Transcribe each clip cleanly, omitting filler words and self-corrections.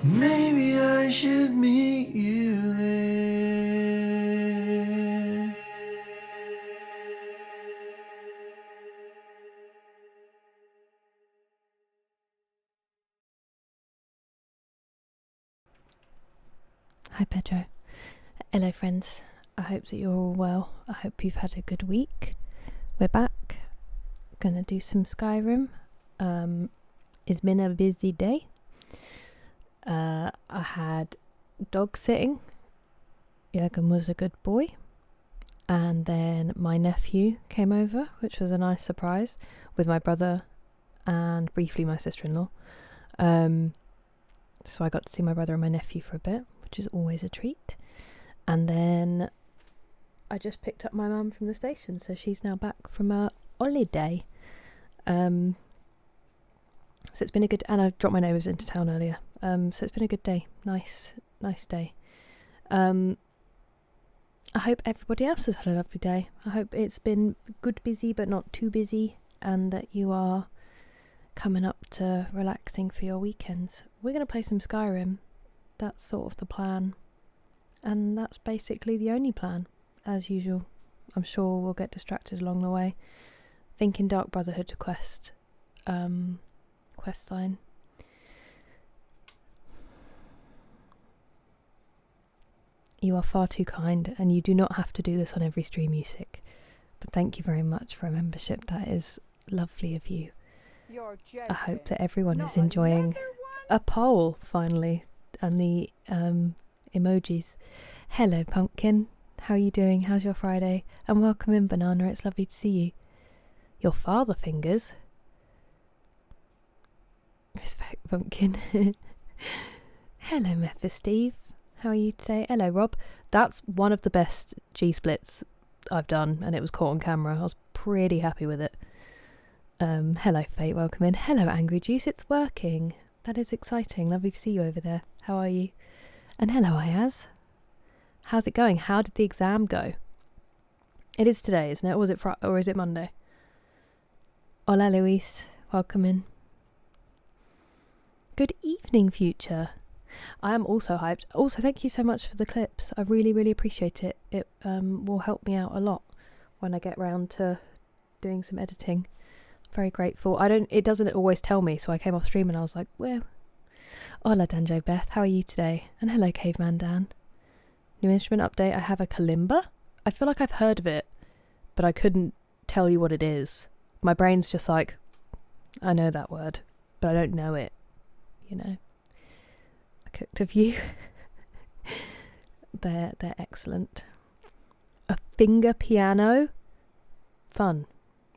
Maybe I should meet you there. Hi Pedro. Hello friends. I hope that you're all well. I hope you've had a good week. We're back. Gonna do some Skyrim. It's been a busy day. I had dog sitting. Jürgen was a good boy. And then my nephew came over, which was a nice surprise, with my brother and briefly my sister-in-law. So I got to see my brother and my nephew for a bit, which is always a treat. And then I just picked up my mum from the station, so she's now back from a holiday. So it's been a good, and I dropped my neighbours into town earlier. So it's been a good day. Nice day. I hope everybody else has had a lovely day. I hope it's been good busy, but not too busy, and that you are coming up to relaxing for your weekends. We're going to play some Skyrim. That's sort of the plan. And that's basically the only plan, as usual. I'm sure we'll get distracted along the way. Thinking Dark Brotherhood quest sign. You are far too kind, and you do not have to do this on every stream, music. But thank you very much for a membership. That is lovely of you. I hope that everyone is enjoying a poll finally, and the emojis. Hello Pumpkin, how are you doing? How's your Friday? And welcome in Banana, it's lovely to see you. Your father fingers? Respect Pumpkin. Hello Mephisteve, how are you today? Hello Rob. That's one of the best G-splits I've done, and it was caught on camera. I was pretty happy with it. Hello Fate, welcome in. Hello Angry Juice, it's working. That is exciting. Lovely to see you over there. How are you? And hello Ayaz. How's it going? How did the exam go? It is today, isn't it? Or was it Friday, or is it Monday? Hola Luis, welcome in. Good evening, Future. I am also hyped. Also, thank you so much for the clips. I really, really appreciate it. It will help me out a lot when I get round to doing some editing. Very grateful. It doesn't always tell me, so I came off stream and I was like, well. Hola Danjo Beth, how are you today? And hello Caveman Dan. New instrument update, I have a kalimba. I feel like I've heard of it, but I couldn't tell you what it is. My brain's just like, I know that word, but I don't know it, you know. I cooked a few. They're excellent. A finger piano. Fun.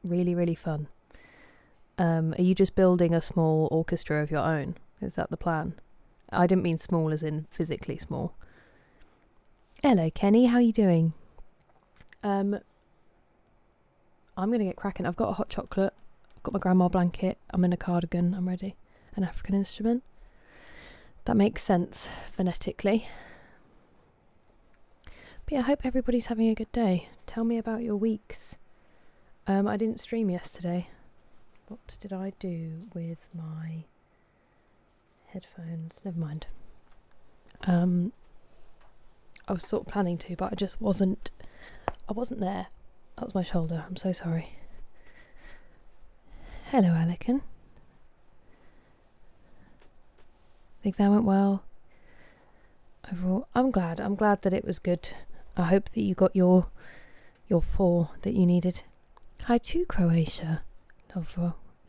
Really, really fun. Are you just building a small orchestra of your own? Is that the plan? I didn't mean small as in physically small. Hello Kenny, how are you doing? I'm going to get cracking. I've got a hot chocolate. I've got my grandma blanket. I'm in a cardigan. I'm ready. An African instrument. That makes sense phonetically. But yeah, I hope everybody's having a good day. Tell me about your weeks. I didn't stream yesterday. What did I do with my headphones? Never mind. I was sort of planning to, but I just wasn't. I wasn't there. That was my shoulder. I'm so sorry. Hello, Alec. The exam went well. Overall, I'm glad. I'm glad that it was good. I hope that you got your 4 that you needed. Hi to Croatia.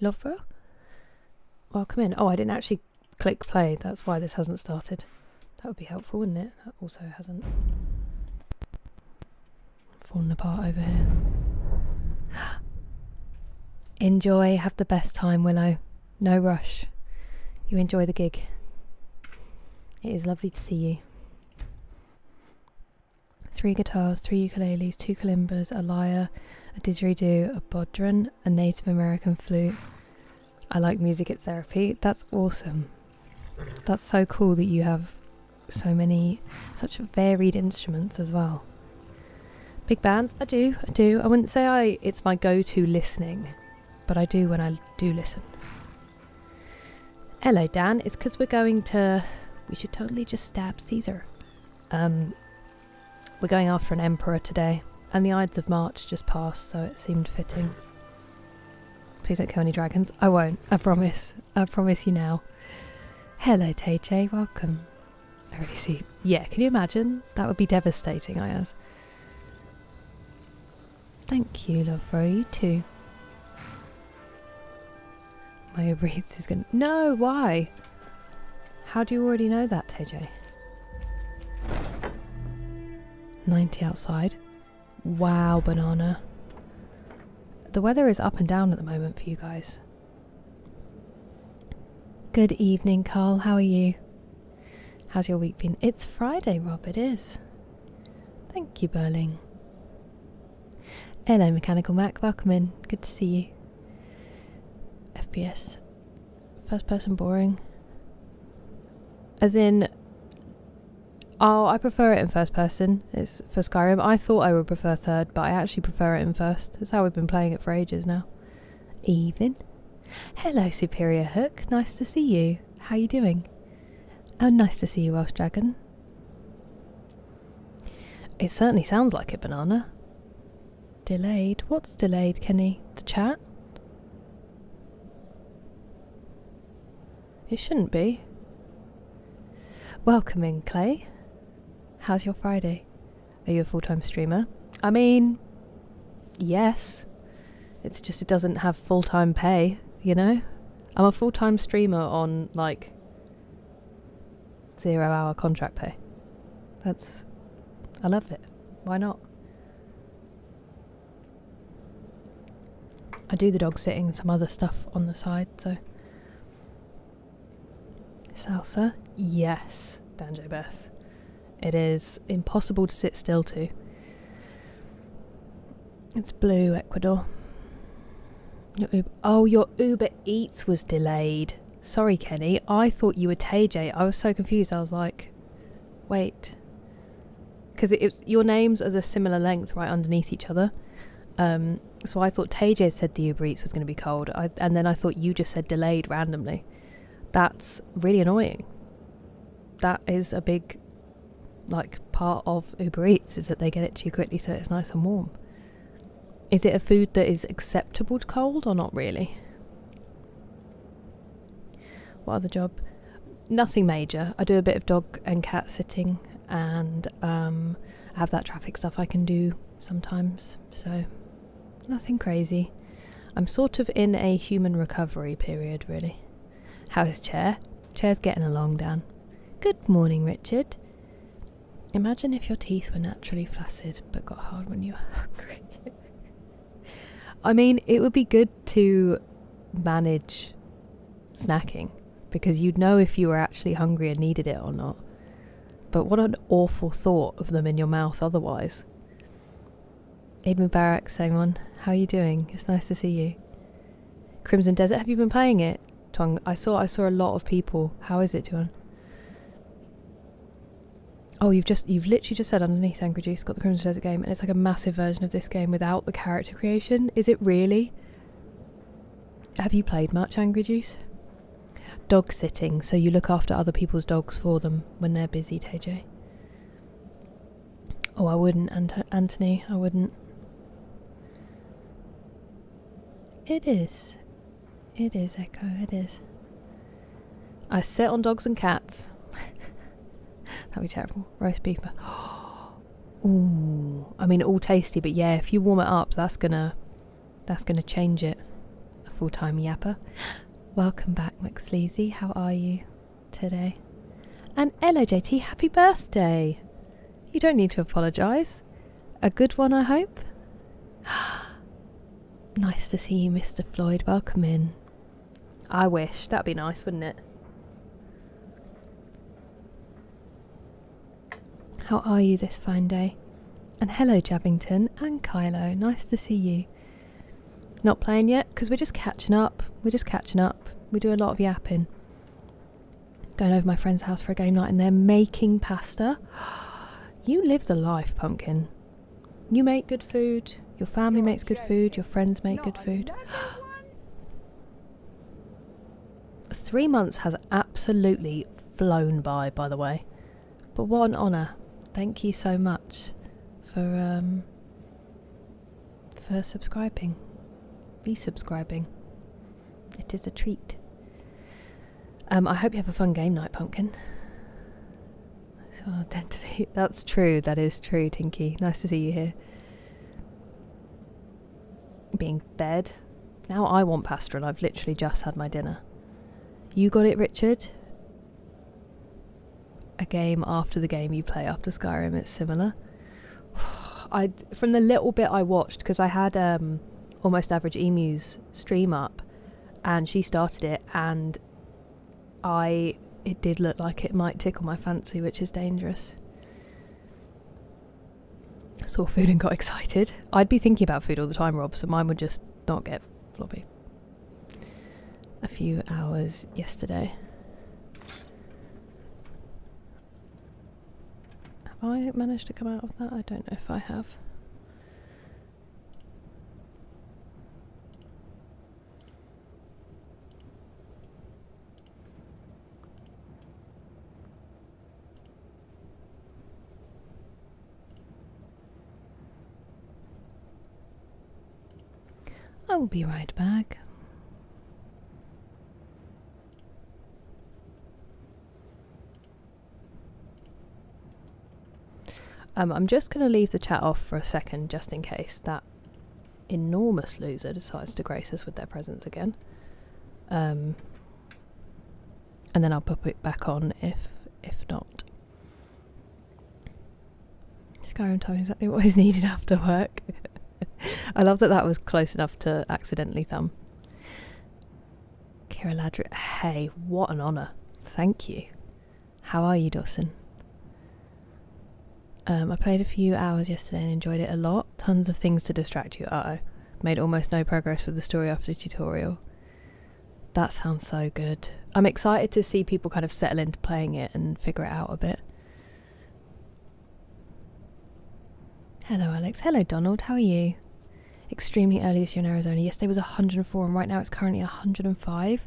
Lovro. Welcome in. Oh, I didn't actually click play. That's why this hasn't started. That would be helpful, wouldn't it? That also hasn't. Fallen apart over here. Enjoy. Have the best time, Willow. No rush. You enjoy the gig. It is lovely to see you. 3 guitars, 3 ukuleles, 2 kalimbas, a lyre, a didgeridoo, a bodhran, a Native American flute. I like music, it's therapy. That's awesome. That's so cool that you have such varied instruments as well. Big bands, I do. I wouldn't say it's my go-to listening, but I do when I do listen. Hello Dan, it's because we're going to We should totally just stab Caesar. We're going after an emperor today, and the Ides of March just passed, so it seemed fitting. Please don't kill any dragons. I won't, I promise. I promise you now. Hello, TJ, welcome. I really see. Yeah, can you imagine? That would be devastating, I guess. Thank you, love bro, you too. My Uber Eats is gonna... No, why? How do you already know that, TJ? 90 outside. Wow, banana. The weather is up and down at the moment for you guys. Good evening, Carl. How are you? How's your week been? It's Friday, Rob. It is. Thank you, Burling. Hello, Mechanical Mac. Welcome in. Good to see you. FPS. First person boring. As in... Oh, I prefer it in first person. It's for Skyrim. I thought I would prefer third, but I actually prefer it in first. That's how we've been playing it for ages now. Evening. Hello, Superior Hook. Nice to see you. How you doing? Oh, nice to see you, Welsh Dragon. It certainly sounds like it, Banana. Delayed? What's delayed, Kenny? The chat? It shouldn't be. Welcome in, Clay. How's your Friday? Are you a full-time streamer? I mean, yes. It's just it doesn't have full-time pay, you know? I'm a full-time streamer on, like, 0-hour contract pay. I love it. Why not? I do the dog sitting and some other stuff on the side, so... Salsa? Yes, Danjo Beth. It is impossible to sit still to. It's blue, Ecuador. Your Uber Eats was delayed. Sorry, Kenny. I thought you were TJ. I was so confused. I was like, wait. Because your names are the similar length right underneath each other. So I thought TJ said the Uber Eats was going to be cold. And then I thought you just said delayed randomly. That's really annoying. That is a big, like, part of Uber Eats, is that they get it to you quickly so it's nice and warm. Is it a food that is acceptable to cold or not really? What other job? Nothing major. I do a bit of dog and cat sitting, and I have that traffic stuff I can do sometimes, so nothing crazy. I'm sort of in a human recovery period, really. How is Chair? Chair's getting along, Dan. Good morning, Richard. Imagine if your teeth were naturally flaccid but got hard when you were hungry. I mean, it would be good to manage snacking, because you'd know if you were actually hungry and needed it or not. But what an awful thought of them in your mouth otherwise. Eid Mubarak, same one. How are you doing? It's nice to see you. Crimson Desert, have you been playing it? Tuan, I saw a lot of people. How is it, Tuan? Oh, you've literally just said underneath Angry Juice got the Crimson Desert game, and it's like a massive version of this game without the character creation. Is it really? Have you played much, Angry Juice? Dog sitting, so you look after other people's dogs for them when they're busy, TJ. Oh, I wouldn't, Anthony, I wouldn't. It is. It is, Echo, it is. I sit on dogs and cats. That'd be terrible. Roast beef. Ooh, I mean, all tasty, but yeah, if you warm it up, that's gonna change it. A full-time yapper. Welcome back, McSleazy. How are you today? And hello, JT. Happy birthday. You don't need to apologise. A good one, I hope. Nice to see you, Mr. Floyd. Welcome in. I wish. That'd be nice, wouldn't it? How are you this fine day? And hello, Jabbington and Kylo. Nice to see you. Not playing yet? Because we're just catching up. We do a lot of yapping. Going over to my friend's house for a game night and they're making pasta. You live the life, Pumpkin. You make good food. Your family makes good food. Your friends make good food. 3 months has absolutely flown by the way. But what an honour. Thank you so much for subscribing. Resubscribing. It is a treat. I hope you have a fun game night, Pumpkin. So identity. That's true. That is true, Tinky. Nice to see you here. Being fed. Now I want pasta and I've literally just had my dinner. You got it, Richard? A game after the game you play after Skyrim. It's similar. From the little bit I watched, because I had Almost Average Emu's stream up and she started it, and it did look like it might tickle my fancy, which is dangerous. I saw food and got excited. I'd be thinking about food all the time, Rob, so mine would just not get floppy. A few hours yesterday. Have I managed to come out of that? I don't know if I have. I will be right back. I'm just going to leave the chat off for a second, just in case that enormous loser decides to grace us with their presence again. And then I'll pop it back on if not. Skyrim time is exactly what is needed after work. I love that was close enough to accidentally thumb. Kira Ladri, hey, what an honour. Thank you. How are you, Dawson? I played a few hours yesterday and enjoyed it a lot. Tons of things to distract you. Uh-oh. Made almost no progress with the story after the tutorial. That sounds so good. I'm excited to see people kind of settle into playing it and figure it out a bit. Hello, Alex. Hello, Donald. How are you? Extremely early this year in Arizona. Yesterday was 104 and right now it's currently 105.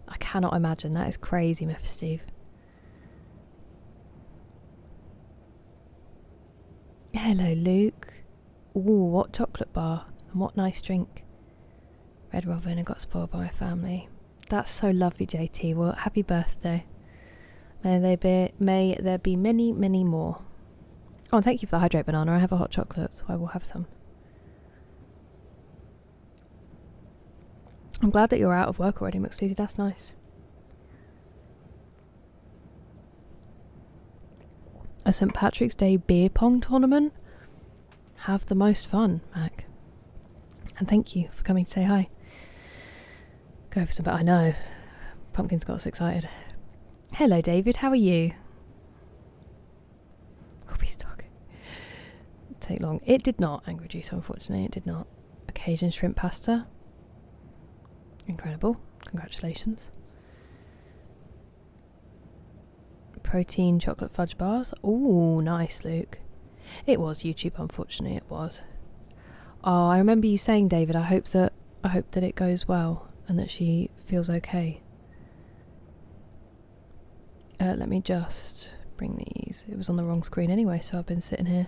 I cannot imagine. That is crazy, Mephisto. Hello, Luke. Ooh, what chocolate bar and what nice drink. Red Robin, I got spoiled by my family. That's so lovely, JT. Well, happy birthday. May there be many, many more. Oh, and thank you for the hydrate banana. I have a hot chocolate, so I will have some. I'm glad that you're out of work already, McStuzy. That's nice. A St. Patrick's Day beer pong tournament? Have the most fun, Mac. And thank you for coming to say hi. Go for some, but I know. Pumpkin's got us excited. Hello, David. How are you? Coffee stock. Take long. It did not, Angry Juice, unfortunately. It did not. Occasion shrimp pasta. Incredible. Congratulations. Protein chocolate fudge bars. Ooh, nice, Luke. It was YouTube, unfortunately. It was. Oh, I remember you saying, David, I hope that it goes well and that she feels okay. Let me just bring these. It was on the wrong screen anyway, so I've been sitting here.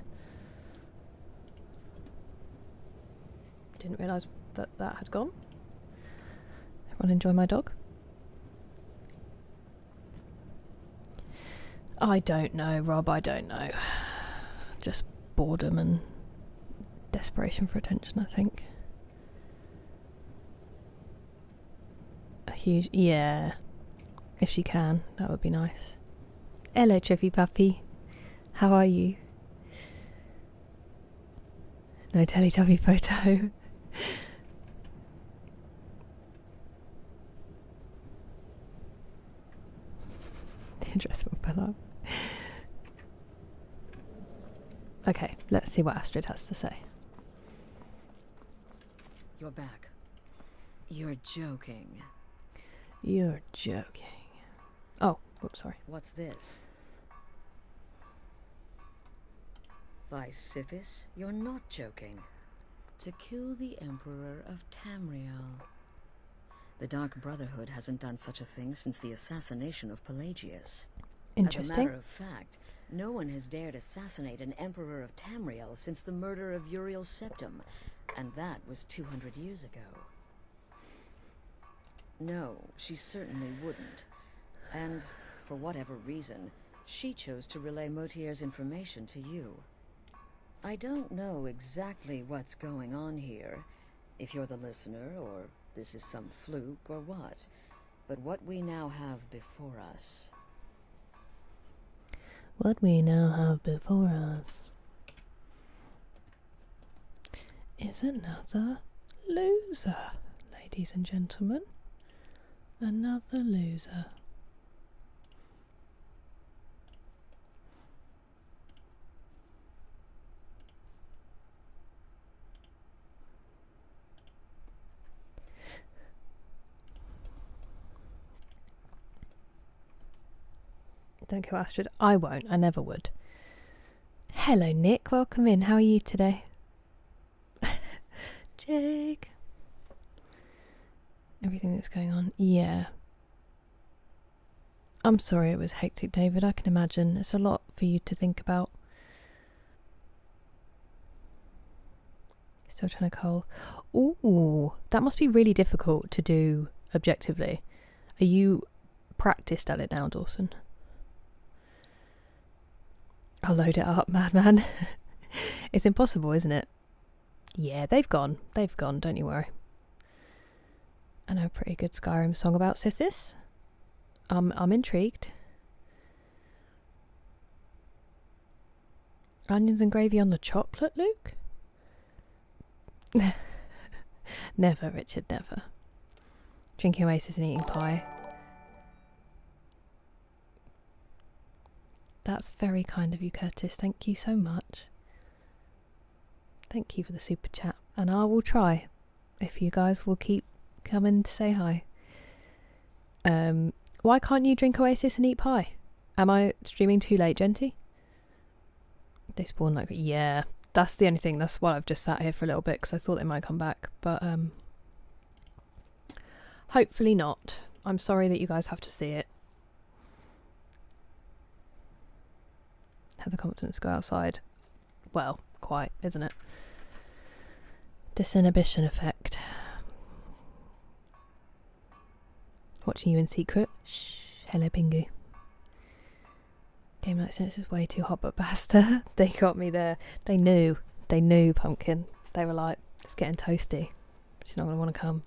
Didn't realise that had gone. Everyone enjoy my dog? I don't know, Rob, I don't know. Just boredom and desperation for attention, I think. A huge... yeah. If she can, that would be nice. Hello, Trippy Puppy. How are you? No Teletubby photo. The address will fill up. Okay, let's see what Astrid has to say. You're back. You're joking. You're joking. Oh, whoops, sorry. What's this? By Sithis, you're not joking. To kill the Emperor of Tamriel. The Dark Brotherhood hasn't done such a thing since the assassination of Pelagius. As a Interesting. matter of fact, no one has dared assassinate an emperor of Tamriel since the murder of Uriel's septum, and that was 200 years ago. No, she certainly wouldn't. And, for whatever reason, she chose to relay Motier's information to you. I don't know exactly what's going on here, if you're the listener, or this is some fluke, or what. But what we now have before us... What we now have before us is another loser, ladies and gentlemen. Another loser. Don't kill Astrid. I won't. I never would. Hello, Nick. Welcome in. How are you today? Jake. Everything that's going on. Yeah. I'm sorry it was hectic, David. I can imagine. It's a lot for you to think about. Still trying to cull. Ooh, that must be really difficult to do objectively. Are you practiced at it now, Dawson? I'll load it up, madman. It's impossible, isn't it? Yeah, they've gone. They've gone, don't you worry. I know a pretty good Skyrim song about Sithis. I'm intrigued. Onions and gravy on the chocolate, Luke? Never, Richard, never. Drinking Oasis and eating pie. That's very kind of you, Curtis. Thank you so much. Thank you for the super chat. And I will try, if you guys will keep coming to say hi. Why can't you drink Oasis and eat pie? Am I streaming too late, Genty? They spawn like... Yeah, that's the only thing. That's why I've just sat here for a little bit, because I thought they might come back. But hopefully not. I'm sorry that you guys have to see it. Have the confidence to go outside. Well, quite, isn't it? Disinhibition effect. Watching you in secret. Shh. Hello, Pingu. Game night since is way too hot, but basta. They got me there. They knew. They knew, Pumpkin. They were like, it's getting toasty. She's not going to want to come.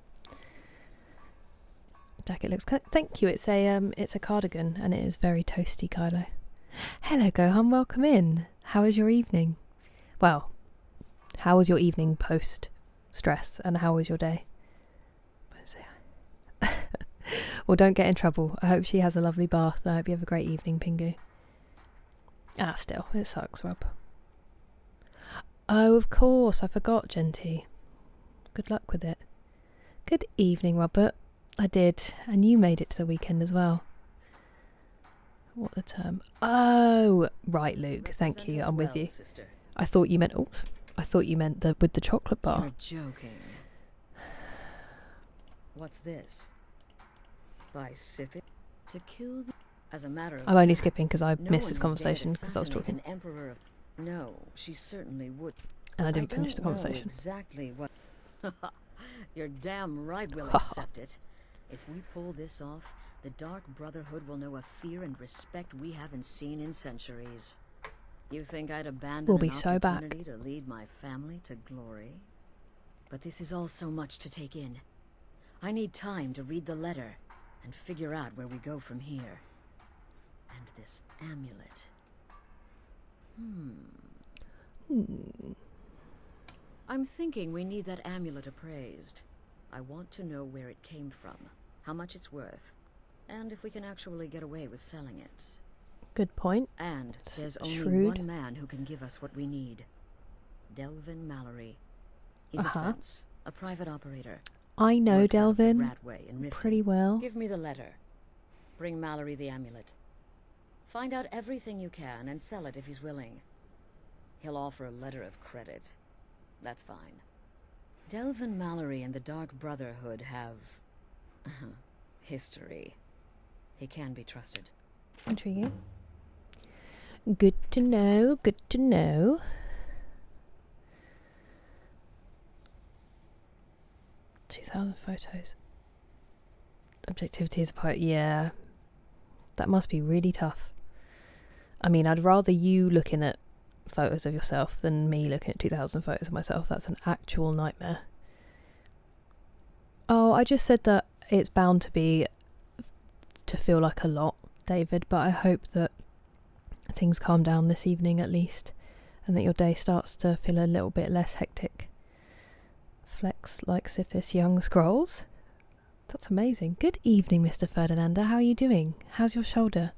Jacket looks... Thank you. It's a cardigan, and it is very toasty, Kylo. Hello, Gohan. Welcome in. How was your evening? Well, how was your evening post-stress, and how was your day? Well, don't get in trouble. I hope she has a lovely bath, and I hope you have a great evening, Pingu. Ah, still, it sucks, Rob. Oh, of course, I forgot, Genty. Good luck with it. Good evening, Robert. I did, and you made it to the weekend as well. What the term? Oh, right, Luke. Thank you. I'm with you. Sister. I thought you meant... Oops. I thought you meant the with the chocolate bar. You're joking. What's this? By Sithis to kill the... As a matter of I'm only fact, skipping because I no missed one this has conversation dared because I was assassinate talking. An emperor of... No, she certainly would. And I didn't finish the don't know conversation. Exactly what... You're damn right we'll accept it. If we pull this off, the Dark Brotherhood will know a fear and respect we haven't seen in centuries. You think I'd abandon We'll be an so back. opportunity to lead my family to glory? But this is all so much to take in. I need time to read the letter and figure out where we go from here. And this amulet. I'm thinking we need that amulet appraised. I want to know where it came from, how much it's worth, and if we can actually get away with selling it. Good point. And there's only Shrewd. one man who can give us what we need. Delvin Mallory. He's a fence, a private operator. I know Works out of the Delvin Ratway in Riften. pretty well. Give me the letter. Bring Mallory the amulet. Find out everything you can and sell it if he's willing. He'll offer a letter of credit. That's fine. Delvin Mallory and the Dark Brotherhood have History. He can be trusted. Intriguing. Good to know, good to know. "2,000 photos. Objectivity is a part." Yeah. That must be really tough. I mean, I'd rather you looking at photos of yourself than me looking at 2,000 photos of myself. That's an actual nightmare. Oh, I just said that it's bound to feel like a lot, David, but I hope that things calm down this evening at least, and that your day starts to feel a little bit less hectic. Flex like Sithis Young Scrolls. That's amazing. Good evening, Mr. Ferdinanda. How are you doing? How's your shoulder?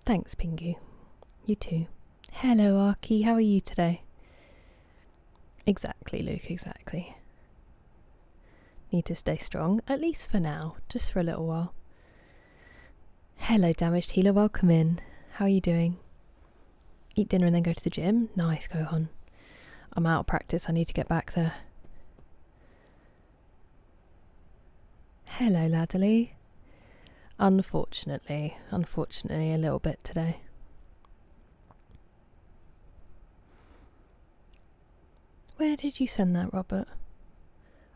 Thanks, Pingu. You too. Hello, Arky. How are you today? Exactly, Luke, exactly. Need to stay strong, at least for now, just for a little while. Hello, Damaged Healer. Welcome in. How are you doing? Eat dinner and then go to the gym? Nice, Gohan. I'm out of practice. I need to get back there. Hello, Ladderly. Unfortunately, a little bit today. Where did you send that, Robert?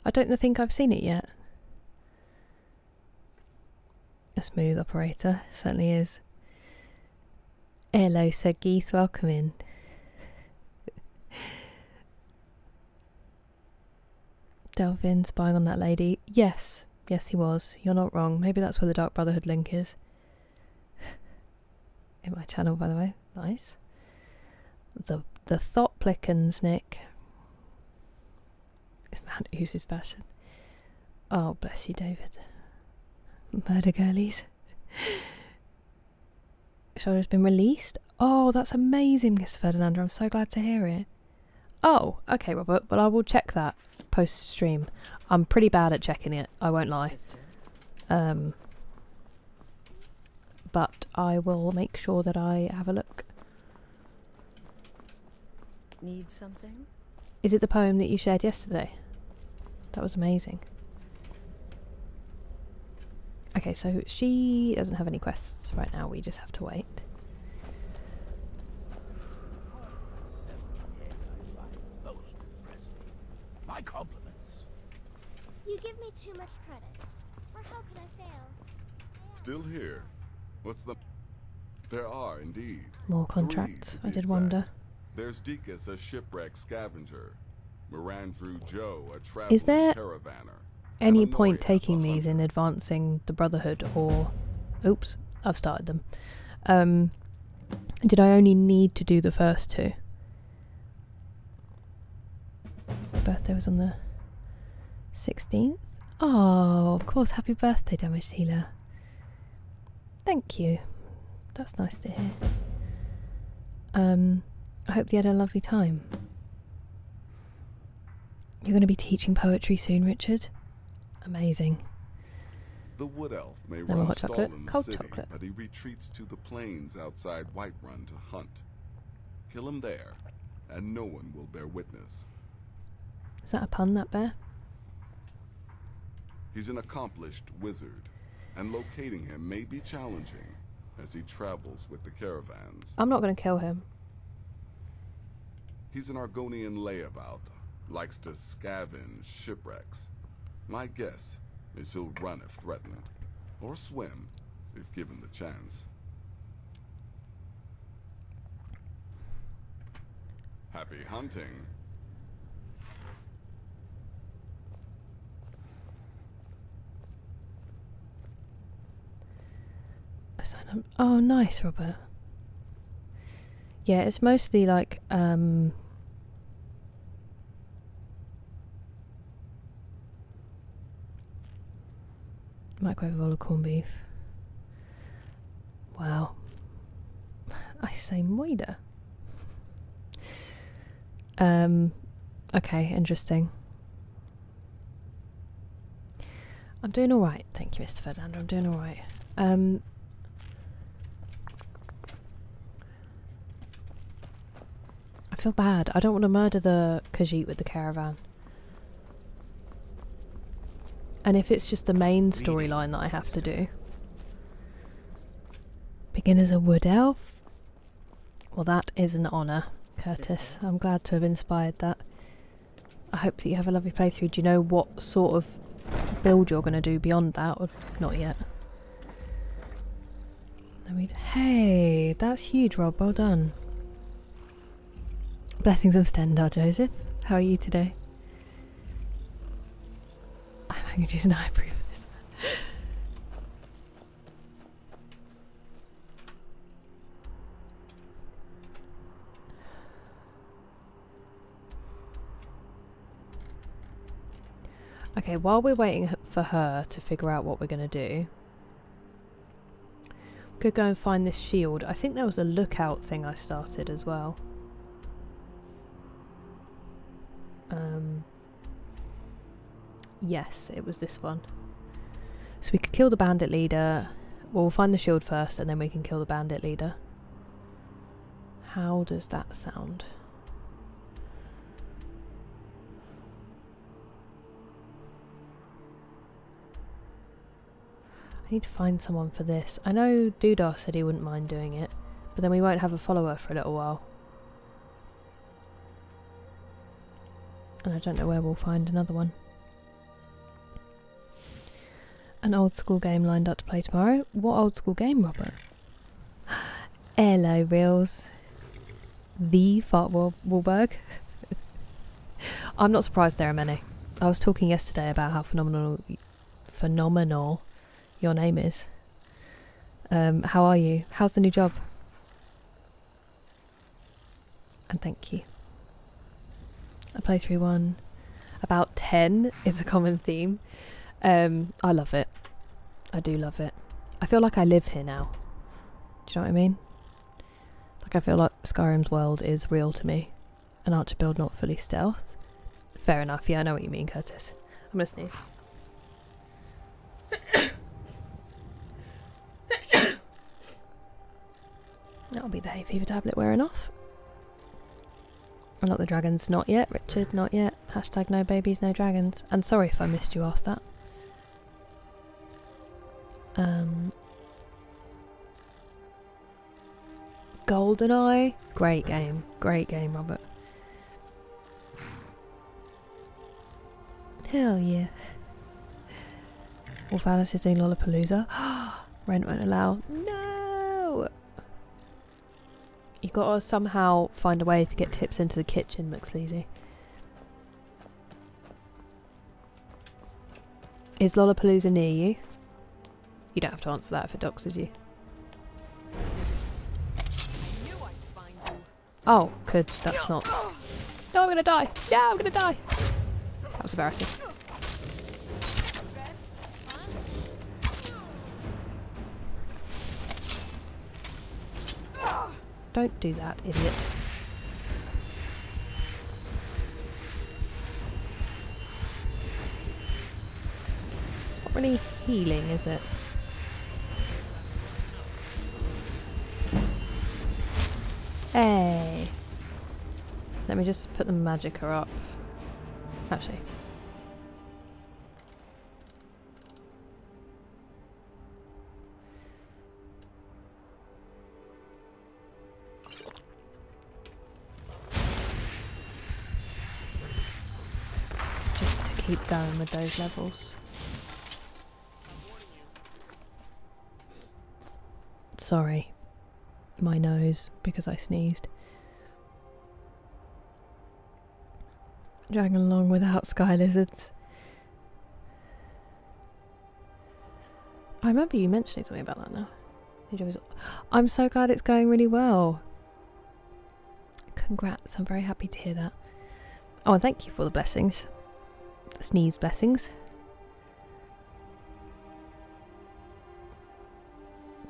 I don't think I've seen it yet. A smooth operator, certainly is. Hello, Sir Geese, welcome in. Delvin spying on that lady. Yes, he was. You're not wrong. Maybe that's where the Dark Brotherhood link is. In my channel, by the way. Nice. The thought plickens, Nick. Is Mount Ooze's fashion. Oh, bless you, David. Murder girlies. Shoulder's been released. Oh, that's amazing, Miss Ferdinanda. I'm so glad to hear it. Oh, okay, Robert, but I will check that post stream. I'm pretty bad at checking it, I won't lie. Sister. But I will make sure that I have a look. Need something? Is it the poem that you shared yesterday? That was amazing. Okay, so she doesn't have any quests right now, we just have to wait. My compliments. You give me too much credit. For how could I fail? Still here. What's the... There are, indeed. More 3 contracts, to be I did exact. wonder. There's Deacon's a shipwreck scavenger. Mirandrew Joe, a traveling Is there caravaner. any and point Honoria, taking a these in hunter. advancing the Brotherhood, or... Oops, I've started them. Did I only need to do the first 2? My birthday was on the 16th. Oh, of course, happy birthday, Damaged Healer. Thank you. That's nice to hear. I hope you had a lovely time. You're going to be teaching poetry soon, Richard? Amazing. The wood elf may No more run hot stall chocolate, in the cold city, chocolate. but he retreats to the plains outside Whiterun to hunt. Kill him there, and no one will bear witness. Is that a pun, that bear? He's an accomplished wizard, and locating him may be challenging as he travels with the caravans. I'm not going to kill him. He's an Argonian layabout, likes to scavenge shipwrecks. My guess is he'll run if threatened, or swim if given the chance. Happy hunting. I signed up. Oh, nice, Robert. Yeah, it's mostly like, microwave bowl of corned beef. Wow. I say moida. Okay, interesting. I'm doing alright, thank you, Mr. Ferdinando. I'm doing alright. I feel bad. I don't want to murder the Khajiit with the caravan. And if it's just the main storyline that I have to do. Begin as a wood elf? Well, that is an honour, Curtis. Sister. I'm glad to have inspired that. I hope that you have a lovely playthrough. Do you know what sort of build you're going to do beyond that, or not yet? Hey, that's huge, Rob. Well done. Blessings of Stendar, Joseph. How are you today? I'm going to use an eye proof for this. Okay, while we're waiting for her to figure out what we're going to do, we could go and find this shield. I think there was a lookout thing I started as well. Yes, it was this one. So we could kill the bandit leader. Well, we'll find the shield first and then we can kill the bandit leader. How does that sound? I need to find someone for this. I know Dudar said he wouldn't mind doing it, but then we won't have a follower for a little while. And I don't know where we'll find another one. An old school game lined up to play tomorrow. What old school game, Robert? Hello, Reels. The Fart Wahlberg. I'm not surprised there are many. I was talking yesterday about how phenomenal your name is. How are you? How's the new job? And thank you. I play through one. About 10 is a common theme. I love it. I do love it. I feel like I live here now. Do you know what I mean? Like I feel like Skyrim's world is real to me. An archer build, not fully stealth. Fair enough. Yeah, I know what you mean, Curtis. I'm gonna sneeze. That'll be the hay fever tablet wearing off. Not the dragons, not yet, Richard, not yet. Hashtag no babies, no dragons. And sorry if I missed you ask that. GoldenEye, great game, Robert. Hell yeah. Wolf Alice is doing Lollapalooza. Rent won't allow. No! You gotta somehow find a way to get tips into the kitchen, McSleazy. Is Lollapalooza near you? You don't have to answer that if it doxes you. Oh, good. That's not. No, I'm gonna die. Yeah, I'm gonna die. That was embarrassing. Don't do that, idiot. It's not really healing, is it? Hey! Let me just put the magicka up. Actually. Just to keep going with those levels. Sorry. My nose, because I sneezed. Dragging along without sky lizards. I remember you mentioning something about that now. I'm so glad it's going really well. Congrats, I'm very happy to hear that. Oh, and thank you for the blessings. Sneeze blessings.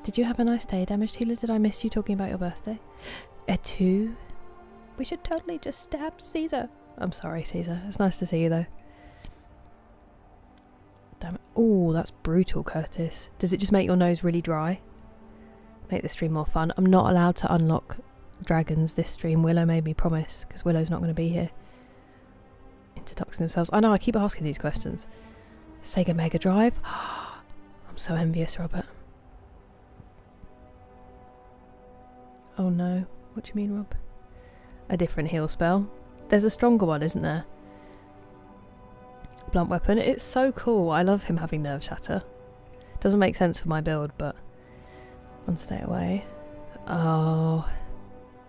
Did you have a nice day, Damaged Healer? Did I miss you talking about your birthday? Etu? We should totally just stab Caesar. I'm sorry, Caesar. It's nice to see you, though. Damn it. Oh, that's brutal, Curtis. Does it just make your nose really dry? Make the stream more fun. I'm not allowed to unlock dragons this stream. Willow made me promise, because Willow's not going to be here. Intertoxing themselves. I know, I keep asking these questions. Sega Mega Drive. I'm so envious, Robert. Oh no. What do you mean, Rob? A different heal spell. There's a stronger one, isn't there? Blunt weapon. It's so cool. I love him having nerve shatter. Doesn't make sense for my build, but one stay away. Oh.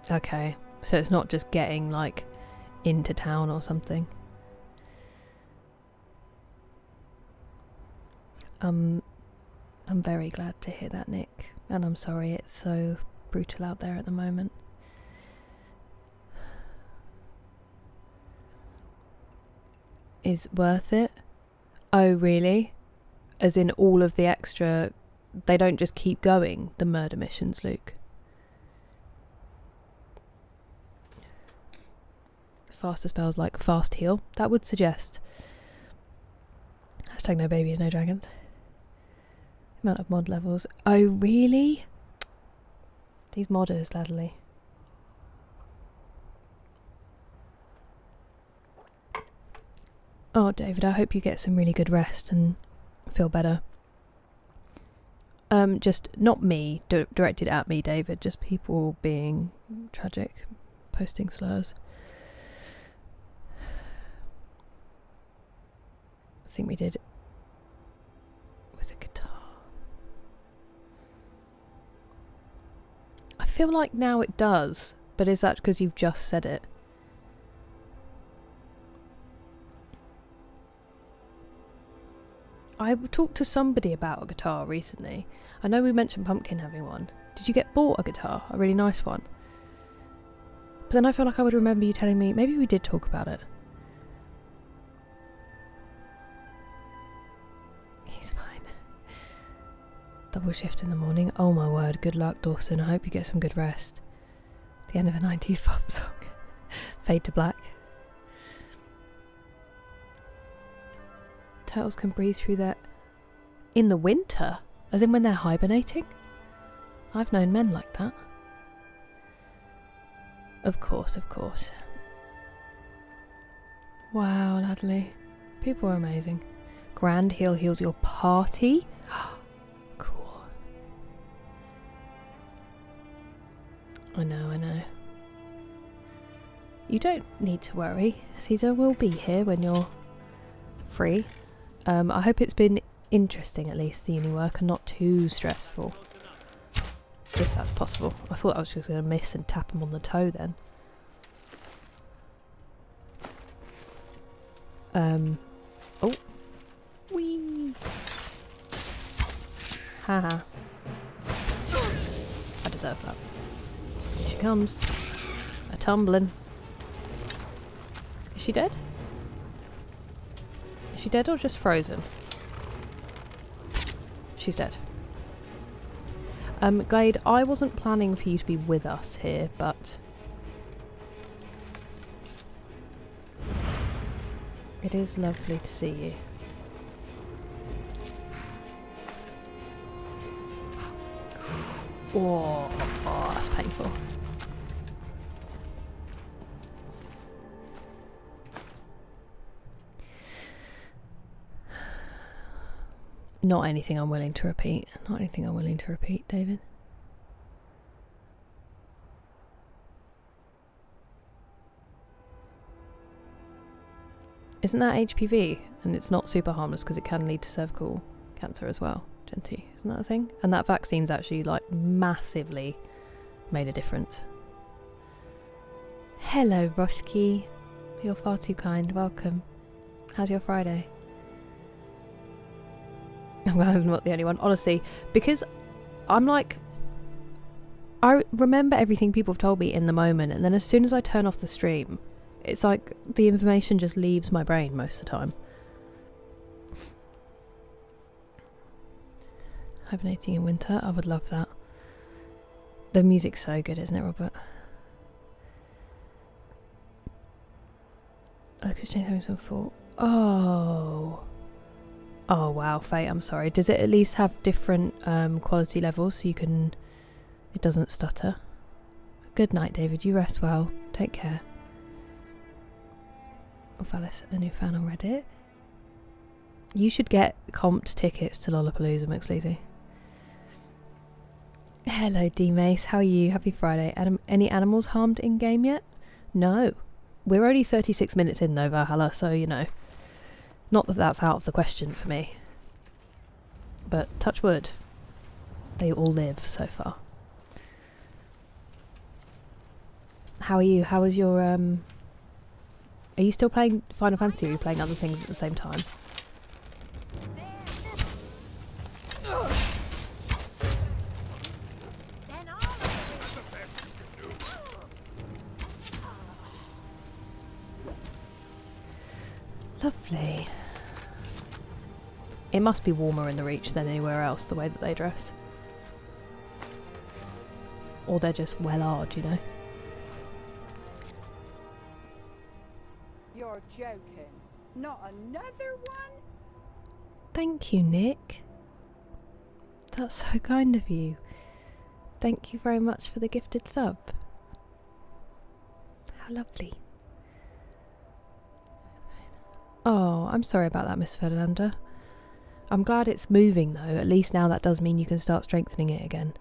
Okay. So it's not just getting like into town or something. I'm very glad to hear that, Nick. And I'm sorry it's so brutal out there at the moment. Is worth it? Oh, really? As in all of the extra... They don't just keep going, the murder missions, Luke? Faster spells like fast heal. That would suggest. Hashtag no babies, no dragons. Amount of mod levels. Oh, really? These modders, ladly. Oh, David, I hope you get some really good rest and feel better. Just not me, directed at me, David. Just people being tragic, posting slurs. I think we did with a guitar. I feel like now it does, but is that because you've just said it? I talked to somebody about a guitar recently. I know we mentioned Pumpkin having one. Did you get bought a guitar? A really nice one? But then I feel like I would remember you telling me... Maybe we did talk about it. He's fine. Double shift in the morning. Oh my word. Good luck, Dawson. I hope you get some good rest. The end of a 90s pop song. Fade to black. Turtles can breathe through their... In the winter? As in when they're hibernating? I've known men like that. Of course, of course. Wow, Ladley. People are amazing. Grand heal heals your party? Cool. I know, I know. You don't need to worry. Caesar will be here when you're free. I hope it's been interesting, at least, the uni work, and not too stressful. If that's possible. I thought I was just going to miss and tap him on the toe then. Oh. Whee! Haha. I deserve that. Here she comes. A tumbling. Is she dead? Is she dead or just frozen? She's dead. Glade, I wasn't planning for you to be with us here, but... it is lovely to see you. Oh, that's painful. Not anything I'm willing to repeat. Not anything I'm willing to repeat, David. Isn't that HPV? And it's not super harmless because it can lead to cervical cancer as well, Genty. Isn't that a thing? And that vaccine's actually like massively made a difference. Hello, Roshki. You're far too kind. Welcome. How's your Friday? I'm glad I'm not the only one. Honestly, because I'm like... I remember everything people have told me in the moment, and then as soon as I turn off the stream, it's like the information just leaves my brain most of the time. Hibernating in winter, I would love that. The music's so good, isn't it, Robert? Alexis James having some fault. Oh. Oh wow, Fate, I'm sorry. Does it at least have different quality levels so you can... it doesn't stutter? Good night, David. You rest well. Take care. Oh, Alice, a new fan on Reddit. You should get comped tickets to Lollapalooza, McSleazy. Hello, D-Mace. How are you? Happy Friday. Any animals harmed in-game yet? No. We're only 36 minutes in, though, Valhalla, so, you know. Not that that's out of the question for me. But touch wood. They all live so far. How are you? How was your, Are you still playing Final Fantasy, or are you playing other things at the same time? Lovely. It must be warmer in the Reach than anywhere else, the way that they dress. Or they're just well-ard, you know? You're joking. Not another one? Thank you, Nick. That's so kind of you. Thank you very much for the gifted sub. How lovely. Oh, I'm sorry about that, Miss Ferdinanda. I'm glad it's moving, though. At least now that does mean you can start strengthening it again.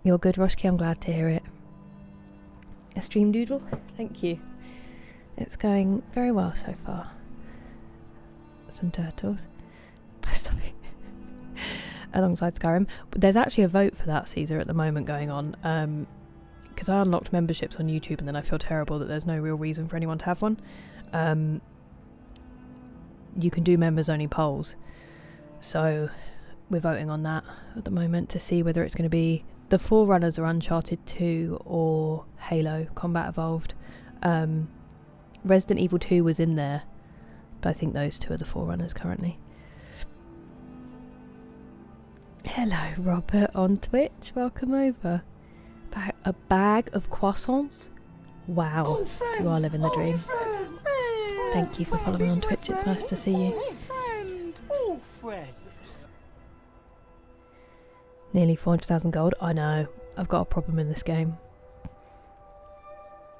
You're good, Roshki. I'm glad to hear it. A stream doodle? Thank you. It's going very well so far. Some turtles. Stopping. Alongside Skyrim. There's actually a vote for that, Caesar, at the moment going on. Because I unlocked memberships on YouTube and then I feel terrible that there's no real reason for anyone to have one. You can do members only polls. So we're voting on that at the moment to see whether it's going to be the Forerunners or Uncharted 2 or Halo Combat Evolved. Resident Evil 2 was in there, but I think those two are the Forerunners currently. Hello, Robert on Twitch. Welcome over. A bag of croissants? Wow, you are living the dream. Thank you for following me on Twitch. It's nice to see you. Nearly 400,000 gold. I know. I've got a problem in this game.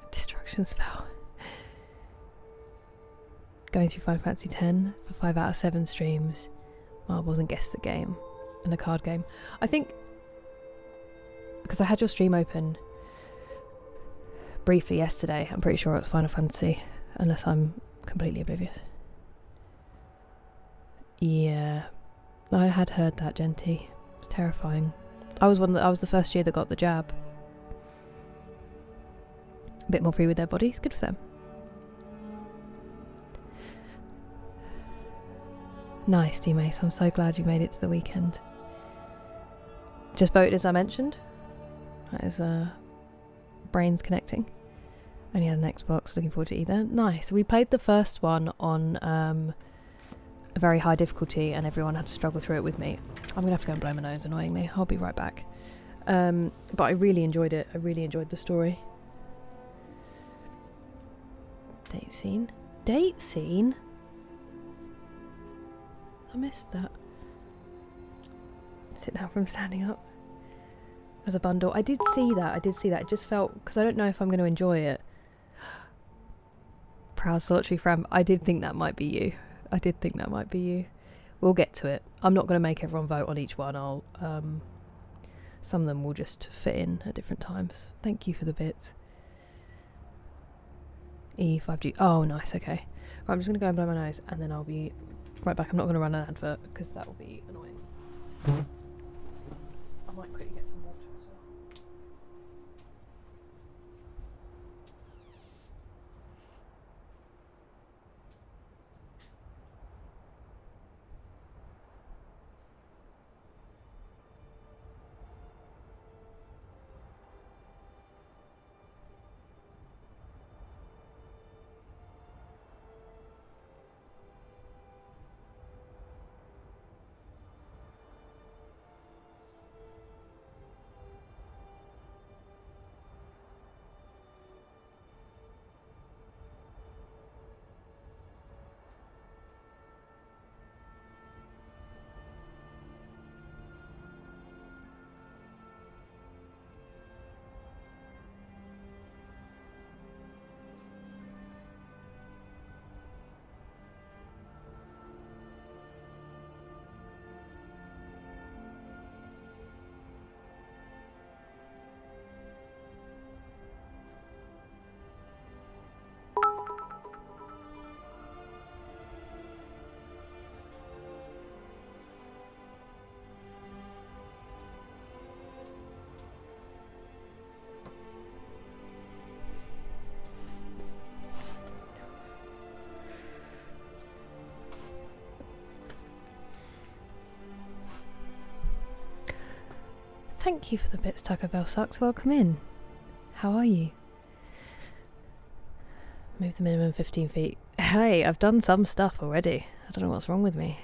Destruction spell. Going through Final Fantasy X for 5 out of 7 streams. Marbles and Guess the Game. And a card game. I think because I had your stream open briefly yesterday, I'm pretty sure it's Final Fantasy, unless I'm completely oblivious. Yeah, I had heard that, Genty. It's terrifying. I was the first year that got the jab. A bit more free with their bodies, good for them. Nice, D-Mace. I'm so glad you made it to the weekend. Just voted as I mentioned. That is brains connecting. Only had an Xbox, looking forward to either. Nice. We played the first one on a very high difficulty and everyone had to struggle through it with me. I'm gonna have to go and blow my nose annoyingly. I'll be right back. But I really enjoyed it. I really enjoyed the story. Date scene? Date scene? I missed that. Sit down from standing up. As a bundle. I did see that. It just felt... Because I don't know if I'm going to enjoy it. Proud solitary friend. I did think that might be you. We'll get to it. I'm not going to make everyone vote on each one. I'll... some of them will just fit in at different times. Thank you for the bits. E5G. Oh, nice. Okay. Right, I'm just going to go and blow my nose and then I'll be right back. I'm not going to run an advert because that will be annoying. I might quickly get some water as well. thank you for the bits, Taco Bell Sucks. Welcome in. How are you? Move the minimum 15 feet. Hey, I've done some stuff already. I don't know what's wrong with me.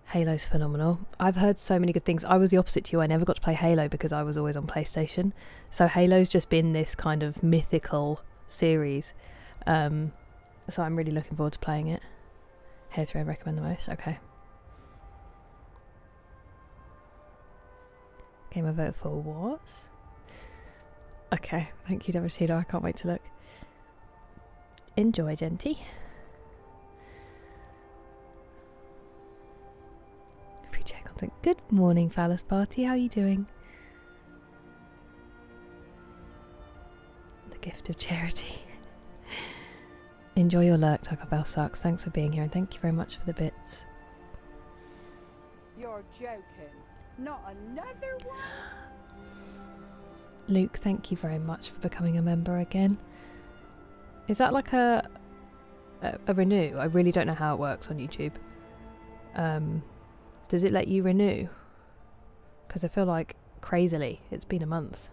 Halo's phenomenal. I've heard so many good things. I was the opposite to you. I never got to play Halo because I was always on PlayStation. So Halo's just been this kind of mythical series. So I'm really looking forward to playing it. Halo 3 I recommend the most. Okay. Game I voted for was... Okay, thank you, Devatino. I can't wait to look. Enjoy, Genty. Free check content. Good morning, Phallus Party. How are you doing? The gift of charity. Enjoy your lurk, Taco Bell Sucks. Thanks for being here and thank you very much for the bits. You're joking. Not another one? Luke, thank you very much for becoming a member again. Is that like a renew? I really don't know how it works on YouTube. Does it let you renew? Because I feel like crazily it's been a month.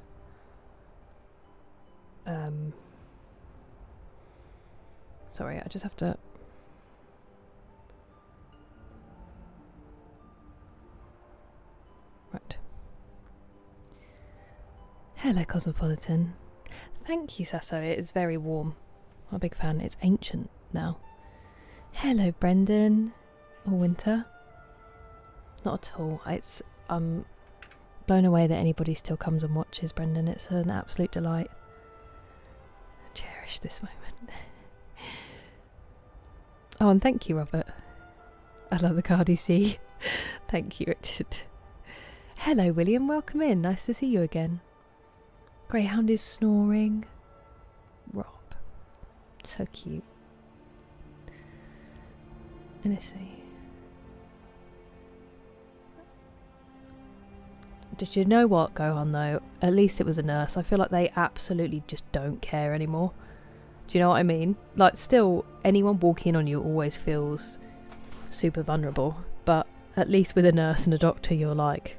Sorry, I just have to... Right. Hello, Cosmopolitan. Thank you, Sasso. It is very warm. I'm a big fan. It's ancient now. Hello, Brendan. Or Winter. Not at all. I'm blown away that anybody still comes and watches, Brendan. It's an absolute delight. Cherish this moment. Oh, and thank you, Robert. I love the Cardi C. Thank you, Richard. Hello, William. Welcome in. Nice to see you again. Greyhound is snoring. Rob. So cute. And let's see. Did you know what, Gohan, though? At least it was a nurse. I feel like they absolutely just don't care anymore. Do you know what I mean? Like, still, anyone walking in on you always feels super vulnerable. But at least with a nurse and a doctor, you're like,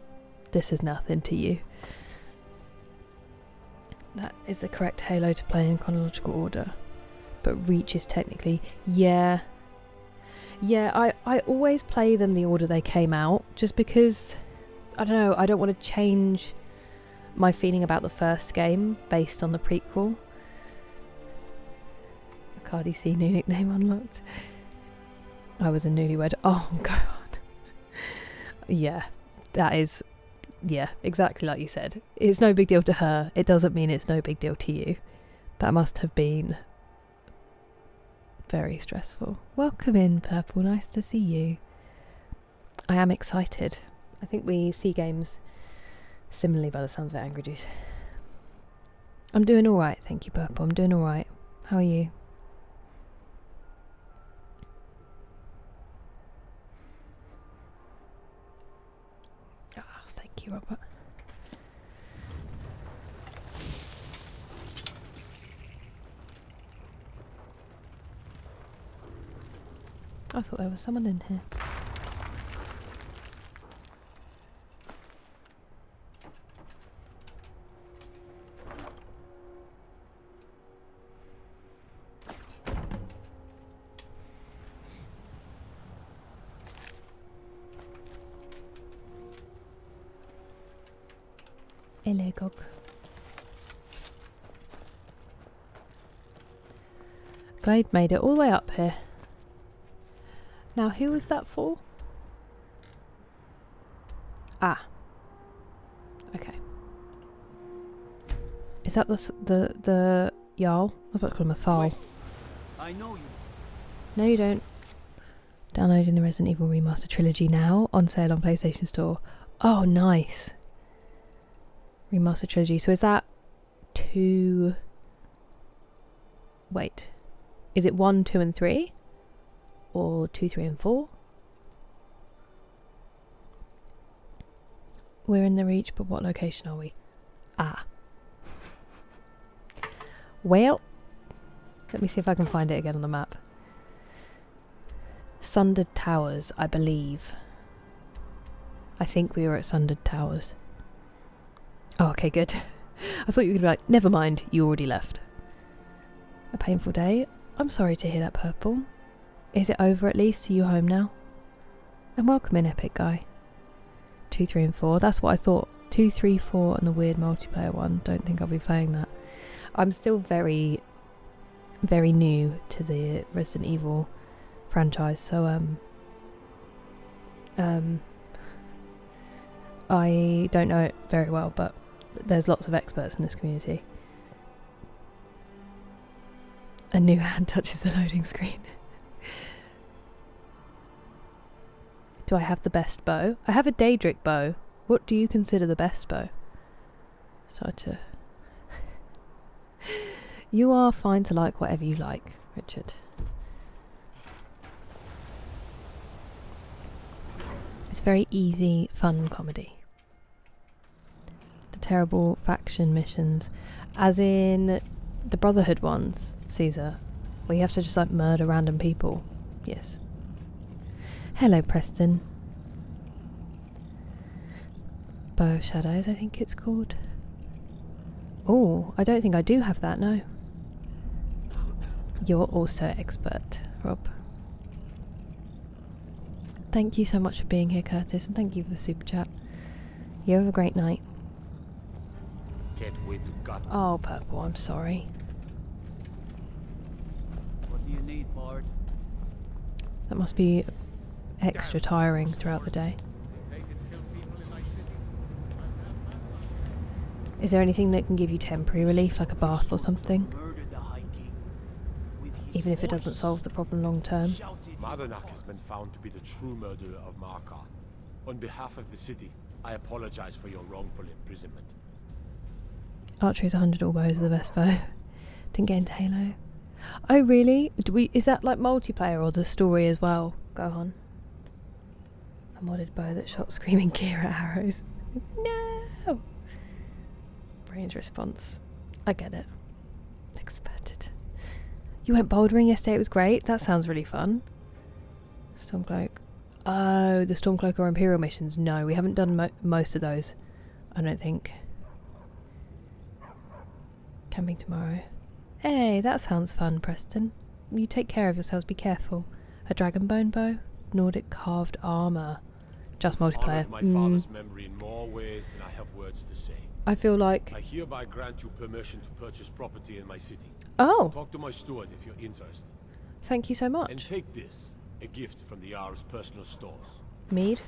this is nothing to you. That is the correct Halo to play in chronological order. But Reach is technically... Yeah. Yeah, I always play them the order they came out. Just because, I don't know, I don't want to change my feeling about the first game based on the prequel. Cardi C new nickname unlocked. I was a newlywed. Oh, God. Yeah, that is... Yeah, exactly like you said. It's no big deal to her. It doesn't mean it's no big deal to you. That must have been very stressful. Welcome in, Purple. Nice to see you. I am excited. I think we see games similarly by the sounds of it, Angry Juice. I'm doing alright, thank you, Purple. I'm doing alright. How are you? Thank you, Robert. I thought there was someone in here. Hello, Gog. Glade made it all the way up here. Now, who was that for? Ah. Okay. Is that the Jarl? I was about to call him a Thal. I know you. No, you don't. Downloading the Resident Evil Remaster Trilogy now. On sale on PlayStation Store. Oh, nice. Remaster Trilogy. So is that 2... Wait. Is it 1, 2 and 3? Or 2, 3 and 4? We're in the Reach, but what location are we? Ah. Well, let me see if I can find it again on the map. Sundered Towers, I believe. I think we were at Sundered Towers. okay, good. I thought you were going to be like, never mind, you already left. A painful day. I'm sorry to hear that, Purple. Is it over at least? Are you home now? And welcome in, Epic Guy. 2, 3 and 4. That's what I thought. 2, 3, 4 and the weird multiplayer one. Don't think I'll be playing that. I'm still very, very new to the Resident Evil franchise, so I don't know it very well, but there's lots of experts in this community. A new hand touches the loading screen. Do I have the best bow? I have a Daedric bow. What do you consider the best bow? You are fine to like whatever you like, Richard. It's very easy, fun comedy. The terrible faction missions, as in the Brotherhood ones, Caesar, where you have to just like murder random people. Yes. Hello, Preston. Bow of Shadows, I think it's called. Oh, I don't think I do have that, no. You're also expert, Rob. Thank you so much for being here, Curtis, and thank you for the super chat. You have a great night. Can't wait to gut. Oh, Purple, I'm sorry. What do you need, Bard? That must be extra tiring throughout the day. Is there anything that can give you temporary relief, like a bath or something? Even if it doesn't solve the problem long term? Markarth has been found to be the true murderer of Markarth. On behalf of the city, I apologize for your wrongful imprisonment. Archery's 100 all bows are the best bow. Didn't get into Halo. Oh really? Is that like multiplayer or the story as well? Go on. A modded bow that shot screaming Kira arrows. No! Brain's response. I get it. Experted. You went bouldering yesterday, it was great. That sounds really fun. Stormcloak. Oh, the Stormcloak or Imperial missions. No, we haven't done most of those. I don't think. Camping tomorrow. Hey, that sounds fun, Preston. You take care of yourselves, be careful. A dragonbone bow? Nordic carved armour. Just multiplayer. My father's memory in more ways than I have words to say. I feel like... I hereby grant you permission to purchase property in my city. Oh! Talk to my steward if you're interested. Thank you so much. And take this, a gift from the Jarl's personal stores. Mead?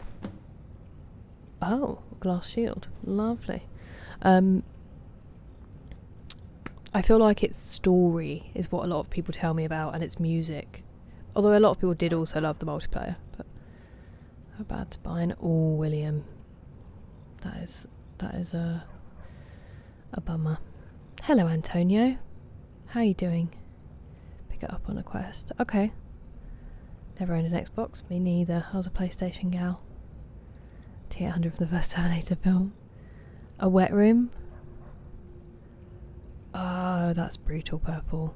Oh, glass shield. Lovely. I feel like its story is what a lot of people tell me about, and its music. Although a lot of people did also love the multiplayer. But a bad spine. Oh, William. That is a bummer. Hello, Antonio. How are you doing? Pick it up on a quest. Okay. Never owned an Xbox. Me neither. I was a PlayStation gal. T800 from the first Terminator film. A wet room. Oh, that's brutal, Purple.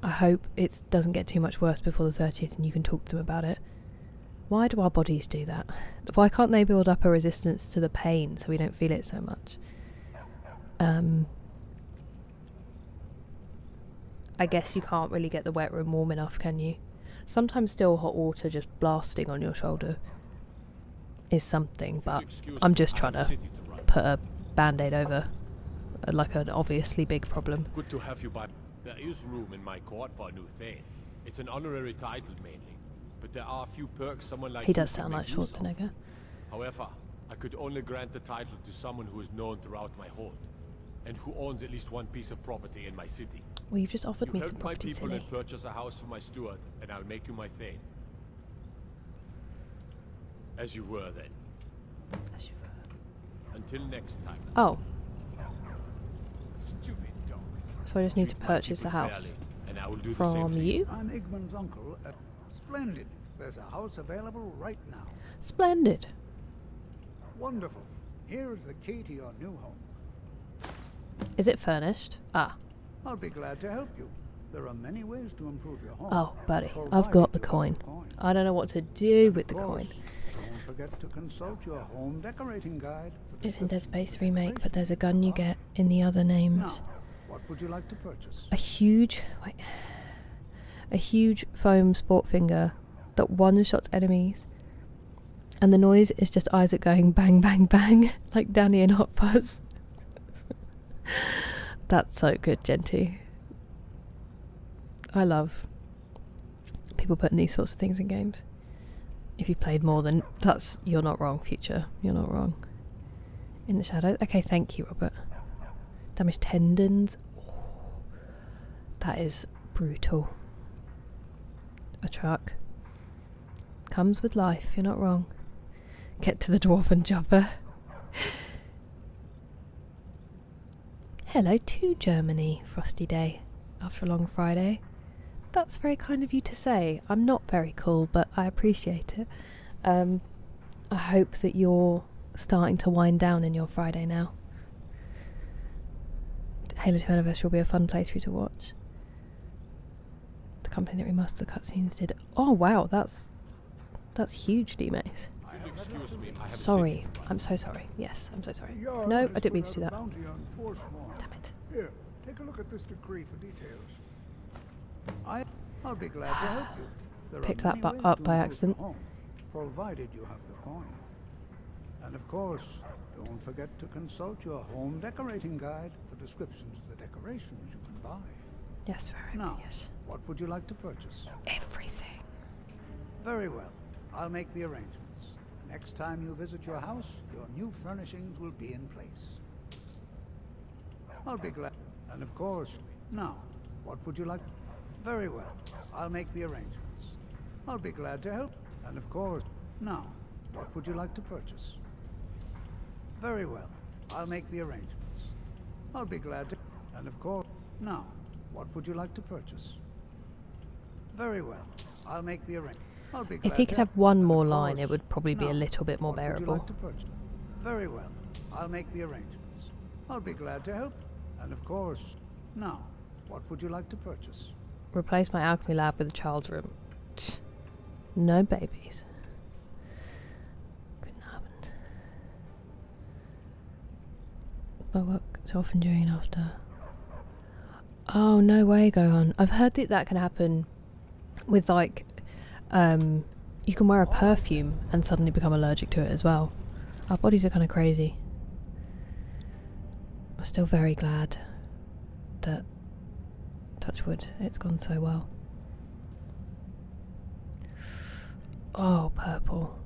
I hope it doesn't get too much worse before the 30th and you can talk to them about it. Why do our bodies do that? Why can't they build up a resistance to the pain so we don't feel it so much? I guess you can't really get the wet room warm enough, can you? Sometimes still hot water just blasting on your shoulder is something, but I'm just trying to put a band-aid over like an obviously big problem. Good to have you by. There is room in my court for a new Thane. It's an honorary title mainly, but there are a few perks someone like He you does could sound like make use of. Schwarzenegger. However, I could only grant the title to someone who is known throughout my hold, and who owns at least one piece of property in my city. Well, you've just offered You me help some my property, people silly. and purchase a house for my steward, and I'll make you my Thane. As you were then. Until next time. Oh, Stupid dog. so I just need to Treat my purchase the people house fairly, and I will do the same from to you? I'm Igman's uncle. Splendid. There's a house available right now. Splendid. Wonderful. Here is the key to your new home. Is it furnished? Ah. I'll be glad to help you. There are many ways to improve your home. Oh, buddy, I've provided got the you have coin. the coin. I don't know what to do with the Of coin. course, don't forget to consult your home decorating guide. For It's in Dead descriptions Space of remake, but there's a decorations gun you nearby. get in the other Now, names. what would you like to purchase? A huge foam sport finger that one-shots enemies, and the noise is just Isaac going bang bang bang like Danny in Hot Fuzz. That's so good, Genty. I love people putting these sorts of things in games. If you've played more than that's, you're not wrong, Future. You're not wrong. In the shadows. Okay, thank you, Robert. Damaged tendons. Oh, that is brutal. A truck. Comes with life, you're not wrong. Get to the dwarven jumper. Hello to Germany, frosty day after a long Friday. That's very kind of you to say. I'm not very cool, but I appreciate it. I hope that you're starting to wind down in your Friday now. Halo 2 Anniversary will be a fun playthrough to watch. The company that remastered the cutscenes did. Oh wow, that's huge, D-Mace. Excuse me, I have a Sorry, city to run. I'm so sorry. Yes, I'm so sorry. Your No, Highness I didn't mean put to do out that. a bounty on Forsworn. Damn it. Here, take a look at this decree for details. I'll be glad to help you. There are Picked that many ways up to by improve accident. your home, provided you have the coin. And of course, don't forget to consult your home decorating guide for descriptions of the decorations you can buy. Yes, very Now, yes. what would you like to purchase? Everything. Very well. I'll make the arrangements. The next time you visit your house, your new furnishings will be in place. I'll be glad. And of course, now, what would you like? Very well. I'll make the arrangements. I'll be glad to help. And of course, now, what would you like to purchase? Very well. I'll make the arrangements. I'll be glad to. And of course, now, what would you like to purchase? Very well. I'll make the arrangement. I'll be glad If he to could help. have one And of more line, course, it would probably be a now, little bit more what would you bearable. like to purchase? Very well. I'll make the arrangements. I'll be glad to help. And of course, now, what would you like to purchase? Replace my alchemy lab with a child's room. No babies. Couldn't happen. But work so often during and after. Oh, no way, Gohan. I've heard that can happen with, like, you can wear a perfume and suddenly become allergic to it as well. Our bodies are kind of crazy. I'm still very glad that, touch wood, it's gone so well. Oh, purple.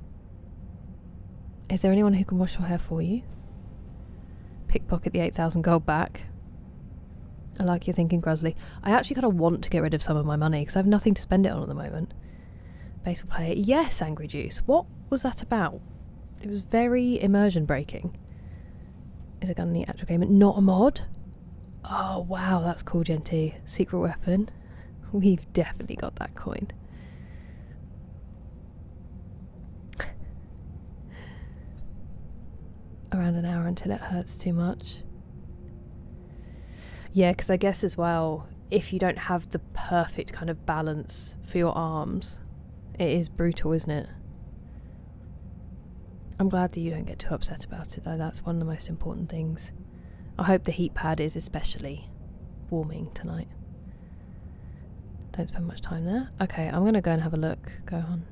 Is there anyone who can wash your hair for you? Pickpocket the 8,000 gold back. I like your thinking, Grusley. I actually kind of want to get rid of some of my money because I have nothing to spend it on at the moment. Baseball player. Yes, Angry Juice. What was that about? It was very immersion breaking. Is a gun in the actual game not a mod? Oh, wow, that's cool, Genty. Secret weapon. We've definitely got that coin. Around an hour until it hurts too much. Yeah, because I guess as well, if you don't have the perfect kind of balance for your arms, it is brutal, isn't it? I'm glad that you don't get too upset about it, though. That's one of the most important things. I hope the heat pad is especially warming tonight. Don't spend much time there. Okay, I'm going to go and have a look. Go on.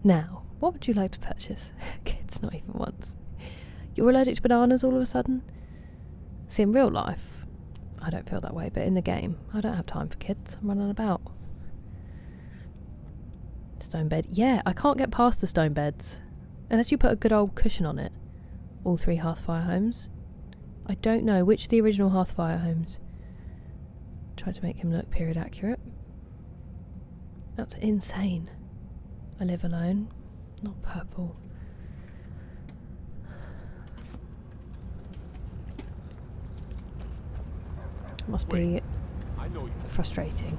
Now, what would you like to purchase? Kids, not even once. You're allergic to bananas all of a sudden? See, in real life, I don't feel that way, but in the game, I don't have time for kids. I'm running about. Stone bed. Yeah, I can't get past the stone beds. Unless you put a good old cushion on it. All 3 Hearthfire homes. I don't know which are the original Hearthfire homes. Try to make him look period accurate. That's insane. I live alone. Not purple. Must be I know you. frustrating.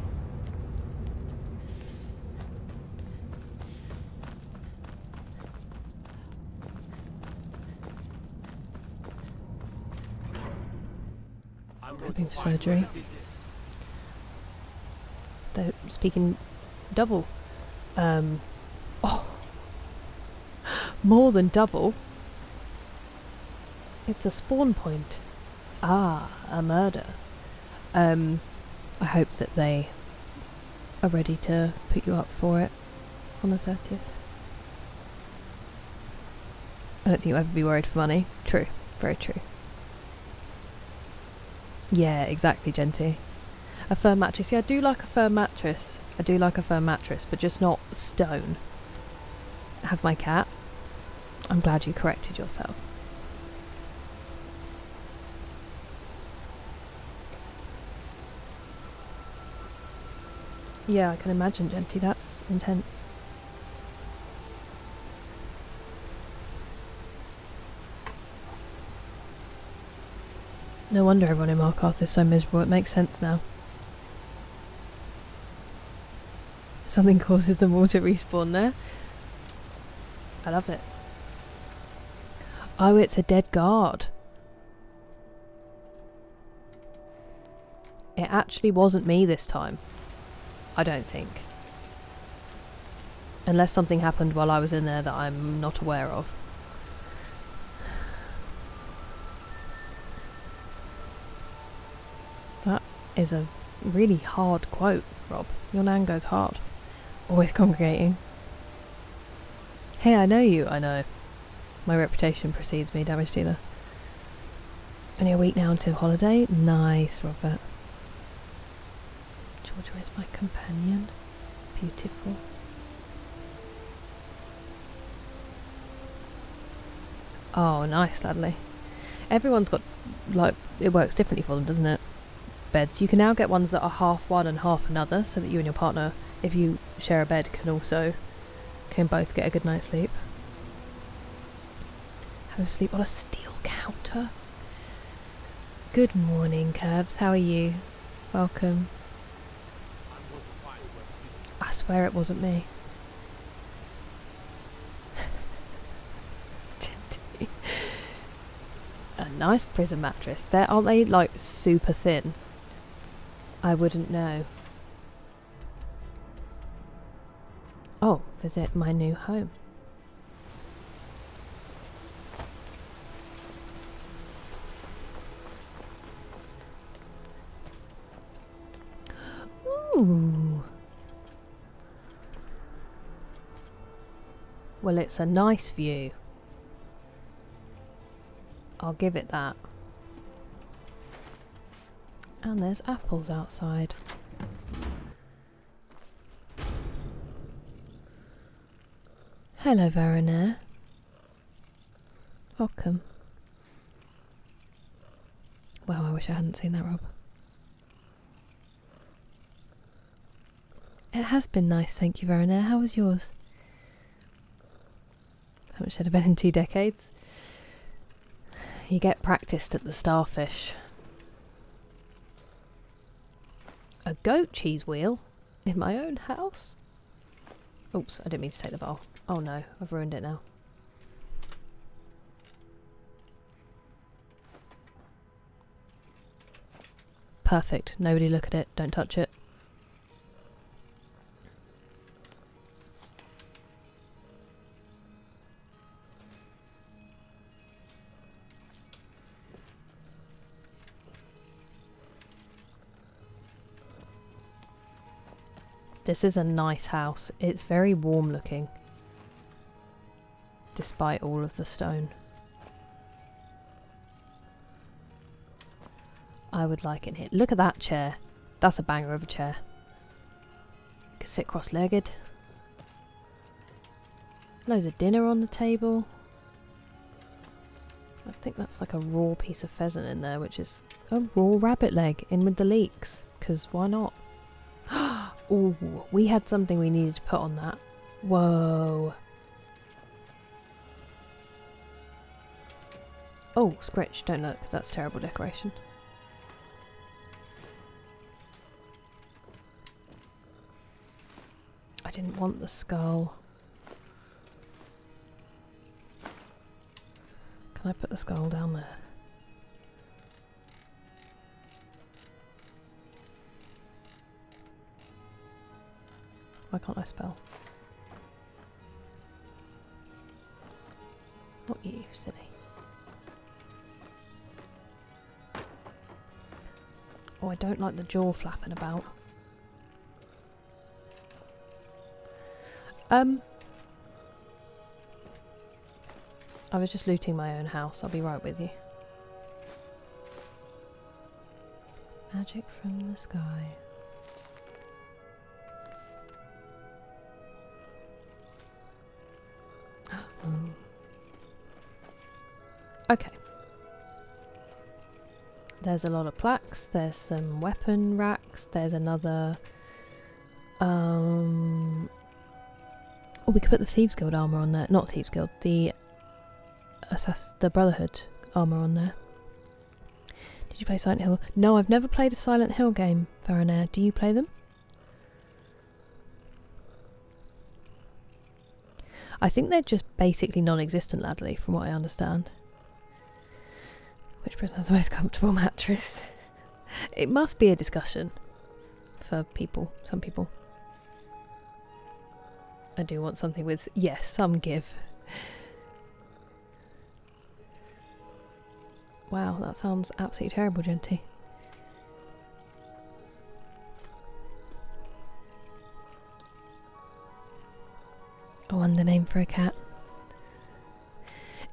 I'm going Hoping to for find surgery. whoever did this. They're speaking double. Oh. More than double. It's a spawn point. Ah, a murder. I hope that they are ready to put you up for it on the 30th. I don't think you'll ever be worried for money. True. Very true. Yeah, exactly, Genty. A firm mattress. Yeah, I do like a firm mattress. I do like a firm mattress, but just not stone. Have my cat. I'm glad you corrected yourself. Yeah, I can imagine, Genty. That's intense. No wonder everyone in Markarth is so miserable. It makes sense now. Something causes them all to respawn there. I love it. Oh, it's a dead guard. It actually wasn't me this time. I don't think. Unless something happened while I was in there that I'm not aware of. That is a really hard quote, Rob. Your nan goes hard. Always congregating. Hey, I know you. I know. My reputation precedes me, damage dealer. Only a week now until holiday. Nice, Robert. Georgia is my companion. Beautiful. Oh, nice, Ladley. Everyone's got, like, it works differently for them, doesn't it? Beds. You can now get ones that are half one and half another, so that you and your partner, if you share a bed, can both get a good night's sleep. Have a sleep on a steel counter. Good morning, Curbs. How are you? Welcome. I swear it wasn't me. Genty. A nice prison mattress. Aren't they like super thin? I wouldn't know. Oh, visit my new home. Ooh. Well, it's a nice view. I'll give it that. And there's apples outside. Hello, Varanair. Welcome. Wow, I wish I hadn't seen that, Rob. It has been nice, thank you, Varanair. How was yours? Haven't shed a bed in 2 decades. You get practiced at the starfish. A goat cheese wheel? In my own house? Oops, I didn't mean to take the bowl. Oh no, I've ruined it now. Perfect. Nobody look at it. Don't touch it. This is a nice house. It's very warm looking. Despite all of the stone. I would like it here. Look at that chair. That's a banger of a chair. You can sit cross-legged. Loads of dinner on the table. I think that's like a raw piece of pheasant in there, which is a raw rabbit leg in with the leeks. Because why not? Ooh, we had something we needed to put on that. Whoa. Oh, Scritch, don't look. That's terrible decoration. I didn't want the skull. Can I put the skull down there? Why can't I spell? Oh, I don't like the jaw flapping about. I was just looting my own house. I'll be right with you. Magic from the sky. Oh. Okay. There's a lot of plaques. There's some weapon racks. There's another. Oh, we could put the Thieves Guild armor on there. Not Thieves Guild. The Brotherhood armor on there. Did you play Silent Hill? No, I've never played a Silent Hill game, Farinair. Do you play them? I think they're just basically non-existent, Ladley, from what I understand. Which person has the most comfortable mattress? It must be a discussion for people, some people. I do want something with, yes, some give. Wow, that sounds absolutely terrible, Genty. A wonder name for a cat.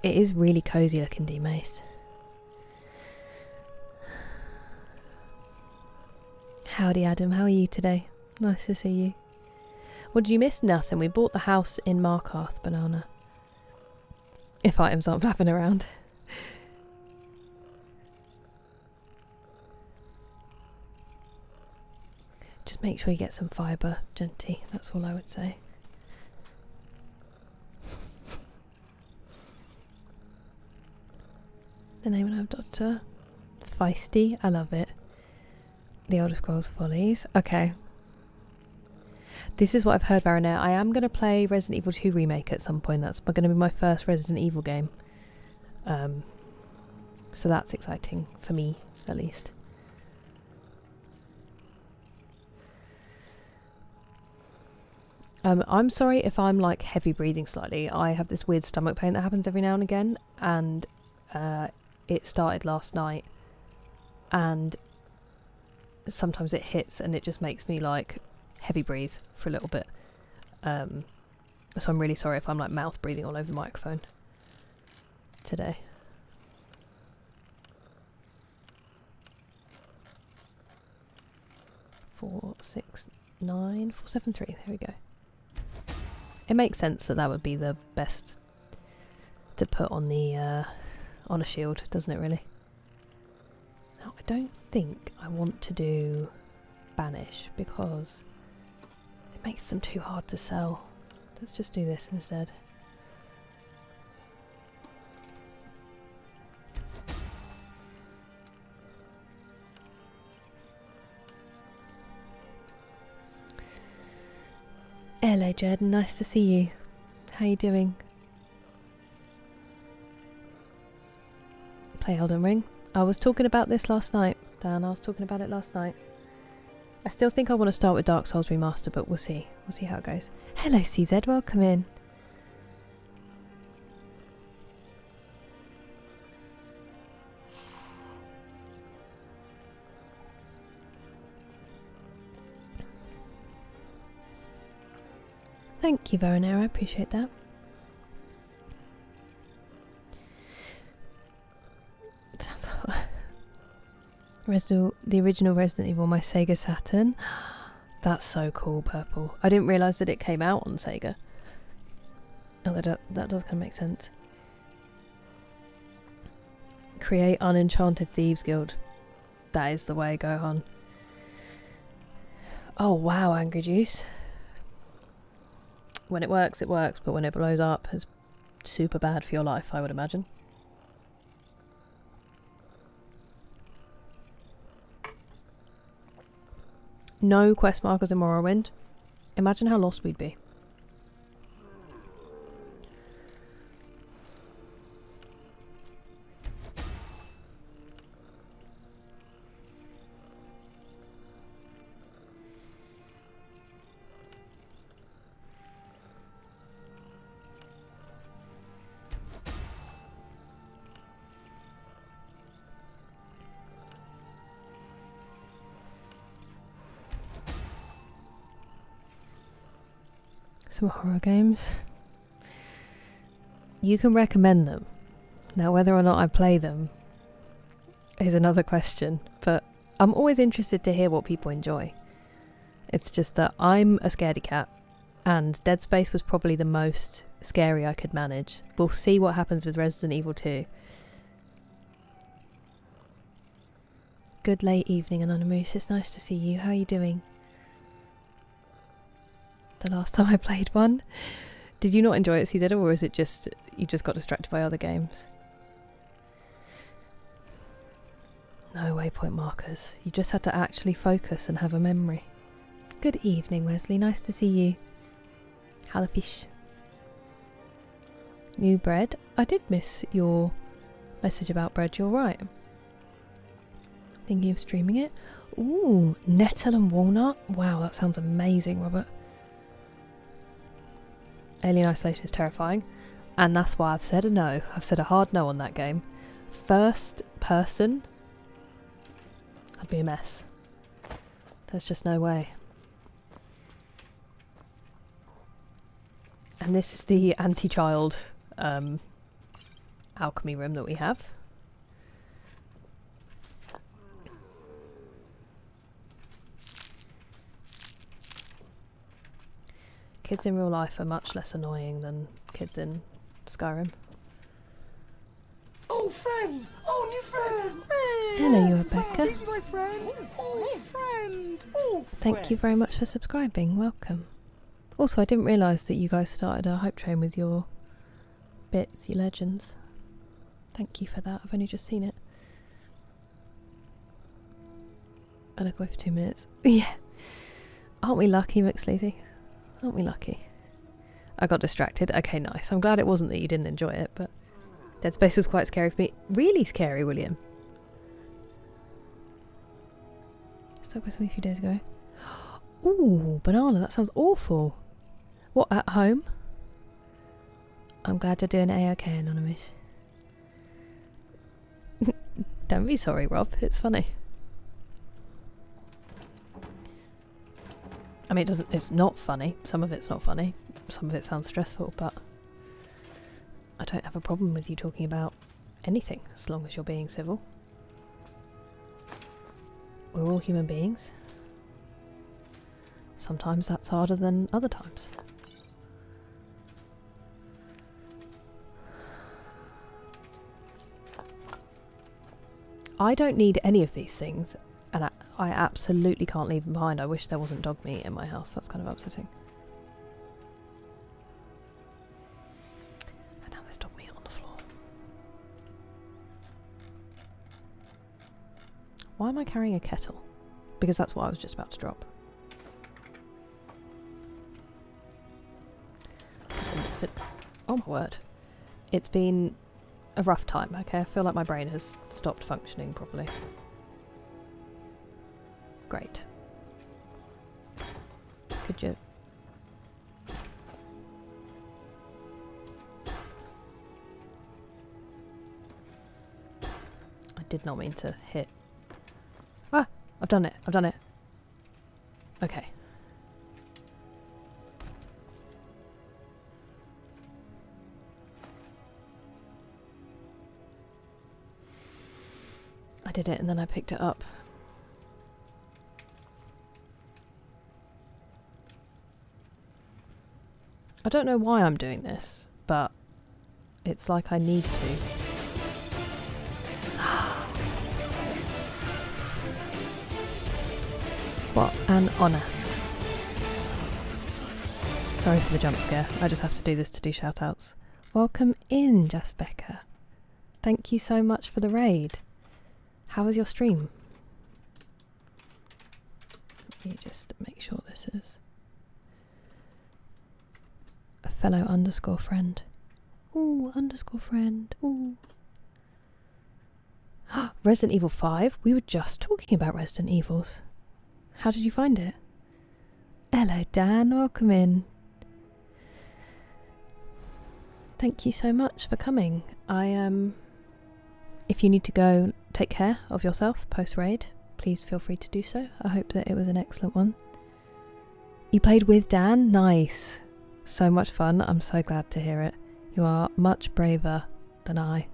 It is really cosy looking, D-Mace. Howdy, Adam. How are you today? Nice to see you. What did you miss? Nothing. We bought the house in Markarth, Banana. If items aren't flapping around. Just make sure you get some fibre, Genty. That's all I would say. The name of our daughter? Feisty. I love it. The Elder Scrolls Follies. Okay. This is what I've heard, Varanair. I am going to play Resident Evil 2 Remake at some point. That's going to be my first Resident Evil game. So that's exciting. For me, at least. I'm sorry if I'm like heavy breathing slightly. I have this weird stomach pain that happens every now and again. And it started last night. And sometimes it hits and it just makes me like heavy breathe for a little bit. So I'm really sorry if I'm like mouth breathing all over the microphone today. 469 473. There we go. It makes sense that that would be the best to put on the on a shield, doesn't it? Really. Now I don't think I want to do banish because it makes them too hard to sell. Let's just do this instead. Hello Jordan, nice to see you. How you doing? Play Elden Ring. I was talking about this last night, Dan. I was talking about it last night. I still think I want to start with Dark Souls Remaster, but we'll see. We'll see how it goes. Hello CZ, welcome in. Thank you, Varanair. I appreciate that. The original Resident Evil, my Sega Saturn. That's so cool, purple. I didn't realise that it came out on Sega. Oh, that does kind of make sense. Create Unenchanted Thieves Guild. That is the way, go on. Oh wow, Angry Juice. When it works, but when it blows up, it's super bad for your life, I would imagine. No quest markers in Morrowind. Imagine how lost we'd be. Some horror games. You can recommend them. Now, whether or not I play them is another question, but I'm always interested to hear what people enjoy. It's just that I'm a scaredy cat, and Dead Space was probably the most scary I could manage. We'll see what happens with Resident Evil 2. Good late evening, Anonymous. It's nice to see you. How are you doing? The last time I played one. Did you not enjoy it, CZ, or is it just you just got distracted by other games? No waypoint markers. You just had to actually focus and have a memory. Good evening, Wesley. Nice to see you. How the fish? New bread? I did miss your message about bread. You're right. Thinking of streaming it? Ooh, nettle and walnut? Wow, that sounds amazing, Robert. Alien Isolation is terrifying, and that's why I've said a no. I've said a hard no on that game. First person, I'd be a mess. There's just no way. And this is the anti-child alchemy room that we have. Kids in real life are much less annoying than kids in Skyrim. Oh, friend! Oh, new friend! Hello, you Rebecca. He's my friend! Oh, friend! Oh, Thank you very much for subscribing. Welcome. Also, I didn't realise that you guys started a hype train with your bits, you legends. Thank you for that. I've only just seen it. I look away for 2 minutes. Yeah. Aren't we lucky, McSleazy? Aren't we lucky? I got distracted. Okay, nice. I'm glad it wasn't that you didn't enjoy it, but Dead Space was quite scary for me. Really scary, William. Stuck with me a few days ago. Ooh, banana. That sounds awful. What, at home? I'm glad you're doing A-OK, Anonymous. Don't be sorry, Rob. It's funny. I mean, it's not funny. Some of it's not funny. Some of it sounds stressful, but I don't have a problem with you talking about anything, as long as you're being civil. We're all human beings. Sometimes that's harder than other times. I don't need any of these things, and I absolutely can't leave them behind. I wish there wasn't dog meat in my house. That's kind of upsetting. And now there's dog meat on the floor. Why am I carrying a kettle? Because that's what I was just about to drop. It's been, oh my word. It's been a rough time, okay? I feel like my brain has stopped functioning properly. Great. Could you... I did not mean to hit... Ah! I've done it. I've done it. Okay. I did it and then I picked it up. I don't know why I'm doing this, but it's like I need to. What an honour. Sorry for the jump scare. I just have to do this to do shout-outs. Welcome in, Just Becca. Thank you so much for the raid. How was your stream? Let me just make sure this is a fellow underscore friend. Ooh, underscore friend. Ooh. Resident Evil 5? We were just talking about Resident Evils. How did you find it? Hello, Dan. Welcome in. Thank you so much for coming. If you need to go take care of yourself post-raid, please feel free to do so. I hope that it was an excellent one. You played with Dan? Nice. So much fun. I'm so glad to hear it. You are much braver than I.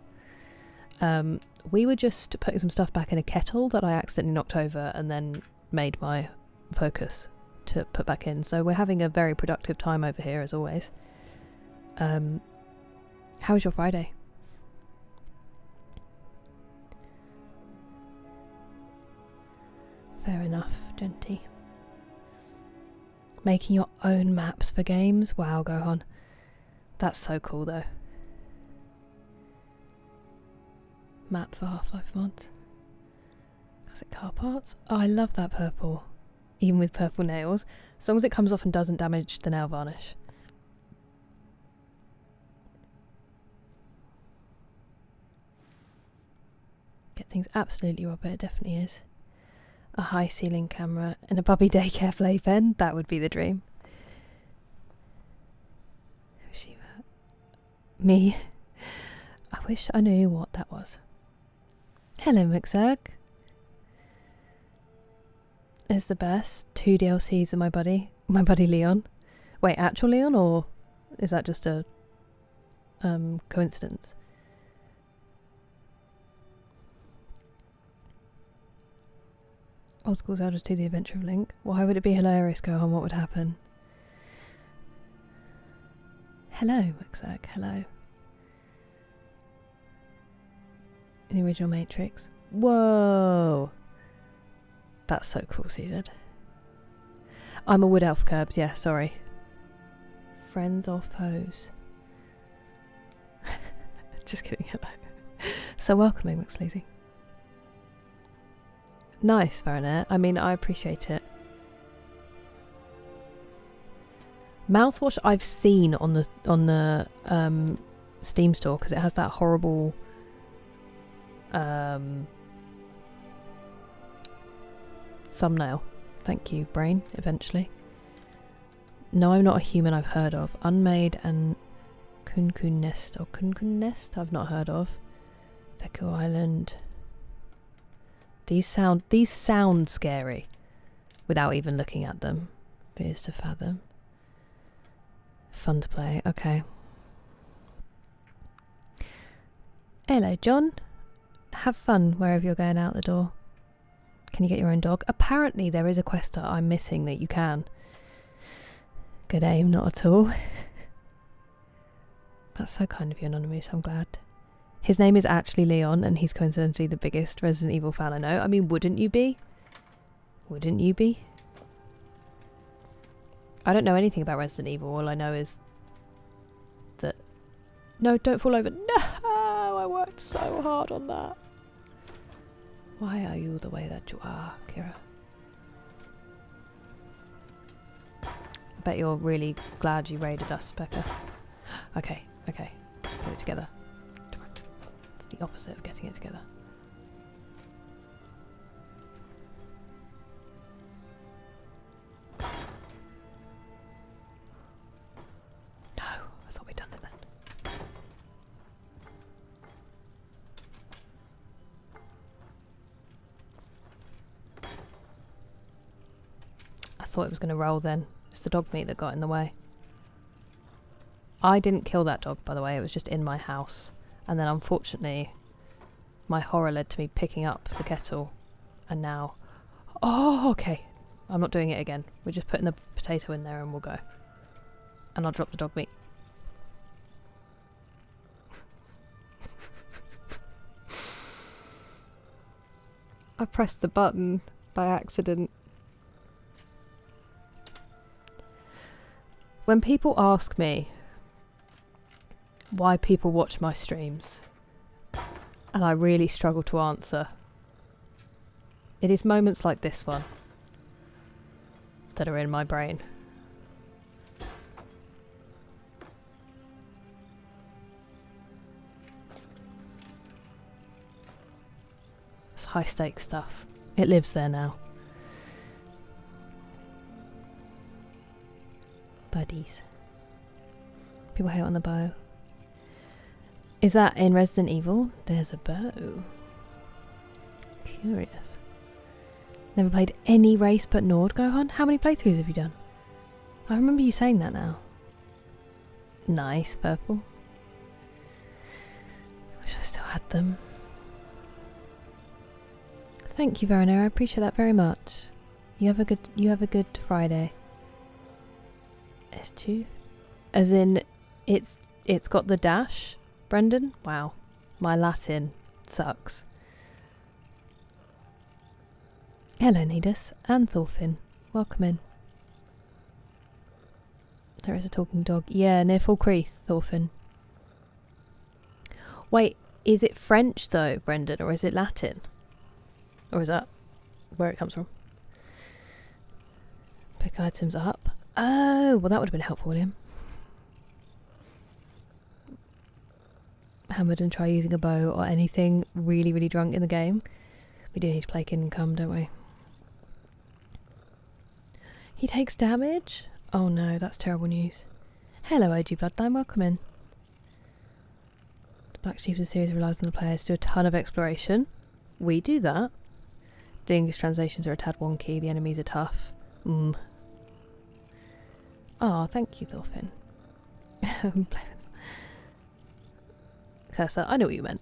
We were just putting some stuff back in a kettle that I accidentally knocked over and then made my focus to put back in. So we're having a very productive time over here as always. How was your Friday? Fair enough, Genty. Making your own maps for games? Wow, Gohan. That's so cool though. Map for Half-Life mods. Classic car parts. Oh, I love that purple. Even with purple nails. As long as it comes off and doesn't damage the nail varnish. Get things absolutely Robert, it definitely is. A high ceiling camera and a puppy daycare playpen. That would be the dream. Who's she? Me. I wish I knew what that was. Hello, McZerg. Is the best. 2 DLCs of my buddy Leon. Wait, actual Leon, or is that just a coincidence? Old School Zelda 2: The Adventure of Link. Why would it be hilarious, Gohan? What would happen? Hello, McZerg. Hello. In the original Matrix. Whoa! That's so cool, CZ. I'm a wood elf, Curbs. Yeah, sorry. Friends or foes? Just kidding. Hello. So welcoming, McSleazy. Nice, Varanet. I mean, I appreciate it. Mouthwash I've seen on the Steam store because it has that horrible thumbnail. Thank you, brain. Eventually. No, I'm not a human I've heard of. Unmade and Kunkun Nest or Kunkun Nest I've not heard of. Deku Island. These sound scary without even looking at them. Fears to fathom. Fun to play. Okay. Hello, John. Have fun wherever you're going out the door. Can you get your own dog? Apparently there is a quest that I'm missing that you can. Good aim, not at all. That's so kind of you, Anonymous. I'm glad. His name is actually Leon, and he's coincidentally the biggest Resident Evil fan I know. I mean, wouldn't you be? Wouldn't you be? I don't know anything about Resident Evil. All I know is that... No, don't fall over. No! I worked so hard on that. Why are you the way that you are, Kira? I bet you're really glad you raided us, Becca. Okay, okay. Put it together. It's the opposite of getting it together. No, I thought we'd done it then. I thought it was going to roll then. It's the dog meat that got in the way. I didn't kill that dog, by the way. It was just in my house. And then, unfortunately, my horror led to me picking up the kettle. And now... Oh, okay. I'm not doing it again. We're just putting the potato in there and we'll go. And I'll drop the dog meat. I pressed the button by accident. When people ask me why people watch my streams, and I really struggle to answer, it is moments like this one that are in my brain. It's high stakes stuff. It lives there now. Buddies. People hate on the bow. Is that in Resident Evil? There's a bow. Curious. Never played any race but Nord, Gohan? How many playthroughs have you done? I remember you saying that now. Nice, purple. Wish I still had them. Thank you, Verona. I appreciate that very much. You have a good Friday. S2? As in, it's got the dash, Brendan? Wow. My Latin sucks. Hello, Nidus and Thorfinn. Welcome in. There is a talking dog. Yeah, near Falkreath, Thorfinn. Wait, is it French though, Brendan, or is it Latin? Or is that where it comes from? Pick items up. Oh, well that would have been helpful, William. Hammered and try using a bow or anything really, really drunk in the game. We do need to play Kingdom Come, don't we? He takes damage? Oh no, that's terrible news. Hello, OG Bloodline, welcome in. The Black Sheep of the series relies on the players to do a ton of exploration. We do that. The English translations are a tad wonky, the enemies are tough. Oh, thank you, Thorfinn. Cursor, I know what you meant.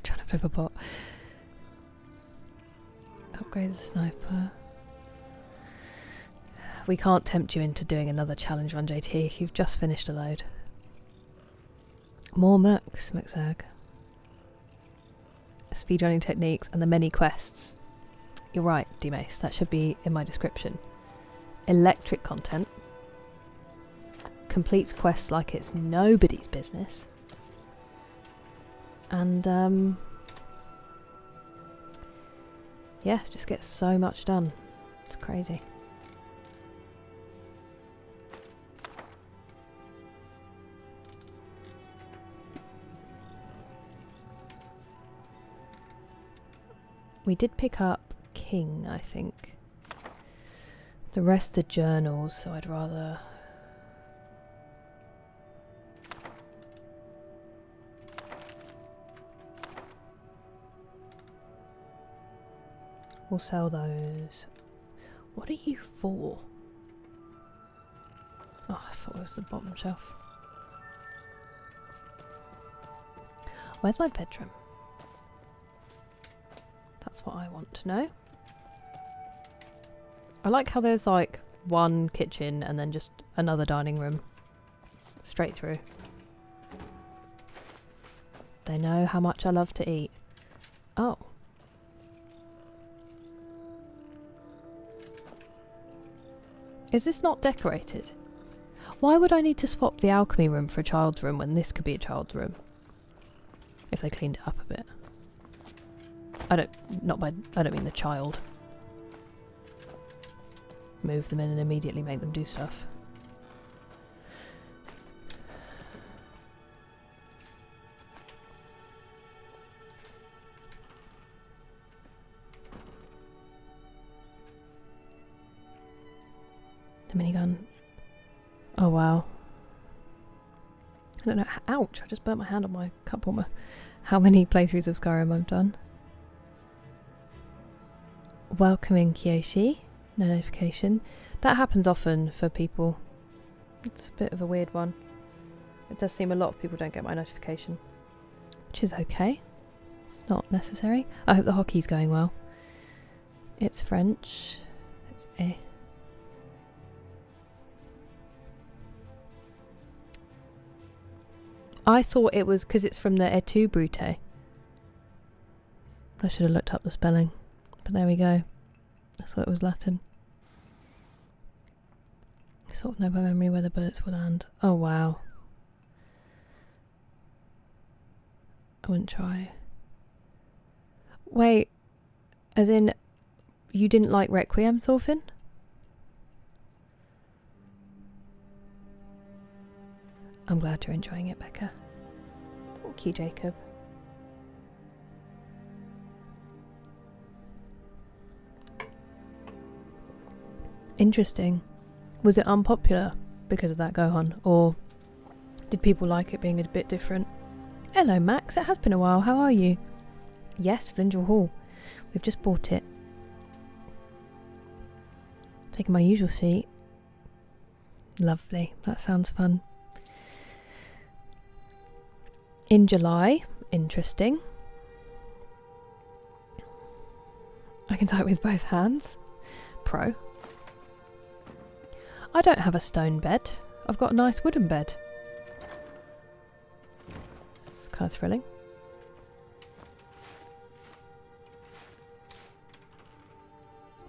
Trying to flip a pot. Upgrade the sniper. We can't tempt you into doing another challenge run, JT. You've just finished a load. More mercs, Mixag. Speedrunning techniques and the many quests. You're right, D-Mace. That should be in my description. Electric content. Completes quests like it's nobody's business. And, yeah, just gets so much done. It's crazy. We did pick up King, I think. The rest are journals, so I'd rather... We'll sell those. What are you for? Oh, I thought it was the bottom shelf. Where's my bedroom? That's what I want to know. I like how there's like one kitchen and then just another dining room. Straight through. They know how much I love to eat. Oh. Is this not decorated? Why would I need to swap the alchemy room for a child's room when this could be a child's room? If they cleaned it up a bit. I don't mean the child. Move them in and immediately make them do stuff. The minigun. Oh wow. I don't know. Ouch! I just burnt my hand on my cup warmer. How many playthroughs of Skyrim I've done? Welcoming Kyoshi. No notification. That happens often for people. It's a bit of a weird one. It does seem a lot of people don't get my notification. Which is okay. It's not necessary. I hope the hockey's going well. It's French. It's eh. I thought it was because it's from the Et tu, Brute. I should have looked up the spelling. But there we go. I thought it was Latin. I sort of know by memory where the bullets will land. Oh wow. I wouldn't try. Wait. As in, you didn't like Requiem, Thorfinn? I'm glad you're enjoying it, Becca. Thank you, Jacob. Interesting. Was it unpopular because of that Gohan, or did people like it being a bit different? Hello, Max. It has been a while. How are you? Yes, Flindrel Hall. We've just bought it. Taking my usual seat. Lovely. That sounds fun. in July. Interesting. I can type with both hands. Pro. I don't have a stone bed. I've got a nice wooden bed. It's kind of thrilling.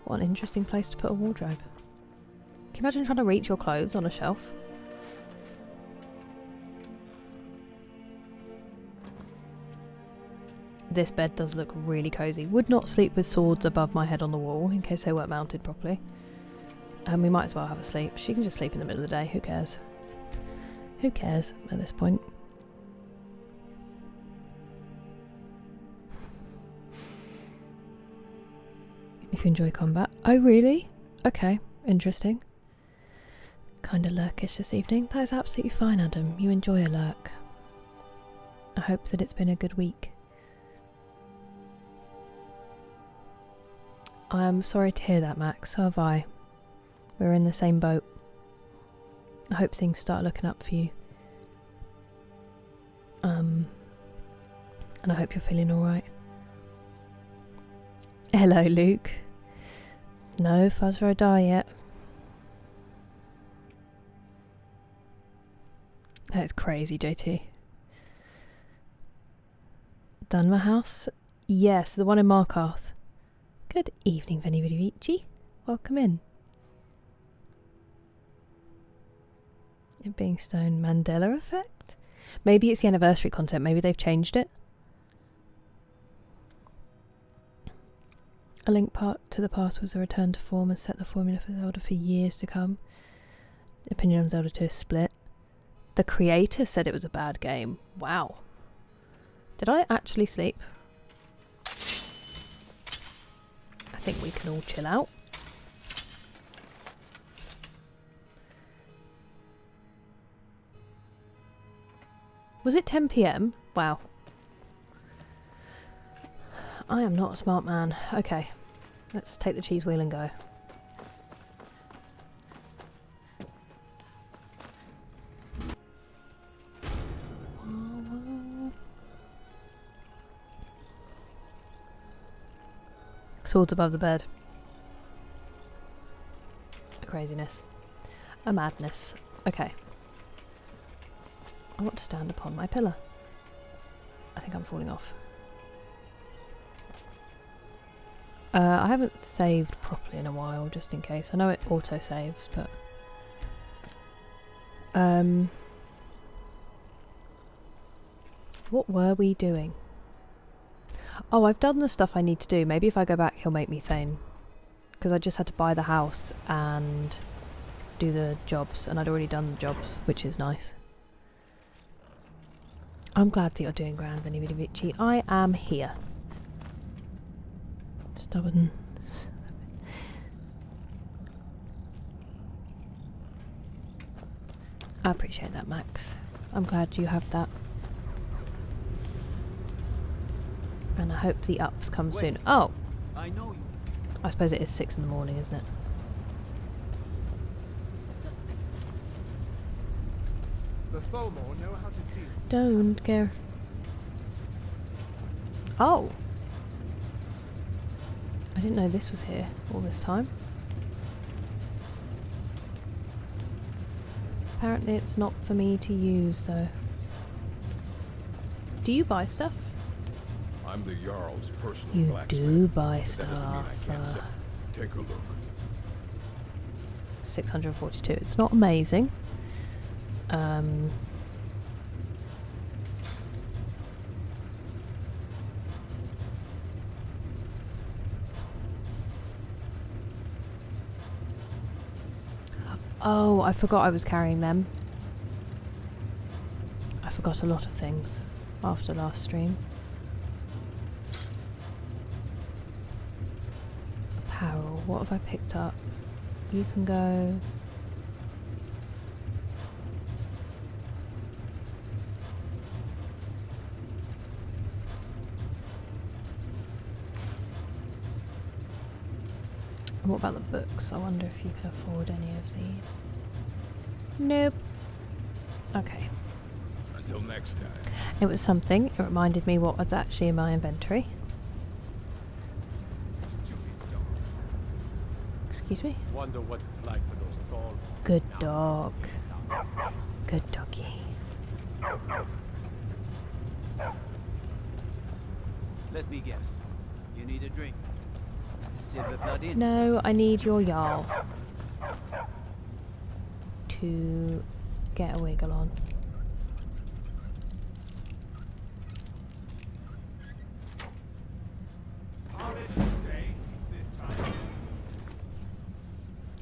What an interesting place to put a wardrobe. Can you imagine trying to reach your clothes on a shelf? This bed does look really cosy. Would not sleep with swords above my head on the wall in case they weren't mounted properly. And we might as well have a sleep. She can just sleep in the middle of the day. Who cares? Who cares at this point? If you enjoy combat. Oh, really? Okay, interesting. Kinda lurkish this evening. That is absolutely fine, Adam. You enjoy a lurk. I hope that it's been a good week. I'm sorry to hear that, Max. So have I. We're in the same boat. I hope things start looking up for you. And I hope you're feeling alright. Hello, Luke. No fuzz for a die yet. That's crazy, JT. Dunmer House? Yes, the one in Markarth. Good evening, Veni Vidi Vici. Welcome in. It being stone Mandela effect? Maybe it's the anniversary content, maybe they've changed it. A link part to the past was a return to form and set the formula for Zelda for years to come. Opinion on Zelda 2 is split. The creator said it was a bad game. Wow. Did I actually sleep? I think we can all chill out. Was it 10 PM? Wow. I am not a smart man. Okay. Let's take the cheese wheel and go. Swords above the bed. A craziness. A madness. Okay. I want to stand upon my pillar. I think I'm falling off. I haven't saved properly in a while, just in case. I know it auto-saves, but... what were we doing? Oh, I've done the stuff I need to do. Maybe if I go back, he'll make me Thane. Because I just had to buy the house and do the jobs, and I'd already done the jobs, which is nice. I'm glad that you're doing grand, Veni Vidi Vici. I am here. Stubborn. I appreciate that, Max. I'm glad you have that. And I hope the ups come soon. Oh! I know you. I suppose it is 6 in the morning, isn't it? The Thomor know how to deal. Don't care. Oh! I didn't know this was here all this time. Apparently it's not for me to use, though. Do you buy stuff? I'm the Jarl's personal You blacksmith. do buy That doesn't mean stuff. I can't sell. Take a look. 642. It's not amazing. Oh, I forgot I was carrying them. I forgot a lot of things after last stream. Apparel, what have I picked up? You can go... And what about the books? I wonder if you can afford any of these. Nope. Okay. Till next time. It was something. It reminded me what was actually in my inventory. Excuse me. Wonder what it's like for those tall. Good dog. Good doggy. Let me guess. You need a drink. To Silver Blood Inn. No, I need your Jarl to get a wiggle on.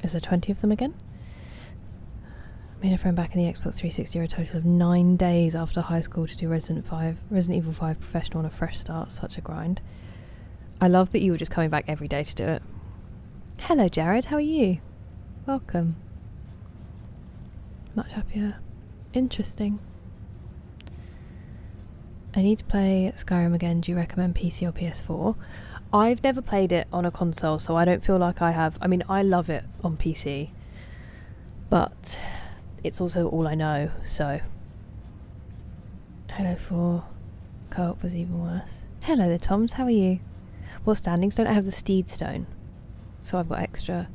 Is there 20 of them again? Made a friend back in the Xbox 360 a total of 9 days after high school to do Resident Evil 5 Professional on a fresh start. Such a grind. I love that you were just coming back every day to do it. Hello Jared, how are you? Welcome. Much happier. Interesting. I need to play Skyrim again. Do you recommend PC or PS4? I've never played it on a console, so I don't feel like I have. I mean, I love it on PC, but it's also all I know, so. Halo 4 co-op was even worse. Hello there, Toms, how are you? What standings? Don't I have the Steed Stone? So I've got extra.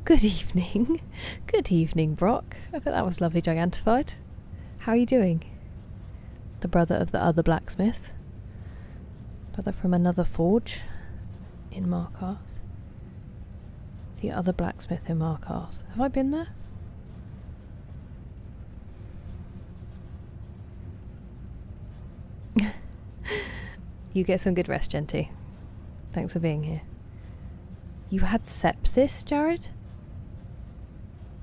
Good evening. Good evening, Brock. I bet that was lovely gigantified. How are you doing? The brother of the other blacksmith. Brother from another forge in Markarth. The other blacksmith in Markarth. Have I been there? You get some good rest, Genty. Thanks for being here. You had sepsis, Jared?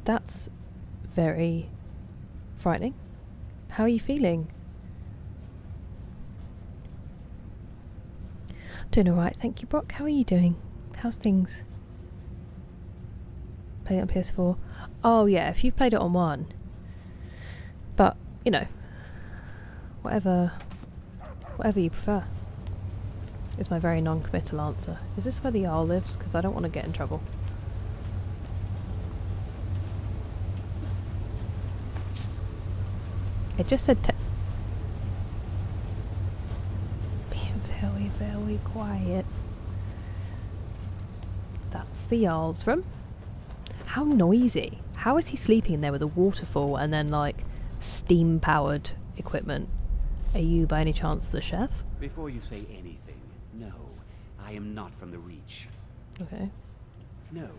That's very frightening. How are you feeling? Doing alright, thank you, Brock. How are you doing? How's things? Played it on PS4. Oh yeah, if you've played it on one. But, you know, whatever you prefer is my very non-committal answer. Is this where the Jarl lives? Because I don't want to get in trouble. It just said being very, very quiet. That's the Jarl's room. How noisy. How is he sleeping in there with a waterfall and then like steam-powered equipment? Are you by any chance the chef? Before you say anything, no, I am not from the Reach. Okay. No,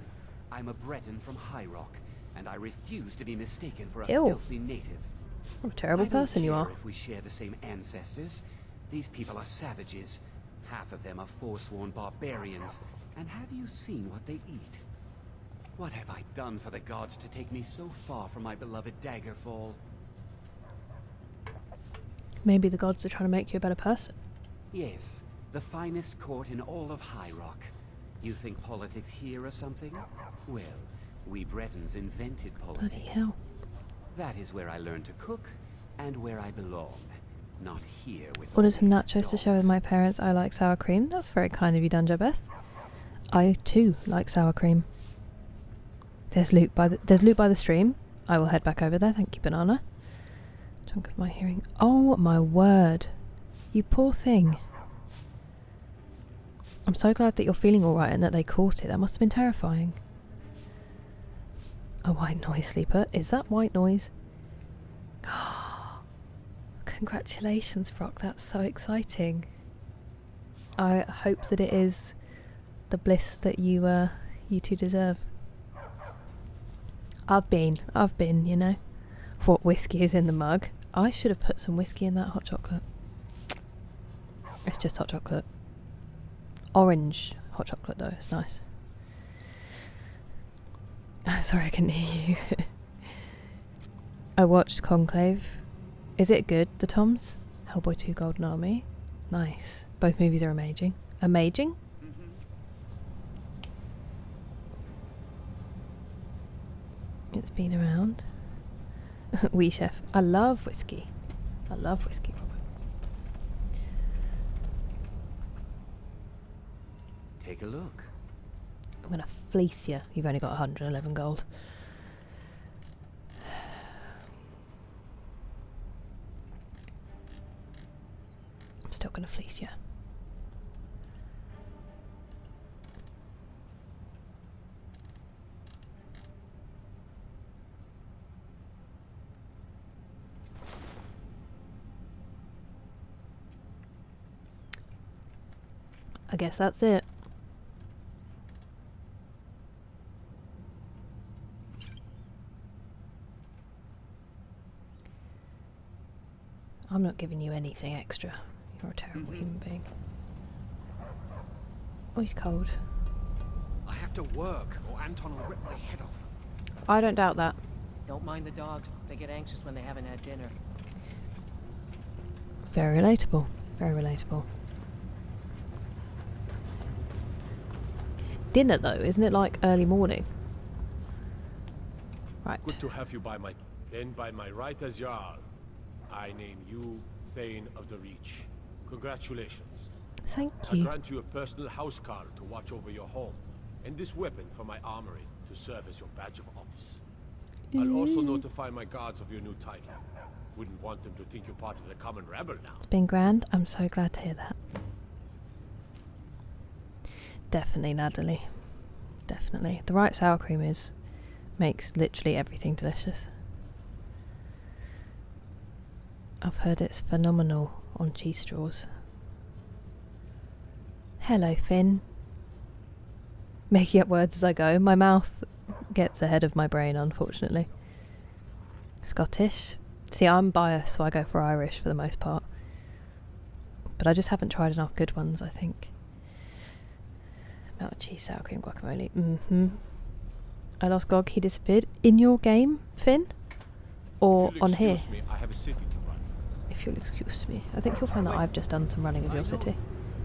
I'm a Breton from High Rock, and I refuse to be mistaken for a Ew. filthy native. What a terrible person you are. If we share the same ancestors, these people are savages. Half of them are forsworn barbarians. And have you seen what they eat? What have I done for the gods to take me so far from my beloved Daggerfall? Maybe the gods are trying to make you a better person. Yes, the finest court in all of High Rock. You think politics here or something? Well, we Bretons invented politics. Bloody hell. That is where I learned to cook and where I belong. Not here with Ordered some these nachos to share with dogs. my parents. I like sour cream. That's very kind of you, Dunja Beth. I too like sour cream. There's loot by the stream. I will head back over there. Thank you, Banana. Chunk of my hearing. Oh my word. You poor thing. I'm so glad that you're feeling alright and that they caught it. That must have been terrifying. A white noise sleeper. Is that white noise? Congratulations, Brock. That's so exciting. I hope that it is the bliss that you two deserve. I've been, you know. What whiskey is in the mug? I should have put some whiskey in that hot chocolate. It's just hot chocolate. Orange hot chocolate though, it's nice. Sorry, I couldn't hear you. I watched Conclave. Is it good, the Toms? Hellboy 2 Golden Army. Nice. Both movies are amazing. Amazing? It's been around. Wee Chef. I love whiskey. I love whiskey, Robert. Take a look. I'm gonna fleece you. You've only got 111 gold. not going to fleece you. I guess that's it. I'm not giving you anything extra. You're a terrible human being. Oh, he's cold. I have to work, or Anton will rip my head off. I don't doubt that. Don't mind the dogs. They get anxious when they haven't had dinner. Very relatable. Very relatable. Dinner though, isn't it like early morning? Right. Good to have you by my... Then by my right as Jarl, I name you Thane of the Reach. Congratulations. Thank I you. grant you a personal housecarl to watch over your home, and this weapon from my armory to serve as your badge of office. I'll also notify my guards of your new title. Wouldn't want them to think you're part of the common rabble now. It's been grand. I'm so glad to hear that. Definitely, Natalie. Definitely. The right sour cream makes literally everything delicious. I've heard it's phenomenal on cheese straws. Hello, Finn. Making up words as I go. My mouth gets ahead of my brain, unfortunately. Scottish. See, I'm biased, so I go for Irish for the most part. But I just haven't tried enough good ones, I think. Melted cheese, sour cream, guacamole. I lost Gog, he disappeared. In your game, Finn? Or on here? Me, I have a city to run. If you'll excuse me. I think you'll find that I've just done some running of your city.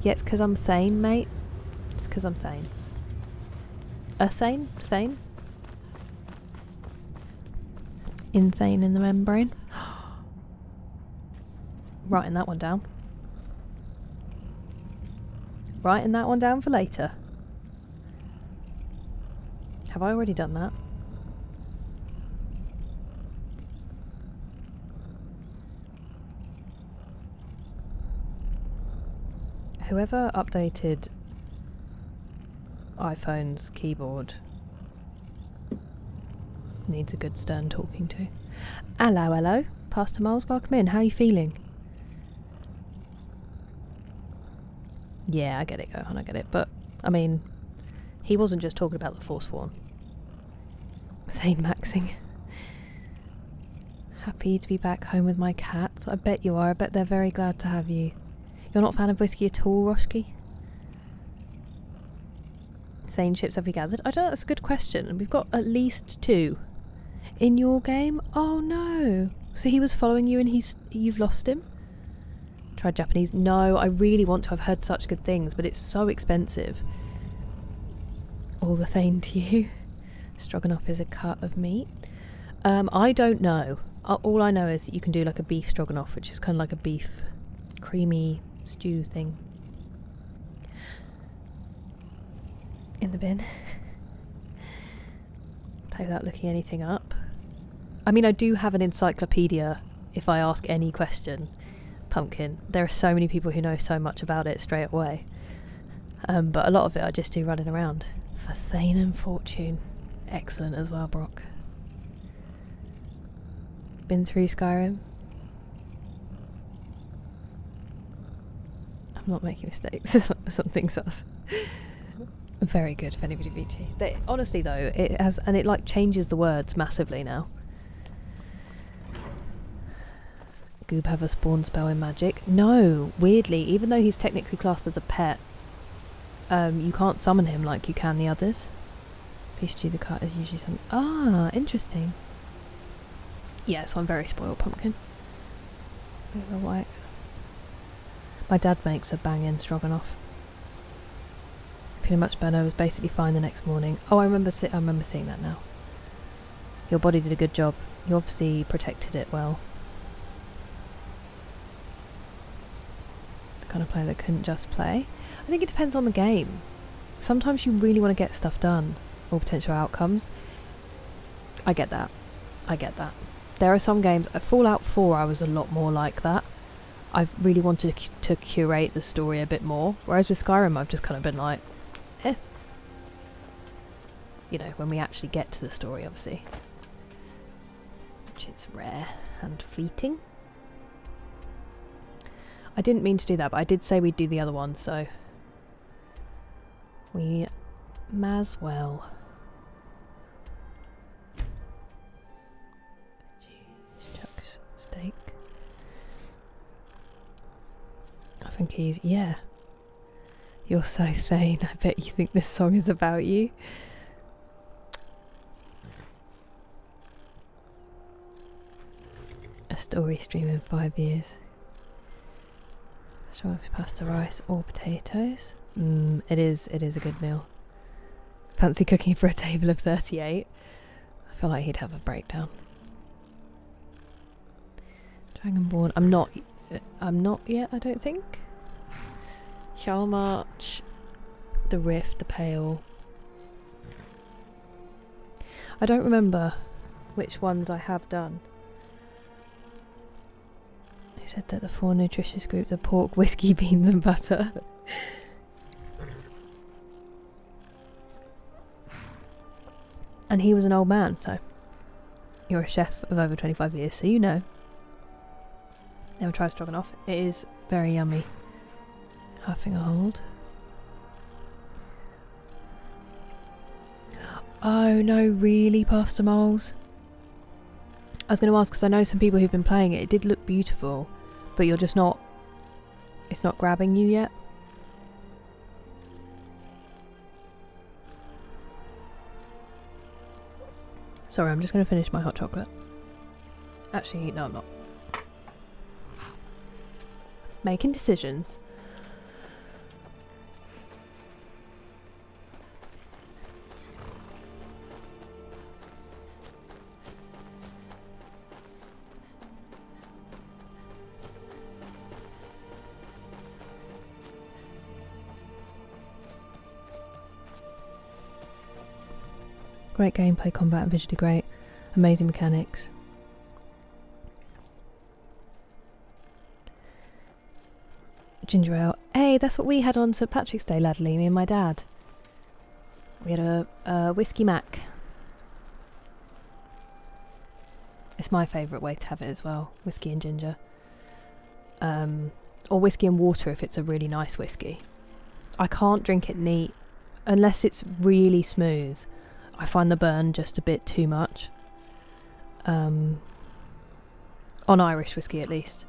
Yeah, it's because I'm Thane, mate. It's because I'm Thane. Thane? Thane? Insane in the membrane. Writing that one down. Writing that one down for later. Have I already done that? Whoever updated iPhone's keyboard needs a good stern talking to. Hello, hello. Pastor Miles, welcome in. How are you feeling? Yeah, I get it, Gohan, I get it. But, I mean, he wasn't just talking about the Forsworn. Thane maxing. Happy to be back home with my cats. I bet you are. I bet they're very glad to have you. You're not a fan of whiskey at all, Roshki? Thane ships have we gathered? I don't know, that's a good question. We've got at least 2. In your game? Oh no. So he was following you and you've lost him? Tried Japanese? No, I really want to. I've heard such good things, but it's so expensive. All the Thane to you. Stroganoff is a cut of meat. I don't know. All I know is that you can do like a beef stroganoff, which is kind of like a beef creamy stew thing. In the bin. Play without looking anything up. I mean, I do have an encyclopedia if I ask any question. Pumpkin. There are so many people who know so much about it straight away. But a lot of it I just do running around. For Thane and Fortune. Excellent as well, Brock. Been through Skyrim. I'm not making mistakes. Something sus. Very good, Fenny Vici. Honestly though, it has, and it like changes the words massively now. Goob have a spawn spell in Magic? No, weirdly, even though he's technically classed as a pet, you can't summon him like you can the others. Peace Stew the cut is usually something. Ah, interesting. Yeah, so I'm very spoiled, Pumpkin. White. My dad makes a banging stroganoff. Feeling much better. I was basically fine the next morning. Oh, I remember seeing that now. Your body did a good job. You obviously protected it well. The kind of player that couldn't just play. I think it depends on the game. Sometimes you really want to get stuff done, or potential outcomes. I get that. I get that. There are some games, Fallout 4 I was a lot more like that. I've really wanted to curate the story a bit more. Whereas with Skyrim, I've just kind of been like, eh. You know, when we actually get to the story, obviously. Which is rare and fleeting. I didn't mean to do that, but I did say we'd do the other one, so... we may as well. Chuck steak. I think he's... yeah. You're so Thane. I bet you think this song is about you. A story stream in 5 years. Strawberry pasta, rice or potatoes. It is a good meal. Fancy cooking for a table of 38. I feel like he'd have a breakdown. Dragonborn. I'm not yet, I don't think. Hjalmarch, the Rift, the Pale. I don't remember which ones I have done. Who said that the 4 nutritious groups are pork, whiskey, beans and butter? And he was an old man, so you're a chef of over 25 years, so you know. Never tried stroganoff. It is very yummy. Having a hold. Oh no, really, Pastor Moles? I was going to ask because I know some people who've been playing it. It did look beautiful, but you're just not... it's not grabbing you yet. Sorry, I'm just going to finish my hot chocolate. Actually, no, I'm not. Making decisions. Great gameplay, combat, and visually great. Amazing mechanics. Ginger ale. Hey, that's what we had on St Patrick's Day, Ladley, me and my dad. We had a whiskey mac. It's my favourite way to have it as well. Whiskey and ginger. Or whiskey and water if it's a really nice whiskey. I can't drink it neat unless it's really smooth. I find the burn just a bit too much. On Irish whiskey at least.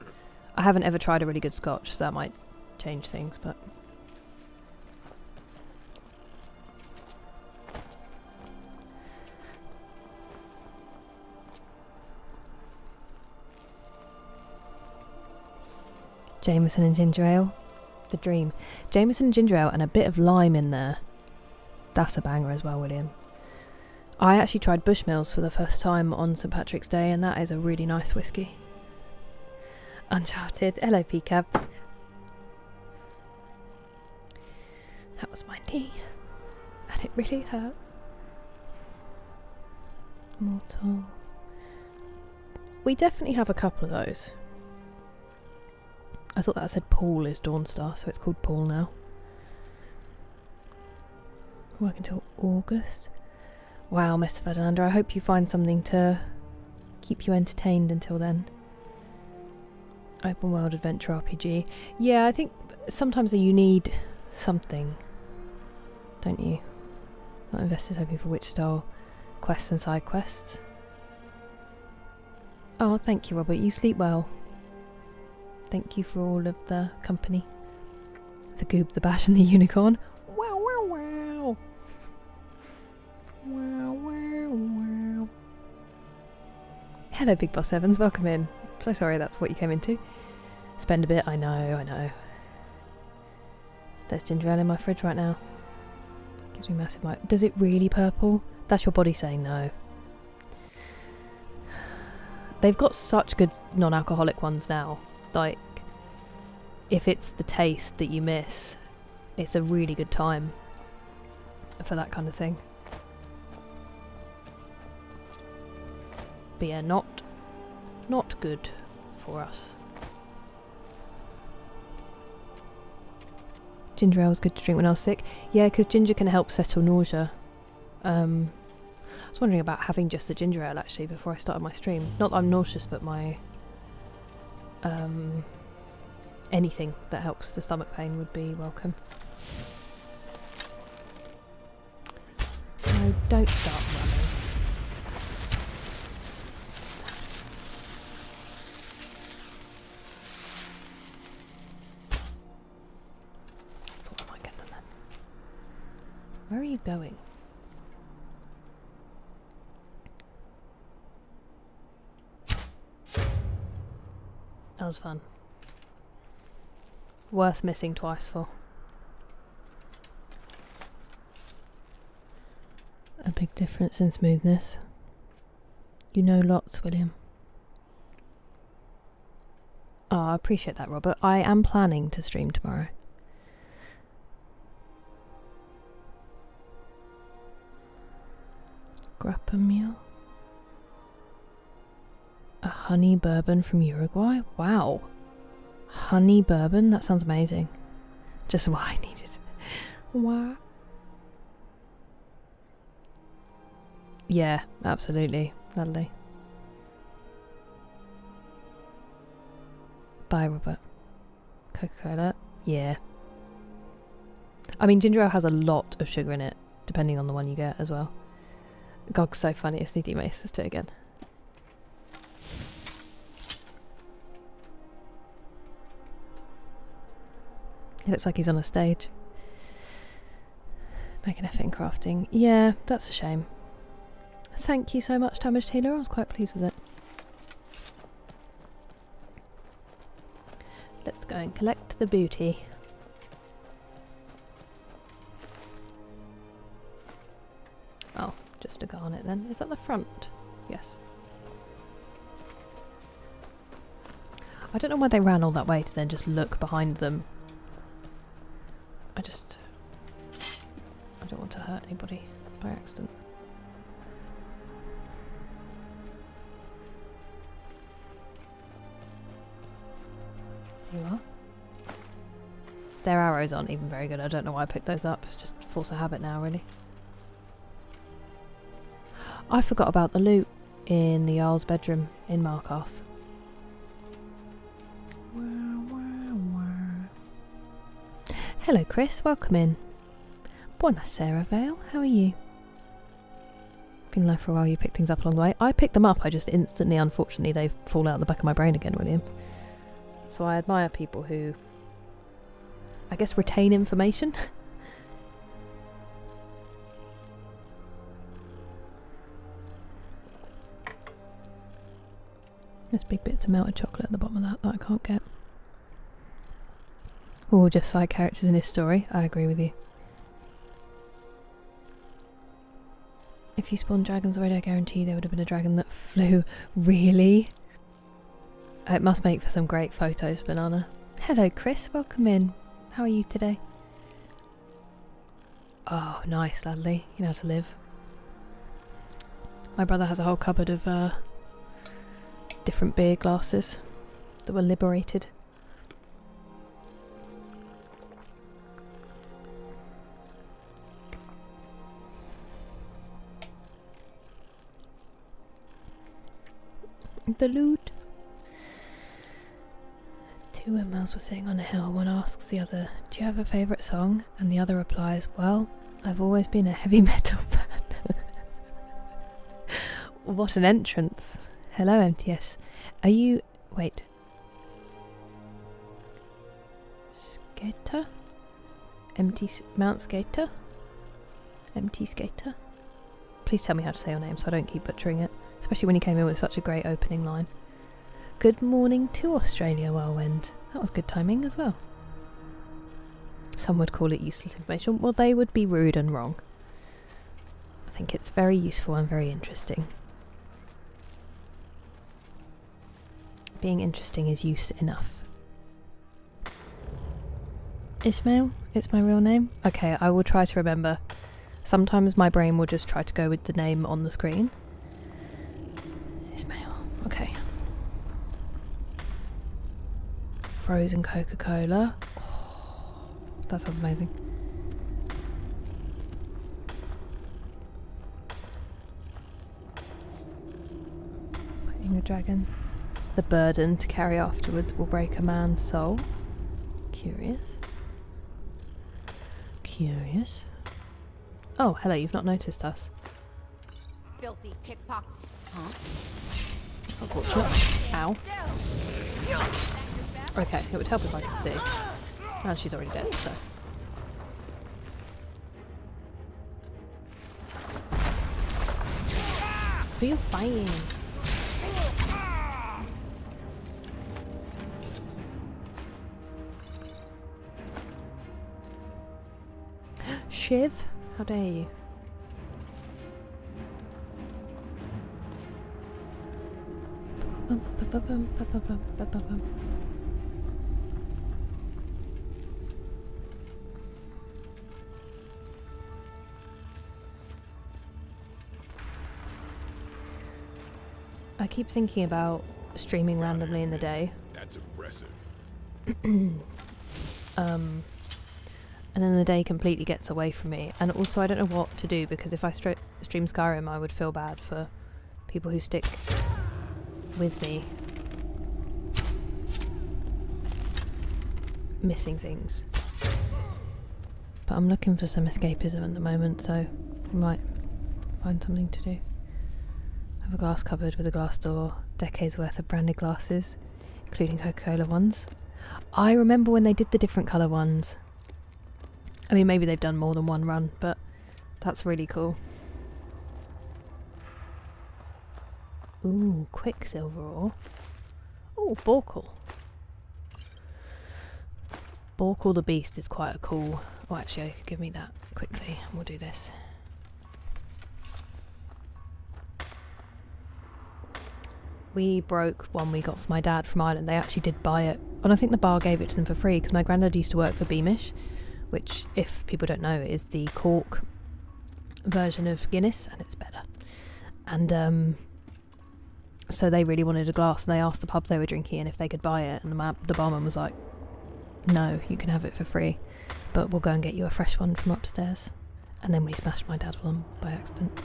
I haven't ever tried a really good Scotch, so that might change things, but... Jameson and ginger ale. The dream. Jameson and ginger ale and a bit of lime in there. That's a banger as well, William. I actually tried Bushmills for the first time on St Patrick's Day, and that is a really nice whiskey. Uncharted. Hello, PCAB. That was my knee, and it really hurt. Mortal. We definitely have a couple of those. I thought that said Paul is Dawnstar, so it's called Paul now. Work until August. Wow, Mr. Ferdinando, I hope you find something to keep you entertained until then. Open world adventure RPG. Yeah, I think sometimes you need something, don't you? Not investors hoping for witch style quests and side quests. Oh, thank you, Robert. You sleep well. Thank you for all of the company. The Goob, the Bash and the Unicorn. Wow, wow, wow. Wow, wow, wow. Hello, Big Boss Evans. Welcome in. So sorry that's what you came into. Spend a bit. I know. There's ginger ale in my fridge right now. Gives me massive mic. Does it really purple? That's your body saying no. They've got such good non-alcoholic ones now. Like, if it's the taste that you miss, it's a really good time for that kind of thing. But yeah, not good for us. Ginger ale is good to drink when I was sick. Yeah, because ginger can help settle nausea. I was wondering about having just the ginger ale actually before I started my stream. Not that I'm nauseous, but my anything that helps the stomach pain would be welcome. No, don't start running. I thought I might get them then. Where are you going? That was fun. Worth missing twice for. A big difference in smoothness. You know lots, William. Oh, I appreciate that, Robert. I am planning to stream tomorrow. Grappa meal. A honey bourbon from Uruguay? Wow. Honey bourbon? That sounds amazing. Just what I needed. Wow. Yeah, absolutely. Lovely. Bye, Robert. Coca-Cola? Yeah. I mean, ginger ale has a lot of sugar in it, depending on the one you get as well. God, so funny. It's Sneaky Mace. Let's do it again. He looks like he's on a stage. Make an effort in crafting. Yeah, that's a shame. Thank you so much, Damage Taylor. I was quite pleased with it. Let's go and collect the booty. Oh, just a garnet then. Is that the front? Yes. I don't know why they ran all that way to then just look behind them. I don't want to hurt anybody by accident. You are? Their arrows aren't even very good. I don't know why I picked those up. It's just force of habit now, really. I forgot about the loot in the Jarl's bedroom in Markarth. Hello, Chris. Welcome in. Buonasera, Vale. How are you? Been alive for a while. You picked things up along the way. I picked them up. I just instantly, unfortunately, they fall out the back of my brain again, William. So I admire people who, I guess, retain information. There's big bits of melted chocolate at the bottom of that I can't get. Or just side characters in his story. I agree with you. If you spawned dragons already, I guarantee there would have been a dragon that flew. Really? It must make for some great photos, Banana. Hello, Chris. Welcome in. How are you today? Oh, nice, lovely. You know how to live. My brother has a whole cupboard of different beer glasses that were liberated. The loot. Two windmills were sitting on a hill. One asks the other, do you have a favourite song? And the other replies, well, I've always been a heavy metal fan. What an entrance. Hello, MTS. Are you... wait. Skater? Mount Skater? MT Skater? Please tell me how to say your name so I don't keep butchering it. Especially when you came in with such a great opening line. Good morning to Australia, Whirlwind. That was good timing as well. Some would call it useless information. Well, they would be rude and wrong. I think it's very useful and very interesting. Being interesting is use enough. Ishmael? It's my real name? Okay, I will try to remember. Sometimes my brain will just try to go with the name on the screen. Ismail. Okay. Frozen Coca-Cola. Oh. That sounds amazing. Fighting a dragon. The burden to carry afterwards will break a man's soul. Curious. Curious. Oh, hello, you've not noticed us. Filthy pickpocket. Huh? That's unfortunate. Ow. Okay, it would help if I could see. Oh, she's already dead, so. Who are you fighting? Shiv? How dare you? I keep thinking about streaming randomly in the day. That's impressive. And then the day completely gets away from me. And also I don't know what to do, because if I stream Skyrim I would feel bad for people who stick with me missing things. But I'm looking for some escapism at the moment, so I might find something to do. I have a glass cupboard with a glass door, decades worth of branded glasses, including Coca-Cola ones. I remember when they did the different colour ones. I mean, maybe they've done more than one run, but that's really cool. Ooh, Quicksilver ore. Ooh, Borkle. Borkle the Beast is quite a cool... Oh, actually, give me that quickly and we'll do this. We broke one we got for my dad from Ireland. They actually did buy it. And I think the bar gave it to them for free, because my granddad used to work for Beamish, which, if people don't know, is the Cork version of Guinness, and it's better. And so they really wanted a glass, and they asked the pub they were drinking in if they could buy it, and the barman was like, no, you can have it for free, but we'll go and get you a fresh one from upstairs. And then we smashed my dad one by accident.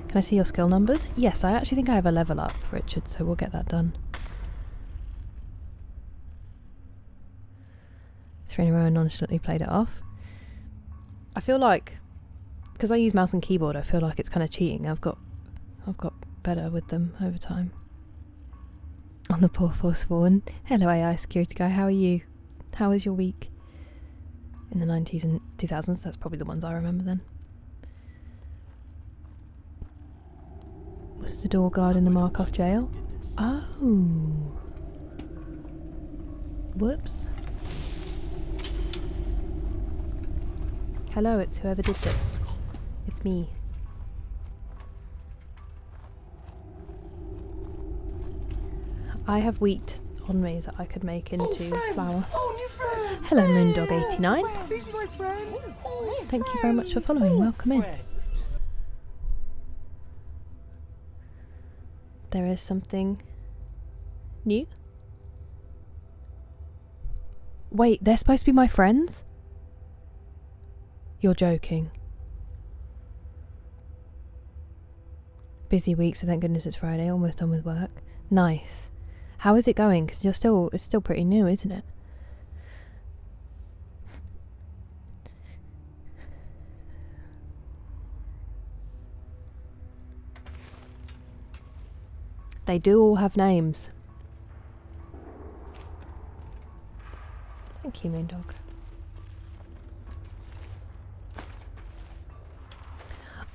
Can I see your skill numbers? Yes, I actually think I have a level up, Richard, so we'll get that done. 3 in a row and nonchalantly played it off. I feel like, because I use mouse and keyboard, I feel like it's kind of cheating. I've got better with them over time. On the poor Forsworn. Hello AI security guy, how are you? How was your week? In the 90s and 2000s, that's probably the ones I remember then. Was the door guard in the Markarth jail? Oh. Whoops. Hello, it's whoever did this. It's me. I have wheat on me that I could make into flour. Hello, Moondog89. Thank you very much for following. Welcome in. There is something new. Wait, they're supposed to be my friends? You're joking. Busy week, so thank goodness it's Friday. Almost done with work. Nice. How is it going? Because it's still pretty new, isn't it? They do all have names. Thank you, Moondog.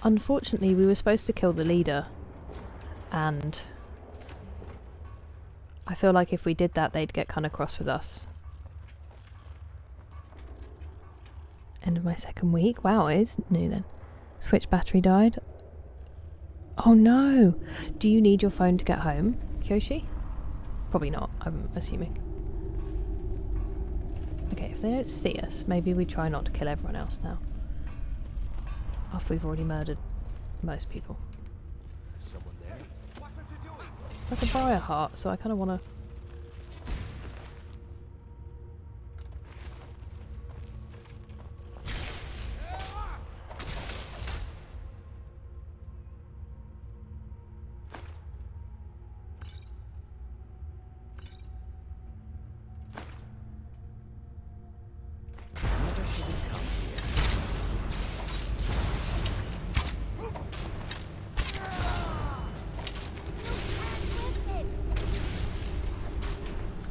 Unfortunately, we were supposed to kill the leader, and I feel like if we did that, they'd get kind of cross with us. End of my second week. Wow, it is new then. Switch battery died. Oh no! Do you need your phone to get home, Kyoshi? Probably not, I'm assuming. Okay, if they don't see us, maybe we try not to kill everyone else now. After we've already murdered most people. Someone there? That's a briar heart, so I kind of want to...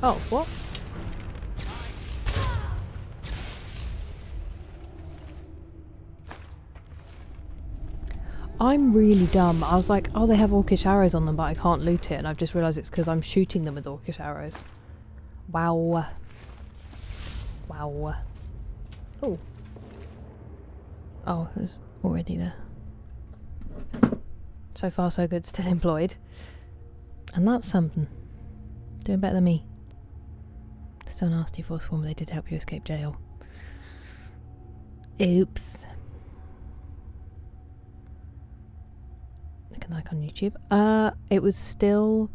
Oh, what? I'm really dumb. I was like, oh, they have orcish arrows on them, but I can't loot it, and I've just realised it's because I'm shooting them with orcish arrows. Wow. Wow. Oh. Oh, it was already there. So far so good, still employed. And that's something. Doing better than me. Still nasty Forsworn, but they did help you escape jail. Oops. Look at like on YouTube. It was still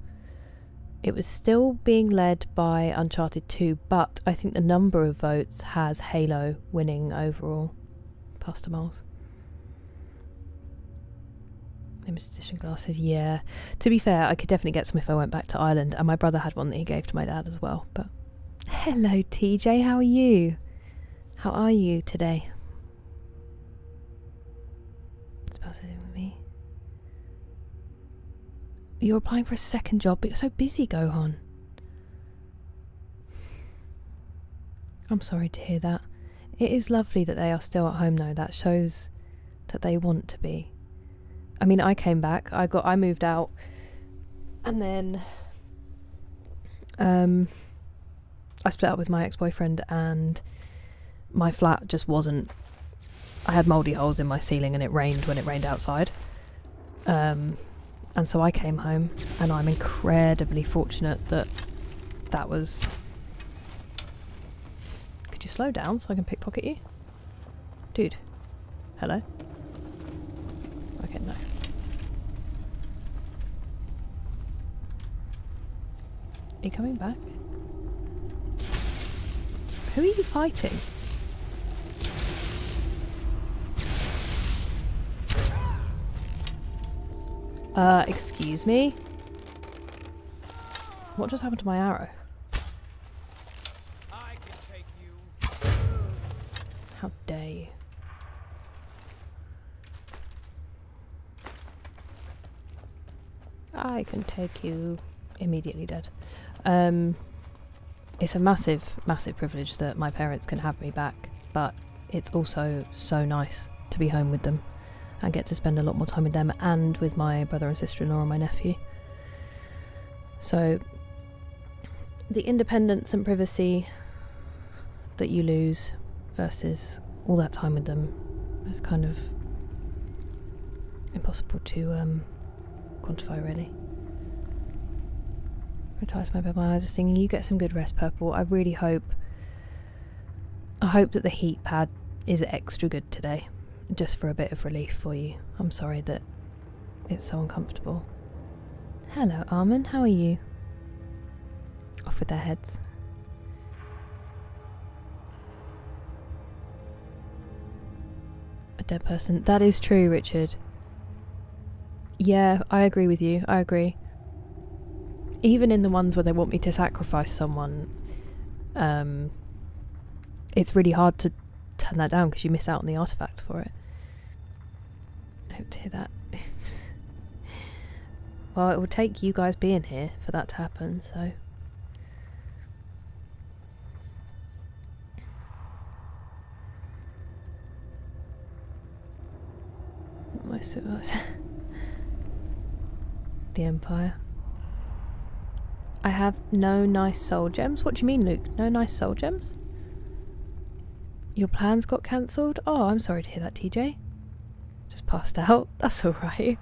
being led by Uncharted 2, but I think the number of votes has Halo winning overall. Pasta Moles. Limited edition glasses, yeah. To be fair, I could definitely get some if I went back to Ireland, and my brother had one that he gave to my dad as well. But hello, TJ, how are you? How are you today? What's about to do with me? You're applying for a second job, but you're so busy, Gohan. I'm sorry to hear that. It is lovely that they are still at home, though. That shows that they want to be. I mean, I came back. I moved out, and then I split up with my ex-boyfriend, and my flat just wasn't. I had mouldy holes in my ceiling, and it rained when it rained outside. And so I came home, and I'm incredibly fortunate that was... Could you slow down so I can pickpocket you? Dude. Hello? Okay, no. Are you coming back? Who are you fighting? Excuse me? What just happened to my arrow? I can take you. How dare you? I can take you. Immediately dead. It's a massive, massive privilege that my parents can have me back, but it's also so nice to be home with them and get to spend a lot more time with them and with my brother and sister-in-law and my nephew. So the independence and privacy that you lose versus all that time with them is kind of impossible to quantify, really. I'm tired to my bed, my eyes are stinging. You get some good rest, Purple. I really hope that the heat pad is extra good today, just for a bit of relief for you. I'm sorry that it's so uncomfortable. Hello, Armin. How are you? Off with their heads. A dead person. That is true, Richard. Yeah, I agree with you. I agree. Even in the ones where they want me to sacrifice someone, it's really hard to turn that down because you miss out on the artifacts for it. I hope to hear that. Well, it will take you guys being here for that to happen, so... The Empire. I have no nice soul gems. What do you mean, Luke? No nice soul gems? Your plans got cancelled? Oh, I'm sorry to hear that, TJ. Just passed out. That's alright.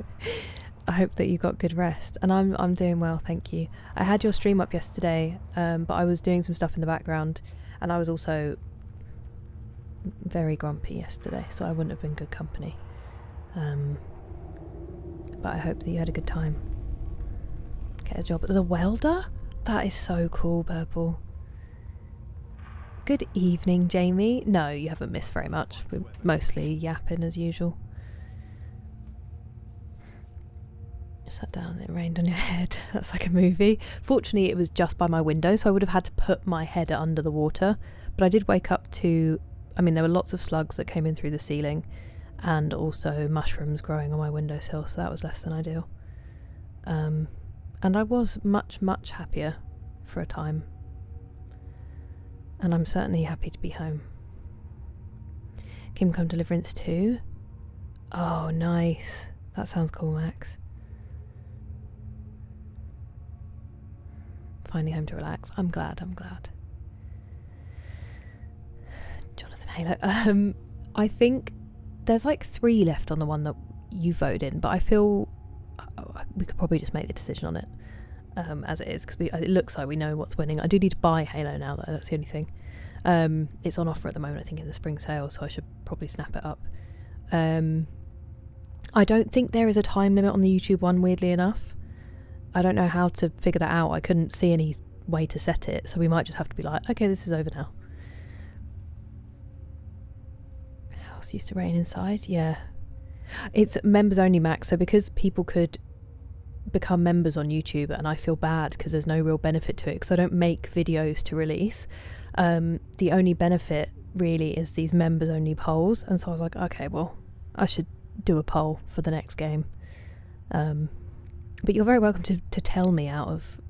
I hope that you got good rest. And I'm doing well, thank you. I had your stream up yesterday, but I was doing some stuff in the background, and I was also very grumpy yesterday, so I wouldn't have been good company. But I hope that you had a good time. Get a job as a welder? That is so cool, Purple. Good evening, Jamie. No, you haven't missed very much. We're mostly yapping as usual. I sat down and it rained on your head. That's like a movie. Fortunately, it was just by my window, so I would have had to put my head under the water. But I did wake up to... I mean, there were lots of slugs that came in through the ceiling, and also mushrooms growing on my windowsill, so that was less than ideal. And I was much, much happier for a time And I'm certainly happy to be home. Kingdom Come Deliverance 2. Oh, nice. That sounds cool, Max. Finally home to relax. I'm glad. Jonathan Halo. I think there's like 3 left on the one that you voted in, but I feel we could probably just make the decision on it as it is, because it looks like we know what's winning. I do need to buy Halo now, though. That's the only thing. It's on offer at the moment, I think, in the spring sale, so I should probably snap it up. I don't think there is a time limit on the YouTube one, weirdly enough. I don't know how to figure that out. I couldn't see any way to set it, so we might just have to be like, okay, this is over now. House used to rain inside, yeah. It's members only, Max, so because people could become members on YouTube, and I feel bad because there's no real benefit to it because I don't make videos to release. The only benefit really is these members only polls, and so I was like, okay, well, I should do a poll for the next game. But you're very welcome to tell me out of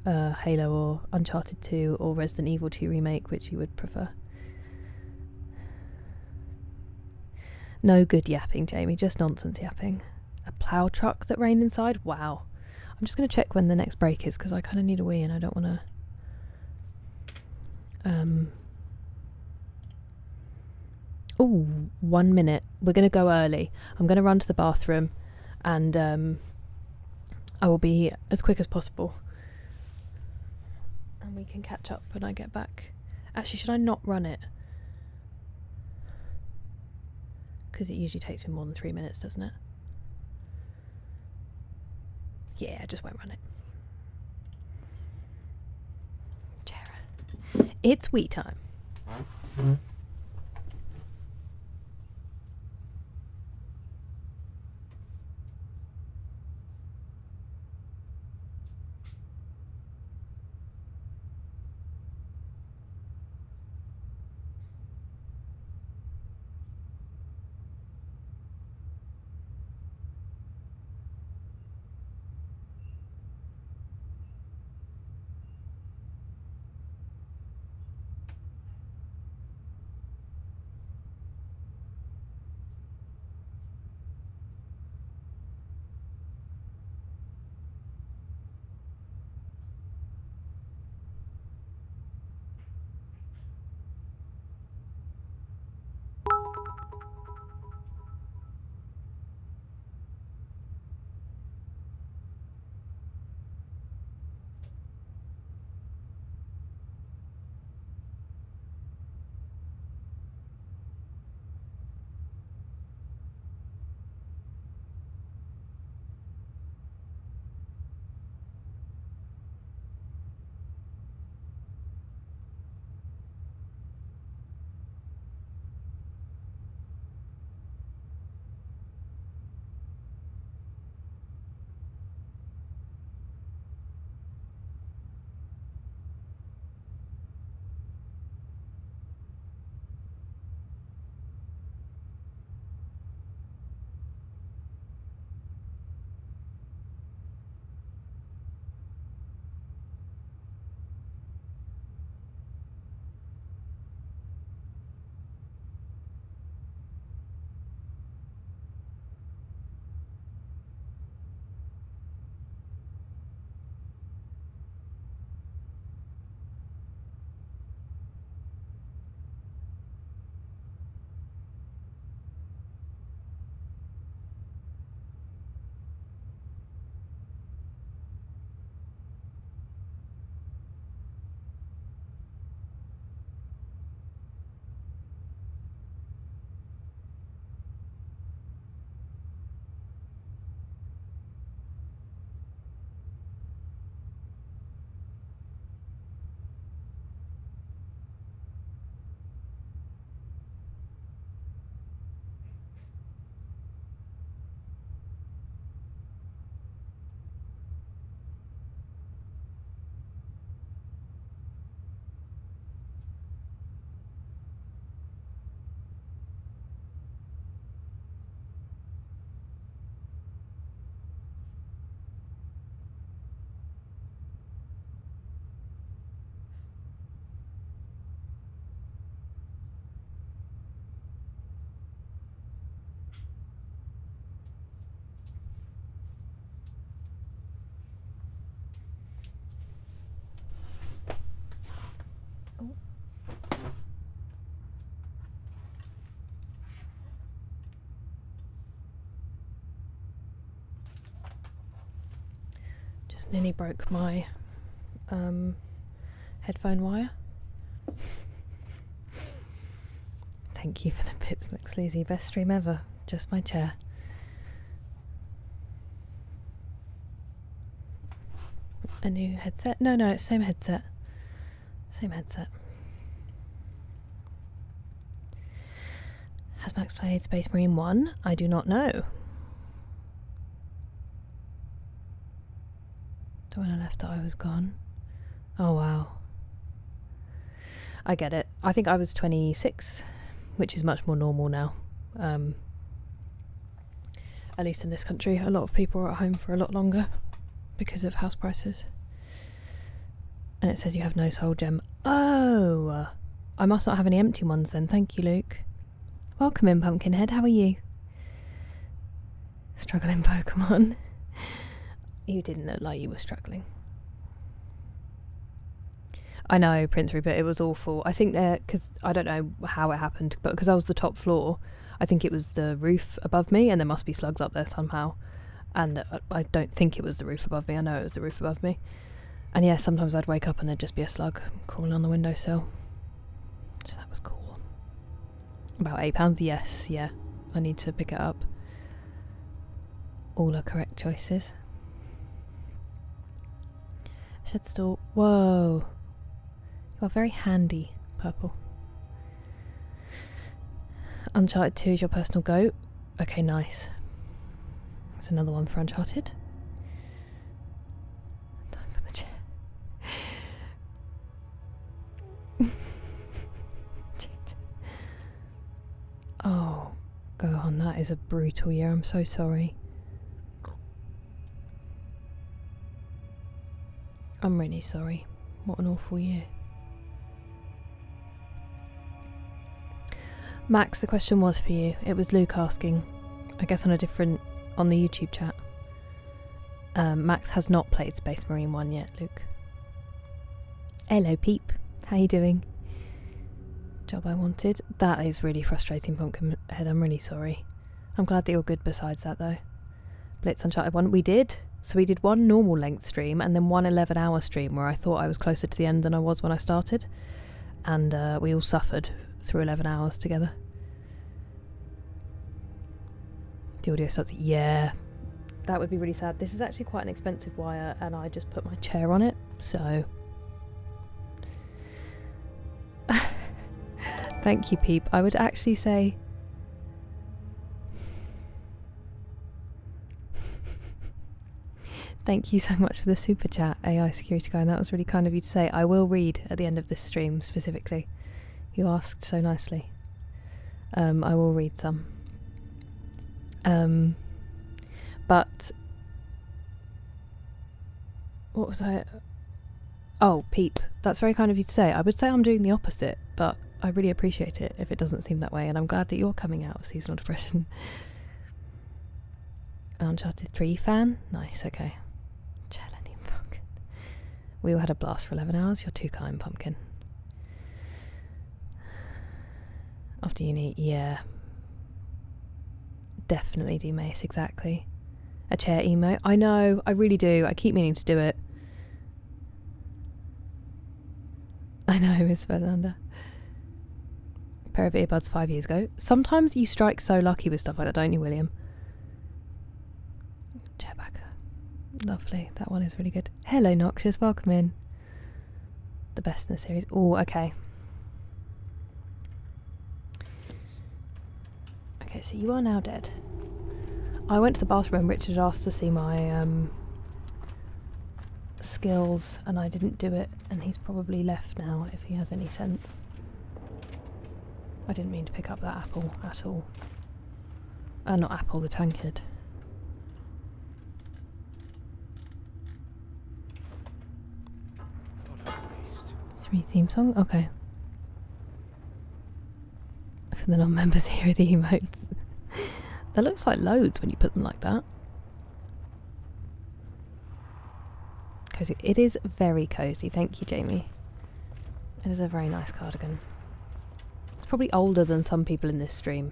Halo or Uncharted 2 or Resident Evil 2 Remake which you would prefer. No good yapping, Jamie, just nonsense yapping. A plough truck that rained inside? Wow. I'm just going to check when the next break is because I kind of need a wee and I don't want to... Oh, 1 minute. We're going to go early. I'm going to run to the bathroom and I will be as quick as possible. And we can catch up when I get back. Actually, should I not run it? Because it usually takes me more than 3 minutes, doesn't it? Yeah, I just won't run it. Chera. It's wee time. Nearly broke my headphone wire. Thank you for the bits, McSleazy. Best stream ever. Just my chair. A new headset? No, it's same headset. Same headset. Has Max played Space Marine 1? I do not know. So when I left I was gone. Oh wow. I get it. I think I was 26, which is much more normal now. At least in this country, a lot of people are at home for a lot longer because of house prices. And it says you have no soul gem. Oh! I must not have any empty ones then. Thank you, Luke. Welcome in, Pumpkinhead. How are you? Struggling Pokemon. You didn't look like you were struggling. I know, Prince Rupert, it was awful. I think because I don't know how it happened, but because I was the top floor, I think it was the roof above me, and there must be slugs up there somehow. And I don't think it was the roof above me. I know it was the roof above me. And yeah, sometimes I'd wake up and there'd just be a slug crawling on the windowsill. So that was cool. About £8, yes, yeah. I need to pick it up. All are correct choices. Shed store. Whoa. You are very handy, Purple. Uncharted 2 is your personal goat. Okay, nice. That's another one for Uncharted. Time for the chair. Oh, go on, that is a brutal year. I'm so sorry. I'm really sorry. What an awful year. Max, the question was for you. It was Luke asking. I guess on the YouTube chat. Max has not played Space Marine 1 yet, Luke. Hello, Peep. How you doing? Job I wanted. That is really frustrating, Pumpkinhead. I'm really sorry. I'm glad that you're good besides that, though. Blitz Uncharted 1. We did. So we did one normal length stream and then one 11-hour stream where I thought I was closer to the end than I was when I started. And we all suffered through 11 hours together. The audio starts... Yeah. That would be really sad. This is actually quite an expensive wire and I just put my chair on it, so... Thank you, Peep. I would actually say... Thank you so much for the super chat, AI Security Guy, and that was really kind of you to say. I will read at the end of this stream specifically. You asked so nicely. I will read some. But... What was I... Oh, Peep. That's very kind of you to say. I would say I'm doing the opposite, but I really appreciate it if it doesn't seem that way, and I'm glad that you're coming out of seasonal depression. Uncharted 3 fan? Nice, okay. Challenging Pumpkin. We all had a blast for 11 hours. You're too kind, Pumpkin. After uni, yeah. Definitely do Mace, exactly. A chair emote? I know, I really do. I keep meaning to do it. I know, Miss Fernanda. Pair of earbuds 5 years ago. Sometimes you strike so lucky with stuff like that, don't you, William? Chairbacker. Lovely. That one is really good. Hello, Noxious. Welcome in. The best in the series. Oh, okay. Okay, so you are now dead. I went to the bathroom and Richard asked to see my skills and I didn't do it, and he's probably left now if he has any sense. I didn't mean to pick up that apple at all. Not apple, the tankard. Three theme song? Okay. For the non-members, here are the emotes. That looks like loads when you put them like that. Cozy. It is very cozy. Thank you, Jamie. It is a very nice cardigan. It's probably older than some people in this stream.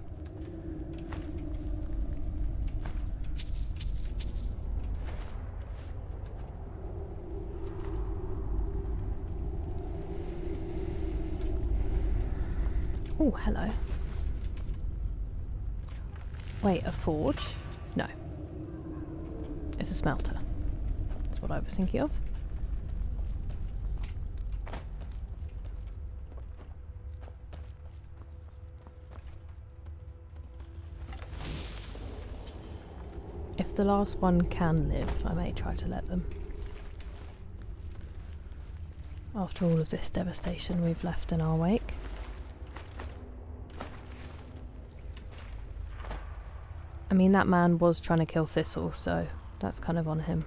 Oh, hello. Wait, a forge? No. It's a smelter. That's what I was thinking of. If the last one can live, I may try to let them. After all of this devastation we've left in our wake. I mean, that man was trying to kill Thistle, so that's kind of on him.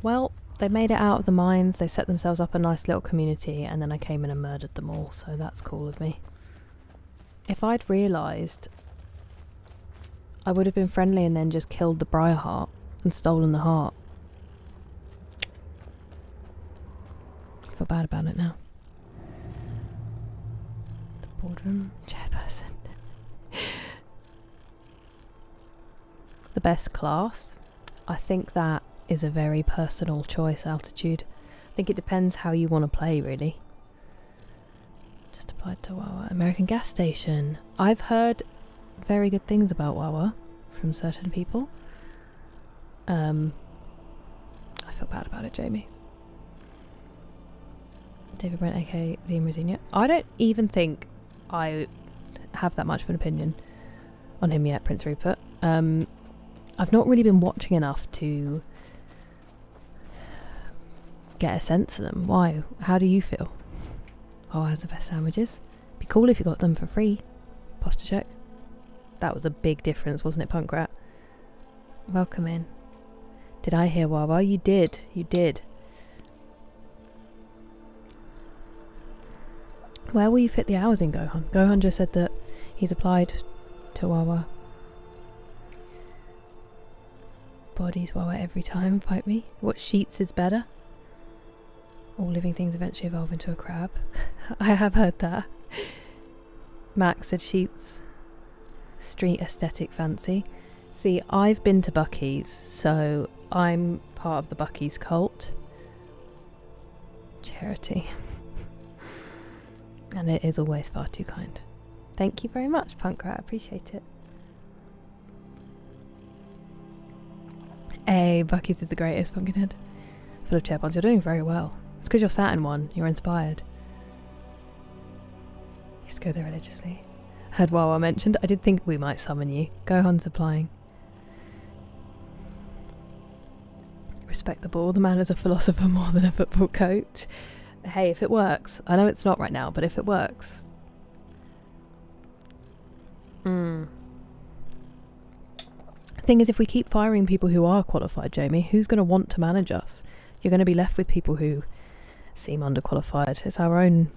Well, they made it out of the mines, they set themselves up a nice little community, and then I came in and murdered them all, so that's cool of me. If I'd realised, I would have been friendly and then just killed the Briarheart and stolen the heart. I feel bad about it now. The boardroom chairperson. The best class? I think that is a very personal choice, Altitude. I think it depends how you want to play, really. Just applied to Wawa. American gas station. I've heard very good things about Wawa from certain people. I feel bad about it, Jamie. David Brent, aka Liam Rosina. I don't even think I have that much of an opinion on him yet, Prince Rupert. I've not really been watching enough to get a sense of them. Why? How do you feel? Oh, has the best sandwiches. Be cool if you got them for free. Posture check. That was a big difference, wasn't it, Punk Rat? Welcome in. Did I hear Wawa? You did. You did. Where will you fit the hours in, Gohan? Gohan just said that he's applied to Wawa. Bodies Wawa every time. Fight me. What sheets is better? All living things eventually evolve into a crab. I have heard that. Max said sheets. Street aesthetic fancy. See, I've been to Bucky's, so I'm part of the Bucky's cult. Charity. And it is always far too kind. Thank you very much, Punkrat. Appreciate it. Hey, Bucky's is the greatest, Pumpkinhead. Full of chair bonds. You're doing very well. It's because you're sat in one. You're inspired. Used to go there religiously. Heard Wawa mentioned. I did think we might summon you. Gohan's applying. Respect the ball. The man is a philosopher more than a football coach. Hey, if it works. I know it's not right now, but if it works. Thing is, if we keep firing people who are qualified, Jamie, who's going to want to manage us? You're going to be left with people who seem underqualified. It's our own...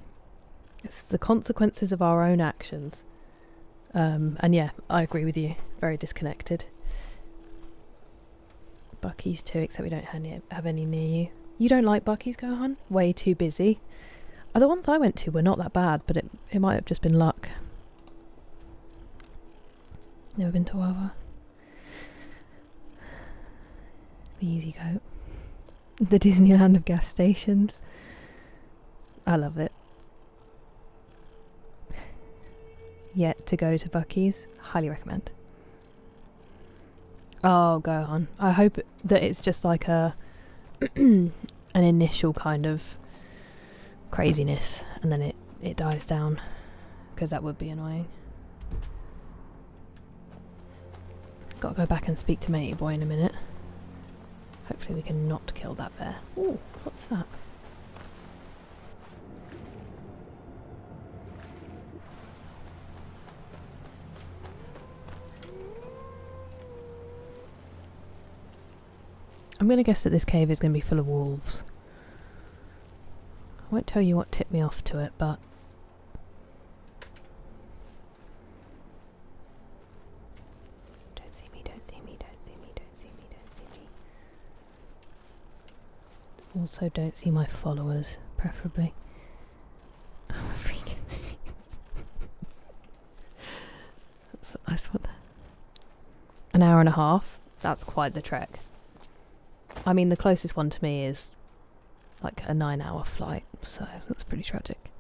It's the consequences of our own actions. And yeah, I agree with you. Very disconnected. Bucky's too, except we don't have any near you. You don't like Bucky's, Gohan? Way too busy. The ones I went to were not that bad, but it might have just been luck. Never been to Wawa. The Easy Goat. The Disneyland of gas stations. I love it. Yet to go to Bucky's. Highly recommend. Oh, Gohan. I hope that it's just like an initial kind of craziness and then it dies down, because that would be annoying. Gotta go back and speak to Matey Boy in a minute. Hopefully we can not kill that bear. Ooh, what's that? I'm going to guess that this cave is going to be full of wolves. I won't tell you what tipped me off to it, but... Don't see me, don't see me, don't see me, don't see me, don't see me. Also don't see my followers, preferably. I'm a freak. That's a nice one. An hour and a half? That's quite the trek. I mean, the closest one to me is like a 9-hour flight, so that's pretty tragic.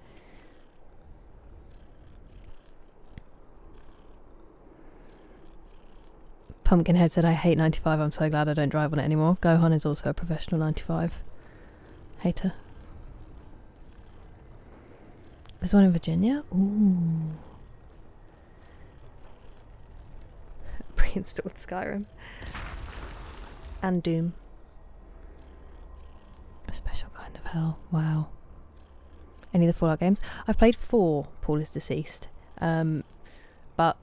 Pumpkinhead said, I hate 95. I'm so glad I don't drive on it anymore. Gohan is also a professional 95 hater. There's one in Virginia. Ooh. Pre-installed Skyrim. And Doom. A special kind of hell. Wow. Any of the Fallout games? I've played 4 Paul is Deceased. But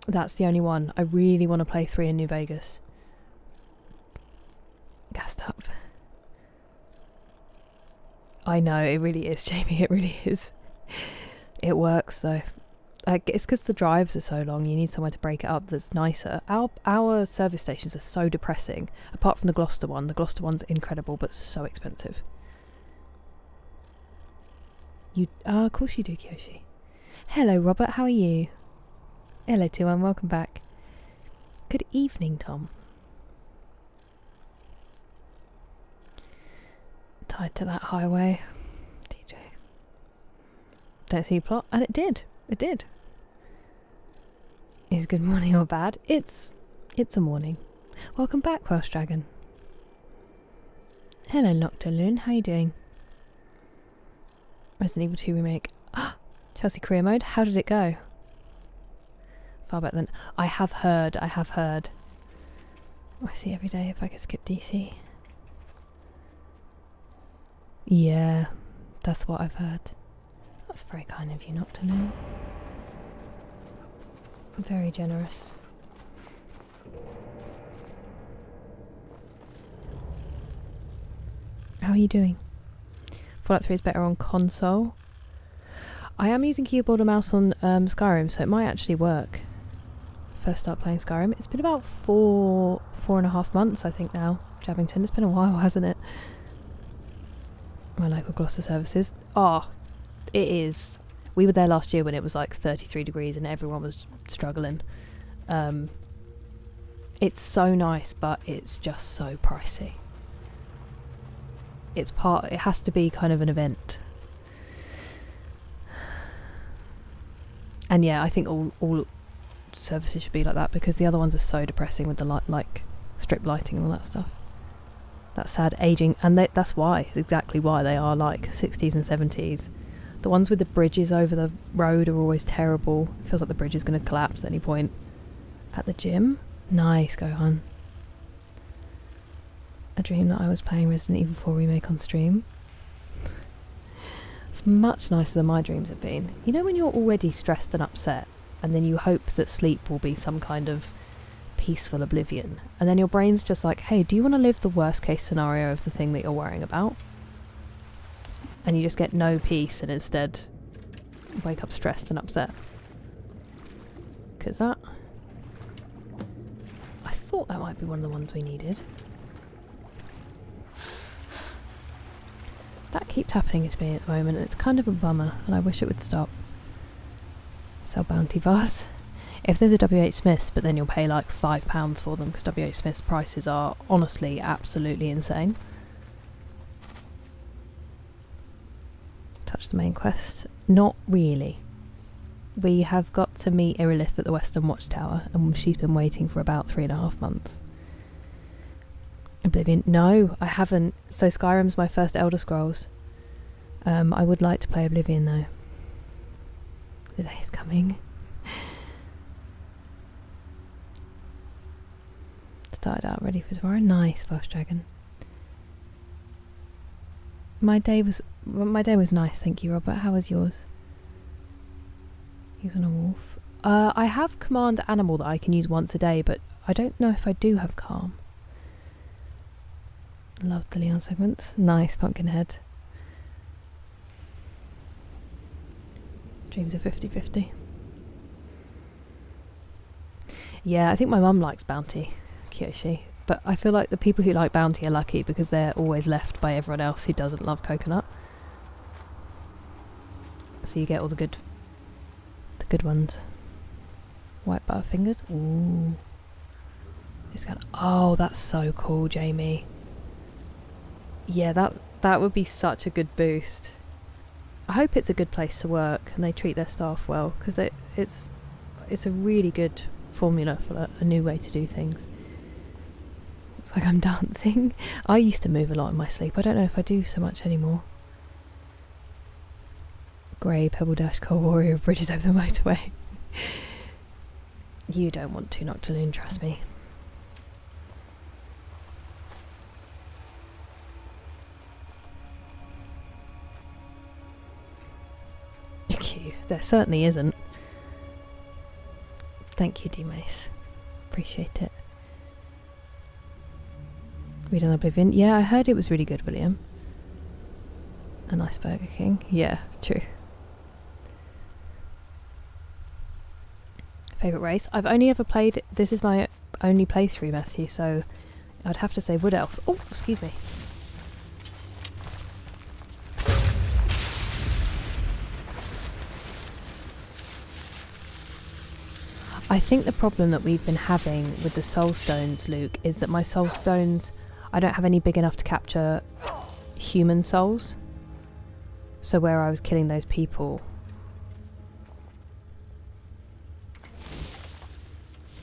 that's the only one. I really want to play 3 in New Vegas. Gassed up. I know, it really is, Jamie. It really is. It works though. It's because the drives are so long. You need somewhere to break it up that's nicer. Our service stations are so depressing. Apart from the Gloucester one. The Gloucester one's incredible, but so expensive. Of course you do, Kyoshi. Hello, Robert. How are you? Hello, Tuan. Welcome back. Good evening, Tom. Tied to that highway. DJ. Don't see you plot. And it did. It did. Is good morning or bad? It's a morning. Welcome back, Welsh Dragon. Hello, Nocturne. How are you doing? Resident Evil 2 remake. Chelsea career mode. How did it go? Far better than... I have heard. I see every day if I could skip DC. Yeah, that's what I've heard. That's very kind of you not to know. Very generous. How are you doing? Fallout 3 is better on console. I am using keyboard and mouse on Skyrim, so it might actually work. First start playing Skyrim. It's been about 4.5 months, I think now. Jabbington. It's been a while, hasn't it? My local Gloucester services. Oh, it is. We were there last year when it was like 33 degrees and everyone was struggling. It's so nice, but it's just so pricey. It has to be kind of an event. And yeah, I think all services should be like that, because the other ones are so depressing with the like strip lighting and all that stuff. That sad aging, and that's why, it's exactly why they are like 60s and 70s. The ones with the bridges over the road are always terrible. It feels like the bridge is going to collapse at any point. At the gym? Nice, Gohan. A dream that I was playing Resident Evil 4 remake on stream. It's much nicer than my dreams have been. You know when you're already stressed and upset, and then you hope that sleep will be some kind of peaceful oblivion, and then your brain's just like, hey, do you want to live the worst case scenario of the thing that you're worrying about? And you just get no peace and instead wake up stressed and upset. Because I thought that might be one of the ones we needed. That keeps happening to me at the moment, and it's kind of a bummer, and I wish it would stop. Sell bounty bars. If there's a WH Smith's, but then you'll pay like £5 for them, because WH Smith's prices are honestly absolutely insane. Touch the main quest. Not really. We have got to meet Irilith at the Western Watchtower, and she's been waiting for about 3.5 months. Oblivion. No, I haven't. So Skyrim's my first Elder Scrolls. I would like to play Oblivion though. The day is coming. Started out ready for tomorrow. Nice, Welsh Dragon. My day was nice, thank you, Robert. How was yours? Use on a wolf. I have command animal that I can use once a day, but I don't know if I do have calm. Love the Leon segments. Nice, Pumpkinhead. Dreams are 50-50. Yeah, I think my mum likes Bounty, Kyoshi. But I feel like the people who like Bounty are lucky, because they're always left by everyone else who doesn't love coconut. So you get all the good ones. White Butterfingers. Ooh. Oh, that's so cool, Jamie. Yeah, that would be such a good boost. I hope it's a good place to work and they treat their staff well, because it's a really good formula for a new way to do things. It's like I'm dancing. I used to move a lot in my sleep. I don't know if I do so much anymore. Grey, Pebble Dash, Coal Warrior, bridges over the motorway. You don't want to, Nocturne, trust me. There certainly isn't. Thank you, D-Mace. Appreciate it. We done Oblivion? Yeah, I heard it was really good, William. A nice Burger King. Yeah, true. Favourite race? I've only ever played... This is my only playthrough, Matthew, so I'd have to say Wood Elf. Oh, excuse me. I think the problem that we've been having with the soul stones, Luke, is that my soul stones, I don't have any big enough to capture human souls. So where I was killing those people,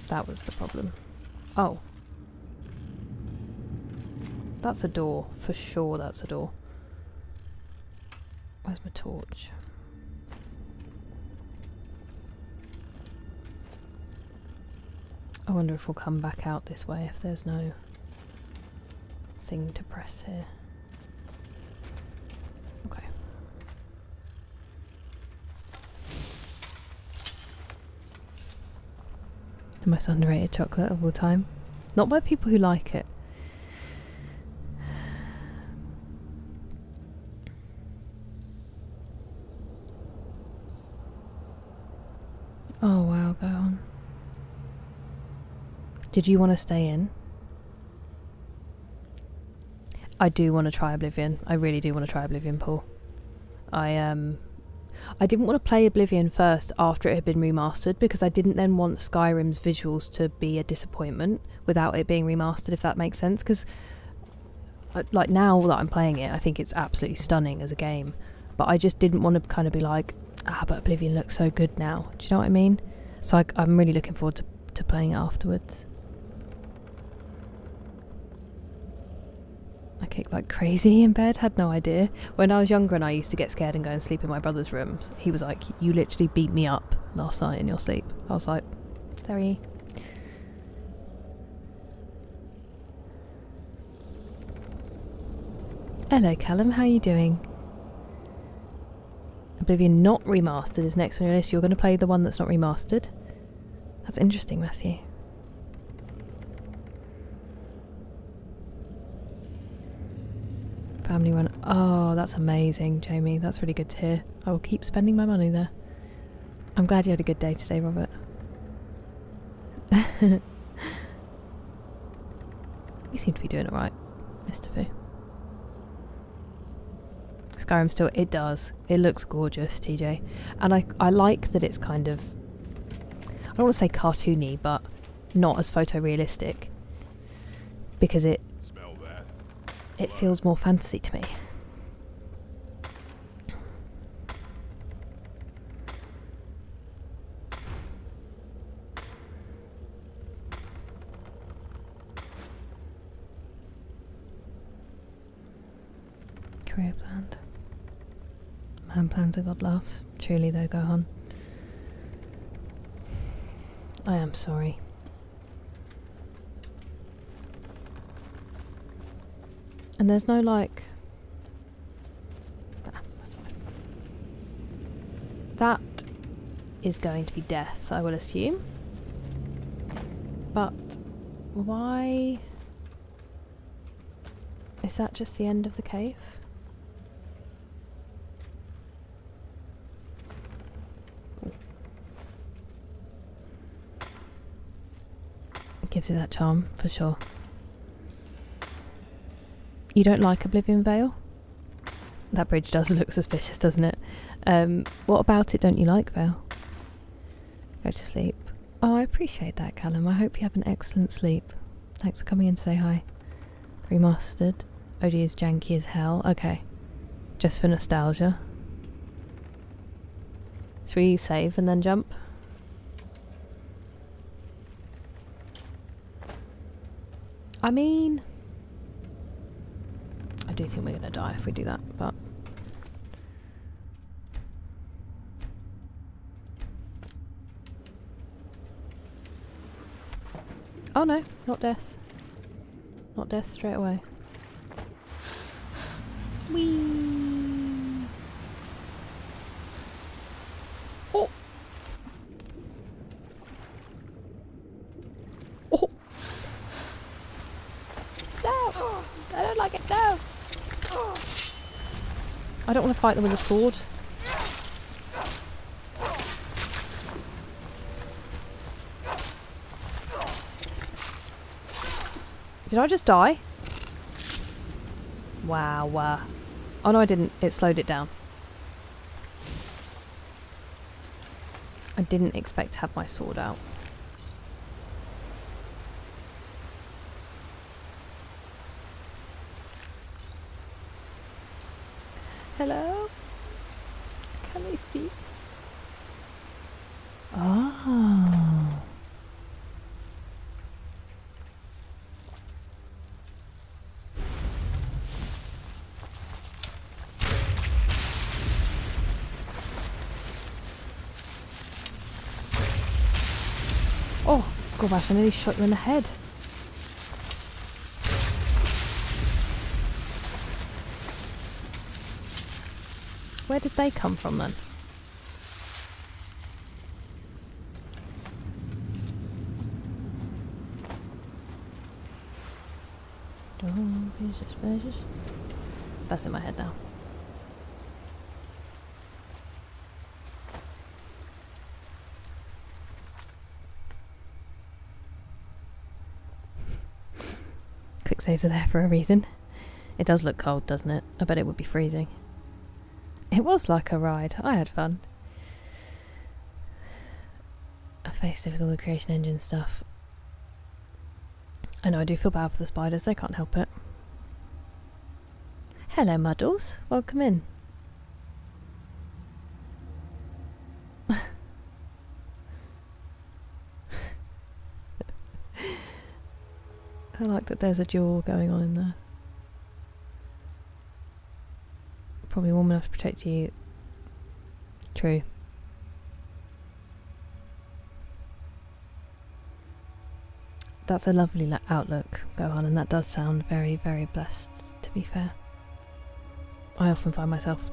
that was the problem. Oh. That's a door. For sure that's a door. Where's my torch? I wonder if we'll come back out this way if there's no thing to press here. Okay. The most underrated chocolate of all time. Not by people who like it. Oh wow, go on. Did you want to stay in? I do want to try Oblivion. I really do want to try Oblivion, Paul. I didn't want to play Oblivion first after it had been remastered because I didn't then want Skyrim's visuals to be a disappointment without it being remastered, if that makes sense. Because, like, now that I'm playing it, I think it's absolutely stunning as a game. But I just didn't want to kind of be like, but Oblivion looks so good now. Do you know what I mean? So I'm really looking forward to playing it afterwards. I kicked like crazy in bed, had no idea. When I was younger and I used to get scared and go and sleep in my brother's rooms, he was like, you literally beat me up last night in your sleep. I was like, sorry. Hello Callum, how are you doing? Oblivion not remastered is next on your list. You're going to play the one that's not remastered? That's interesting, Matthew. Family run. Oh, that's amazing, Jamie. That's really good to hear. I will keep spending my money there. I'm glad you had a good day today, Robert. You seem to be doing it right, Mr. Fu. Skyrim still, it does. It looks gorgeous, TJ. And I like that it's kind of, I don't want to say cartoony, but not as photorealistic. Because it feels more fantasy to me. Career planned. Man plans a God laughs. Truly though, Gohan. I am sorry. And there's no like... that's fine. That is going to be death, I will assume. But why... is that just the end of the cave? It gives it that charm, for sure. You don't like Oblivion Vale? That bridge does look suspicious, doesn't it? What about it don't you like, Vale? Go to sleep. Oh, I appreciate that, Callum. I hope you have an excellent sleep. Thanks for coming in to say hi. Remastered. OG is janky as hell. Okay. Just for nostalgia. Should we save and then jump? I mean, I do think we're going to die if we do that, but... Oh no, not death. Not death straight away. Whee! Oh! Oh! No! I don't like it, no! I don't want to fight them with a sword. Did I just die? Wow. Oh no, I didn't. It slowed it down. I didn't expect to have my sword out. Hello? Can I see? Oh. Oh, gosh, I nearly shot you in the head. Where did they come from then? Don't be suspicious. That's in my head now. Quick saves are there for a reason. It does look cold, doesn't it? I bet it would be freezing. It was like a ride. I had fun. I faced it with all the creation engine stuff. I know I do feel bad for the spiders, they can't help it. Hello Muddles, welcome in. I like that there's a duel going on in there. Probably warm enough to protect you. True. That's a lovely outlook, Gohan, and that does sound very, very blessed, to be fair. I often find myself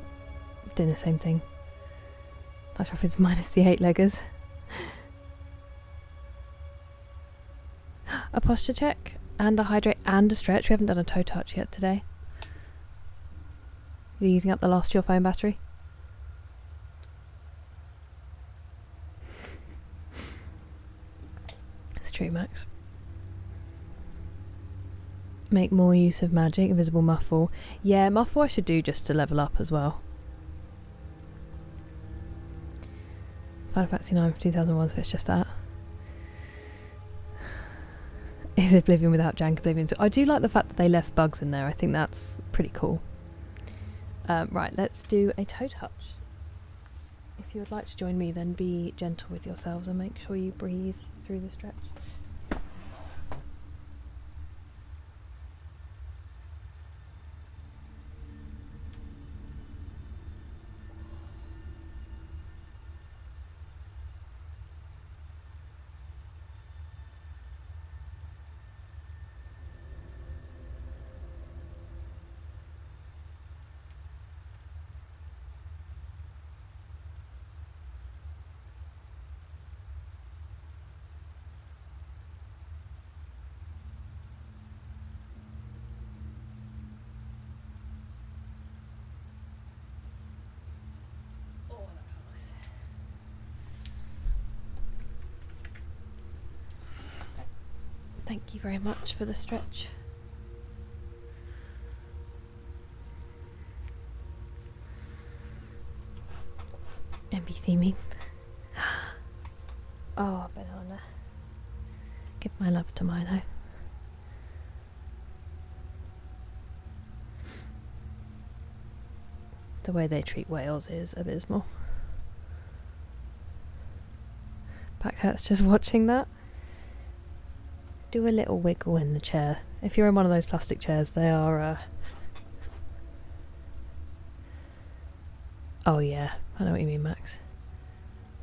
doing the same thing. That reference minus the 8-leggers. A posture check, and a hydrate, and a stretch. We haven't done a toe touch yet today. You're using up the last of your phone battery? It's true, Max. Make more use of magic, invisible muffle. Yeah, muffle I should do just to level up as well. Final Fantasy 9 from 2001, so it's just that. Is Oblivion without Jank Oblivion? I do like the fact that they left bugs in there. I think that's pretty cool. Right, let's do a toe touch. If you would like to join me, then be gentle with yourselves and make sure you breathe through the stretch. Thank you very much for the stretch. NPC me. Oh, banana. Give my love to Milo. The way they treat whales is abysmal. Back hurts just watching that. Do a little wiggle in the chair. If you're in one of those plastic chairs, they are... Oh yeah, I know what you mean, Max.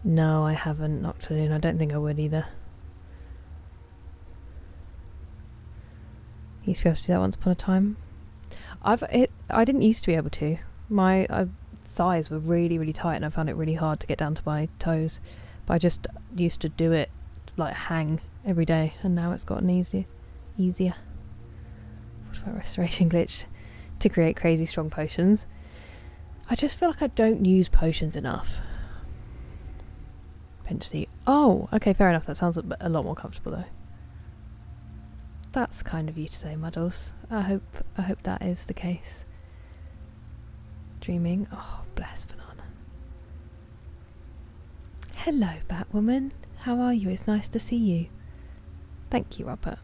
No, I haven't knocked it in. I don't think I would either. Used to be able to do that once upon a time. I didn't used to be able to. My thighs were really, really tight and I found it really hard to get down to my toes. But I just used to do it, like hang every day, and now it's gotten easier. Fortified restoration glitch to create crazy strong potions. I just feel like I don't use potions enough. Pinch C. Oh, okay, fair enough. That sounds a lot more comfortable though. That's kind of you to say, Muddles. I hope that is the case. Dreaming. Oh, bless Banana. Hello, Batwoman. How are you? It's nice to see you. Thank you, Robert.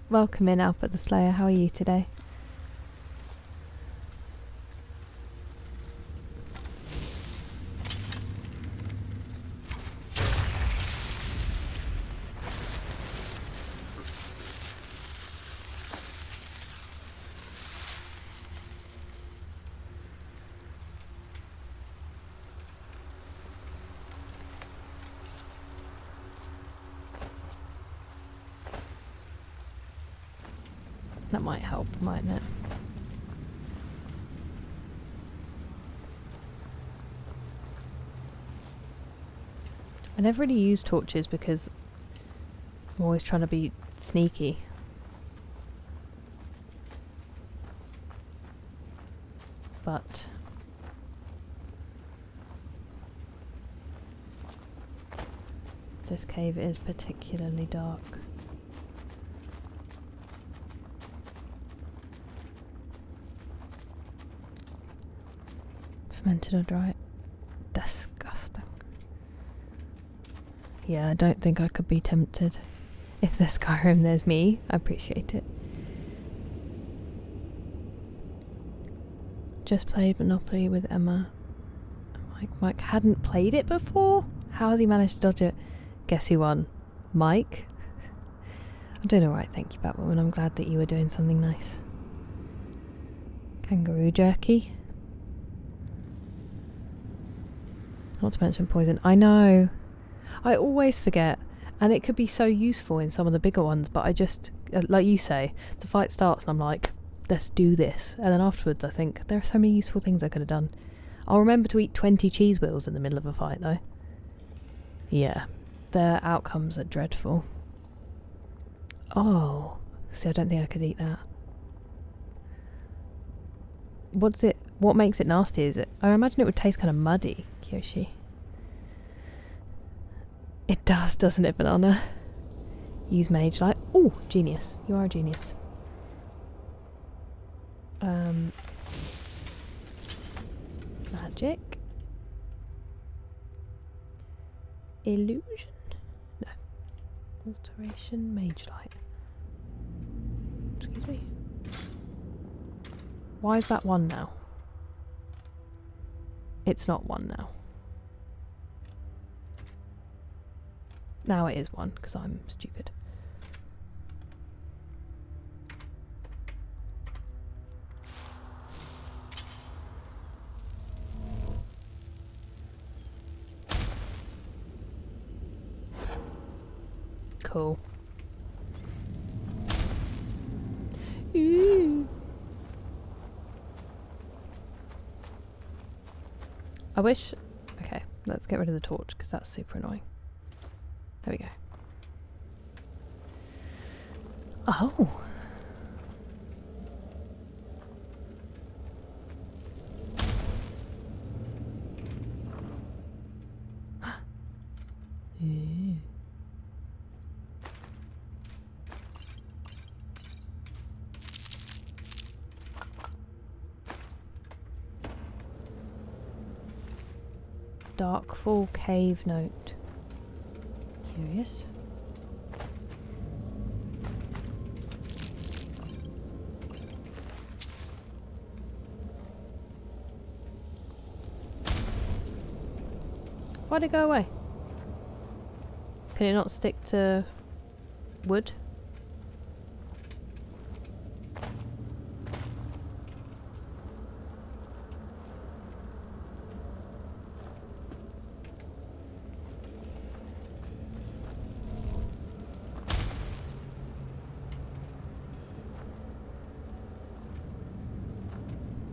Welcome in, Albert the Slayer. How are you today? That might help, mightn't it? I never really use torches because I'm always trying to be sneaky. But this cave is particularly dark. Fermented or dry? Disgusting. Yeah, I don't think I could be tempted. If there's Skyrim, there's me. I appreciate it. Just played Monopoly with Emma. Mike hadn't played it before? How has he managed to dodge it? Guess who won? Mike? I'm doing alright, thank you, Batwoman. I'm glad that you were doing something nice. Kangaroo jerky. Not to mention poison. I know. I always forget. And it could be so useful in some of the bigger ones, but I just, like you say, the fight starts and I'm like, let's do this. And then afterwards I think, there are so many useful things I could have done. I'll remember to eat 20 cheese wheels in the middle of a fight though. Yeah. Their outcomes are dreadful. Oh. See, I don't think I could eat that. What makes it nasty is it? I imagine it would taste kind of muddy, Kyoshi. It does, doesn't it, Banana? Use Mage Light. Oh, genius. You are a genius. Magic. Illusion? No. Alteration, Mage Light. Excuse me. Why is that 1 now? It's not 1 now. Now it is 1, because I'm stupid. Cool. Ooh. I wish... Okay, let's get rid of the torch, because that's super annoying. There we go. Oh! Ew. Darkfall cave note. Curious. Why'd it go away? Can it not stick to wood?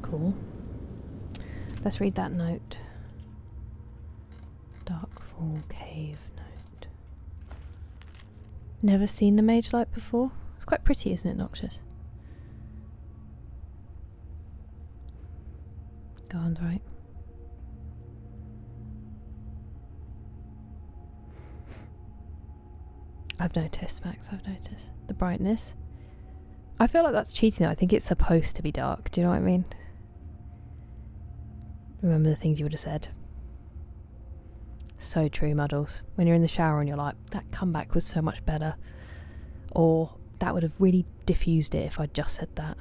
Cool. Let's read that note. Darkfall Cave note. Never seen the mage light before? It's quite pretty, isn't it, Noxious? Go on, right. I've noticed, Max, I've noticed. The brightness. I feel like that's cheating though. I think it's supposed to be dark. Do you know what I mean? Remember the things you would have said. So true, Muddles. When you're in the shower and you're like, that comeback was so much better. Or, that would have really diffused it if I'd just said that.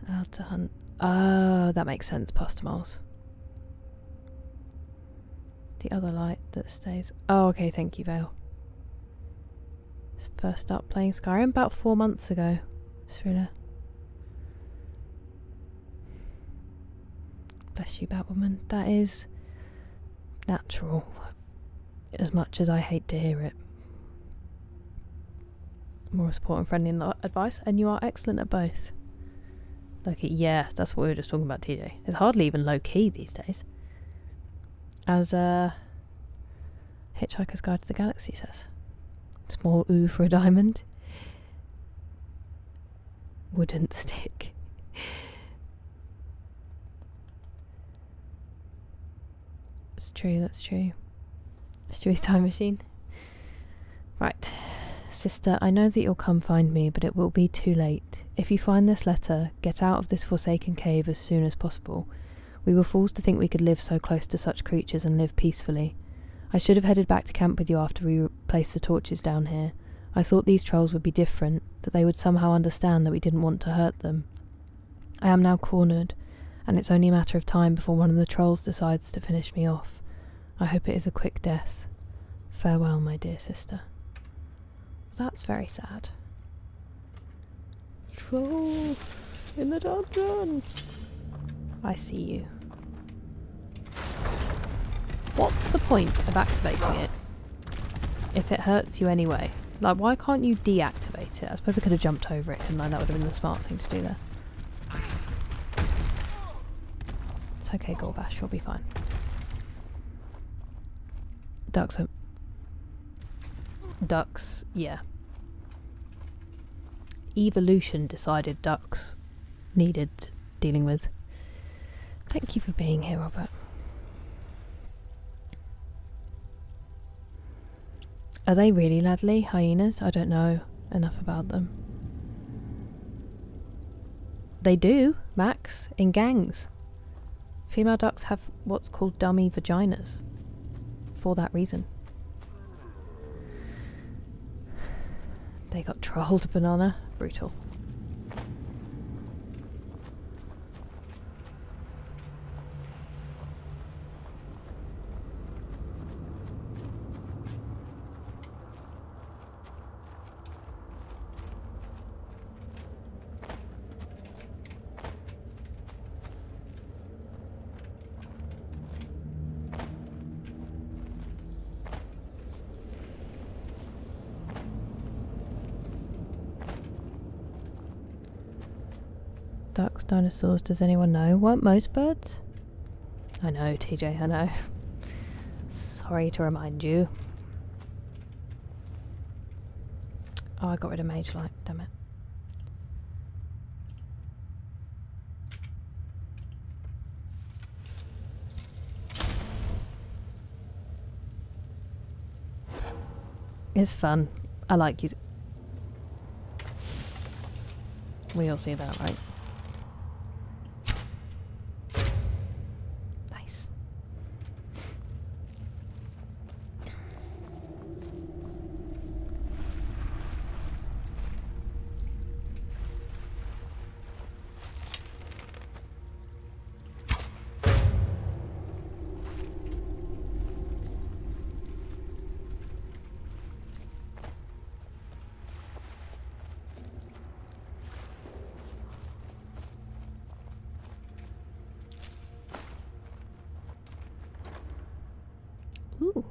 Out to hunt. Oh, that makes sense, Pastor Moles. The other light that stays. Oh, okay, thank you, Vale. First start playing Skyrim about 4 months ago. Thriller. Bless you, Batwoman. That is natural, as much as I hate to hear it. More support and friendly advice, and you are excellent at both. Low-key, yeah, that's what we were just talking about, TJ. It's hardly even low-key these days. As Hitchhiker's Guide to the Galaxy says. Small ooh for a diamond. Wouldn't stick. That's true, that's true. Stewie's time machine. Right. Sister, I know that you'll come find me, but it will be too late. If you find this letter, get out of this forsaken cave as soon as possible. We were fools to think we could live so close to such creatures and live peacefully. I should have headed back to camp with you after we placed the torches down here. I thought these trolls would be different, that they would somehow understand that we didn't want to hurt them. I am now cornered, and it's only a matter of time before one of the trolls decides to finish me off. I hope it is a quick death. Farewell, my dear sister. That's very sad. Troll in the dungeon. I see you. What's the point of activating it if it hurts you anyway? Like, why can't you deactivate it? I suppose I could have jumped over it, couldn't I? That would have been the smart thing to do there. It's okay, Gorbash, you'll be fine. Ducks, yeah. Evolution decided ducks needed dealing with. Thank you for being here, Robert. Are they really ladly, hyenas? I don't know enough about them. They do, Max, in gangs. Female ducks have what's called dummy vaginas. For that reason. They got trolled, Banana. Brutal. Ducks, dinosaurs, does anyone know? Weren't most birds? I know, TJ, I know. Sorry to remind you. Oh, I got rid of Mage Light, damn it. It's fun. I like using... We all see that, right? Nice. Ooh.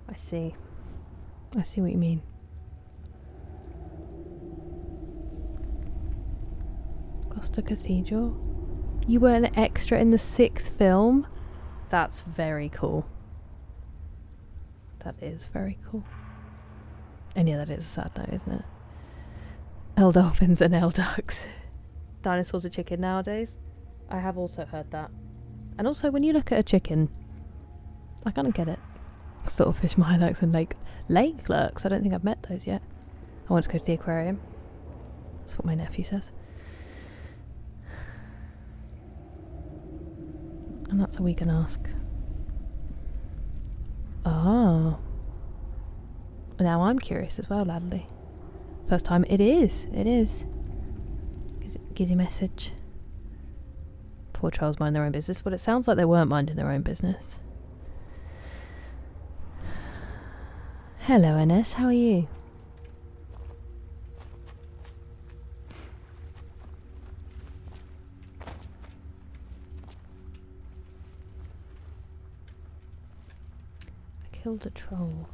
I see. I see what you mean. Gloucester Cathedral. You were an extra in the 6th film? That's very cool. That is very cool. And yeah, that is a sad note, isn't it? L dolphins and L ducks. Dinosaurs are chicken nowadays. I have also heard that. And also, when you look at a chicken, I kind of get it. Saltfish, Milax, and lake lurks. I don't think I've met those yet. I want to go to the aquarium. That's what my nephew says. And that's all we can ask. Ah. Now I'm curious as well, Ladley. First time. It is. It is. Gives you a message. Poor trolls mind their own business. Well, it sounds like they weren't minding their own business. Hello, Ines. How are you? I killed a troll.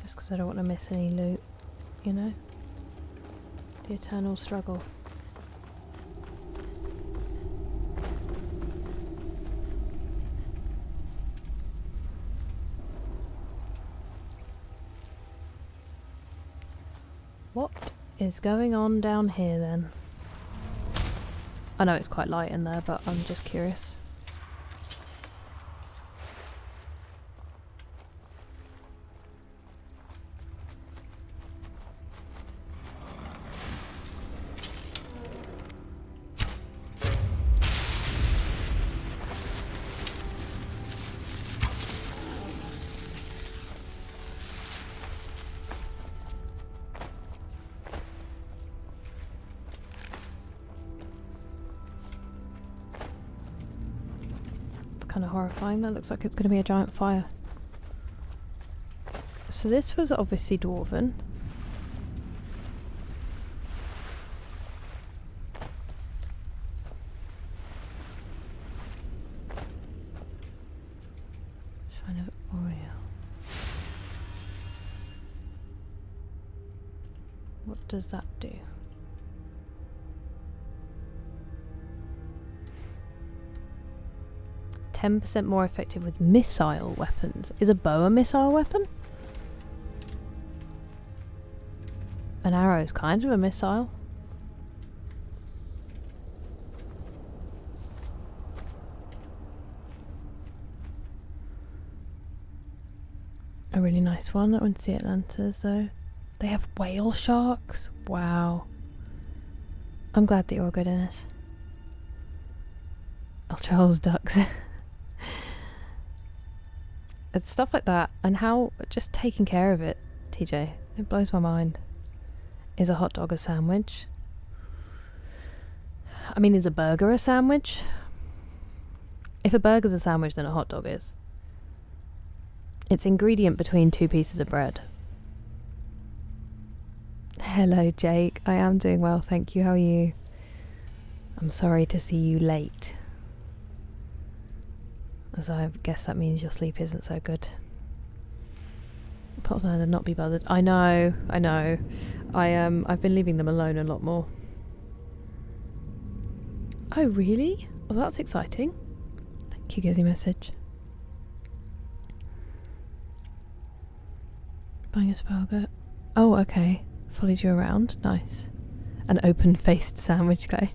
Just because I don't want to miss any loot, you know? The eternal struggle. What is going on down here then? I know it's quite light in there, but I'm just curious. Kind of horrifying. That looks like it's going to be a giant fire. So this was obviously dwarven. Shrine of Oriel. What does that do? 10% more effective with missile weapons. Is a bow a missile weapon? An arrow is kind of a missile. A really nice one. I went to see Atlanta's though. They have whale sharks. Wow. I'm glad that you're all good in this. Oh, Charles ducks. It's stuff like that, and how just taking care of it, TJ, it blows my mind. Is a hot dog a sandwich? I mean, is a burger a sandwich? If a burger's a sandwich, then a hot dog is. It's ingredient between two pieces of bread. Hello, Jake. I am doing well, thank you. How are you? I'm sorry to see you late. As I guess that means your sleep isn't so good. Apart from that, not be bothered. I know. I've been leaving them alone a lot more. Oh really? Well, that's exciting. Thank you, Gizzy message. Buying a spelgo. Oh, okay. Followed you around. Nice. An open-faced sandwich guy.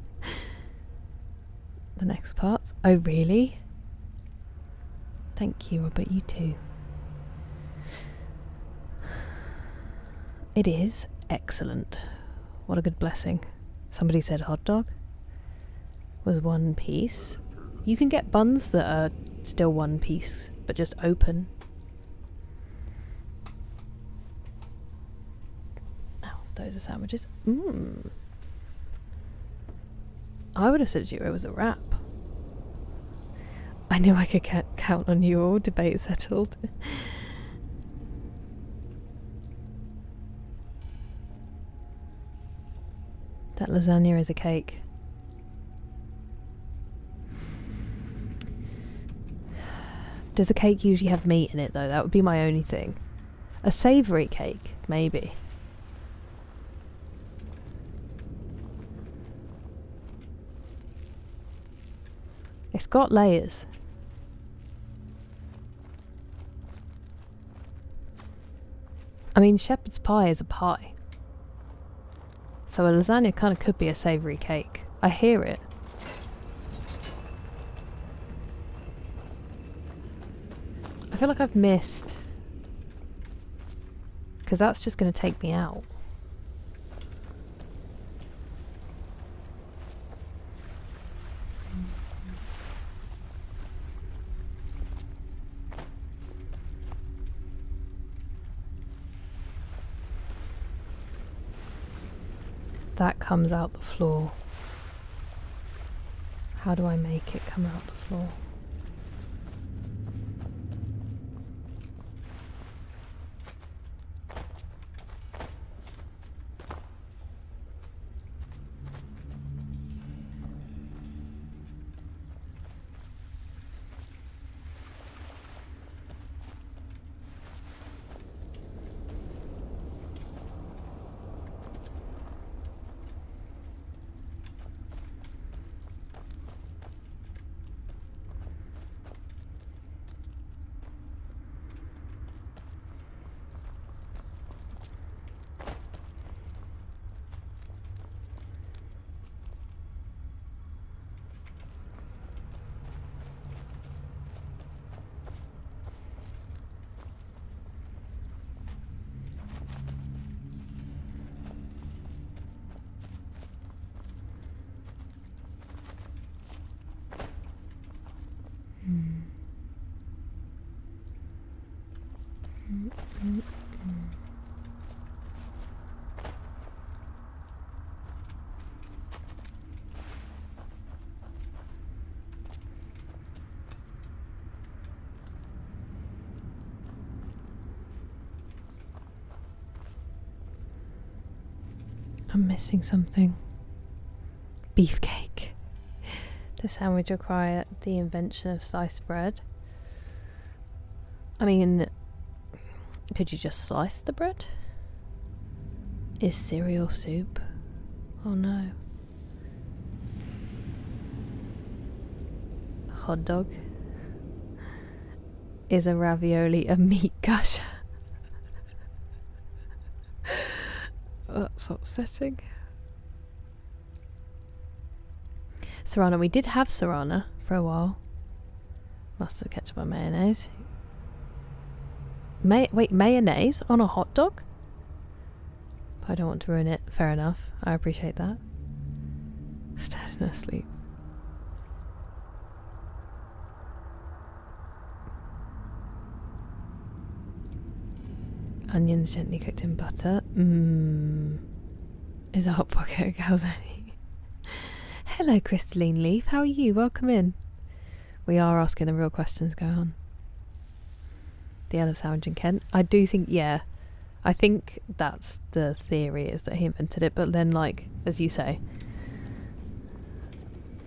The next parts. Oh really? Thank you, Robert, you too. It is Excellent. What a good blessing. Somebody said hot dog was 1 piece. You can get buns that are still 1 piece, but just open. Oh, those are sandwiches. Mmm. I would have said to you it was a wrap. I knew I could count on you all. Debate settled. That lasagna is a cake. Does a cake usually have meat in it though? That would be my only thing. A savoury cake, maybe. It's got layers. I mean, shepherd's pie is a pie. So a lasagna kind of could be a savoury cake. I hear it. I feel like I've missed. Because that's just going to take me out. That comes out the floor. How do I make it come out the floor? I'm missing something. Beefcake. The sandwich required the invention of sliced bread. I mean, could you just slice the bread? Is cereal soup? Oh no. Hot dog. Is a ravioli a meat gusher? That's upsetting. Serrano. We did have Serrano for a while. Mustard, ketchup and mayonnaise. Wait, mayonnaise on a hot dog? I don't want to ruin it. Fair enough. I appreciate that. Starting asleep. Onions gently cooked in butter. Is a hot pocket a calzone? Hello, Crystalline Leaf. How are you? Welcome in. We are asking the real questions. Go on. The Earl of Sandwich in Kent. I do think, yeah. I think that's the theory, is that he invented it. But then, like, as you say,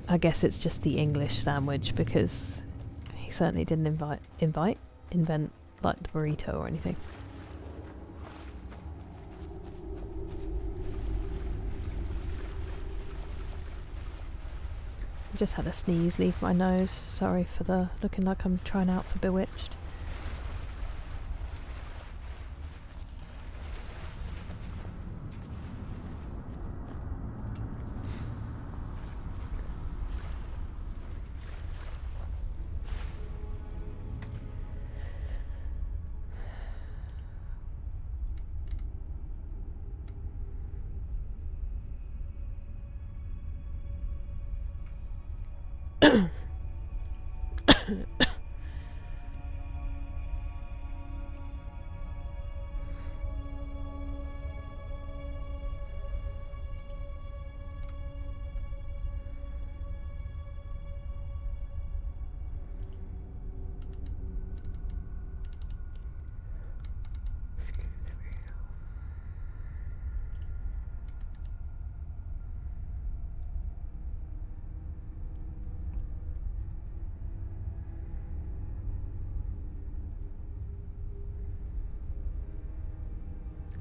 I guess it's just the English sandwich, because he certainly didn't invent like the burrito or anything. I just had a sneeze leave my nose. Sorry for the looking like I'm trying out for Bewitched.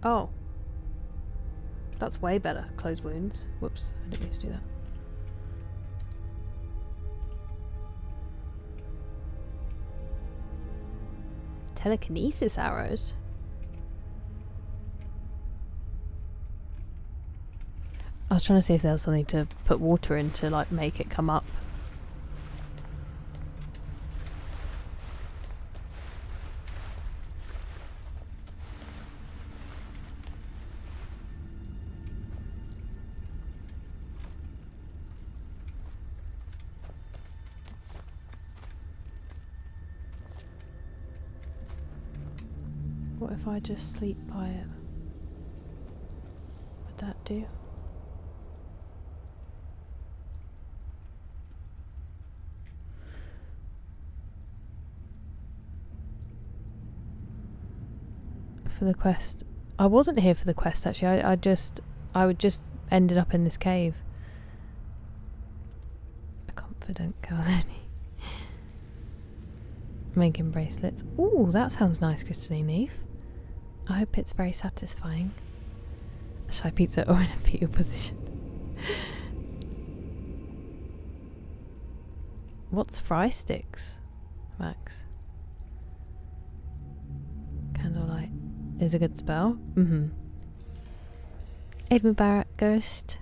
Oh. That's way better. Close wounds. Whoops, I didn't mean to do that. Telekinesis arrows? I was trying to see if there was something to put water in to like make it come up. What if I just sleep by it? Would that do? For the quest. I wasn't here for the quest actually. I would just ended up in this cave. A confident Calzone. Making bracelets. Ooh, that sounds nice, Crystalline Leaf. I hope it's very satisfying. Shy pizza or in a fetal position. What's fry sticks, Max? Candlelight is a good spell. Mm-hmm. Eid Mubarak, Ghost.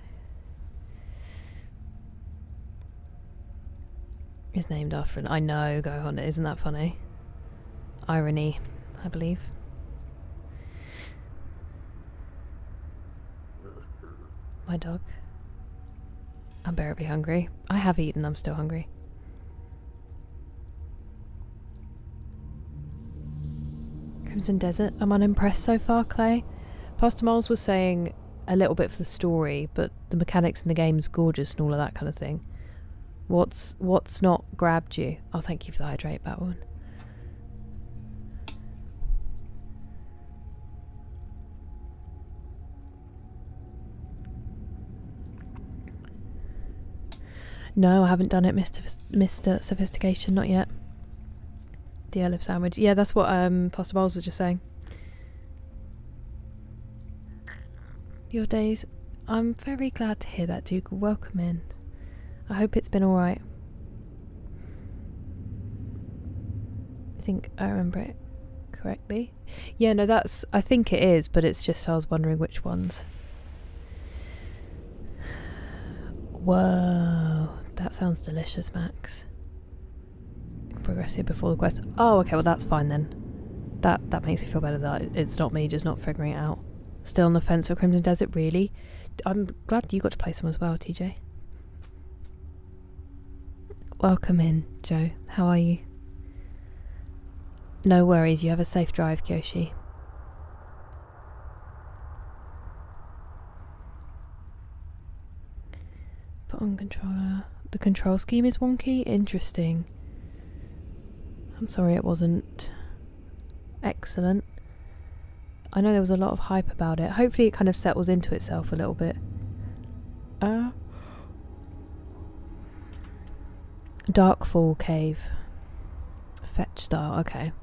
Is named after an... I know, go on, isn't that funny? Irony, I believe. My dog. Unbearably hungry. I have eaten, I'm still hungry. Crimson Desert. I'm unimpressed so far, Clay. Pastor Moles was saying a little bit for the story, but the mechanics in the game's gorgeous and all of that kind of thing. What's not grabbed you? Oh, thank you for the hydrate, Batwoman. No, I haven't done it, Mr. Sophistication, not yet. The olive sandwich. Yeah, that's what Pastor Bowles was just saying. Your days. I'm very glad to hear that, Duke. Welcome in. I hope it's been alright. I think I remember it correctly. Yeah, no, that's... I think it is, but it's just I was wondering which ones. Whoa. That sounds delicious, Max. Progressive before the quest. Oh, okay, well that's fine then. That makes me feel better that it's not me just not figuring it out. Still on the fence for Crimson Desert, really? I'm glad you got to play some as well, TJ. Welcome in, Joe. How are you? No worries, you have a safe drive, Kyoshi. Put on controller. The control scheme is wonky? Interesting. I'm sorry it wasn't excellent. I know there was a lot of hype about it. Hopefully it kind of settles into itself a little bit. Darkfall Cave. Fetch style, okay.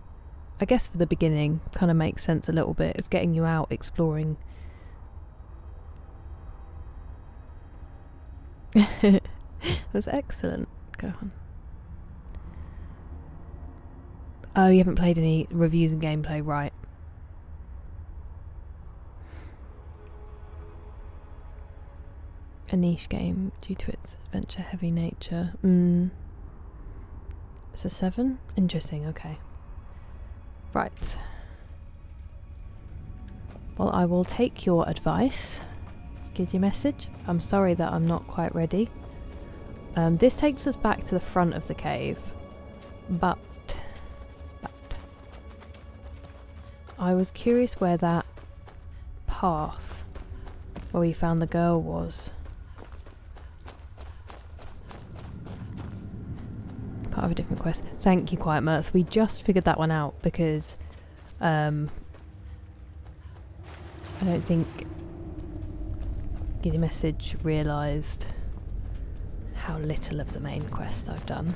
I guess for the beginning, kind of makes sense a little bit. It's getting you out, exploring. It was excellent. Go on. Oh, you haven't played any reviews and gameplay, right? A niche game due to its adventure-heavy nature. It's a 7? Interesting, okay. Right. Well, I will take your advice. Give your message. I'm sorry that I'm not quite ready. This takes us back to the front of the cave, but I was curious where that path where we found the girl was. Part of a different quest. Thank you, Quiet Mirth. We just figured that one out because I don't think the message realised how little of the main quest I've done,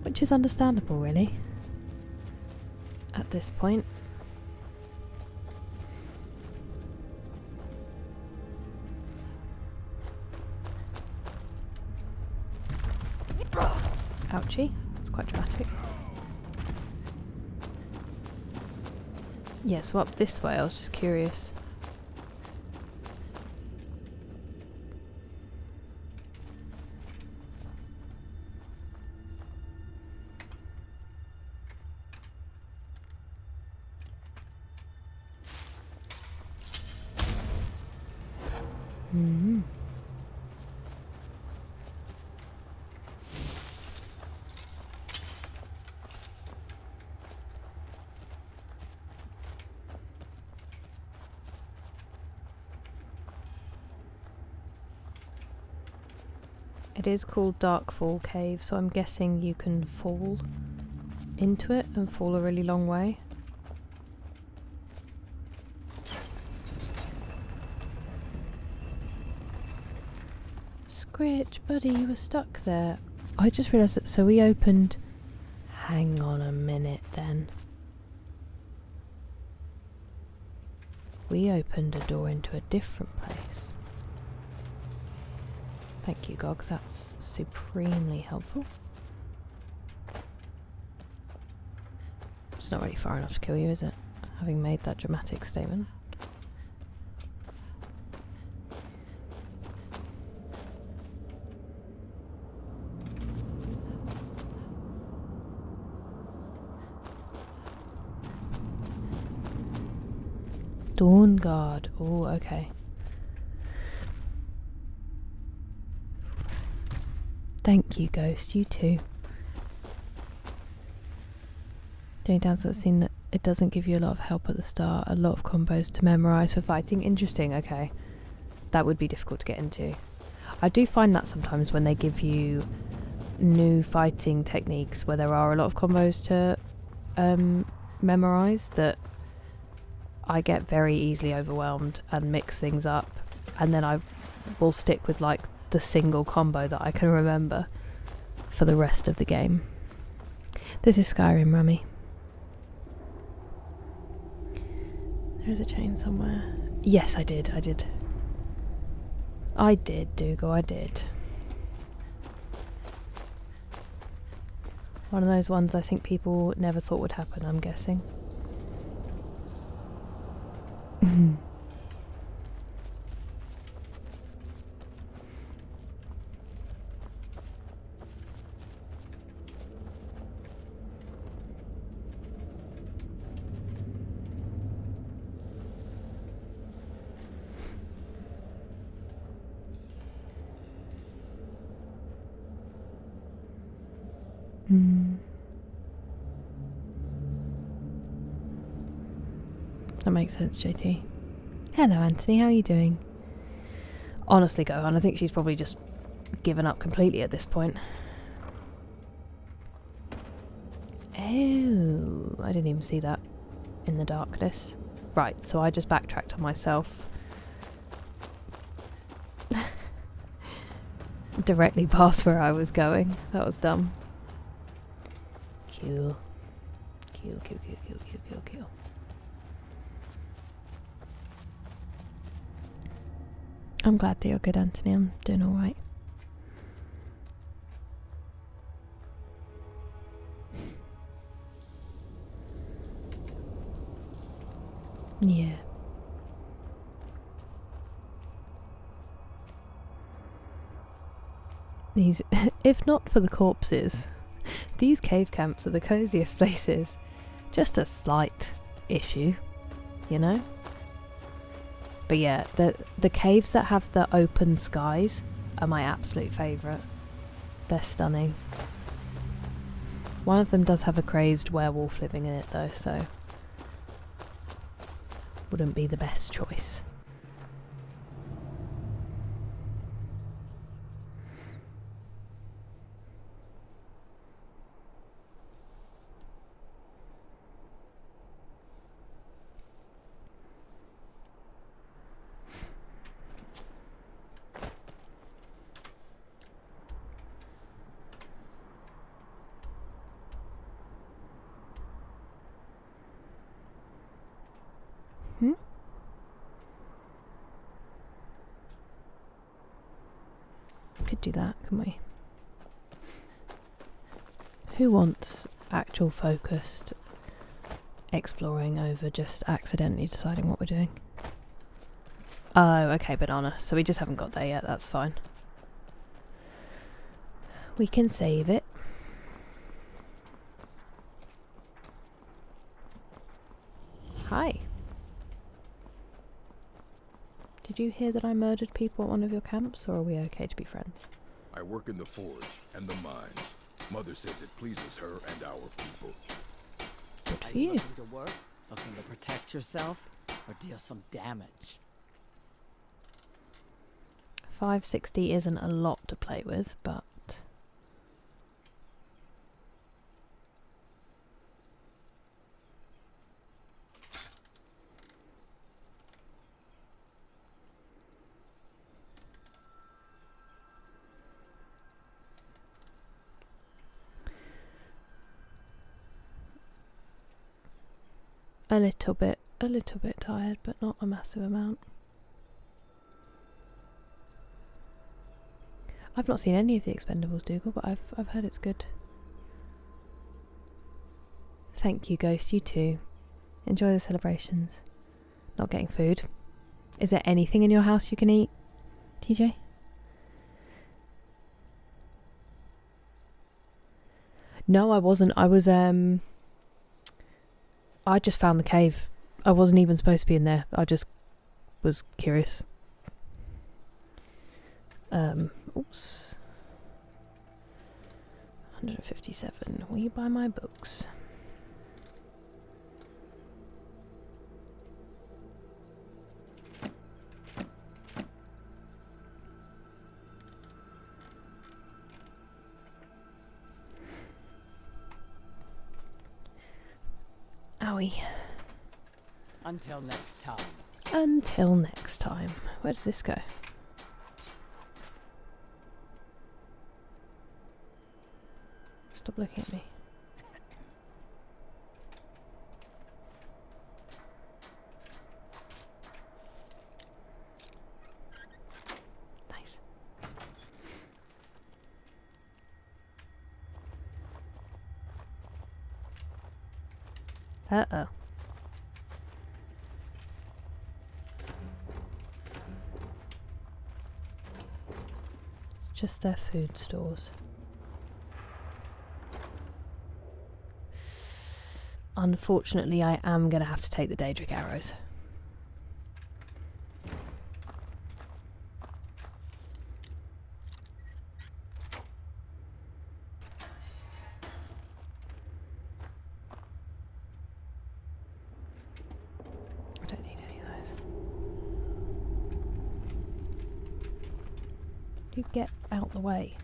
which is understandable really at this point. Ouchie, it's quite dramatic. Yeah, so up this way, I was just curious. Mm-hmm. It is called Darkfall Cave, so I'm guessing you can fall into it and fall a really long way. Scritch, buddy, you were stuck there. I just realised that, so we opened... Hang on a minute then. We opened a door into a different place. Thank you, Gog, that's supremely helpful. It's not really far enough to kill you, is it? Having made that dramatic statement. Dawn Guard. Oh, okay. Thank you, Ghost. You too. The only downside I've seen that it doesn't give you a lot of help at the start. A lot of combos to memorise for fighting. Interesting, okay. That would be difficult to get into. I do find that sometimes when they give you new fighting techniques where there are a lot of combos to memorise, that I get very easily overwhelmed and mix things up, and then I will stick with like the single combo that I can remember for the rest of the game. This is Skyrim, Rummy. There's a chain somewhere. Yes, I did, Dougal, I did. One of those ones I think people never thought would happen, I'm guessing. That makes sense, JT. Hello, Anthony, how are you doing? Honestly, Gohan, I think she's probably just given up completely at this point. Oh, I didn't even see that in the darkness. Right, so I just backtracked on myself. Directly past where I was going. That was dumb. Cool. Cool. I'm glad that you're good, Anthony. I'm doing alright. Yeah. These, if not for the corpses, these cave camps are the coziest places. Just a slight issue, you know? But yeah, the caves that have the open skies are my absolute favourite. They're stunning. One of them does have a crazed werewolf living in it though, so wouldn't be the best choice. Could do that, couldn't we? Who wants actual focused exploring over just accidentally deciding what we're doing? Oh, okay, banana. So we just haven't got there yet, that's fine. We can save it. Hi. Did you hear that I murdered people at one of your camps, or are we okay to be friends? I work in the forge and the mines. Mother says it pleases her and our people. Good for Are you you. looking to work? Looking to protect yourself? Or deal some damage? 560 isn't a lot to play with, but a little bit tired, but not a massive amount. I've not seen any of the Expendables, Dougal, but I've heard it's good. Thank you, Ghost. You too. Enjoy the celebrations. Not getting food. Is there anything in your house you can eat, TJ? No, I wasn't. I was I just found the cave. I wasn't even supposed to be in there. I just was curious. Oops. 157. Will you buy my books? Owie. Until next time. Until next time. Where does this go? Stop looking at me. Nice. Uh-oh. It's just their food stores. Unfortunately, I am going to have to take the Daedric arrows. I don't need any of those. You get out the way.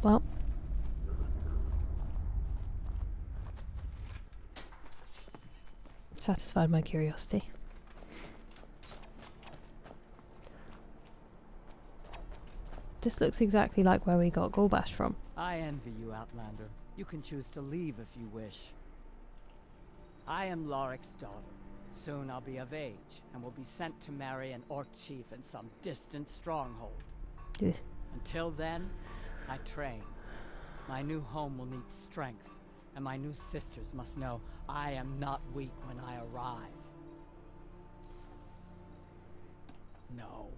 Well, satisfied my curiosity. This looks exactly like where we got Gorbash from. I envy you, Outlander. You can choose to leave if you wish. I am Lorik's daughter. Soon I'll be of age, and will be sent to marry an orc chief in some distant stronghold. Ugh. Until then, I train. My new home will need strength, and my new sisters must know I am not weak when I arrive. No.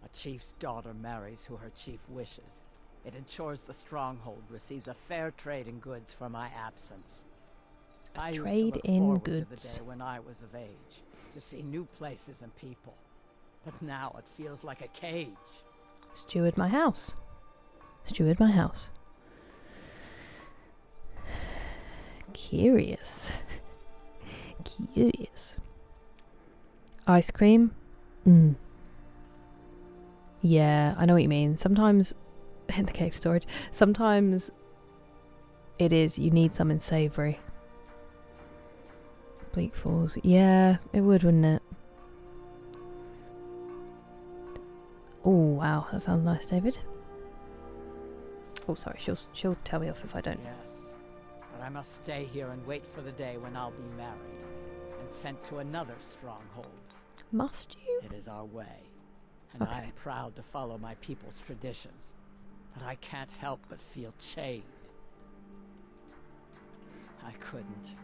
A chief's daughter marries who her chief wishes. It ensures the stronghold receives a fair trade in goods for my absence. I used to Trade look in forward to goods. the day when I was of age, to see new places and people. But now it feels like a cage. Steward my house. Steward my house. Curious. Curious. Ice cream? Yeah, I know what you mean. Sometimes, in the cave storage, sometimes it is, you need something savoury. Bleak Falls. Yeah, it would, wouldn't it? Oh, wow. That sounds nice, David. Oh, sorry. She'll tell me off if I don't. Yes, but I must stay here and wait for the day when I'll be married and sent to another stronghold. Must you? It is our way, and I am proud to follow my people's traditions, but I can't help but feel chained. I couldn't.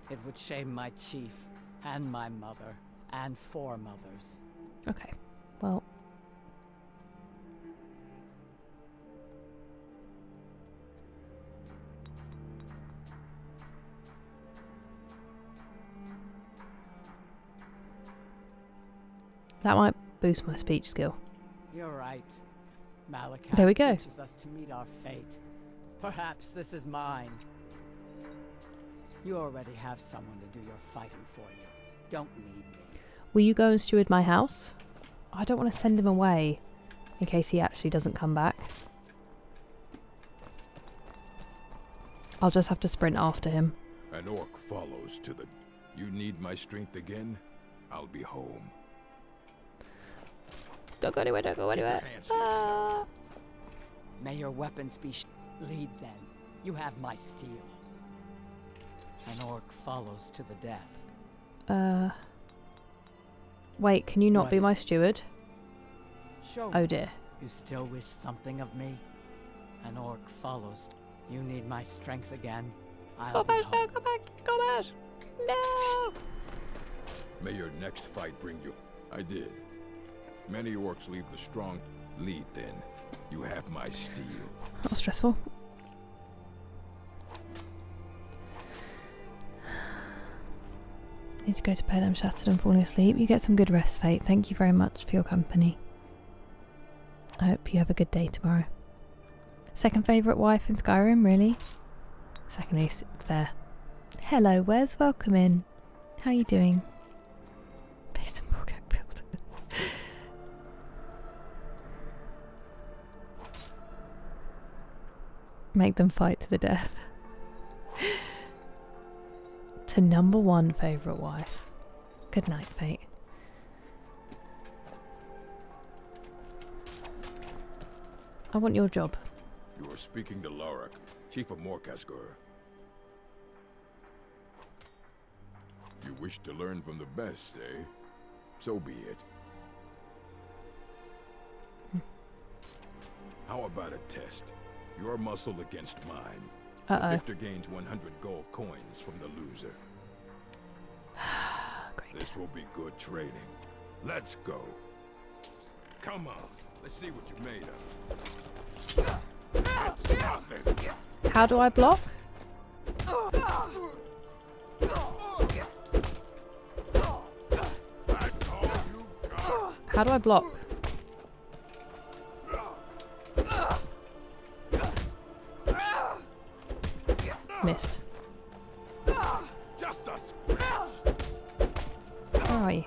It would shame my chief, and my mother, and foremothers. Okay, well... that might boost my speech skill. You're right. Malakath there we go. teaches us to meet our fate. Perhaps this is mine. You already have someone to do your fighting for you. Don't need me. Will you go and steward my house? I don't want to send him away in case he actually doesn't come back. I'll just have to sprint after him. An orc follows to the... You need my strength again? I'll be home. Don't go anywhere, don't go anywhere. Ah. May your weapons be lead then. You have my steel. An orc follows to the death. Wait, can you not be my steward? Show Oh me. dear. You still wish something of me? An orc follows. You need my strength again. Go back, go back, go back. No! May your next fight bring you... I did. Many orcs leave the strong. Lead then. You have my steel. That was stressful. Need to go to bed. I'm shattered and falling asleep. You get some good rest, Fate. Thank you very much for your company. I hope you have a good day tomorrow. Second favourite wife in Skyrim, really? Second least, fair. Hello, Wes. Welcome in. How you doing? Based on Morgag build. Make them fight to the death. To number one favourite wife. Good night, Fate. I want your job. You are speaking to Lorik, chief of Morkasgur. You wish to learn from the best, eh? So be it. How about a test? Your muscle against mine. The victor gains 100 gold coins from the loser. Great. This will be good training. Let's go. Come on, let's see what you're made of. It's nothing. How do I block? How do I block? Missed. Just a scratch. Where are you?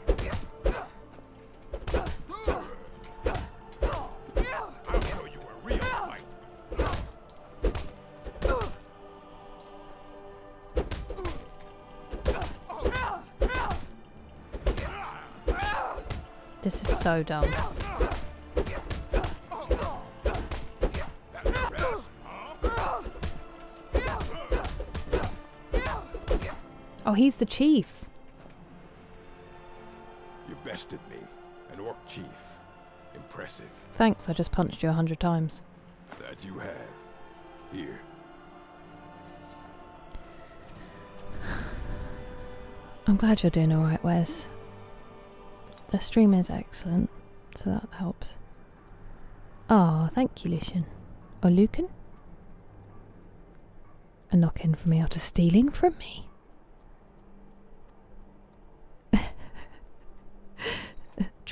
I'll show you a real fight. This is so dumb. Oh, he's the chief. You bested me, an orc chief. Impressive. Thanks, I just punched you 100 times. That you have. Here. I'm glad you're doing alright, Wes. The stream is excellent, so that helps. Oh, thank you, Lucian. Or Lucan? A knock-in for me after stealing from me.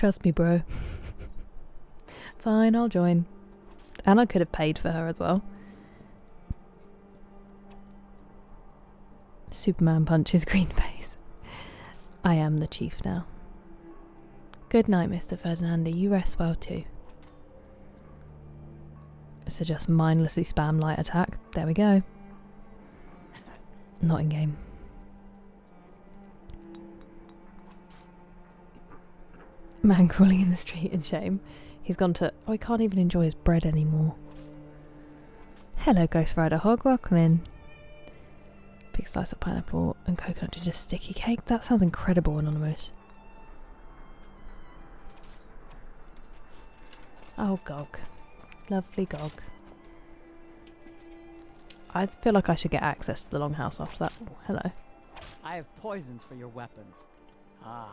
Trust me, bro. Fine, I'll join. And I could have paid for her as well. Superman punches green face. I am the chief now. Good night, Mr. Ferdinando. You rest well too. So just mindlessly spam light attack. There we go. Not in game. Man crawling in the street in shame. He's gone to... Oh, he can't even enjoy his bread anymore. Hello, Ghost Rider Hog. Welcome in. Big slice of pineapple and coconut to just sticky cake. That sounds incredible, Anonymous. Oh, Gog. Lovely Gog. I feel like I should get access to the longhouse after that. Oh, hello. I have poisons for your weapons. Ah.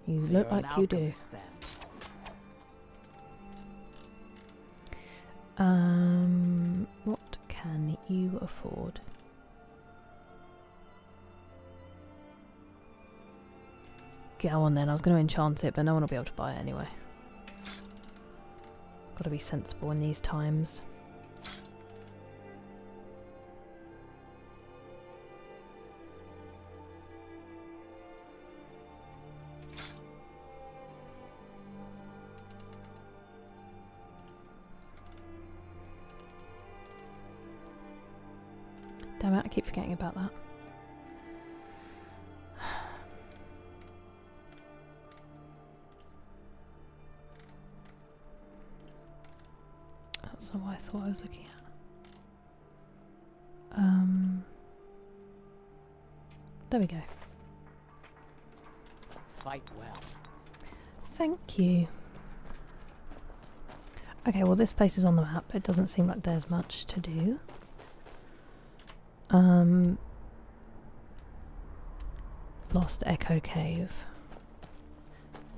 You so look you're an like you do. alchemist then. What can you afford? Go on then, I was going to enchant it, but no one will be able to buy it anyway. Got to be sensible in these times. Damn it, I keep forgetting about that. That's not what I thought I was looking at. There we go. Fight well. Thank you. Okay, well this place is on the map. It doesn't seem like there's much to do. Lost Echo Cave.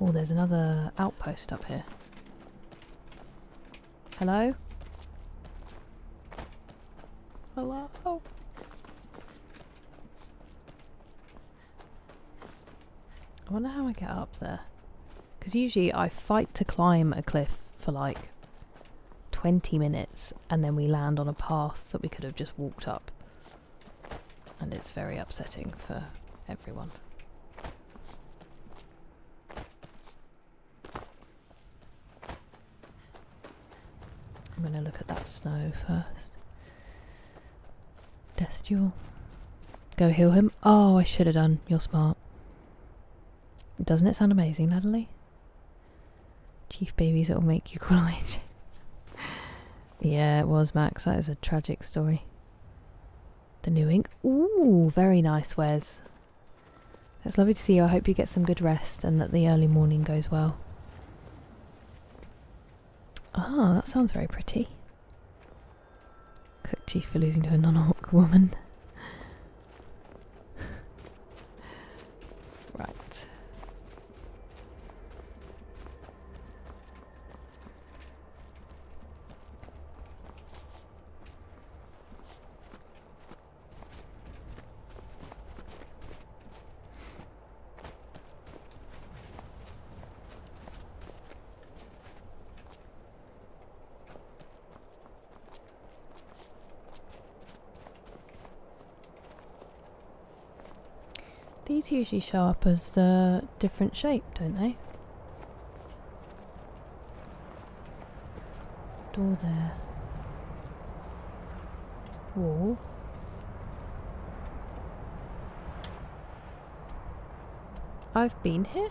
Oh, there's another outpost up here. Hello? Hello? Oh. I wonder how I get up there. Because usually I fight to climb a cliff for like 20 minutes and then we land on a path that we could have just walked up. And it's very upsetting for everyone. I'm going to look at that snow first. Death Duel. Go heal him. Oh, I should have done. You're smart. Doesn't it sound amazing, Natalie? Chief babies that will make you call away. Yeah, it was, Max. That is a tragic story. The new ink. Ooh, very nice, Wes. It's lovely to see you. I hope you get some good rest and that the early morning goes well. Ah, that sounds very pretty. Cook chief for losing to a non-orc woman. Right. These usually show up as the different shape, don't they? Door there. Wall. I've been here?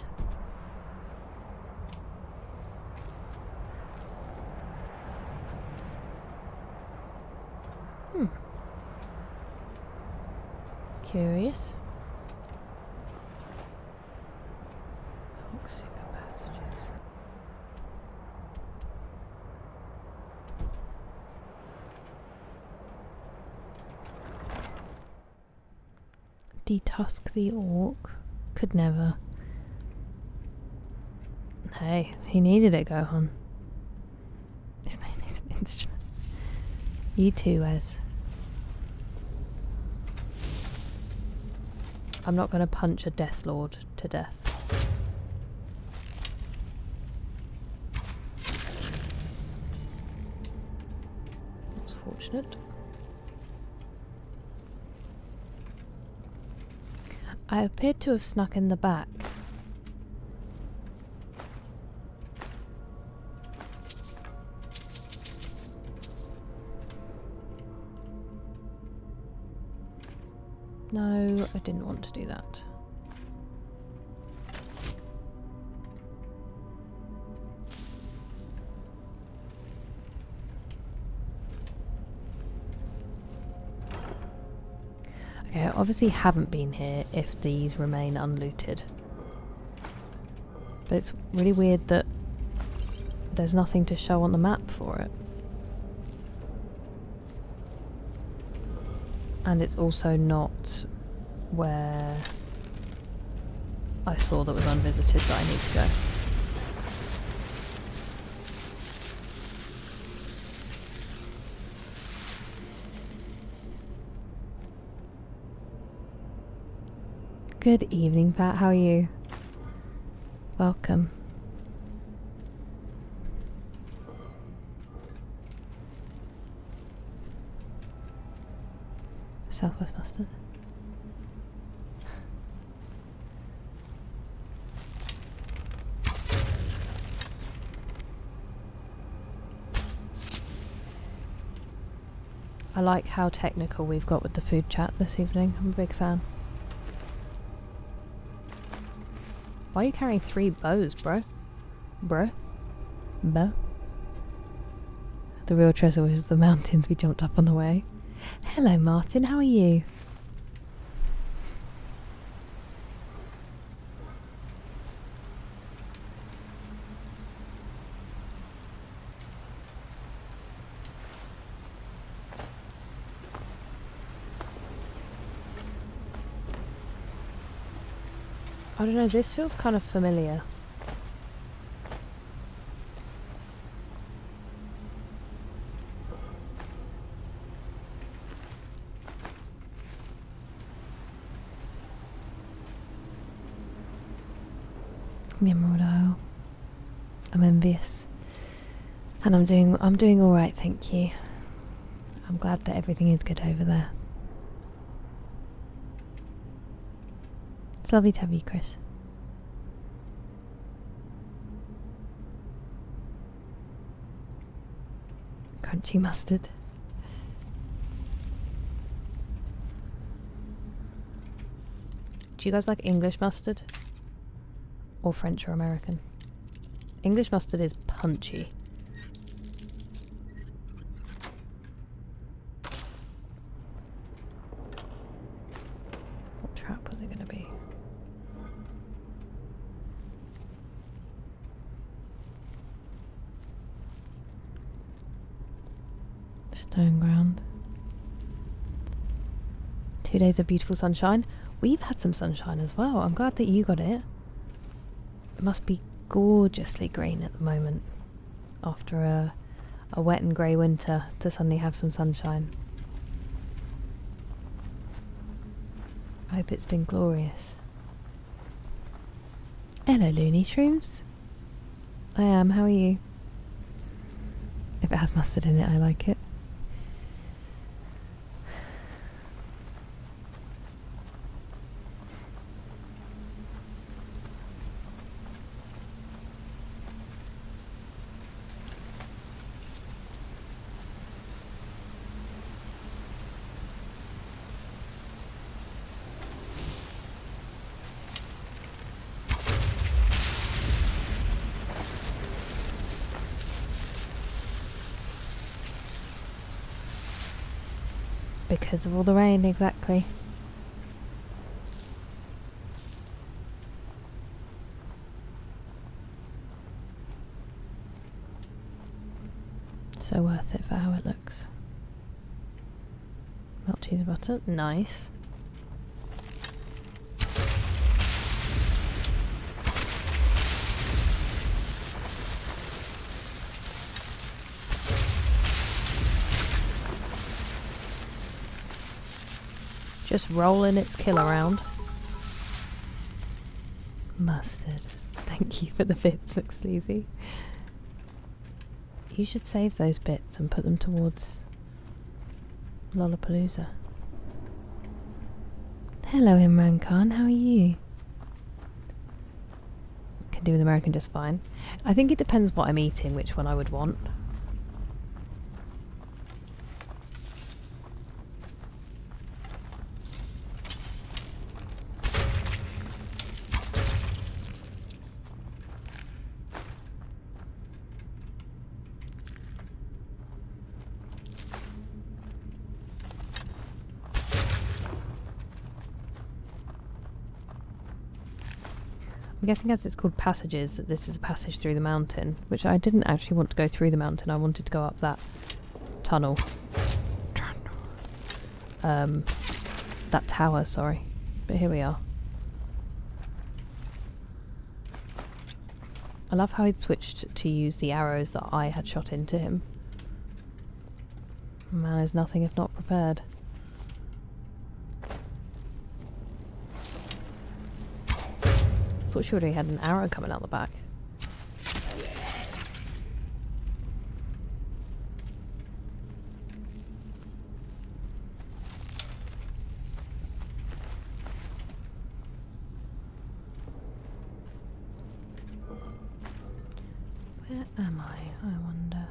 Curious. Toxic passages. Detusk the orc. Could never. Hey, he needed it, Gohan. This man is an instrument. You too, Wes. I'm not going to punch a Death Lord to death. unfortunate. I appeared to have snuck in the back. No, I didn't want to do that. Okay, I obviously haven't been here if these remain unlooted. But it's really weird that there's nothing to show on the map for it. And it's also not where I saw that was unvisited that I need to go. Good evening, Pat. How are you? Welcome. Southwest Mustard. I like how technical we've got with the food chat this evening. I'm a big fan. Why are you carrying 3 bows, bro? Bro? Bow? The real treasure was the mountains we jumped up on the way. Hello, Martin. How are you? I don't know, this feels kind of familiar. The Emerald Isle. I'm envious. And I'm doing alright, thank you. I'm glad that everything is good over there. It's lovely to have you, Chris. Crunchy mustard. Do you guys like English mustard? Or French or American? English mustard is punchy. What trap was it going to be? Stone ground. 2 days of beautiful sunshine. We've had some sunshine as well. I'm glad that you got it. It must be gorgeously green at the moment after a wet and grey winter to suddenly have some sunshine. I hope it's been glorious. Hello, Looney Shrooms. I am. How are you? If it has mustard in it, I like it. Because of all the rain, exactly. So worth it for how it looks. Melt cheese and butter, nice. Just rolling its kill around. Mustard. Thank you for the bits, looks sleazy. You should save those bits and put them towards Lollapalooza. Hello, Imran Khan. How are you? Can do with American just fine. I think it depends what I'm eating, which one I would want. I'm guessing as it's called passages, that this is a passage through the mountain, which I didn't actually want to go through the mountain. I wanted to go up that tunnel. That tower, sorry. But here we are. I love how he'd switched to use the arrows that I had shot into him. Man is nothing if not prepared. Thought she already had an arrow coming out the back. Where am I wonder.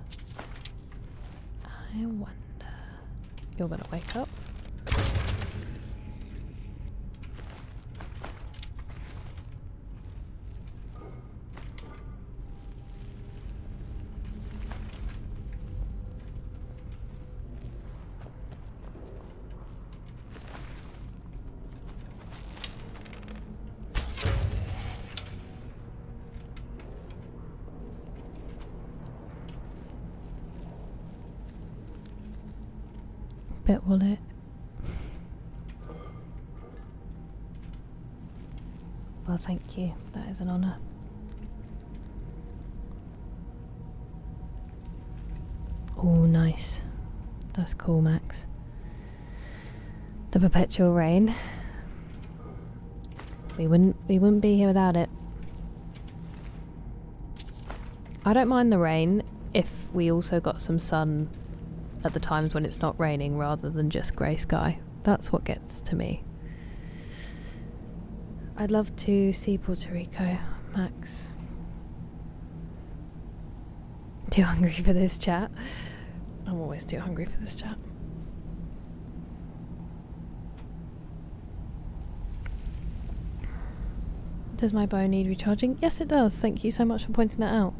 I wonder. You're gonna wake up. Bit, will it? Well, thank you. That is an honour. Oh, nice. That's cool, Max. The perpetual rain. We wouldn't be here without it. I don't mind the rain if we also got some sun at the times when it's not raining rather than just grey sky. That's what gets to me. I'd love to see Puerto Rico, Max. Too hungry for this chat. I'm always too hungry for this chat. Does my bow need recharging? Yes, it does. Thank you so much for pointing that out.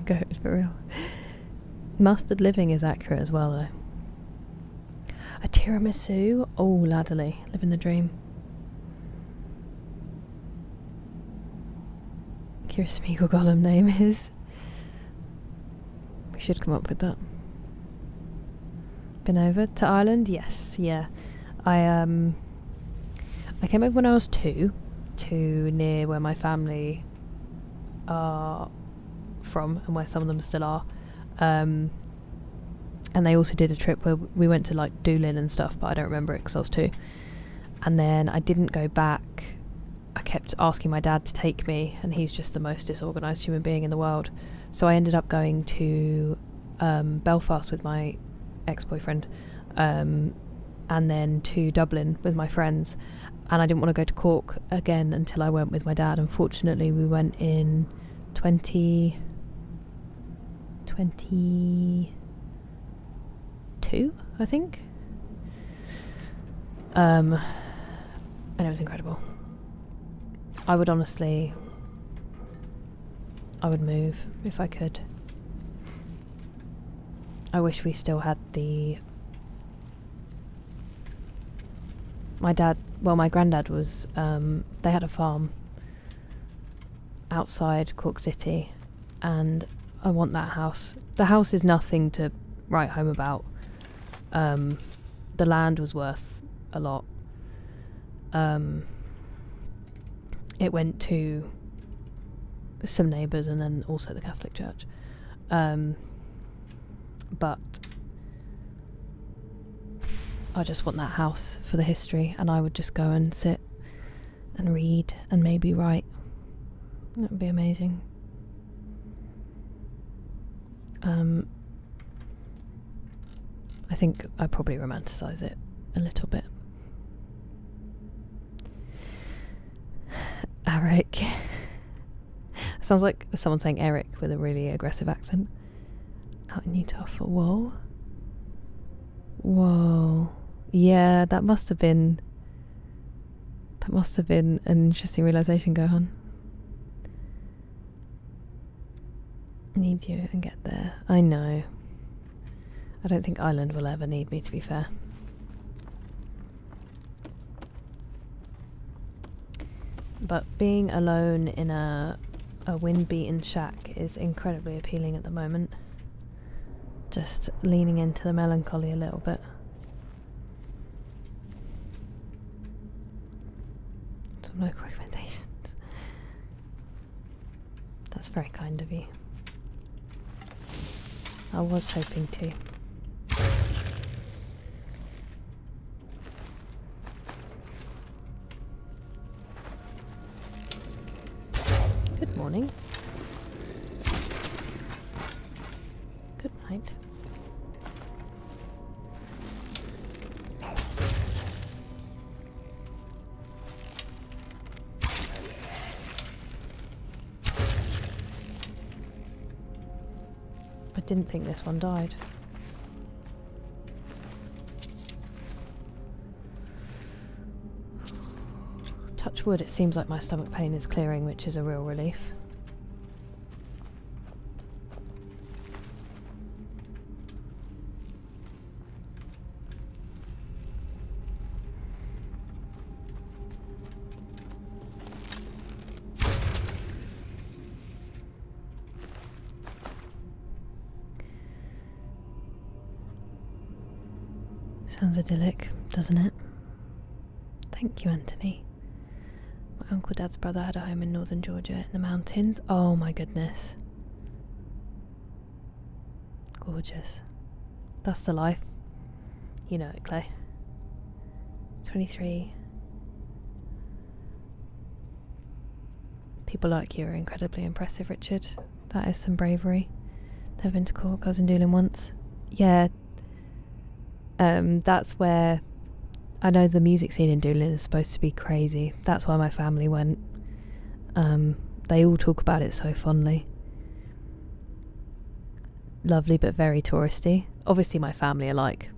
Go for real. Mustard living is accurate as well, though. A tiramisu? Oh, ladderly. Living the dream. Kira Smeagol Gollum name is. We should come up with that. Been over to Ireland? Yes, yeah. I came over when I was 2 to near where my family are from and where some of them still are, and they also did a trip where we went to like Doolin and stuff, but I don't remember it because I was 2. And then I didn't go back. I kept asking my dad to take me, and he's just the most disorganised human being in the world, so I ended up going to Belfast with my ex-boyfriend, and then to Dublin with my friends, and I didn't want to go to Cork again until I went with my dad. Unfortunately, we went in 2022, I think. And it was incredible. I would honestly, I would move if I could. I wish we still had my granddad was, they had a farm outside Cork City, and I want that house. The house is nothing to write home about. The land was worth a lot. It went to some neighbours and then also the Catholic Church. But I just want that house for the history, and I would just go and sit and read and maybe write. That would be amazing. I think I probably romanticise it a little bit. Eric. Sounds like someone saying Eric with a really aggressive accent. Out in Utah for whoa. Whoa. Yeah, that must have been an interesting realisation going on. Needs you and get there. I know. I don't think Ireland will ever need me, to be fair. But being alone in a wind-beaten shack is incredibly appealing at the moment. Just leaning into the melancholy a little bit. Some local recommendations. That's very kind of you. I was hoping to. Good morning. Good night. I didn't think this one died. Touch wood, it seems like my stomach pain is clearing, which is a real relief. Sounds idyllic, doesn't it? Thank you, Anthony. My Uncle Dad's brother had a home in northern Georgia in the mountains. Oh my goodness. Gorgeous. That's the life. You know it, Clay. 23. People like you are incredibly impressive, Richard. That is some bravery. Never been to court. I was in Doolin once. Yeah. That's where I know the music scene in Doolin is supposed to be crazy. That's why my family went. They all talk about it so fondly. Lovely but very touristy. Obviously my family are like,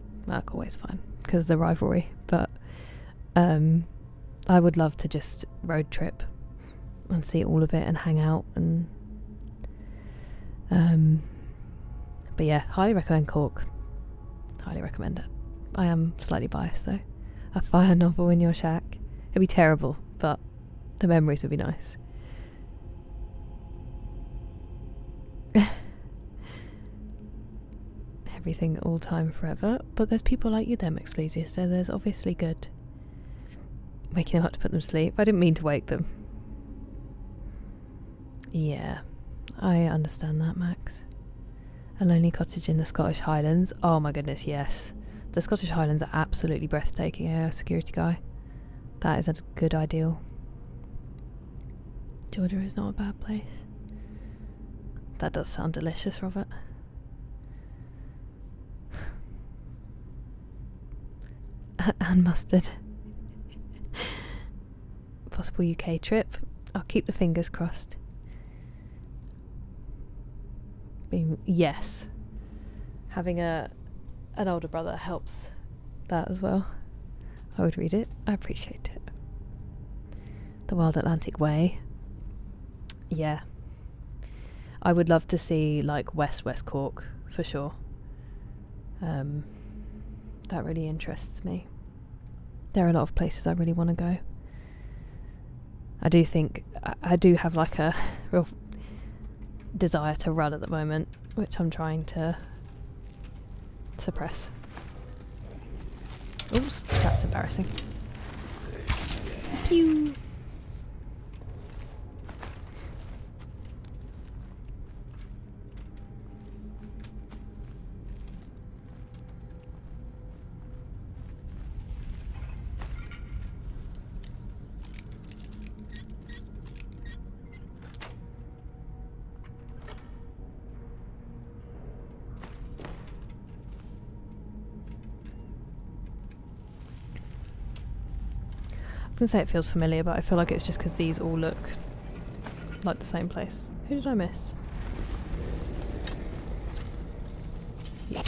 always fine because of the rivalry, but I would love to just road trip and see all of it and hang out and but yeah, highly recommend Cork. Highly recommend it. I am slightly biased though. A fire novel in your shack. It'd be terrible, but the memories would be nice. Everything all time forever, but there's people like you there, Mixleasy, so there's obviously good. Waking them up to put them to sleep. I didn't mean to wake them. Yeah, I understand that, Max. A lonely cottage in the Scottish Highlands. Oh my goodness, yes. The Scottish Highlands are absolutely breathtaking. A security guy. That is a good ideal. Georgia is not a bad place. That does sound delicious, Robert. And mustard. Possible UK trip. I'll keep the fingers crossed. Yes. Having an older brother helps that as well. I would read it. I appreciate it. The Wild Atlantic Way. Yeah. I would love to see like West Cork for sure. That really interests me. There are a lot of places I really want to go. I do think I do have like a real desire to run at the moment, which I'm trying to suppress. Oops, that's embarrassing. Pew! was gonna say it feels familiar, but I feel like it's just because these all look like the same place. Who did I miss? Yeah.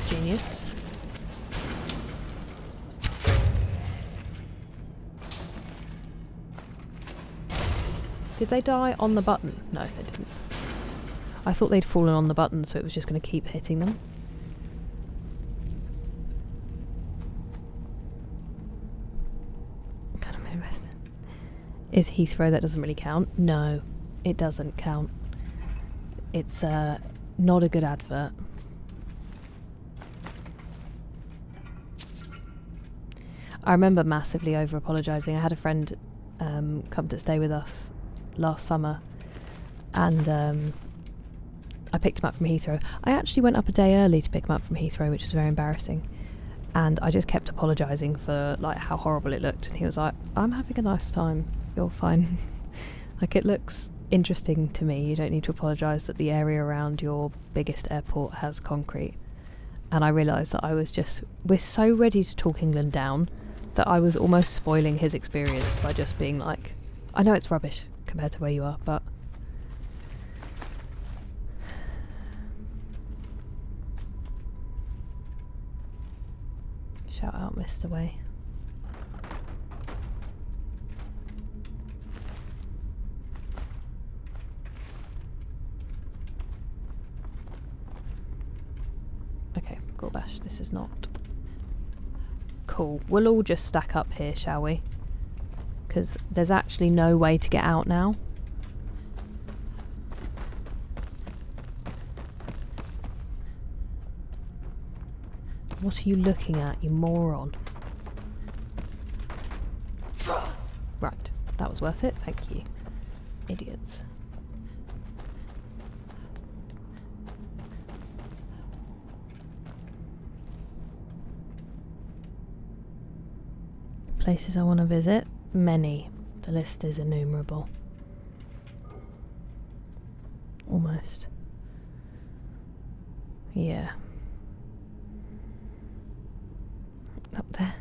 Genius. Did they die on the button? No, they didn't. I thought they'd fallen on the button, so it was just going to keep hitting them. Is Heathrow, that doesn't really count? No, it doesn't count. It's not a good advert. I remember massively over apologising. I had a friend come to stay with us last summer, and I picked him up from Heathrow. I actually went up a day early to pick him up from Heathrow, which was very embarrassing. And I just kept apologising for like how horrible it looked, and he was like, "I'm having a nice time. You're fine." Like, it looks interesting to me. You don't need to apologise that the area around your biggest airport has concrete. And I realised that we're so ready to talk England down that I was almost spoiling his experience by just being like, I know it's rubbish compared to where you are, but shout out Mr. Way. Okay, Gorbash, this is not cool. We'll all just stack up here, shall we? Because there's actually no way to get out now. What are you looking at, you moron? Right, that was worth it, thank you. Idiots. Places I want to visit? Many. The list is innumerable. Almost. Yeah. Up there.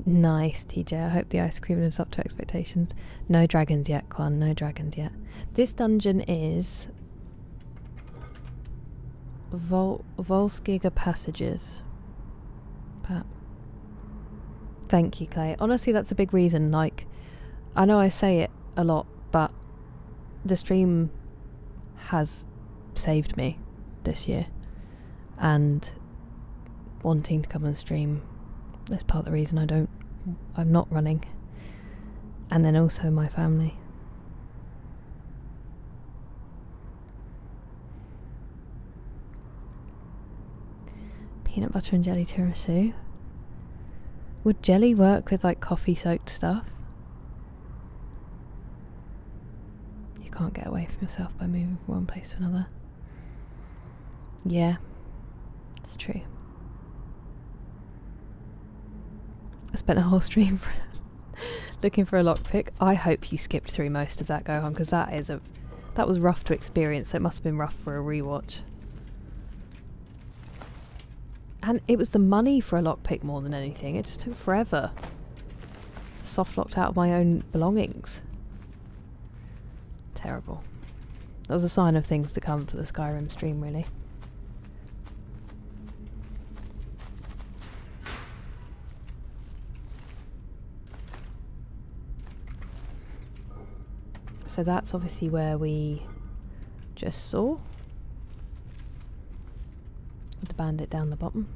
Nice, TJ. I hope the ice cream lives up to expectations. No dragons yet, Quan. No dragons yet. This dungeon is Volskiga Passages. Thank you, Clay. Honestly, that's a big reason. Like, I know I say it a lot, but the stream has saved me this year. And wanting to come on the stream, that's part of the reason I'm not running. And then also my family. Peanut butter and jelly tiramisu. Would jelly work with like coffee soaked stuff? You can't get away from yourself by moving from one place to another. Yeah, it's true. I spent a whole stream looking for a lockpick. I hope you skipped through most of that, Gohan, because that was rough to experience, so it must have been rough for a rewatch. And it was the money for a lockpick more than anything. It just took forever. Soft locked out of my own belongings. Terrible. That was a sign of things to come for the Skyrim stream, really. So that's obviously where we just saw. With the bandit down the bottom.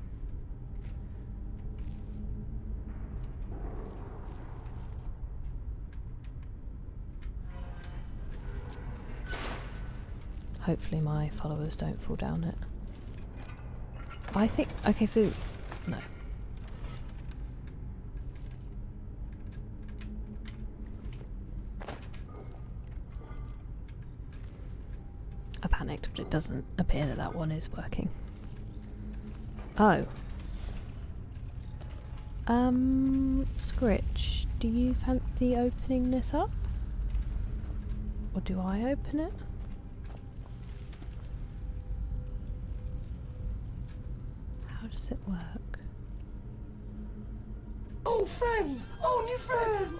Hopefully my followers don't fall down it. I think... Okay, so... No. I panicked, but it doesn't appear that that one is working. Oh. Scritch, do you fancy opening this up? Or do I open it? How does it work? Old friend! Oh, new friend!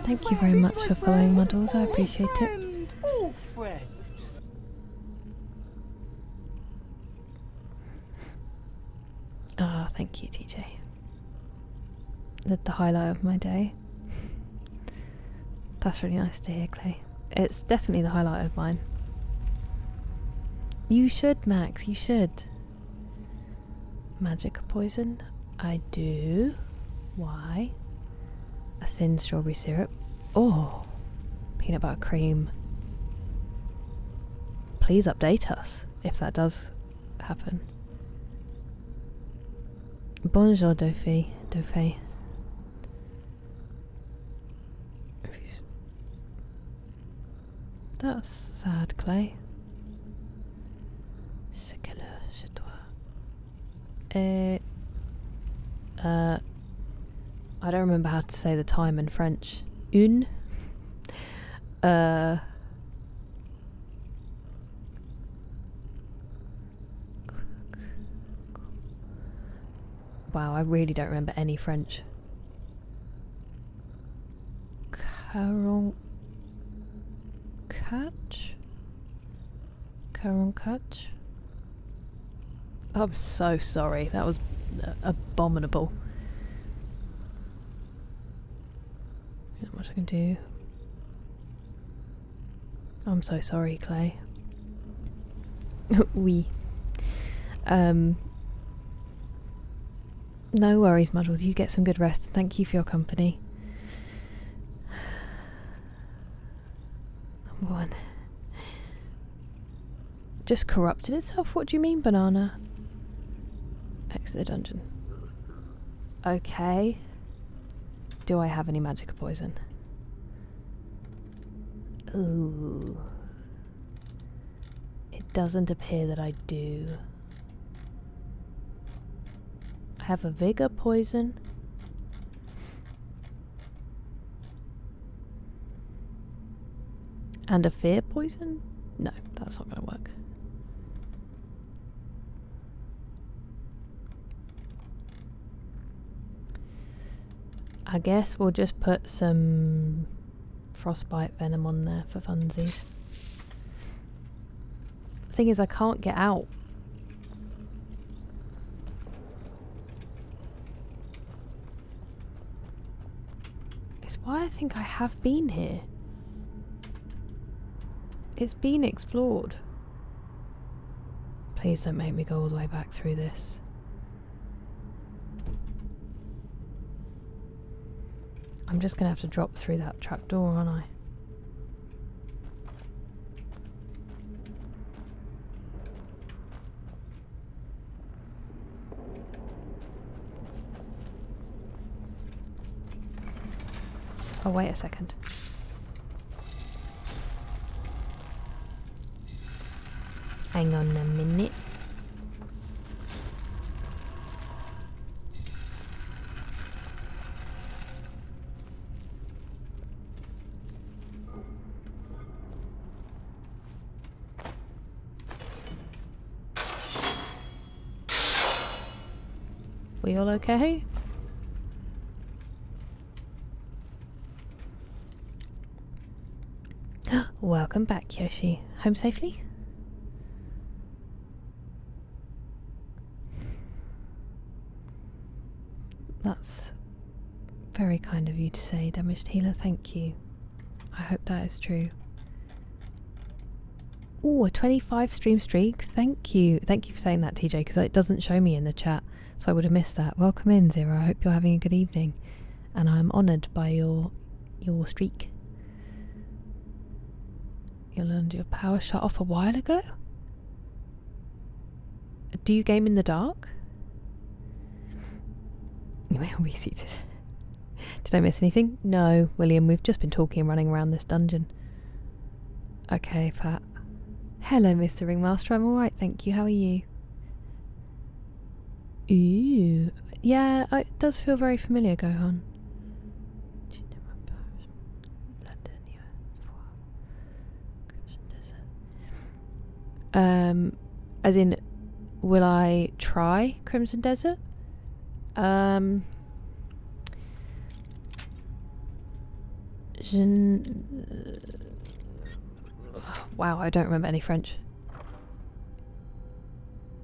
Thank you very much for following, Muddles. I appreciate it. Old friend! Ah, thank you, TJ. The highlight of my day. That's really nice to hear, Clay. It's definitely the highlight of mine. You should, Max, you should. Magic poison? I do. Why? A thin strawberry syrup. Oh, peanut butter cream. Please update us if that does happen. Bonjour, Dauphin. That's sad, Clay. C'est quelle heure chez toi? I don't remember how to say the time in French. Une? Wow, I really don't remember any French. Caron catch? I'm so sorry. That was abominable. Not much I can do. I'm so sorry, Clay. Oui. No worries, Muddles. You get some good rest. Thank you for your company. Number 1. Just corrupted itself? What do you mean, banana? Exit the dungeon. Okay. Do I have any magic poison? Ooh. It doesn't appear that I do. I have a vigor poison. And a fear poison? No, that's not going to work. I guess we'll just put some frostbite venom on there for funsies. The thing is, I can't get out. It's why I think I have been here. It's been explored. Please don't make me go all the way back through this. I'm just gonna have to drop through that trapdoor, aren't I? Oh, wait a second. Hang on a minute. We all okay? Welcome back, Yoshi. Home safely? That's very kind of you to say, Damaged Healer. Thank you. I hope that is true. Ooh, a 25 stream streak. Thank you. Thank you for saying that, TJ, because it doesn't show me in the chat, so I would have missed that. Welcome in, Zero. I hope you're having a good evening. And I'm honoured by your streak. You learned your power shut off a while ago? Do you game in the dark? You may all be seated. Did I miss anything? No, William, we've just been talking and running around this dungeon. Okay, Pat. Hello, Mr. Ringmaster. I'm alright, thank you. How are you? Ooh. Yeah, it does feel very familiar, Gohan. As in, will I try Crimson Desert? Wow, I don't remember any French.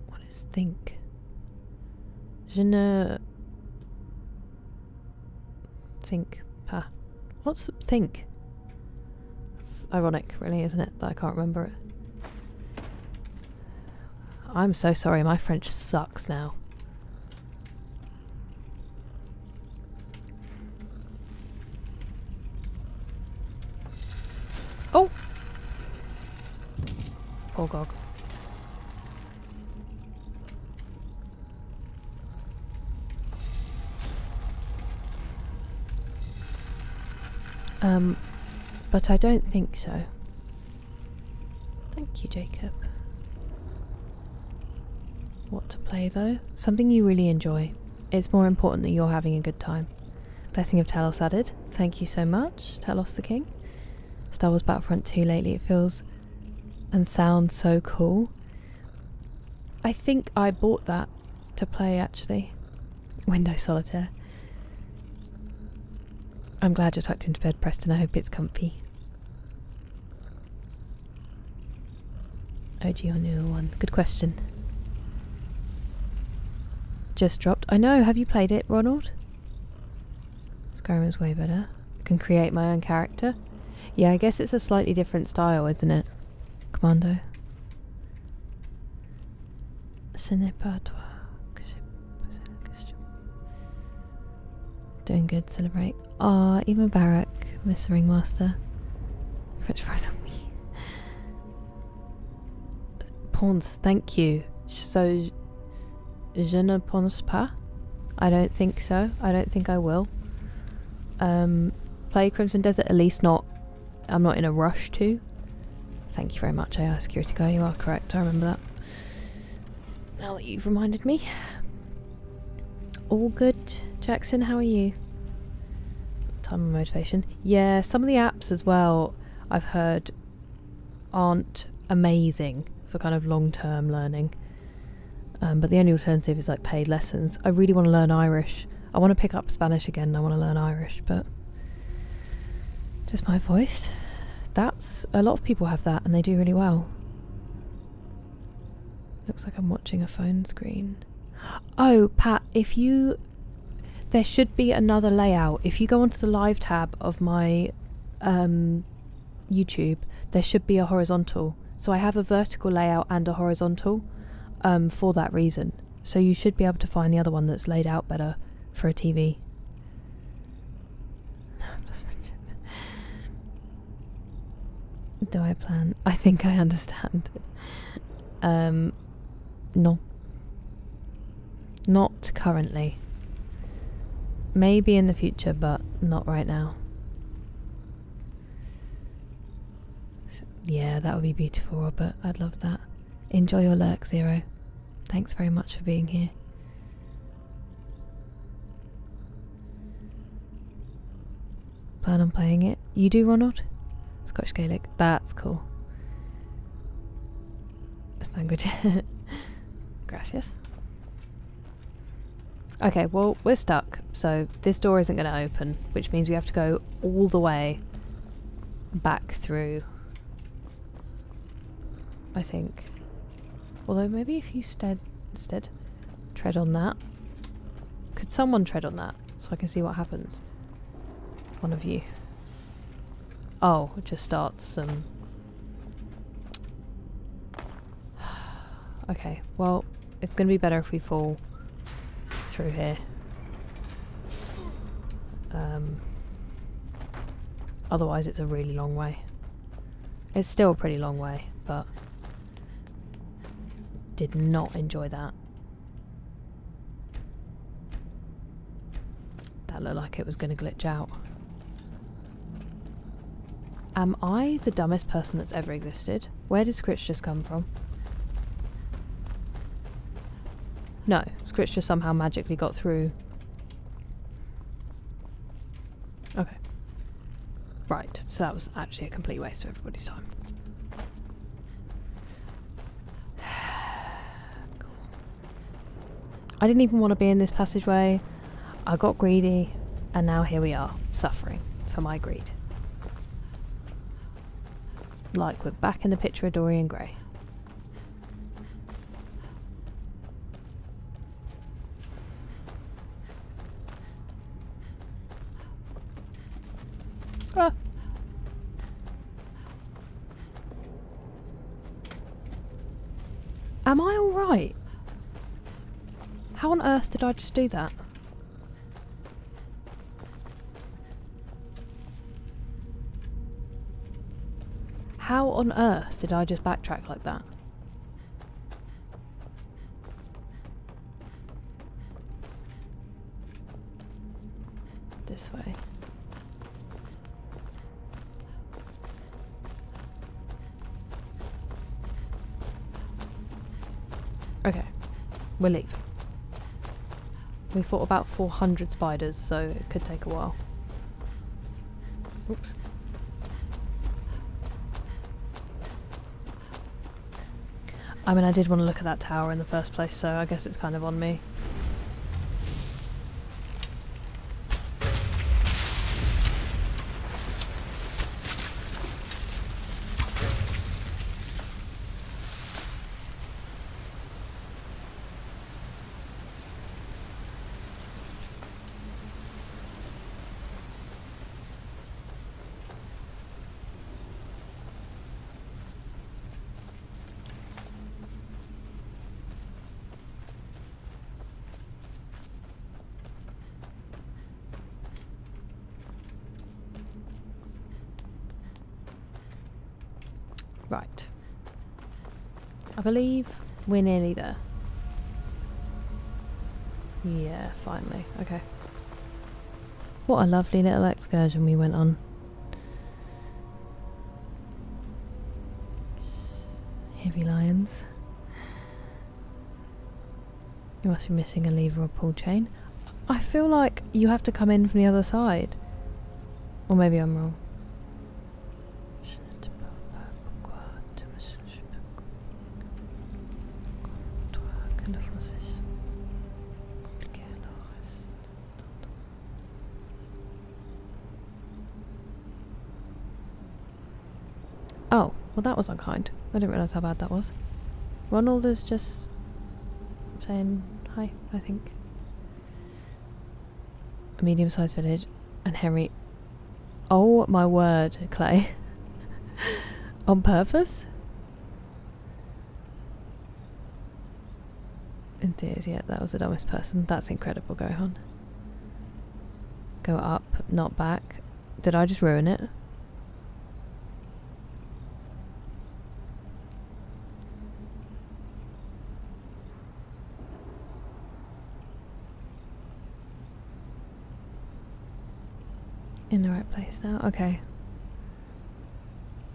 What is think? Je ne... Think pas. What's think? It's ironic, really, isn't it, that I can't remember it. I'm so sorry, my French sucks now. Oh! Oh god. But I don't think so. Thank you, Jacob. What to play though? Something you really enjoy. It's more important that you're having a good time. Blessing of Talos added. Thank you so much, Talos the King. Star Wars Battlefront 2 lately, it feels and sounds so cool. I think I bought that to play actually. Windows Solitaire. I'm glad you're tucked into bed, Preston. I hope it's comfy. OG or newer one? Good question. Just dropped. I know, have you played it, Ronald? Skyrim's way better. I can create my own character. Yeah, I guess it's a slightly different style, isn't it? Commando. Ce n'est pas toi. Doing good, celebrate. Ah, Ema Barak, Miss Ringmaster. French fries on me. Pense, thank you. So, je ne pense pas. I don't think so. I don't think I will. Play Crimson Desert, at least not. I'm not in a rush to. Thank you very much, AI security guy. You are correct. I remember that. Now that you've reminded me. All good, Jackson. How are you? Time and motivation. Yeah, some of the apps as well, I've heard, aren't amazing for kind of long-term learning. But the only alternative is like paid lessons. I really want to learn Irish. I want to pick up Spanish again. I want to learn Irish, but just my voice. That's a lot of people have that, and they do really well. Looks like I'm watching a phone screen. Oh, Pat, there should be another layout. If you go onto the live tab of my YouTube, there should be a horizontal. So I have a vertical layout and a horizontal for that reason. So you should be able to find the other one that's laid out better for a TV. Do I plan? I think I understand. No. Not currently. Maybe in the future, but not right now. Yeah, that would be beautiful, Robert. I'd love that. Enjoy your lurk, Zero. Thanks very much for being here. Plan on playing it. You do, Ronald? Scottish Gaelic. That's cool. It's language. Gracias. Okay, well, we're stuck, so this door isn't going to open, which means we have to go all the way back through, I think. Although maybe if you instead tread on that. Could someone tread on that so I can see what happens? One of you. Oh, it just starts some... Okay, well, it's going to be better if we fall through here. Otherwise it's a really long way. It's still a pretty long way, but did not enjoy that. That looked like it was going to glitch out. Am I the dumbest person that's ever existed? Where did Scritch just come from? No, Scritch just somehow magically got through. Okay. Right, so that was actually a complete waste of everybody's time. Cool. I didn't even want to be in this passageway. I got greedy, and now here we are, suffering for my greed. like we're back in the picture of Dorian Gray. Ah. Am I alright? How on earth did I just do that? How on earth did I just backtrack like that? This way. Okay, we'll leave. We fought about 400 spiders, so it could take a while. Oops. I mean, I did want to look at that tower in the first place, so I guess it's kind of on me. Right. I believe we're nearly there. Yeah, finally. Okay. What a lovely little excursion we went on. Heavy lions. You must be missing a lever or pull chain. I feel like you have to come in from the other side. Or maybe I'm wrong. Oh, well that was unkind. I didn't realise how bad that was. Ronald is just saying hi, I think. A medium-sized village. And Henry... Oh my word, Clay. On purpose? In tears, yeah, that was the dumbest person. That's incredible, go on. Go up, not back. Did I just ruin it? In the right place now? Okay.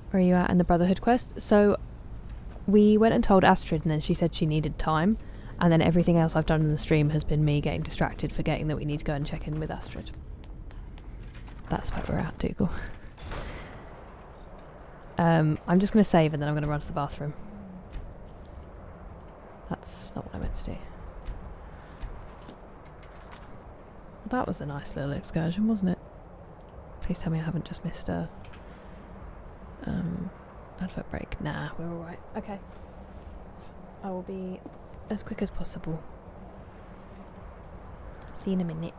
Where are you at in the Brotherhood quest? So, we went and told Astrid and then she said she needed time. And then everything else I've done in the stream has been me getting distracted, forgetting that we need to go and check in with Astrid. That's where we're at, Dougal. I'm just going to save and then I'm going to run to the bathroom. That's not what I meant to do. That was a nice little excursion, wasn't it? Please tell me I haven't just missed a advert break. Nah, we're alright. Okay. I will be as quick as possible. See you in a minute.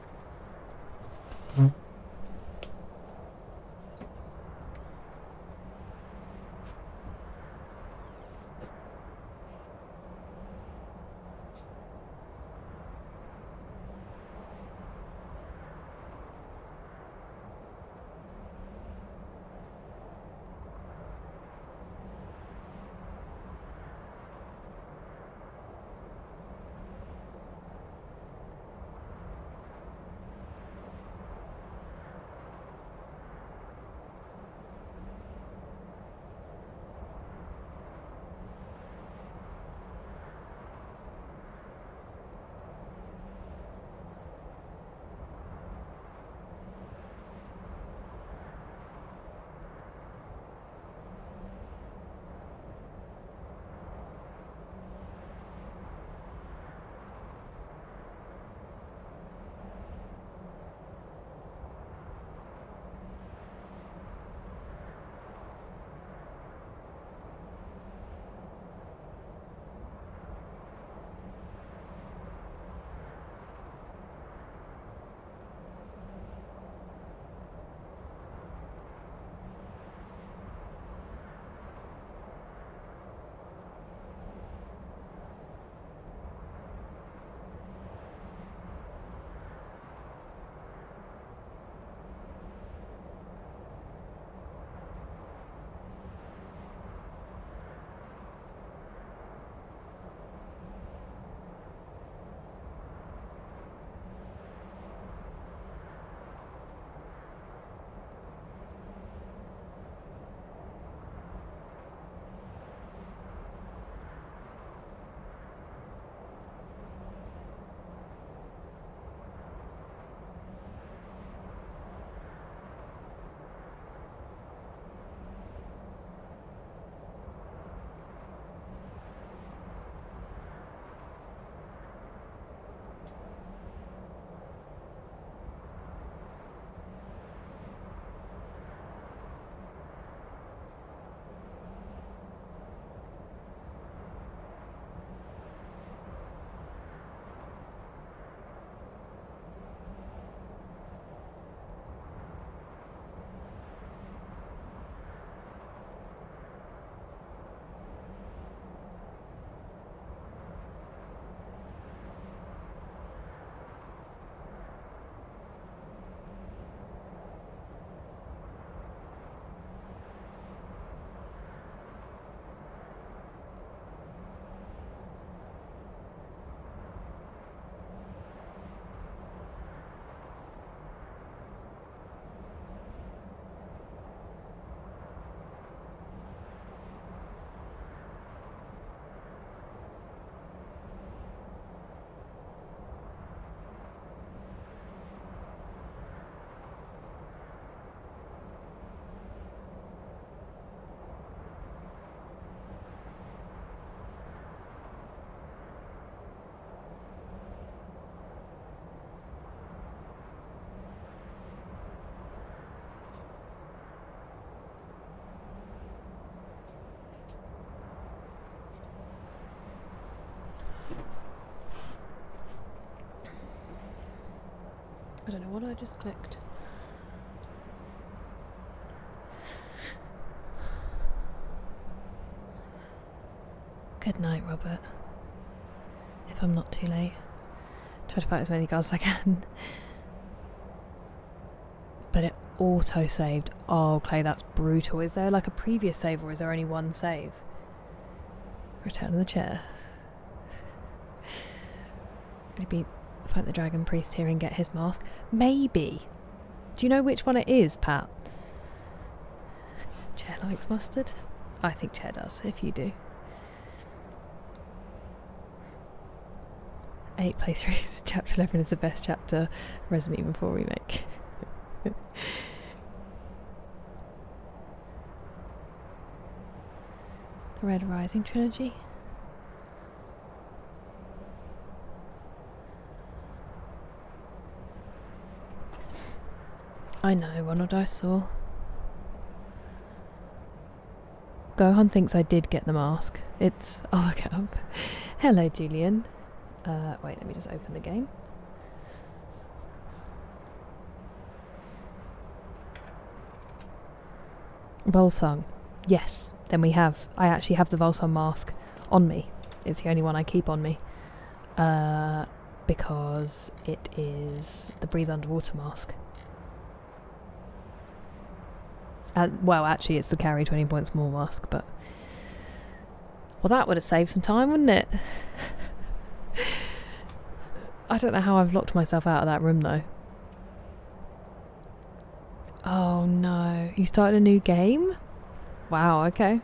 I don't know what I just clicked. Good night, Robert. If I'm not too late. Try to fight as many guards as I can. But it auto-saved. Oh, Clay, that's brutal. Is there like a previous save or is there only one save? Return to the chair. Maybe fight the dragon priest here and get his mask. Maybe. Do you know which one it is, Pat? Chair likes mustard? I think Chair does, if you do. 8 playthroughs. Chapter 11 is the best chapter. Resident Evil 4 remake. The Red Rising trilogy. I know, Ronald, I saw. Gohan thinks I did get the mask. It's... I'll look it up. Hello, Julian. Wait, let me just open the game. Volsung. Yes, then we have. I actually have the Volsung mask on me. It's the only one I keep on me. Because it is the Breathe Underwater mask. Well, actually, it's the Carry 20 points more mask, but... Well, that would have saved some time, wouldn't it? I don't know how I've locked myself out of that room, though. Oh, no. You started a new game? Wow, okay.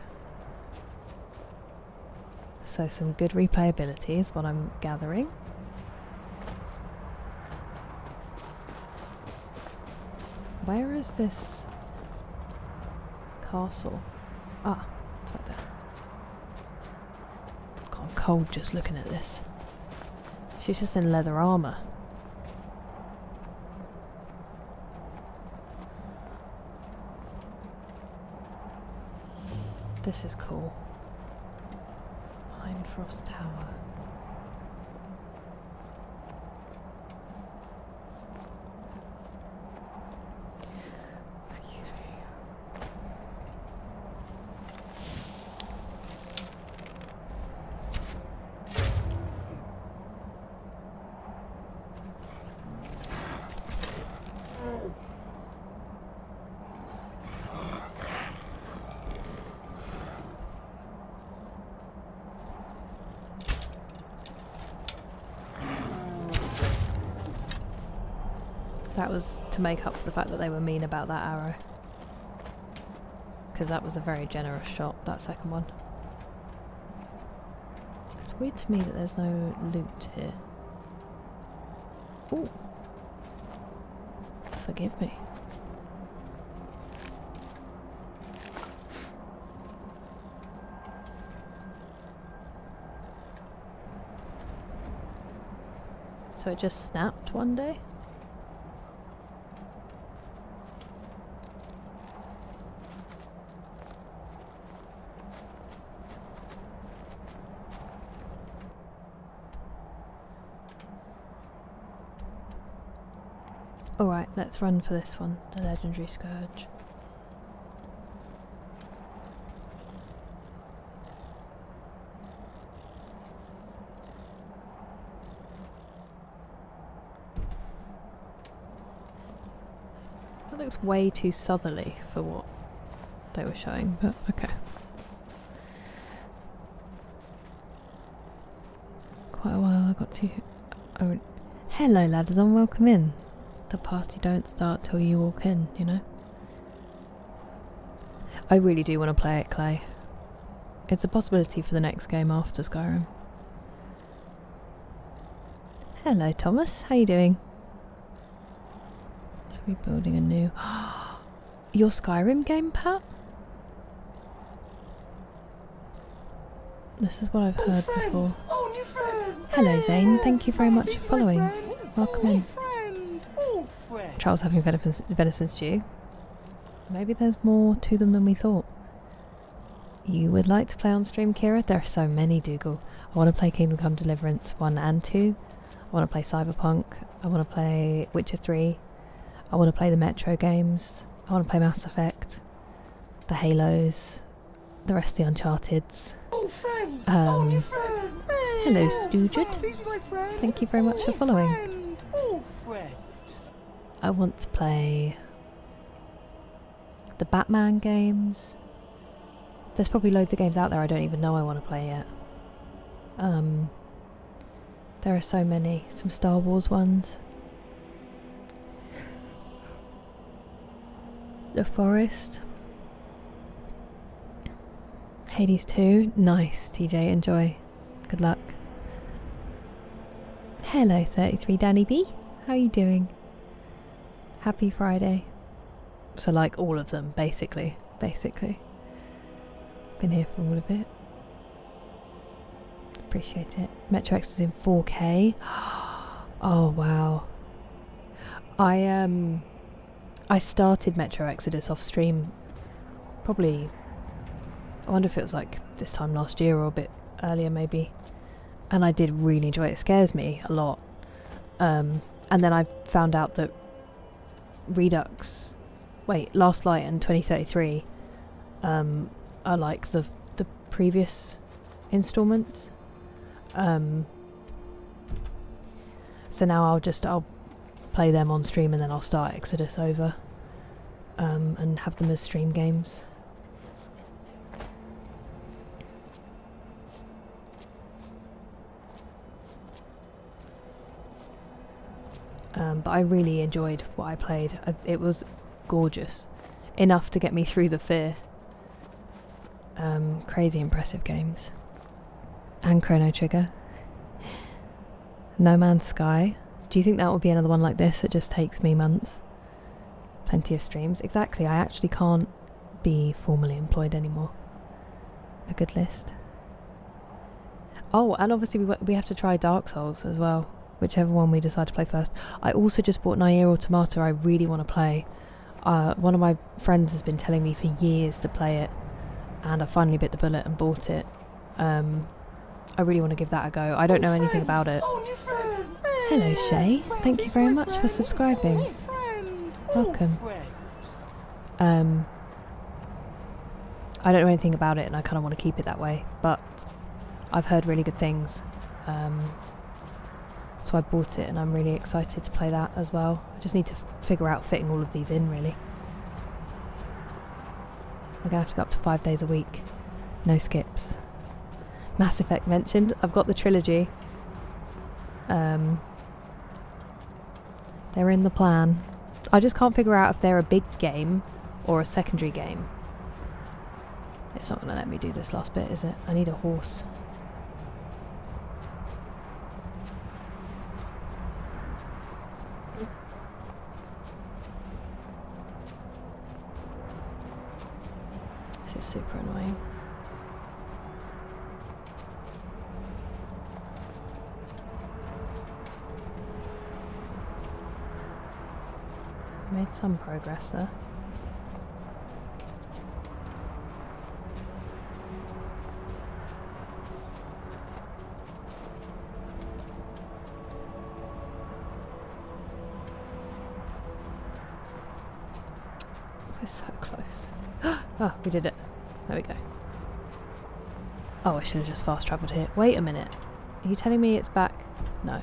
So, some good replayability is what I'm gathering. Where is this... castle? Ah, it's right there. God, I'm cold just looking at this. She's just in leather armour. This is cool. Pine Frost Tower. That was to make up for the fact that they were mean about that arrow. Because that was a very generous shot, that second one. It's weird to me that there's no loot here. Ooh. Forgive me. So it just snapped one day? Alright, let's run for this one, the Legendary Scourge. That looks way too southerly for what they were showing, but okay. Quite a while I got to... Oh, hello ladders and welcome in. The party don't start till you walk in, you know? I really do want to play it, Clay. It's a possibility for the next game after Skyrim. Hello Thomas, how you doing? So we're building a new... Your Skyrim game, Pat? This is what I've heard before. Hello Zane, thank you very much for following. Welcome in. Charles having venison stew. Maybe there's more to them than we thought. You would like to play on stream, Kira? There are so many, Dougal. I want to play Kingdom Come Deliverance 1 and 2. I want to play Cyberpunk. I want to play Witcher 3. I want to play the Metro games. I want to play Mass Effect. The Halos. The rest of the Uncharted's. Oh, friend! Oh, new friend! Hello, Stoogid. Please be my friend. Thank you very much for following. Friend. Oh, friend! I want to play the Batman games. There's probably loads of games out there I don't even know I want to play yet. There are so many. Some Star Wars ones. The Forest. Hades 2. Nice, TJ. Enjoy. Good luck. Hello, 33 Danny B. How are you doing? Happy Friday. So like all of them, basically. Been here for all of it. Appreciate it. Metro X is in 4K. Oh wow. I started Metro Exodus off stream probably, I wonder if it was like this time last year or a bit earlier maybe, and I did really enjoy it. It scares me a lot, and then I found out that Last Light and 2033 are like the previous installments. So now I'll play them on stream and then I'll start Exodus over and have them as stream games. But I really enjoyed what I played. It was gorgeous. Enough to get me through the fear. Crazy impressive games. And Chrono Trigger. No Man's Sky. Do you think that will be another one like this that just takes me months? Plenty of streams. Exactly, I actually can't be formally employed anymore. A good list. Oh, and obviously we have to try Dark Souls as well. Whichever one we decide to play first. I also just bought Nier Automata. I really want to play. One of my friends has been telling me for years to play it. And I finally bit the bullet and bought it. I really want to give that a go. I don't know anything about it. Hello Shay, thank you very much for subscribing. Welcome. I don't know anything about it and I kind of want to keep it that way, but I've heard really good things. So I bought it and I'm really excited to play that as well. I just need to figure out fitting all of these in really. I'm going to have to go up to 5 days a week. No skips. Mass Effect mentioned. I've got the trilogy. They're in the plan. I just can't figure out if they're a big game or a secondary game. It's not going to let me do this last bit, is it? I need a horse. This is super annoying. Made some progress there. We're so close. Oh, we did it. There we go. Oh, I should have just fast travelled here. Wait a minute. Are you telling me it's back? No.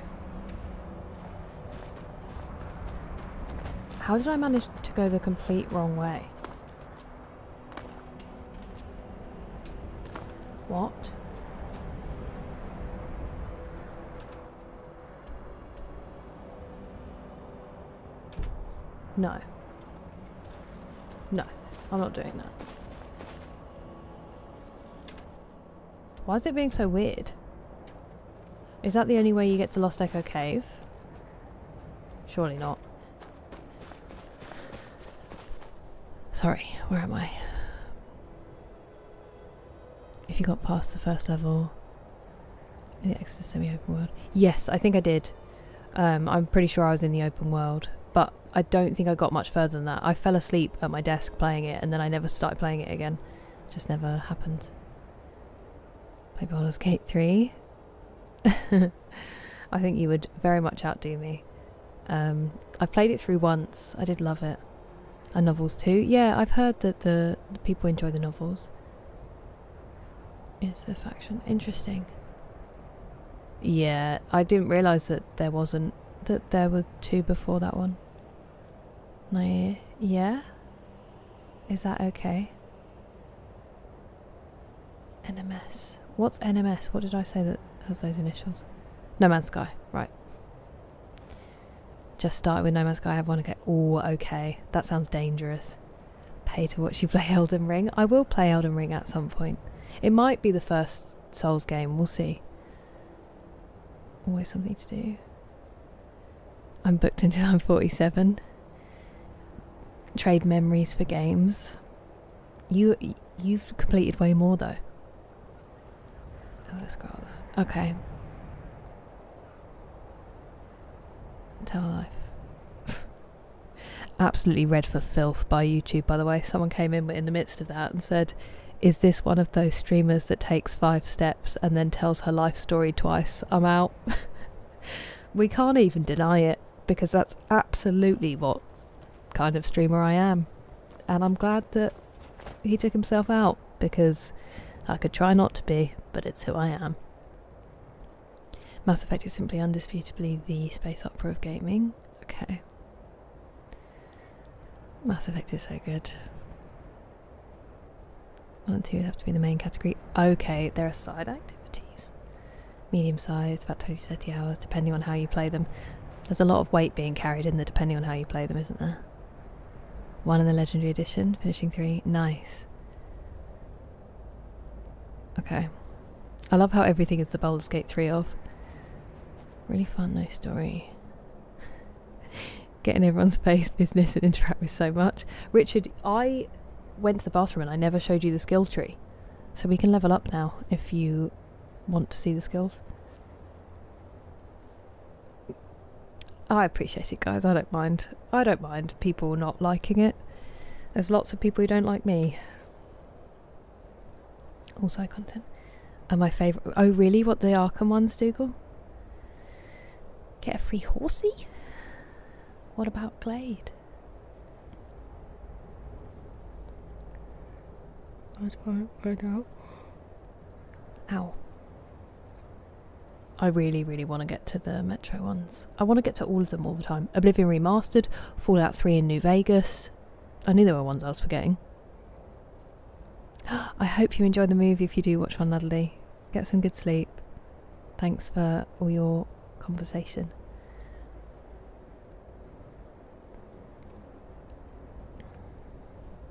How did I manage to go the complete wrong way? What? No. No, I'm not doing that. Why is it being so weird? Is that the only way you get to Lost Echo Cave? Surely not. Sorry, where am I? If you got past the first level in the Exodus semi-open world. Yes, I think I did. I'm pretty sure I was in the open world, but I don't think I got much further than that. I fell asleep at my desk playing it and then I never started playing it again. Just never happened. Play Baldur's Gate 3. I think you would very much outdo me. I've played it through once. I did love it. And novels too. Yeah, I've heard that the people enjoy the novels. Into the faction. Interesting. Yeah, I didn't realise that there wasn't... that there were 2 before that one. No, yeah? Is that okay? NMS. What's NMS? What did I say that has those initials? No Man's Sky. Right. Just started with No Man's Sky. I want to get... Oh, okay. That sounds dangerous. Pay to watch you play Elden Ring. I will play Elden Ring at some point. It might be the first Souls game. We'll see. Always something to do. I'm booked until I'm 47. Trade memories for games. You've completed way more though. Elder Scrolls. Okay. Tell life. Absolutely read for filth by YouTube, by the way. Someone came in the midst of that and said, is this one of those streamers that takes 5 steps and then tells her life story twice? I'm out. We can't even deny it, because that's absolutely what kind of streamer I am. And I'm glad that he took himself out, because I could try not to be, but it's who I am. Mass Effect is simply undisputably the space opera of gaming. Okay. Mass Effect is so good. 1 and 2 would have to be the main category. Okay, there are side activities. Medium sized, about 20 to 30 hours, depending on how you play them. There's a lot of weight being carried in there depending on how you play them, isn't there? 1 in the Legendary Edition, finishing 3. Nice. Okay. I love how everything is the Baldur's Gate 3 of. Really fun, no story. Get in everyone's face, business, and interact with so much. Richard, I went to the bathroom and I never showed you the skill tree. So we can level up now if you want to see the skills. I appreciate it, guys. I don't mind. I don't mind people not liking it. There's lots of people who don't like me. Also content. And my favourite... Oh, really? What, the Arkham ones, Dougal? Get a free horsey? What about Glade? I don't right now. Ow. I really, really want to get to the Metro ones. I want to get to all of them all the time. Oblivion Remastered, Fallout 3 in New Vegas. I knew there were ones I was forgetting. I hope you enjoy the movie if you do watch one, Natalie. Get some good sleep. Thanks for all your conversation.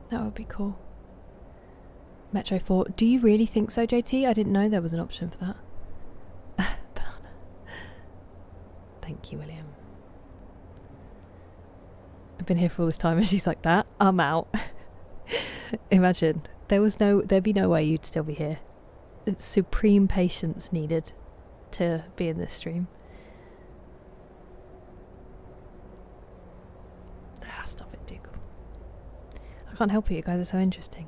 That would be cool. Metro 4. Do you really think so, JT? I didn't know there was an option for that. Thank you, William. I've been here for all this time and she's like, that? I'm out. Imagine. There'd be no way you'd still be here. It's supreme patience needed to be in this stream. Ah, stop it, Dougal. I can't help it, you guys are so interesting.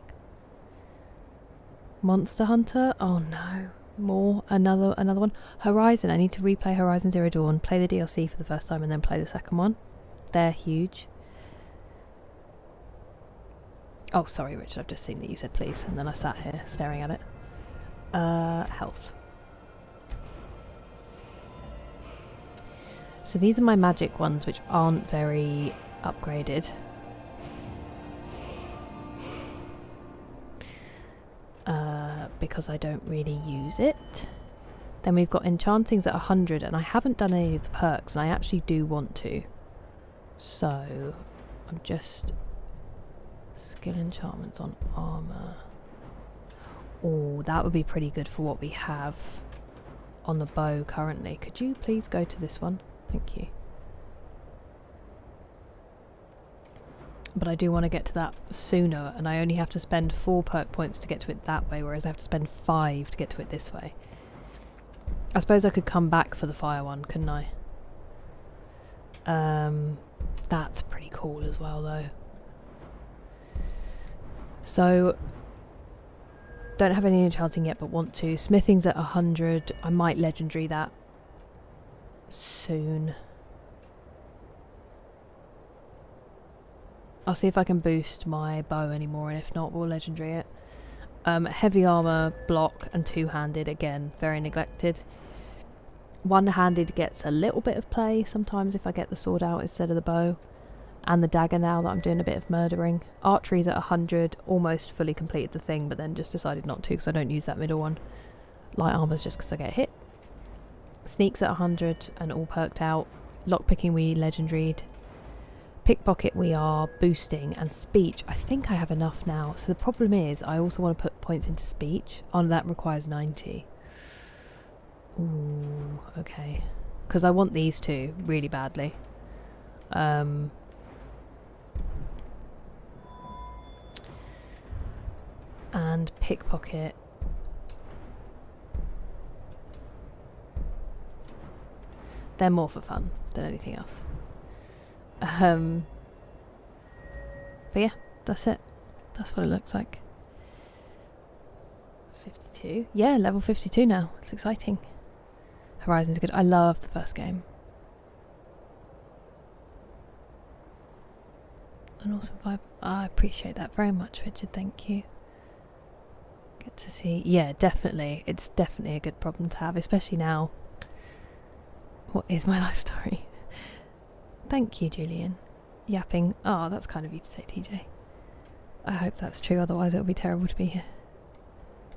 Monster Hunter? Oh no. More. Another one. Horizon. I need to replay Horizon Zero Dawn, play the DLC for the first time and then play the second one. They're huge. Oh, sorry, Richard. I've just seen that you said please, and then I sat here staring at it. Health. So these are my magic ones, which aren't very upgraded. Because I don't really use it. Then we've got enchantings at 100, and I haven't done any of the perks, and I actually do want to. So I'm just... Skill enchantments on armor. Oh, that would be pretty good for what we have on the bow currently. Could you please go to this one? Thank you. But I do want to get to that sooner, and I only have to spend 4 perk points to get to it that way, whereas I have to spend 5 to get to it this way. I suppose I could come back for the fire one, couldn't I? That's pretty cool as well, though. So, don't have any enchanting yet, but want to. Smithing's at 100. I might legendary that. soon. I'll see if I can boost my bow anymore, and if not, we'll legendary it. Heavy armor, block, and two-handed, again, very neglected. One-handed gets a little bit of play sometimes if I get the sword out instead of the bow. And the dagger now that I'm doing a bit of murdering. Archery's at 100, almost fully completed the thing, but then just decided not to because I don't use that middle one. Light armor's just because I get hit. Sneak's at 100 and all perked out. Lockpicking we legendaried. Pickpocket we are boosting, and speech I think I have enough now. So the problem is I also want to put points into speech. That requires 90. Ooh, okay. Because I want these two really badly. And pickpocket. They're more for fun than anything else. But yeah, that's it. That's what it looks like. 52. Yeah, level 52 now. It's exciting. Horizon's good. I love the first game. An awesome vibe. I appreciate that very much, Richard. Thank you. Good to see. Yeah, definitely. It's definitely a good problem to have, especially now. What is my life story? Thank you, Julian. Yapping. Oh, that's kind of you to say, TJ. I hope that's true, otherwise it'll be terrible to be here.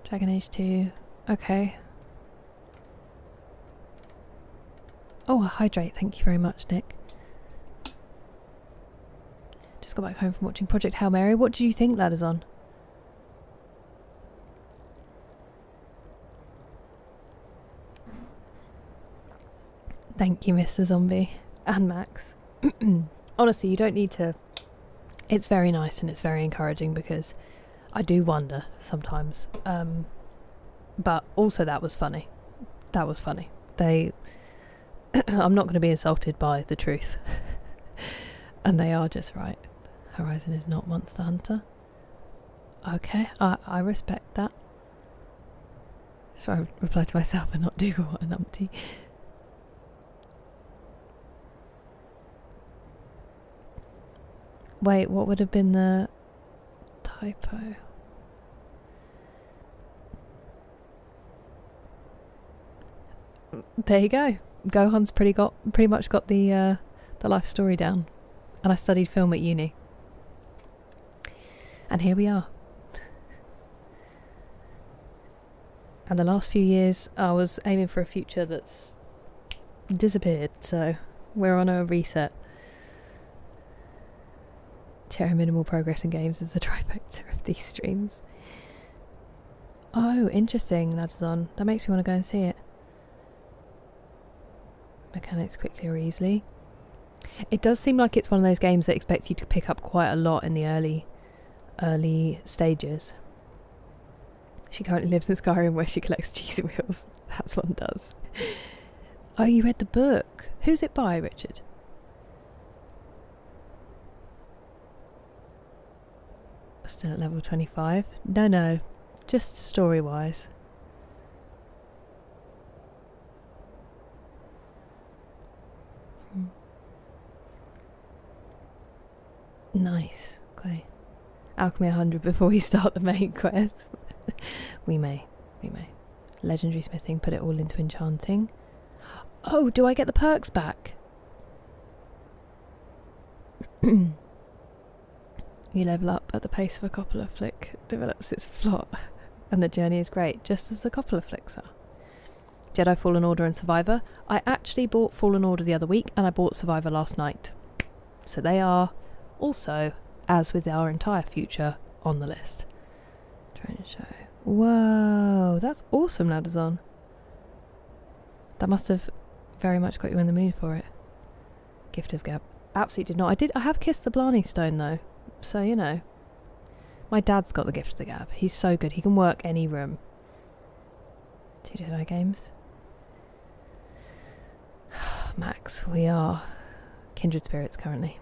Dragon Age 2. Okay. Oh, a hydrate. Thank you very much, Nick. Just got back home from watching Project Hail Mary. What do you think, Ladders on? Thank you, Mr. Zombie. And Max. Honestly, you don't need to... It's very nice and it's very encouraging because I do wonder sometimes. But also that was funny. That was funny. I'm not going to be insulted by the truth. And they are just right. Horizon is not Monster Hunter. Okay, I respect that. So I reply to myself and not do what an umpty. Wait, what would have been the typo? There you go. Gohan's pretty much got the life story down. And I studied film at uni. And here we are. And the last few years I was aiming for a future that's disappeared, so we're on a reset. Cherry minimal progress in games is the trifecta of these streams. Oh, interesting, that's on. That makes me want to go and see it. Mechanics quickly or easily. It does seem like it's one of those games that expects you to pick up quite a lot in the early stages. She currently lives in Skyrim where she collects cheese wheels. That's one does. Oh, you read the book. Who's it by, Richard? Still at level 25? No. Just story-wise. Nice, Clay. Alchemy 100 before we start the main quest. We may. Legendary smithing, put it all into enchanting. Oh, do I get the perks back? You level up at the pace of a Coppola flick, develops its plot, and the journey is great, just as the Coppola flicks are. Jedi Fallen Order and Survivor. I actually bought Fallen Order the other week, and I bought Survivor last night. So they are also, as with our entire future, on the list. Trying to show. Whoa, that's awesome, Ladazon. That must have very much got you in the mood for it. Gift of Gab. Absolutely did not. I have kissed the Blarney Stone though. So, you know. My dad's got the Gift of the Gab. He's so good. He can work any room. 2 Jedi games. Max, we are kindred spirits currently.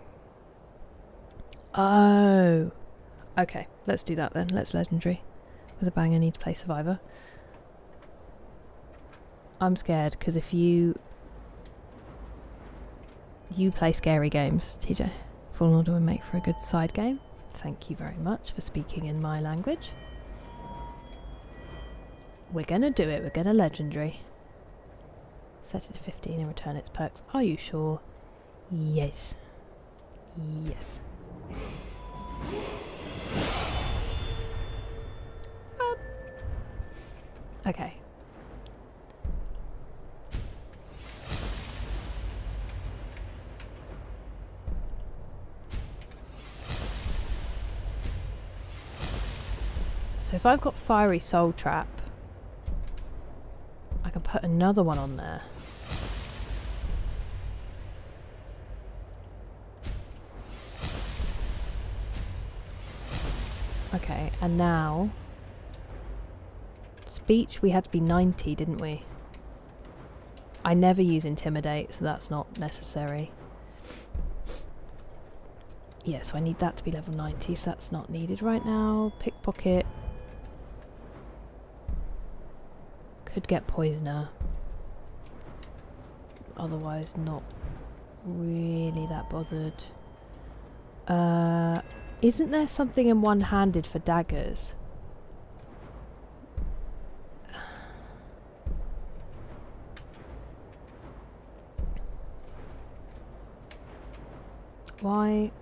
Oh. Okay, let's do that then. Let's legendary. With a bang, I need to play Survivor. I'm scared because if you You play scary games, TJ. Fallen Order would make for a good side game. Thank you very much for speaking in my language. We're gonna do it. We're gonna legendary. Set it to 15 and return its perks. Are you sure? Yes. Yes. Okay. So if I've got Fiery Soul Trap, I can put another one on there. Okay, and now speech, we had to be 90, didn't we? I never use Intimidate, so that's not necessary. Yeah, so I need that to be level 90, so that's not needed right now. Pickpocket. Could get Poisoner. Otherwise not really that bothered. Isn't there something in one-handed for daggers? Why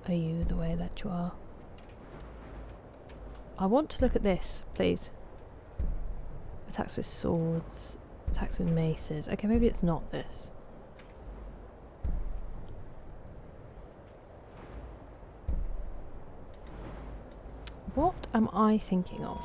are you the way that you are? I want to look at this, please. Attacks with swords, attacks with maces. Okay, maybe it's not this. What am I thinking of?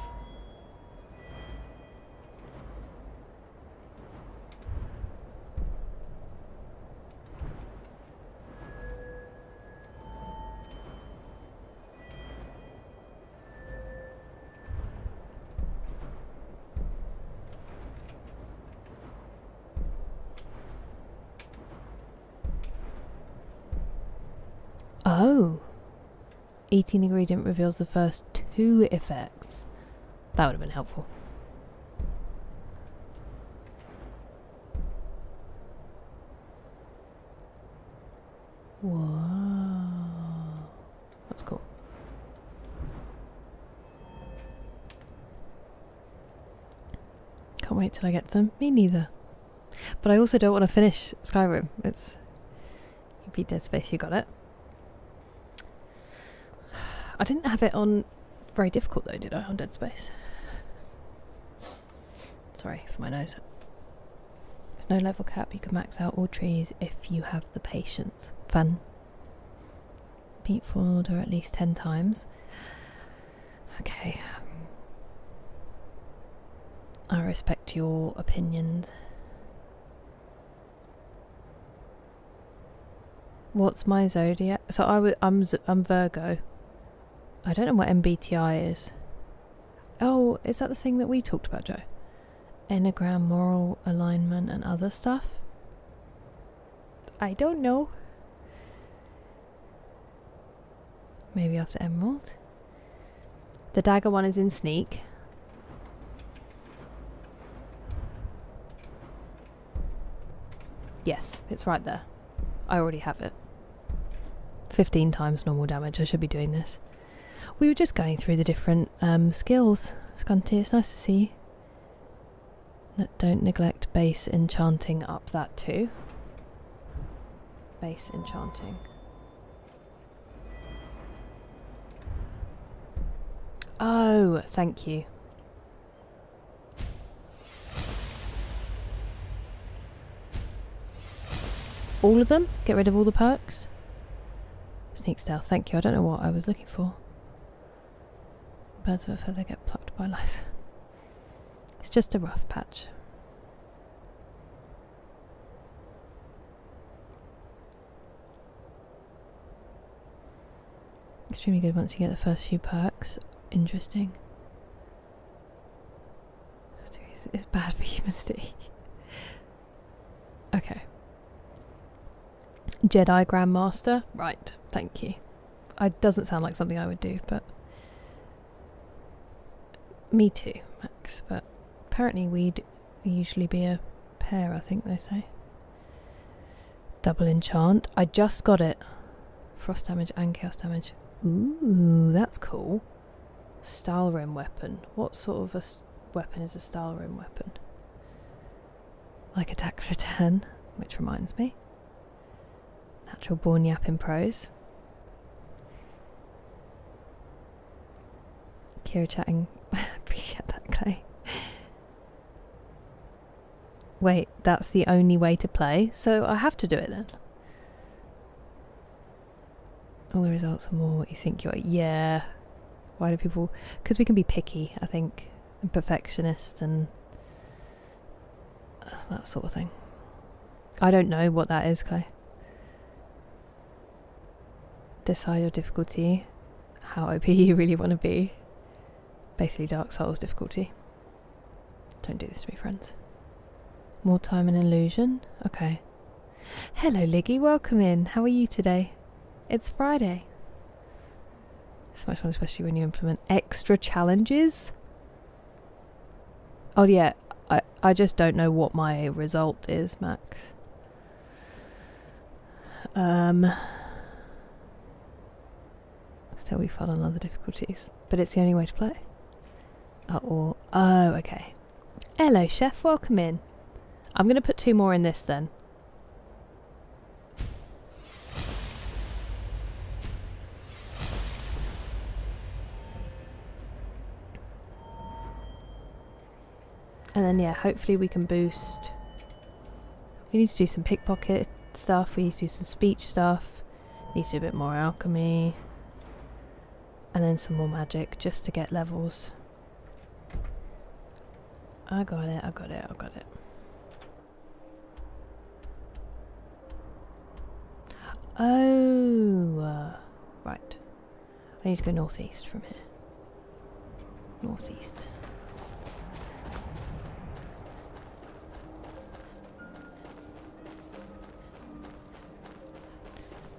Oh! Eating ingredient reveals the first 2 effects. That would have been helpful. Whoa. That's cool. Can't wait till I get them. Me neither. But I also don't want to finish Skyrim. It's... You beat Dead Space, you got it. I didn't have it on very difficult though, did I, on Dead Space? Sorry for my nose. There's no level cap, you can max out all trees if you have the patience. Fun. Beat Fallen Order at least 10 times. Okay. I respect your opinions. What's my zodiac? So I'm Virgo. I don't know what MBTI is. Oh, is that the thing that we talked about, Joe? Enneagram, moral alignment, and other stuff? I don't know. Maybe after Emerald. The dagger one is in sneak. Yes, it's right there. I already have it. 15 times normal damage. I should be doing this. We were just going through the different skills. Scunty, it's nice to see you. Don't neglect base enchanting up that too. Base enchanting. Oh, thank you. All of them? Get rid of all the perks? Sneak stealth, thank you. I don't know what I was looking for. Birds of a feather get plucked by lice. It's just a rough patch. Extremely good once you get the first few perks. Interesting. It's bad for humanity. Okay. Jedi Grandmaster. Right, thank you. It doesn't sound like something I would do, but... Me too, Max. But apparently we'd usually be a pair, I think they say. Double enchant. I just got it. Frost damage and chaos damage. Ooh, that's cool. Stalrim weapon. What sort of a weapon is a Stalrim weapon? Like a tax return, which reminds me. Natural born yap in prose. Kira chatting. Appreciate that, Clay. Wait, that's the only way to play, so I have to do it then. All the results are more what you think you are. Yeah. Why do people... Because we can be picky, I think. And perfectionist and... that sort of thing. I don't know what that is, Clay. Decide your difficulty. How OP you really want to be. Basically Dark Souls difficulty. Don't do this to me, friends. More time and illusion? Okay. Hello, Liggy. Welcome in. How are you today? It's Friday. It's much fun, especially when you implement extra challenges. Oh, yeah. I just don't know what my result is, Max. Still be fun on other difficulties. But it's the only way to play. Oh, okay. Hello, Chef. Welcome in. I'm going to put 2 more in this then. And then, yeah, hopefully we can boost. We need to do some pickpocket stuff. We need to do some speech stuff. Need to do a bit more alchemy. And then some more magic just to get levels. I got it. Oh, right. I need to go northeast from here. Northeast.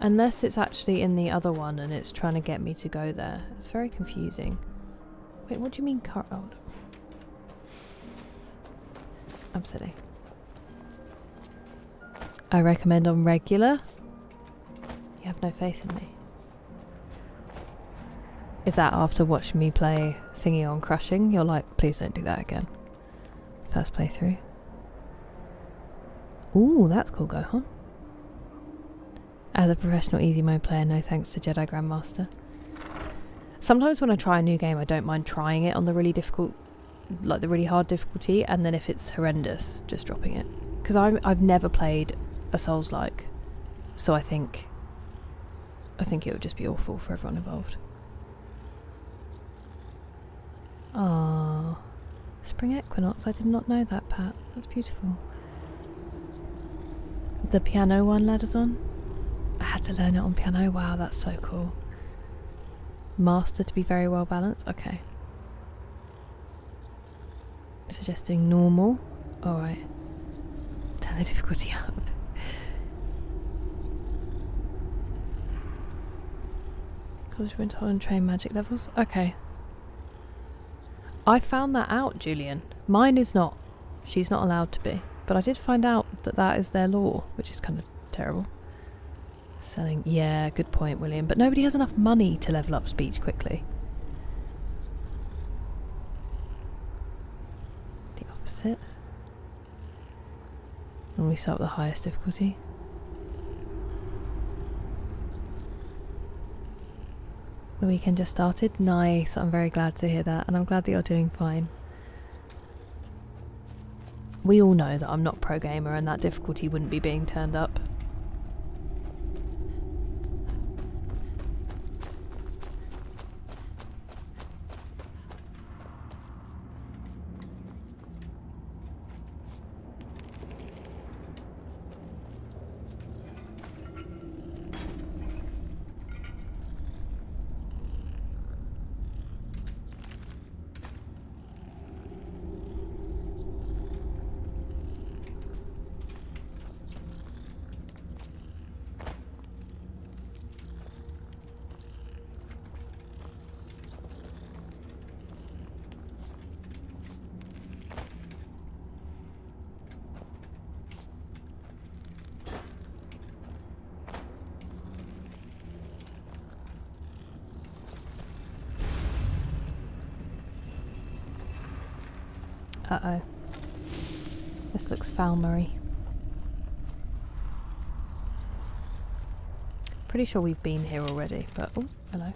Unless it's actually in the other one and it's trying to get me to go there. It's very confusing. Wait, what do you mean oh. I'm silly. I recommend on regular. You have no faith in me. Is that after watching me play thingy on crushing? You're like, please don't do that again. First playthrough. Ooh, that's cool, Gohan. As a professional easy mode player, no thanks to Jedi Grandmaster. Sometimes when I try a new game, I don't mind trying it on the really difficult, like the really hard difficulty, and then if it's horrendous, just dropping it. Because I've never played a Souls-like, so I think it would just be awful for everyone involved. Ah, Spring Equinox, I did not know that, Pat. That's beautiful. The piano one ladder's on? I had to learn it on piano. Wow, that's so cool. Master to be very well balanced. Okay. Suggest doing normal. Alright. Turn the difficulty up. College Winter and train magic levels. Okay. I found that out, Julian. Mine is not. She's not allowed to be. But I did find out that that is their law, which is kind of terrible. Selling. Yeah, good point, William. But nobody has enough money to level up speech quickly. The opposite. And we start with the highest difficulty. The weekend just started. Nice. I'm very glad to hear that. And I'm glad that you're doing fine. We all know that I'm not pro gamer and that difficulty wouldn't be being turned up. Uh-oh. This looks Falmery. Pretty sure we've been here already, but... Oh, hello.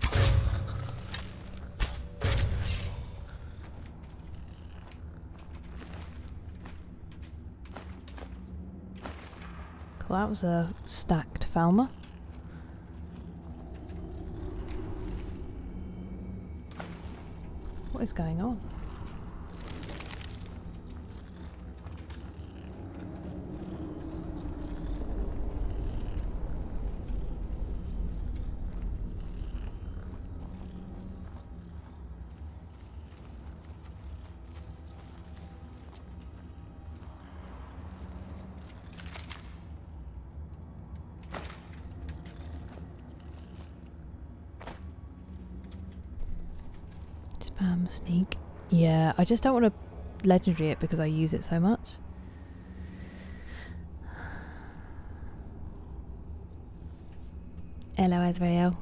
Cool, that was a stacked Falmer. What is going on? Spam sneak. Yeah, I just don't want to legendary it because I use it so much. Hello, Azrael.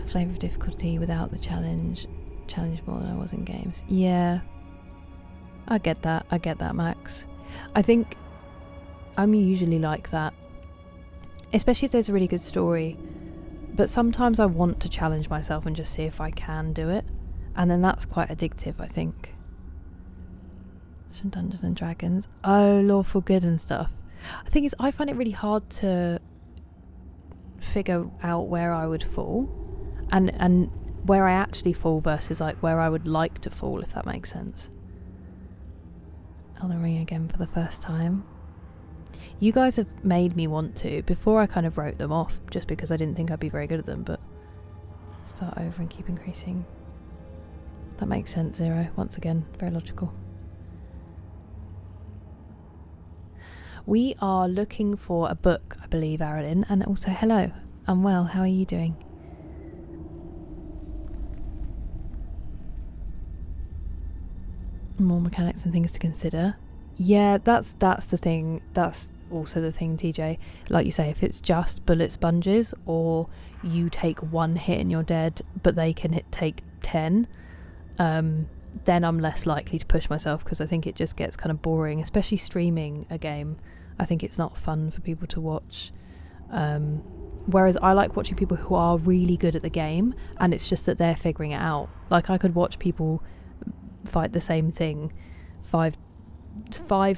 A flavour of difficulty without the challenge. Challenge more than I was in games. Yeah. I get that. I get that, Max. I think I'm usually like that. Especially if there's a really good story. But sometimes I want to challenge myself and just see if I can do it. And then that's quite addictive, I think. It's from Dungeons and Dragons. Oh, Lawful Good and stuff. The thing is, I find it really hard to figure out where I would fall. And where I actually fall versus like where I would like to fall, if that makes sense. Elden Ring again for the first time. You guys have made me want to. Before I kind of wrote them off just because I didn't think I'd be very good at them, but start over and keep increasing. That makes sense, Zero. Once again, very logical. We are looking for a book, I believe, Arilyn, and also hello. I'm well, how are you doing? More mechanics and things to consider. Yeah, that's the thing. That's also the thing, TJ. Like you say, if it's just bullet sponges or you take one hit and you're dead, but they can take 10, then I'm less likely to push myself because I think it just gets kind of boring, especially streaming a game. I think it's not fun for people to watch. Whereas I like watching people who are really good at the game and it's just that they're figuring it out. Like I could watch people fight the same thing five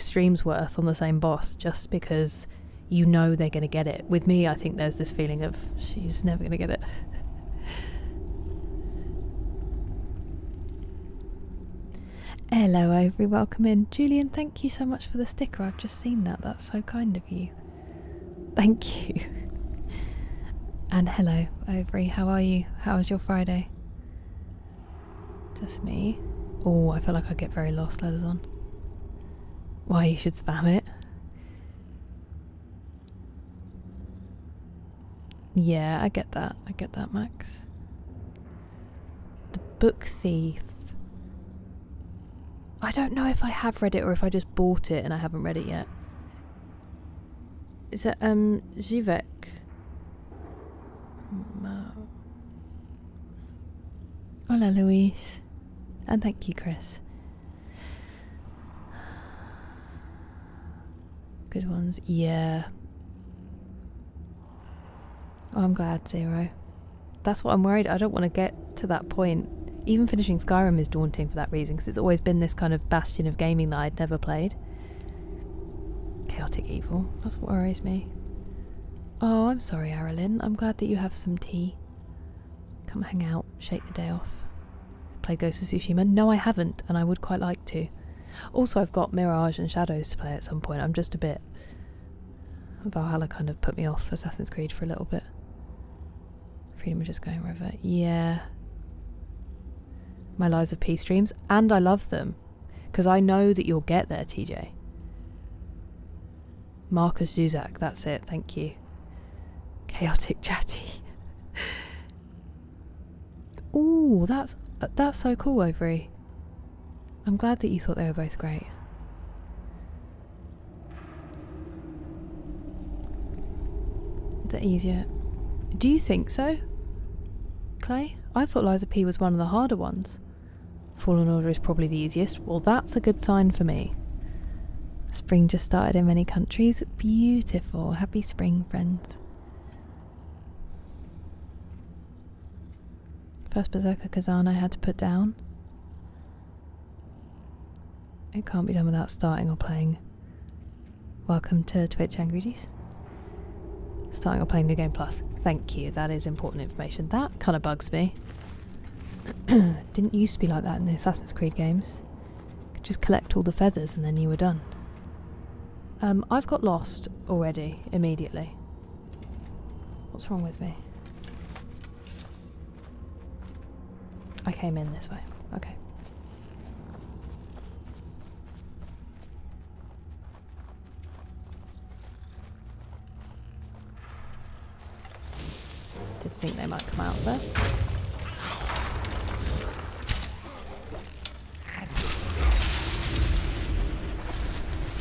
streams worth on the same boss just because you know they're going to get it. With me, I think there's this feeling of she's never going to get it. Hello, Overy, welcome in. Julian, thank you so much for the sticker. I've just seen that. That's so kind of you. Thank you. And hello, Overy, how are you? How was your Friday? Just me. Oh, I feel like I get very lost, letters on. Why you should spam it. Yeah, I get that. I get that, Max. The Book Thief. I don't know if I have read it or if I just bought it and I haven't read it yet. Is it Zivek? Hola, Louise. And thank you, Chris. Good ones. Yeah. Oh, I'm glad, Zero. That's what I'm worried. I don't want to get to that point. Even finishing Skyrim is daunting for that reason, because it's always been this kind of bastion of gaming that I'd never played. Chaotic evil. That's what worries me. Oh, I'm sorry, Arilyn. I'm glad that you have some tea. Come hang out, shake the day off. Play Ghost of Tsushima? No, I haven't, and I would quite like to. Also, I've got Mirage and Shadows to play at some point. I'm just a bit... Valhalla kind of put me off Assassin's Creed for a little bit. Freedom of just going wherever. Yeah. My Lies of P streams, and I love them. Because I know that you'll get there, TJ. Marcus Zuzak, that's it, thank you. Chaotic Chatty. Ooh, that's so cool, Overy. I'm glad that you thought they were both great. The easier. Do you think so, Clay? I thought Lies of P was one of the harder ones. Fallen Order is probably the easiest. Well, that's a good sign for me. Spring just started in many countries. Beautiful. Happy spring, friends. First Berserker Kazan I had to put down. It can't be done without starting or playing. Welcome to Twitch, Angry Juice. Starting or playing New Game Plus. Thank you, that is important information. That kind of bugs me. Didn't used to be like that in the Assassin's Creed games. You could just collect all the feathers and then you were done. I've got lost already, immediately. What's wrong with me? I came in this way. Okay. Did think they might come out there.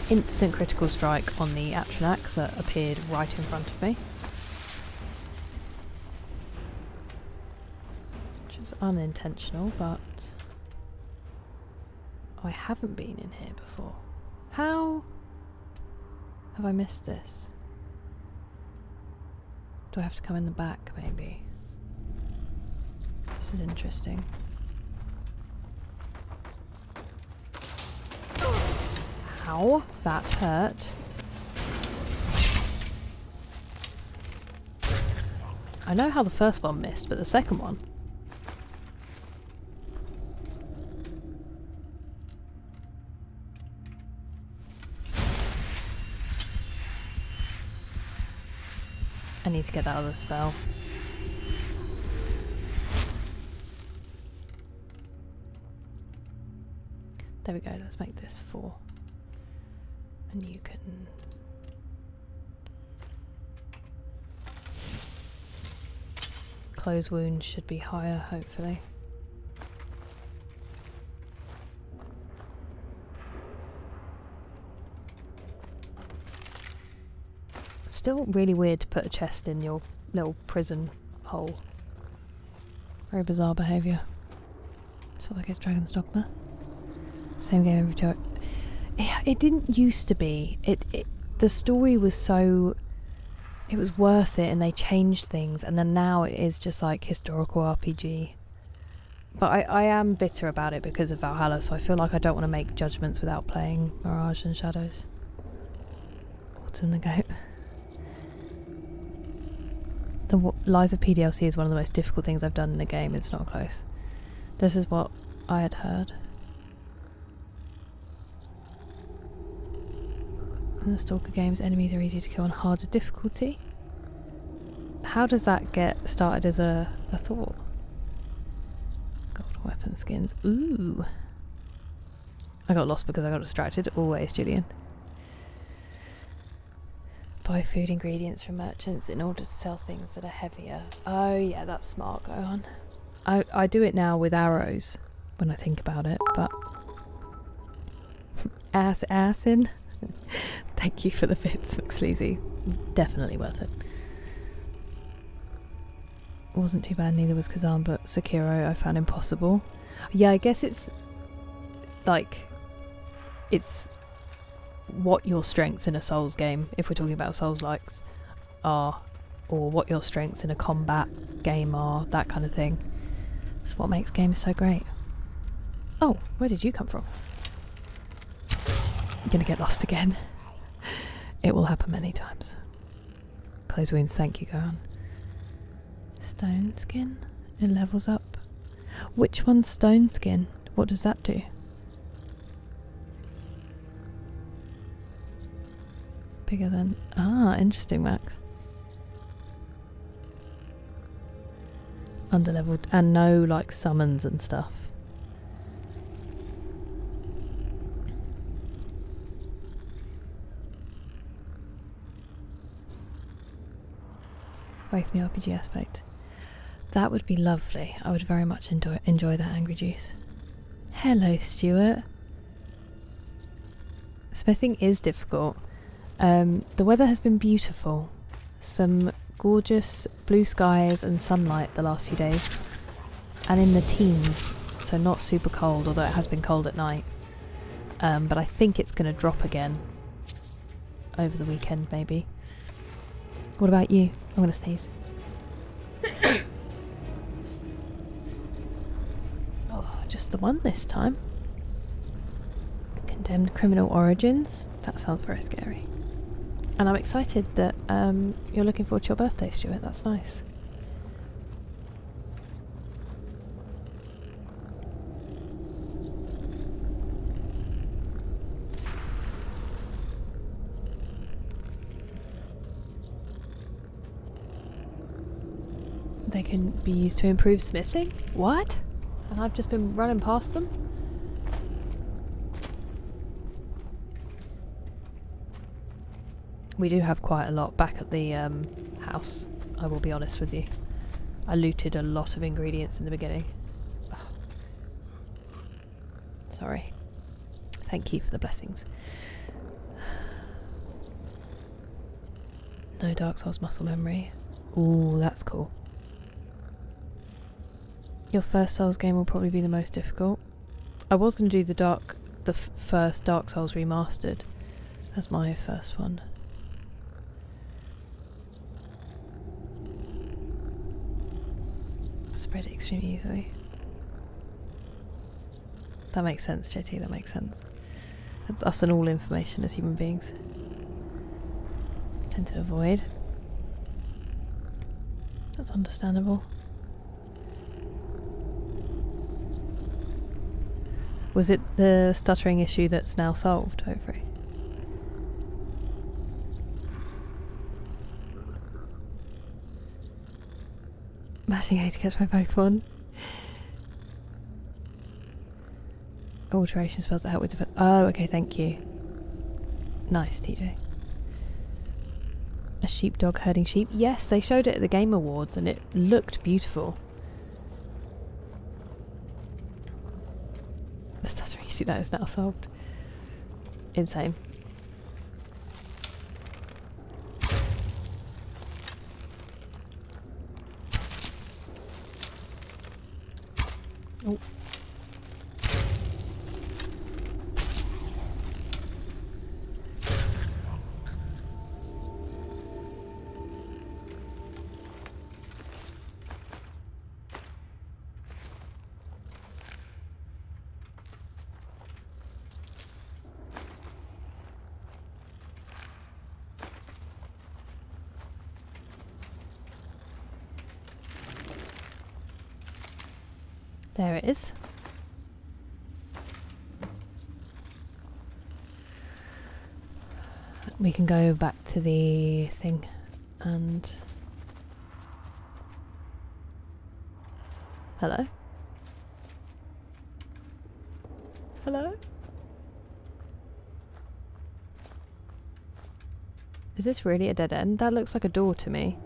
Instant critical strike on the Atronach that appeared right in front of me. Which is unintentional, but I haven't been in here before. How have I missed this? Do I have to come in the back, maybe? This is interesting. Ow, that hurt. I know how the first one missed, but the second one... I need to get that other spell. There we go, let's make this 4. And you can... Close wounds should be higher, hopefully. Still really weird to put a chest in your little prison hole. Very bizarre behaviour. It's not like it's Dragon's Dogma. Same game every time. Yeah, it didn't used to be. The story was so... It was worth it and they changed things, and then now it is just like historical RPG. But I am bitter about it because of Valhalla, so I feel like I don't want to make judgments without playing Mirage and Shadows. Autumn the Goat. The Lies of PDLC is one of the most difficult things I've done in a game. It's not close. This is what I had heard. In the Stalker games, enemies are easier to kill on harder difficulty. How does that get started as a thought? Gold weapon skins. Ooh. I got lost because I got distracted. Always, Julian. Buy food ingredients from merchants in order to sell things that are heavier. Oh yeah, that's smart, Gohan. I do it now with arrows when I think about it, but... Assin. Thank you for the bits, McSleazy. Definitely worth it. Wasn't too bad, neither was Kazan, but Sekiro I found impossible. Yeah, I guess it's like it's what your strengths in a Souls game, if we're talking about Souls likes, are, or what your strengths in a combat game are, that kind of thing. It's what makes games so great. Oh, where did you come from? I'm gonna get lost again. It will happen many times. Close wounds, thank you, Gohan. Stone skin? It levels up. Which one's stone skin? What does that do? Bigger than... Ah, interesting, Max. Underleveled, and no, like, summons and stuff. Away from the RPG aspect. That would be lovely. I would very much enjoy that, Angry Juice. Hello, Stuart. Smithing is difficult. The weather has been beautiful. Some gorgeous blue skies and sunlight the last few days. And in the teens so not super cold, although it has been cold at night. But I think it's going to drop again over the weekend, maybe. What about you? I'm going to sneeze. Oh, just the one this time. Condemned criminal origins. That sounds very scary. And I'm excited that you're looking forward to your birthday, Stuart. That's nice. They can be used to improve smithing? What? And I've just been running past them? We do have quite a lot back at the house, I will be honest with you. I looted a lot of ingredients in the beginning. Ugh. Sorry. Thank you for the blessings. No Dark Souls muscle memory. Ooh, that's cool. Your first Souls game will probably be the most difficult. I was going to do the first Dark Souls remastered as my first one. Spread it extremely easily. That makes sense, JT, that makes sense. That's us and all information as human beings. Tend to avoid. That's understandable. Was it the stuttering issue that's now solved, hopefully? Mashing A to catch my Pokemon. Alteration spells that help with defense. Oh, okay, thank you. Nice, TJ. A sheepdog herding sheep. Yes, they showed it at the Game Awards and it looked beautiful. The stuttering issue that is now solved. Insane. Oh. There it is. We can go back to the thing and... Hello? Hello? Is this really a dead end? That looks like a door to me.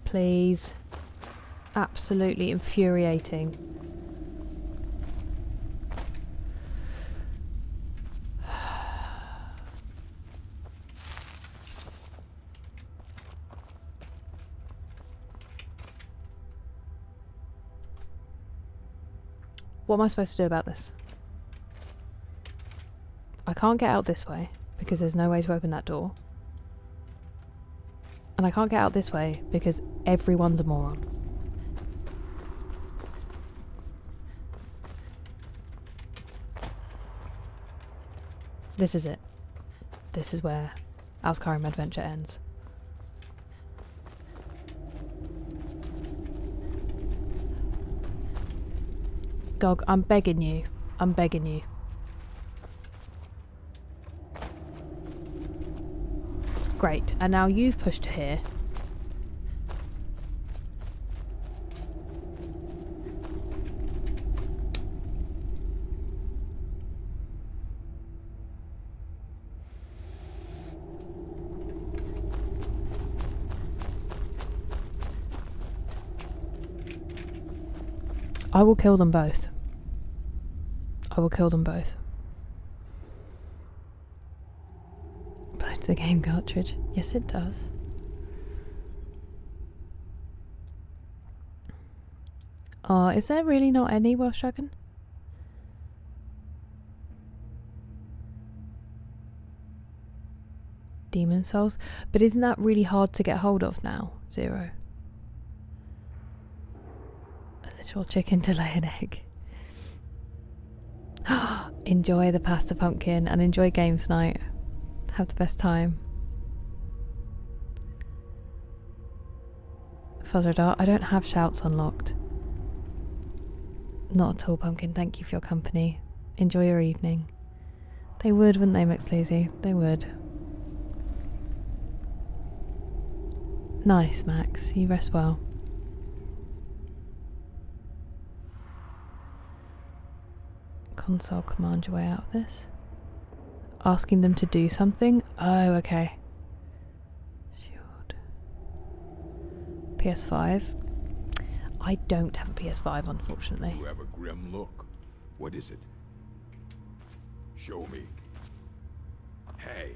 Please. Absolutely infuriating. What am I supposed to do about this? I can't get out this way because there's no way to open that door. And I can't get out this way because everyone's a moron. This is it. This is where our Skyrim adventure ends. Gog, I'm begging you. I'm begging you. Great, and now you've pushed to here. I will kill them both. I will kill them both. Back to the game cartridge. Yes, it does. Oh, is there really not any Welsh Dragon? Demon Souls? But isn't that really hard to get hold of now? 0. A literal chicken to lay an egg. Enjoy the pasta pumpkin and enjoy games night. Have the best time. Fuzzer Dart, I don't have shouts unlocked. Not at all, Pumpkin. Thank you for your company. Enjoy your evening. They would, wouldn't they, McSleazy? They would. Nice, Max. You rest well. Console command your way out of this. Asking them to do something? Oh, okay. Shield. PS5. I don't have a PS5, unfortunately. You have a grim look. What is it? Show me. Hey.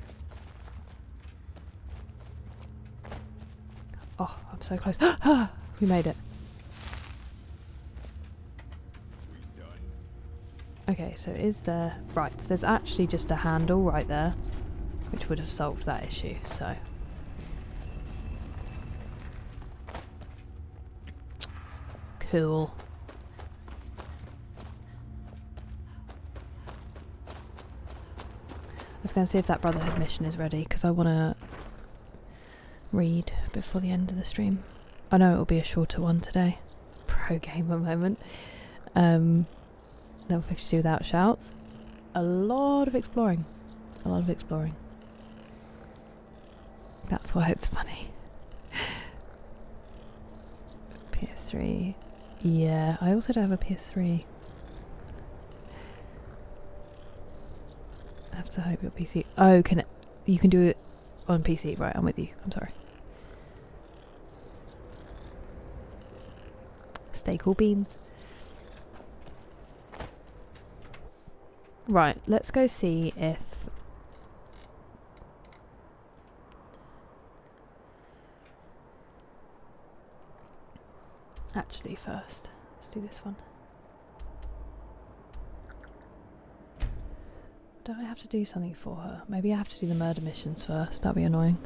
Oh, I'm so close. We made it. We done? Okay, so is there... Right, there's actually just a handle right there, which would have solved that issue, so... Cool. Let's go and see if that Brotherhood mission is ready, because I want to read before the end of the stream. I know it will be a shorter one today. Pro gamer moment. Level 52 without shouts. A lot of exploring. A lot of exploring. That's why it's funny. PS3. Yeah, I also don't have a PS3. I have to hope your PC... Oh, you can do it on PC. Right, I'm with you. I'm sorry. Stay cool beans. Right, let's go see if... Actually, first, let's do this one. Don't I have to do something for her? Maybe I have to do the murder missions first. That'd be annoying.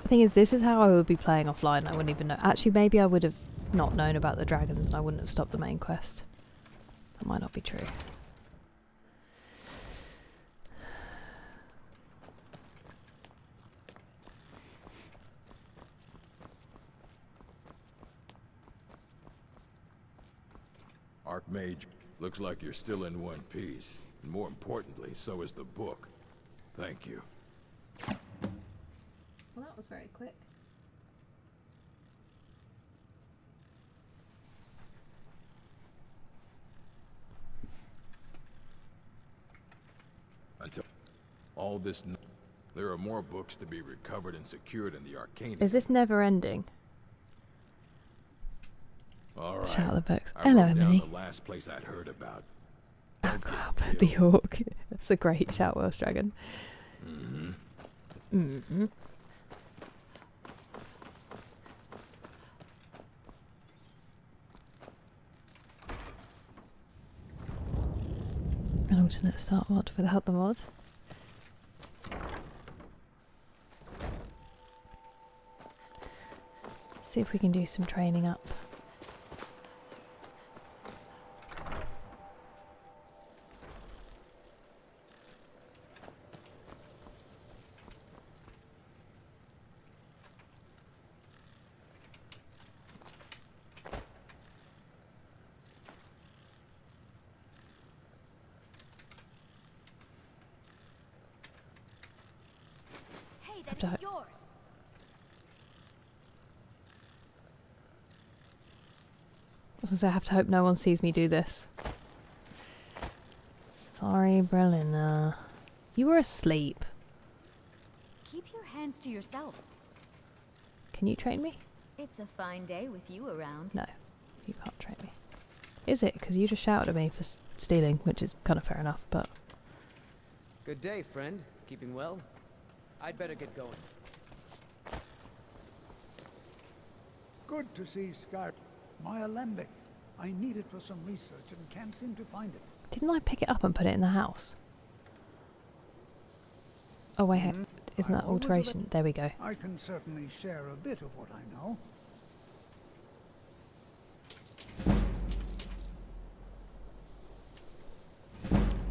The thing is, this is how I would be playing offline. I wouldn't even know. Actually, maybe I would have not known about the dragons and I wouldn't have stopped the main quest. That might not be true. Archmage, looks like you're still in one piece. And more importantly, so is the book. Thank you. Well, that was very quick. Until all this... There are more books to be recovered and secured in the arcane. Is this never ending? All right. Shout out the books. I Hello, wrote down Emily. the last place I'd heard about. The Hawk. That's a great shout, Welsh Dragon. Mm-hmm. Mm-hmm. An alternate start mod without the mod. See if we can do some training up. Hey, that's Don't. yours. I was gonna say, I have to hope no one sees me do this. Sorry, Brelina. You were asleep. Keep your hands to yourself. Can you train me? It's a fine day with you around. No, you can't train me. Is it? Because you just shouted at me for stealing, which is kind of fair enough, but... Good day, friend. Keeping well? I'd better get going. Good to see Skyrim. My alembic. I need it for some research and can't seem to find it. Didn't I pick it up and put it in the house? Oh wait, isn't that alteration? There we go. I can certainly share a bit of what I know.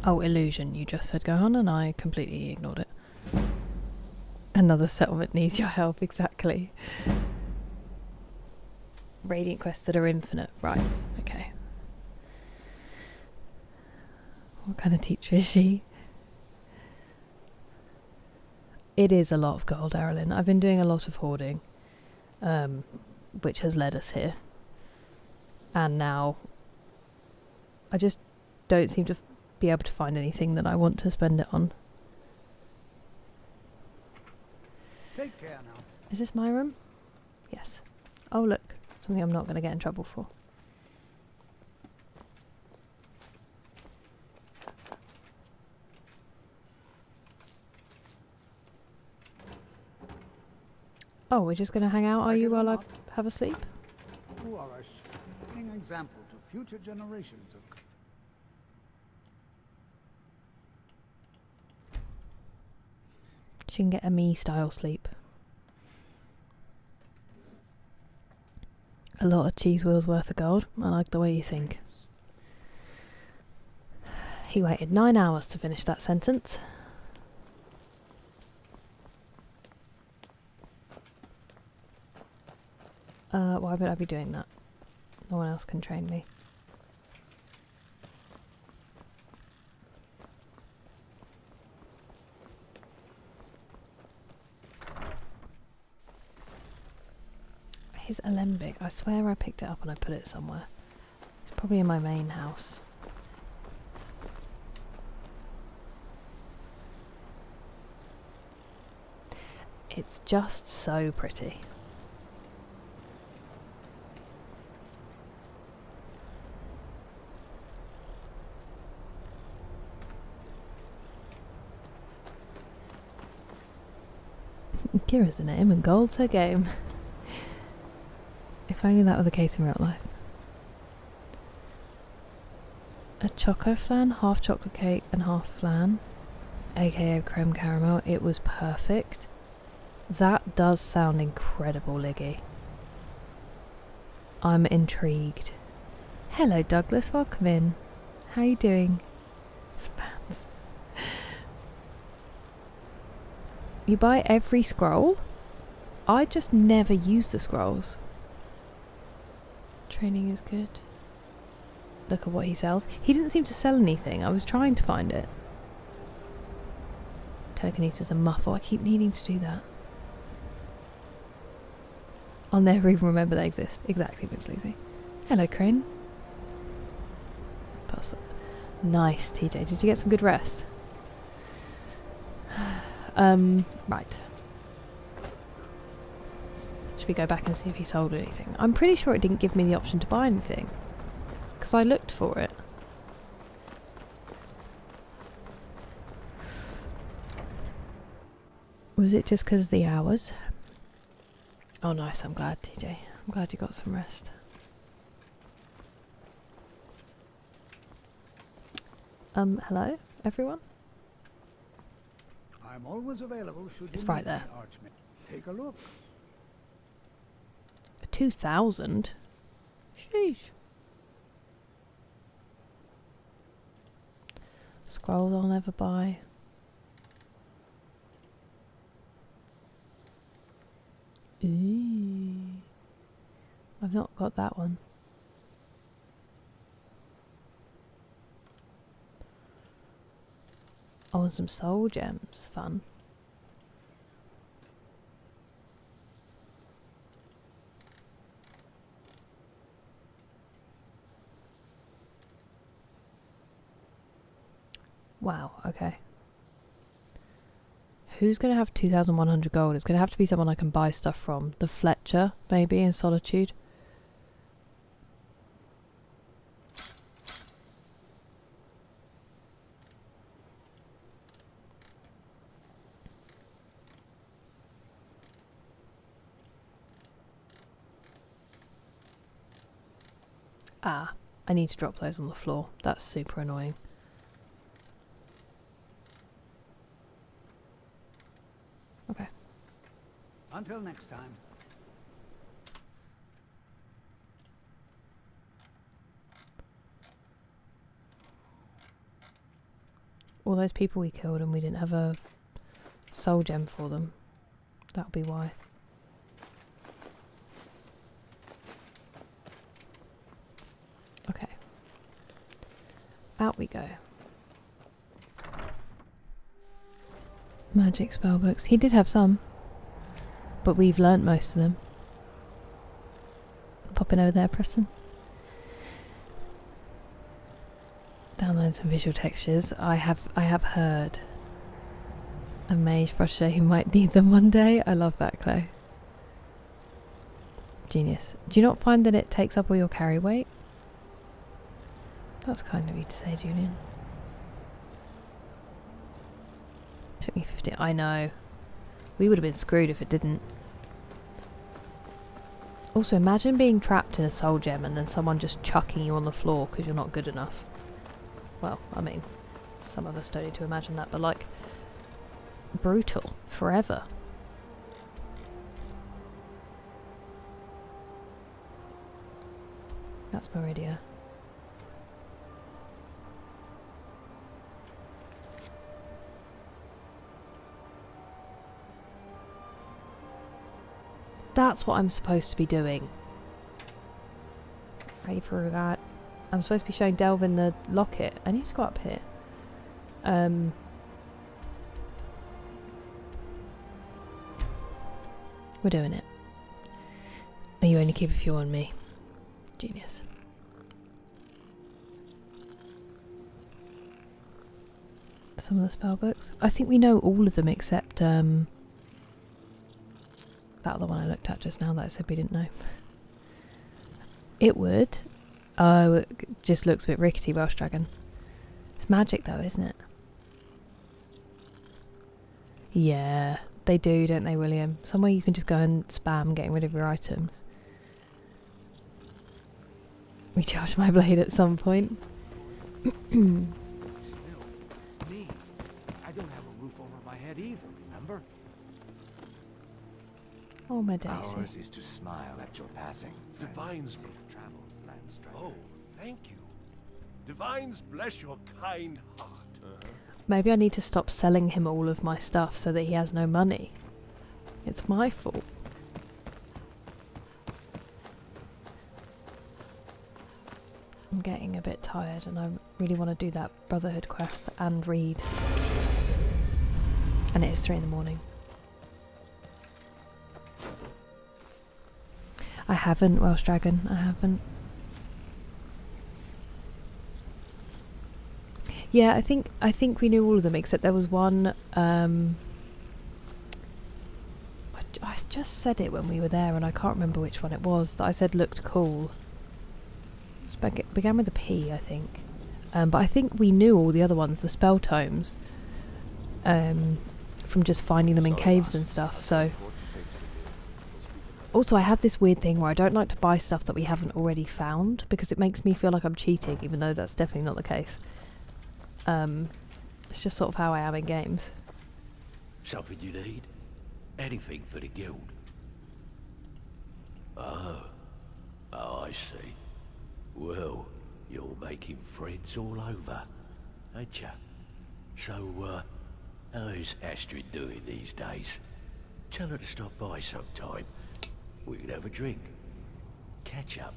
Oh, illusion, you just said Gohan, and I completely ignored it. Another settlement needs your help, exactly. Radiant quests that are infinite, right, okay. What kind of teacher is she? It is a lot of gold, Aralyn. I've been doing a lot of hoarding, which has led us here. And now, I just don't seem to be able to find anything that I want to spend it on. Take care now. Is this my room? Yes. Oh look, something I'm not going to get in trouble for. Oh, we're just going to hang out, are you, while I have a sleep? You are a shining example to future generations of... She can get a me-style sleep. A lot of cheese wheels worth of gold. I like the way you think. He waited 9 hours to finish that sentence. Why would I be doing that? No one else can train me. His alembic. I swear I picked it up and I put it somewhere. It's probably in my main house. It's just so pretty. Kira's the name and gold's her game. If only that were the case in real life. A choco flan, half chocolate cake and half flan, aka creme caramel. It was perfect. That does sound incredible, Liggy. I'm intrigued. Hello Douglas, welcome in. How you doing? Spans. You buy every scroll? I just never use the scrolls. Training is good. Look at what he sells. He didn't seem to sell anything. I was trying to find it. Telekinesis and muffle. I keep needing to do that. I'll never even remember they exist. Exactly, Vince Sleazy. Hello, Crane. Pass it. Nice, TJ. Did you get some good rest? Right. Should we go back and see if he sold anything? I'm pretty sure it didn't give me the option to buy anything. Because I looked for it. Was it just because of the hours? Oh nice, I'm glad, TJ. I'm glad you got some rest. Hello, everyone? I'm always available should It's you right need there. me, Archmage. Take a look. 2,000? Sheesh. Scrolls I'll never buy. Ooh. I've not got that one. Oh, and some soul gems. Fun. Wow, okay. Who's going to have 2,100 gold? It's going to have to be someone I can buy stuff from. The Fletcher, maybe, in Solitude. Ah, I need to drop those on the floor. That's super annoying. Okay. Until next time. All those people we killed and we didn't have a soul gem for them. That'll be why. Okay. Out we go. Magic spellbooks. He did have some, but we've learnt most of them. Popping over there, Preston. Download some visual textures. I have heard a mage brusher who might need them one day. I love that, Clay. Genius. Do you not find that it takes up all your carry weight? That's kind of you to say, Julian. Took me 50. I know. We would have been screwed if it didn't. Also, imagine being trapped in a soul gem and then someone just chucking you on the floor because you're not good enough. Well, I mean, some of us don't need to imagine that, but like, brutal. Forever. That's Meridia. That's what I'm supposed to be doing. Ready for that? I'm supposed to be showing Delvin the locket. I need to go up here. We're doing it. And you only keep a few on me. Genius. Some of the spell books. I think we know all of them except that other one I looked at just now that I said we didn't know. It would. Oh, it just looks a bit rickety, Welsh Dragon. It's magic though, isn't it? Yeah, they do, don't they, William? Somewhere you can just go and spam getting rid of your items. Recharge my blade at some point. Still, it's me. I don't have a roof over my head either, remember? Oh, my daisy. Ours is to smile at your passing. Divines. Safe travels, land striker. Oh, thank you. Divines bless your kind heart. Maybe I need to stop selling him all of my stuff so that he has no money. It's my fault. I'm getting a bit tired and I really want to do that Brotherhood quest and read. And it is 3 in the morning. I haven't, Welsh Dragon, I haven't. Yeah, I think we knew all of them except there was one. I just said it when we were there, and I can't remember which one it was that I said looked cool. It began with a P, I think. But I think we knew all the other ones, the spell tomes, from just finding them in caves and stuff. So. Also, I have this weird thing where I don't like to buy stuff that we haven't already found because it makes me feel like I'm cheating, even though that's definitely not the case. It's just sort of how I am in games. Something you need? Anything for the guild? Oh, I see. Well, you're making friends all over, ain't ya? So, how's Astrid doing these days? Tell her to stop by sometime. We can have a drink. Catch up.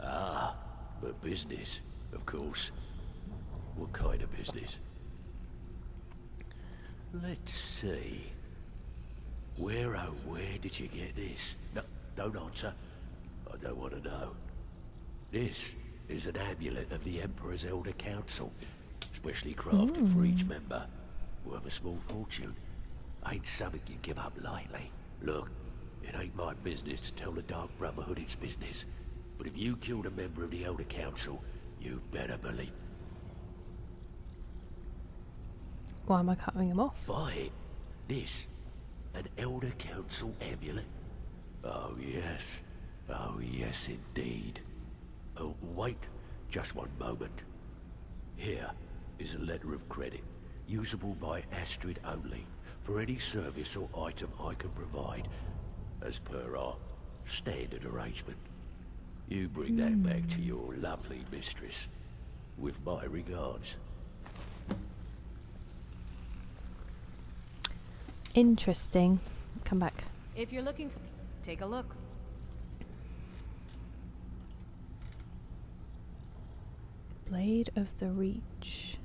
Ah, but business, of course. What kind of business? Let's see. Where, oh, where did you get this? No, don't answer. I don't want to know. This is an amulet of the Emperor's Elder Council. It's specially crafted for each member. Worth a small fortune. Ain't something you give up lightly. Look, it ain't my business to tell the Dark Brotherhood its business. But if you killed a member of the Elder Council, you better believe... Why am I cutting him off? Buy it. This. An Elder Council amulet. Oh yes. Oh yes indeed. Oh, wait. Just one moment. Here is a letter of credit. Usable by Astrid only. For any service or item I can provide. As per our standard arrangement. You bring that back to your lovely mistress. With my regards. Interesting. Come back. If you're looking for... Take a look. Blade of the Reach.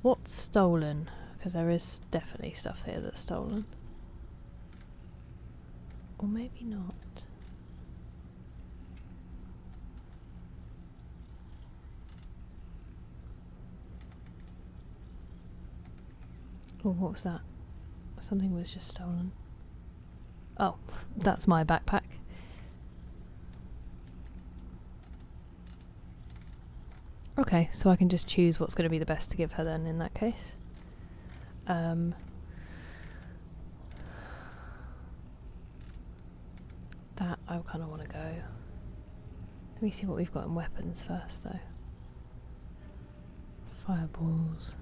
What's stolen? Because there is definitely stuff here that's stolen. Or maybe not. Oh, what was that? Something was just stolen. Oh, that's my backpack. Okay, so I can just choose what's going to be the best to give her then in that case. That I kind of want to go. Let me see what we've got in weapons first though. Fireballs.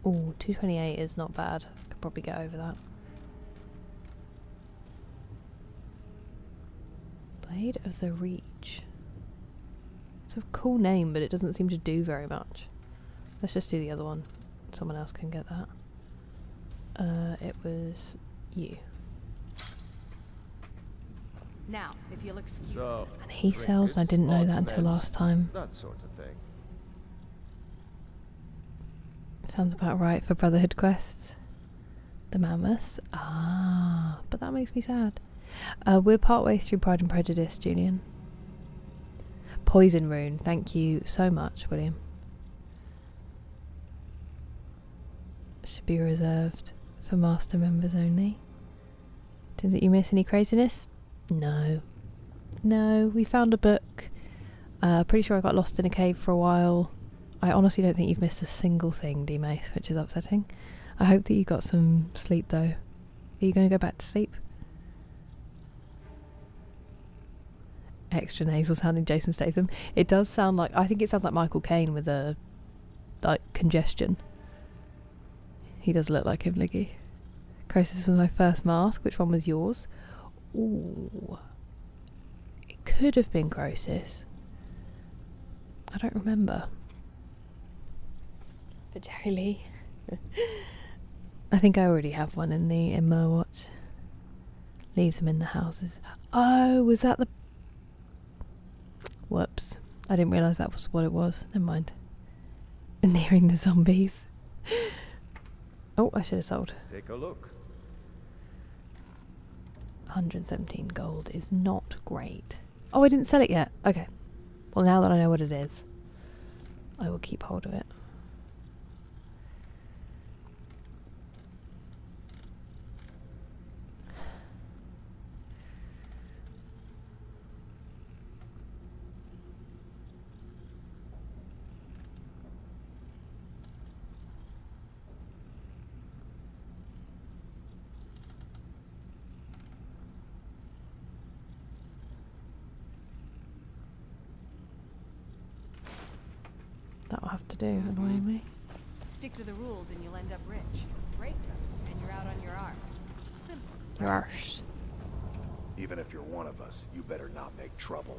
Oh, 228 is not bad. Could probably get over that. Blade of the Reach. It's a cool name, but it doesn't seem to do very much. Let's just do the other one. Someone else can get that. It was you. Now, if you'll excuse me. And he sells, and I didn't know that until last time. That sort of thing. Sounds about right for Brotherhood quests. The mammoths. Ah, but that makes me sad. We're partway through Pride and Prejudice, Julian. Poison rune. Thank you so much, William. Should be reserved for master members only. Didn't you miss any craziness? No. No, we found a book. Pretty sure I got lost in a cave for a while. I honestly don't think you've missed a single thing, D-Mace, which is upsetting. I hope that you got some sleep though. Are you going to go back to sleep? Extra nasal sounding Jason Statham. It does sound like, I think it sounds like Michael Caine with a, like, congestion. He does look like him, Liggy. Crisis was my first mask. Which one was yours? Ooh. It could have been Crosis. I don't remember. For Jerry Lee. I think I already have one in Merwatch. Leaves them in the houses. Oh, was that the... Whoops. I didn't realise that was what it was. Never mind. Nearing the zombies. Oh, I should have sold. Take a look. 117 gold is not great. Oh, I didn't sell it yet. Okay. Well, now that I know what it is, I will keep hold of it. That'll have to do, annoyingly. Stick to the rules and you'll end up rich. Break them and you're out on your arse. Simple. Your arse. Even if you're one of us, you better not make trouble.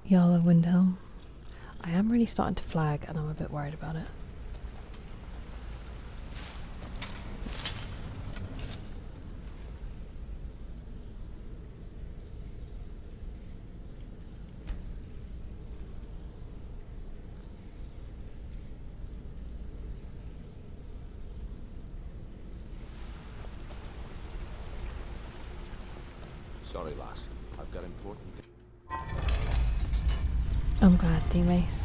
Jarl of Windhelm. I am really starting to flag and I'm a bit worried about it. Sorry, lass. I've got important things. I'm glad, D-Mace.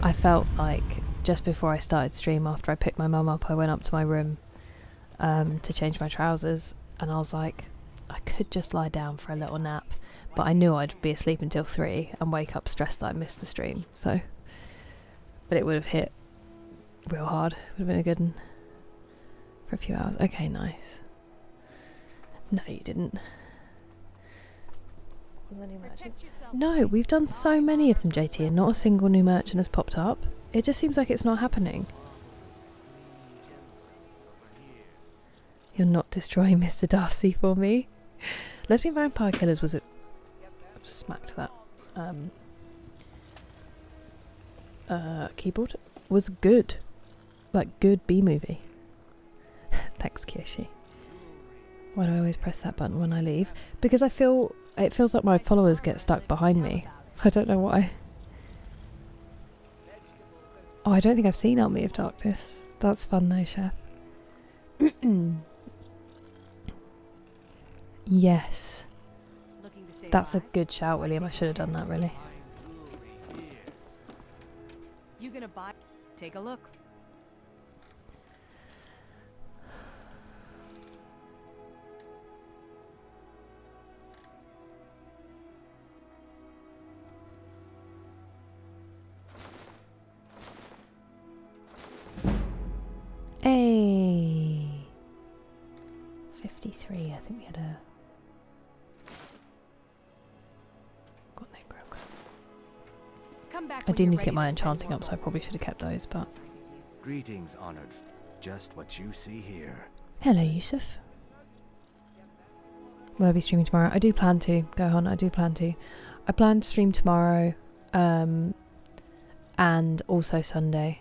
I felt like just before I started stream, after I picked my mum up, I went up to my room to change my trousers, and I was like, I could just lie down for a little nap, but I knew I'd be asleep until 3 and wake up stressed that I missed the stream, so... But it would have hit real hard. Would have been a good one for a few hours. Okay, nice. No, you didn't. No, we've done so many of them, JT, and not a single new merchant has popped up. It just seems like it's not happening. You're not destroying Mr. Darcy for me. Lesbian Vampire Killers was it? Smacked that. Keyboard was good. Like, good B-movie. Thanks, Kiyoshi. Why do I always press that button when I leave? Because I feel... It feels like my followers get stuck behind me. I don't know why. Oh, I don't think I've seen Army of Darkness. That's fun though, Chef. Yes. That's a good shout, William. I should have done that, really. You gonna buy? Take a look. Hey. 53. I think we had a. Got no croak. I do need to get my enchanting up, so I probably should have kept those, but... Greetings, honored. Just what you see here. Hello, Yusuf. Will I be streaming tomorrow? I do plan to. Go on, I do plan to. I plan to stream tomorrow, and also Sunday.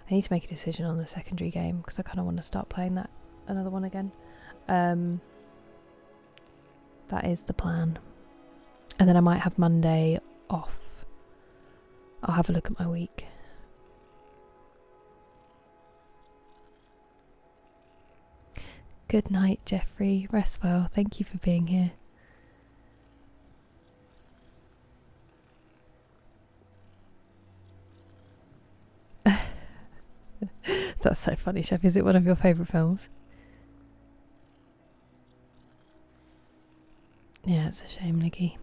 I need to make a decision on the secondary game, because I kind of want to start playing that another one again. That is the plan. And then I might have Monday off. I'll have a look at my week. Good night, Jeffrey. Rest well. Thank you for being here. That's so funny, Chef. Is it one of your favourite films? Yeah, it's a shame, Nikki.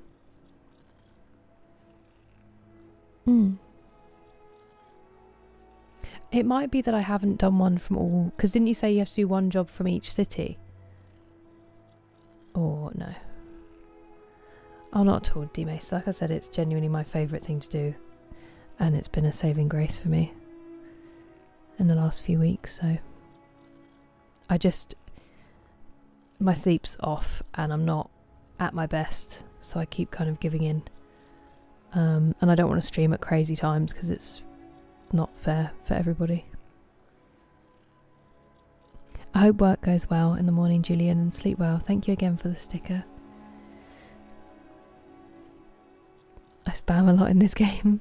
It might be that I haven't done one from all... Because didn't you say you have to do one job from each city? Or no. Oh, not at all, D-Mace. Like I said, it's genuinely my favourite thing to do. And it's been a saving grace for me in the last few weeks, so... I just... My sleep's off and I'm not at my best, so I keep kind of giving in. And I don't want to stream at crazy times because it's not fair for everybody. I hope work goes well in the morning, Julian, and sleep well. Thank you again for the sticker. I spam a lot in this game.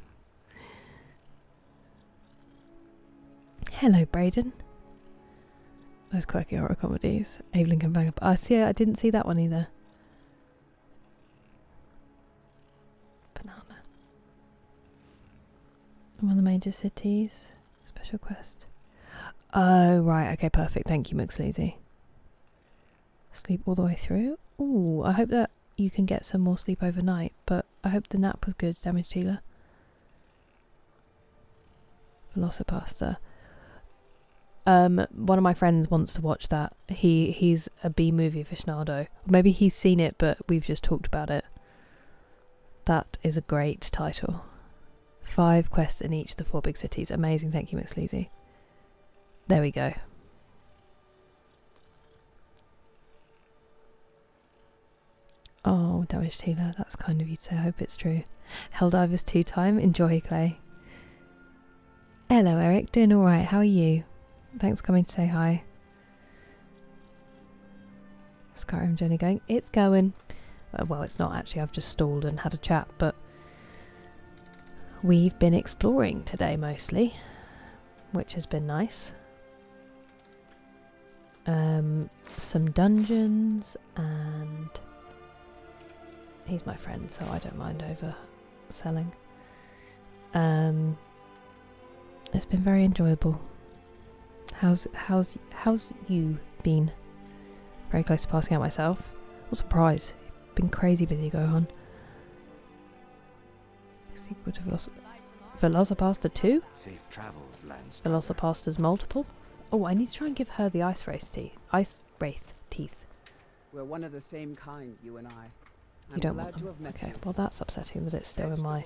Hello, Brayden. Those quirky horror comedies. Evelyn can bang up. I see. I didn't see that one either. Banana. One of the major cities. Special quest. Oh, right. Okay, perfect. Thank you, McSleazy. Sleep all the way through. Ooh, I hope that you can get some more sleep overnight, but I hope the nap was good, Damage Dealer. Velocipasta. One of my friends wants to watch that. He's a B-movie aficionado. Maybe he's seen it, but we've just talked about it. That is a great title. 5 quests in each of the 4 big cities. Amazing, thank you, McSleazy. There we go. Oh, Damage Dealer, that's kind of you to say. I hope it's true. Helldivers 2-time. Enjoy, Clay. Hello, Eric. Doing alright. How are you? Thanks for coming to say hi. Skyrim journey going. It's going. Well, it's not actually. I've just stalled and had a chat, but we've been exploring today mostly, which has been nice. some dungeons, and he's my friend, so I don't mind overselling. It's been very enjoyable. How's you been? Very close to passing out myself. What a surprise! Been crazy busy going on. Sequel to Velocipaster 2? Safe travels, Lance. Velocipasters multiple? Oh, I need to try and give her the ice wraith teeth. We're one of the same kind, you and I. You don't want them? Okay, well that's upsetting that it's still in my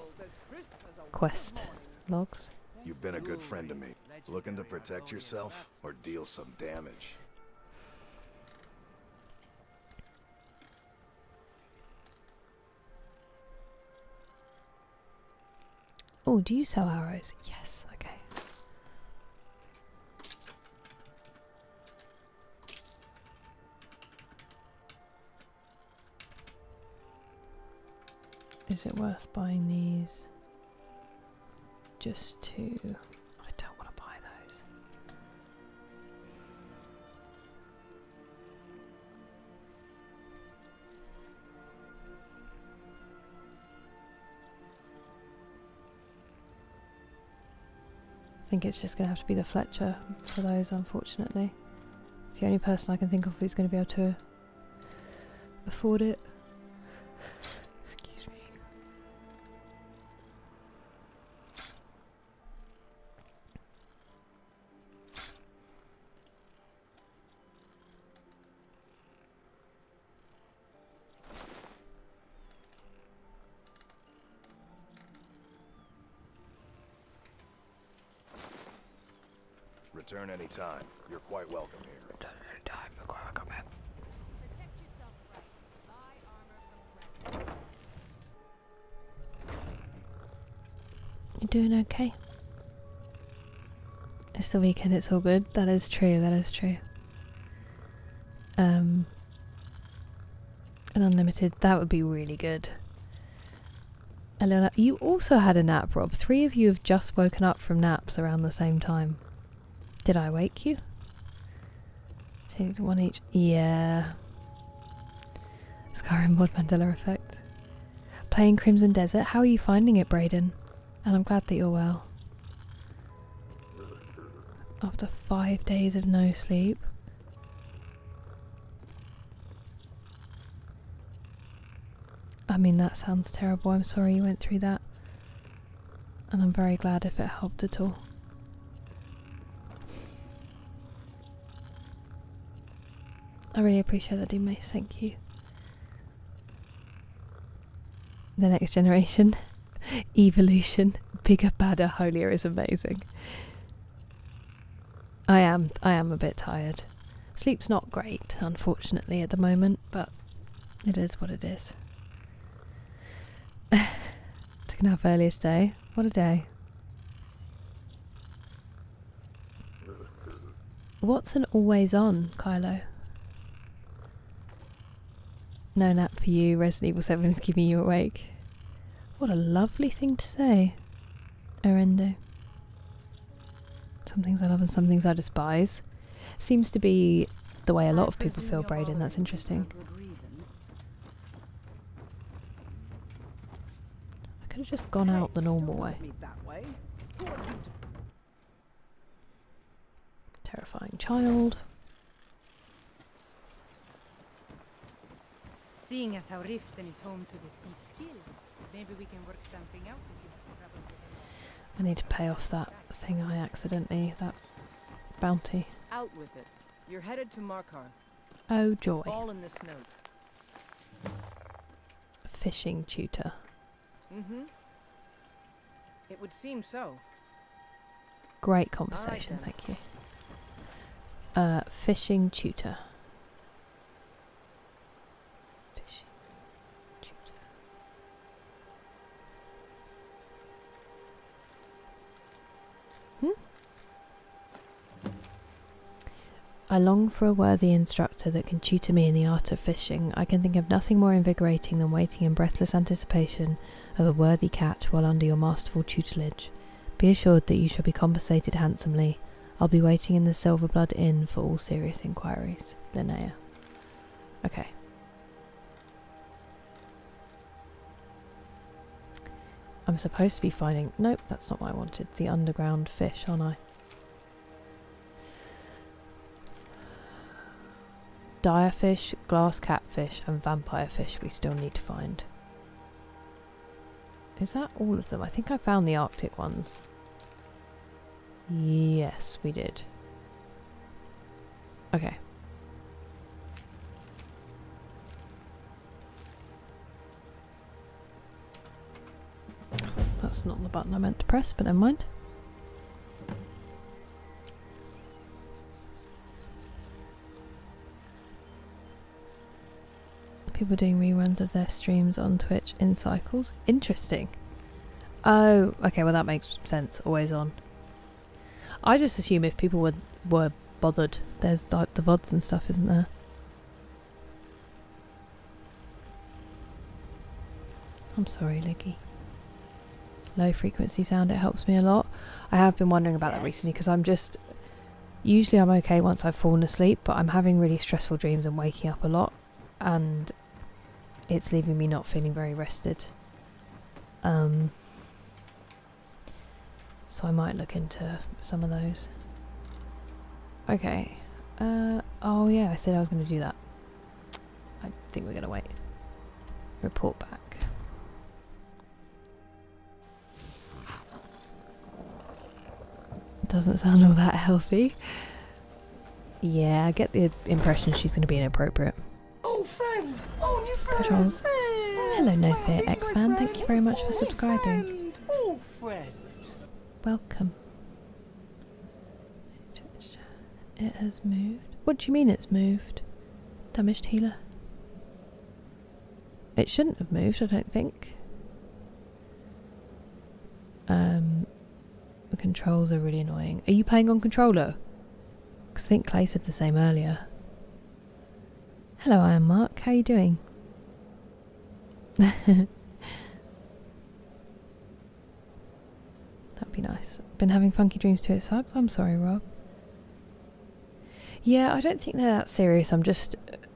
quest logs. You've been a good friend to me. Looking to protect yourself or deal some damage? Oh, do you sell arrows? Yes, okay. Is it worth buying these? Just to... I don't want to buy those. I think it's just going to have to be the Fletcher for those, unfortunately. It's the only person I can think of who's going to be able to afford it. Excuse me. Return any time. You're quite welcome here. You doing okay? It's the weekend, it's all good. That is true, that is true. An unlimited, that would be really good. Eleanor, you also had a nap, Rob. 3 of you have just woken up from naps around the same time. Did I wake you? Change 1 each. Yeah. Skyrim mod Mandela effect. Playing Crimson Desert. How are you finding it, Brayden? And I'm glad that you're well. After 5 days of no sleep. I mean, that sounds terrible. I'm sorry you went through that. And I'm very glad if it helped at all. I really appreciate that, D-Mace. Thank you. The next generation. Evolution. Bigger, badder, holier is amazing. I am a bit tired. Sleep's not great, unfortunately, at the moment, but it is what it is. Took a nap earlier today. What a day. What's an always on, Kylo? No nap for you. Resident Evil 7 is keeping you awake. What a lovely thing to say. Arendo. Some things I love and some things I despise. Seems to be the way a lot of people feel, Brayden. That's interesting. I could have just gone out the normal way. Terrifying child. Seeing as how Riften is home to the thief's guild, maybe we can work something out if you have trouble with it. I need to pay off that thing I accidentally, that bounty. Out with it. You're headed to Markarth. Oh joy. It's all in this note. Fishing tutor. Mm-hmm. It would seem so. Great conversation, Right, thank you. Fishing tutor. I long for a worthy instructor that can tutor me in the art of fishing. I can think of nothing more invigorating than waiting in breathless anticipation of a worthy catch while under your masterful tutelage. Be assured that you shall be compensated handsomely. I'll be waiting in the Silverblood Inn for all serious inquiries. Linnea. Okay. I'm supposed to be finding... Nope, that's not what I wanted. The underground fish, aren't I? Dire fish, glass catfish and vampire fish we still need to find. Is that all of them? I think I found the Arctic ones. Yes, we did. Okay. That's not the button I meant to press, but never mind. People doing reruns of their streams on Twitch in cycles. Interesting. Oh, okay, well that makes sense. Always on. I just assume if people were bothered, there's like the VODs and stuff, isn't there? I'm sorry, Liggy. Low frequency sound, it helps me a lot. I have been wondering about that recently because I'm just... Usually I'm okay once I've fallen asleep, but I'm having really stressful dreams and waking up a lot. And it's leaving me not feeling very rested. So I might look into some of those. Okay. Oh yeah, I said I was going to do that. I think we're going to wait. Report back. Doesn't sound all that healthy. Yeah, I get the impression she's going to be inappropriate. Old friend! Old new friend! Controls. Hello, No Fear My X-Man. Thank you very much for subscribing. friend. Old friend! Welcome. It has moved. What do you mean it's moved? Damaged healer. It shouldn't have moved, I don't think. The controls are really annoying. Are you playing on controller? Because I think Clay said the same earlier. Hello, I am Mark. How are you doing? That'd be nice. Been having funky dreams too, it sucks. I'm sorry, Rob. Yeah, I don't think they're that serious.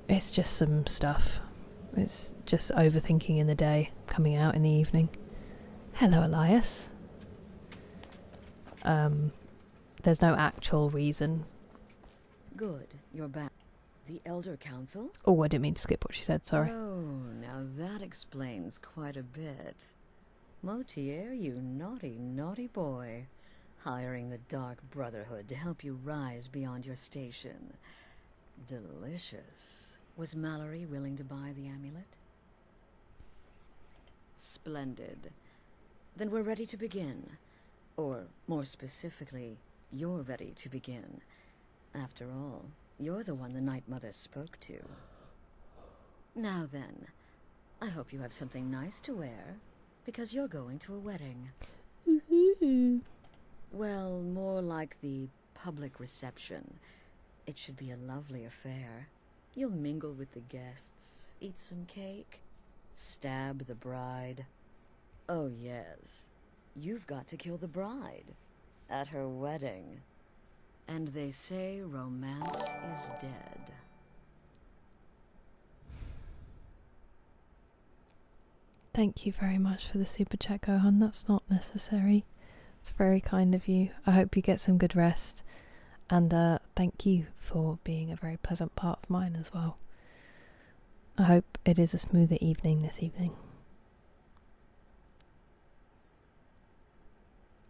It's just some stuff. It's just overthinking in the day, coming out in the evening. Hello, Elias. There's no actual reason. Good, you're back. The Elder Council? Oh, I didn't mean to skip what she said, sorry. Oh, now that explains quite a bit. Motier, you naughty, naughty boy. Hiring the Dark Brotherhood to help you rise beyond your station. Delicious. Was Mallory willing to buy the amulet? Splendid. Then we're ready to begin. Or, more specifically, you're ready to begin. After all, you're the one the Night Mother spoke to. Now then, I hope you have something nice to wear, because you're going to a wedding. Well, more like the public reception. It should be a lovely affair. You'll mingle with the guests, eat some cake, stab the bride. Oh yes, you've got to kill the bride at her wedding. And they say romance is dead. Thank you very much for the super chat, Gohan. That's not necessary. It's very kind of you. I hope you get some good rest. And thank you for being a very pleasant part of mine as well. I hope it is a smoother evening this evening.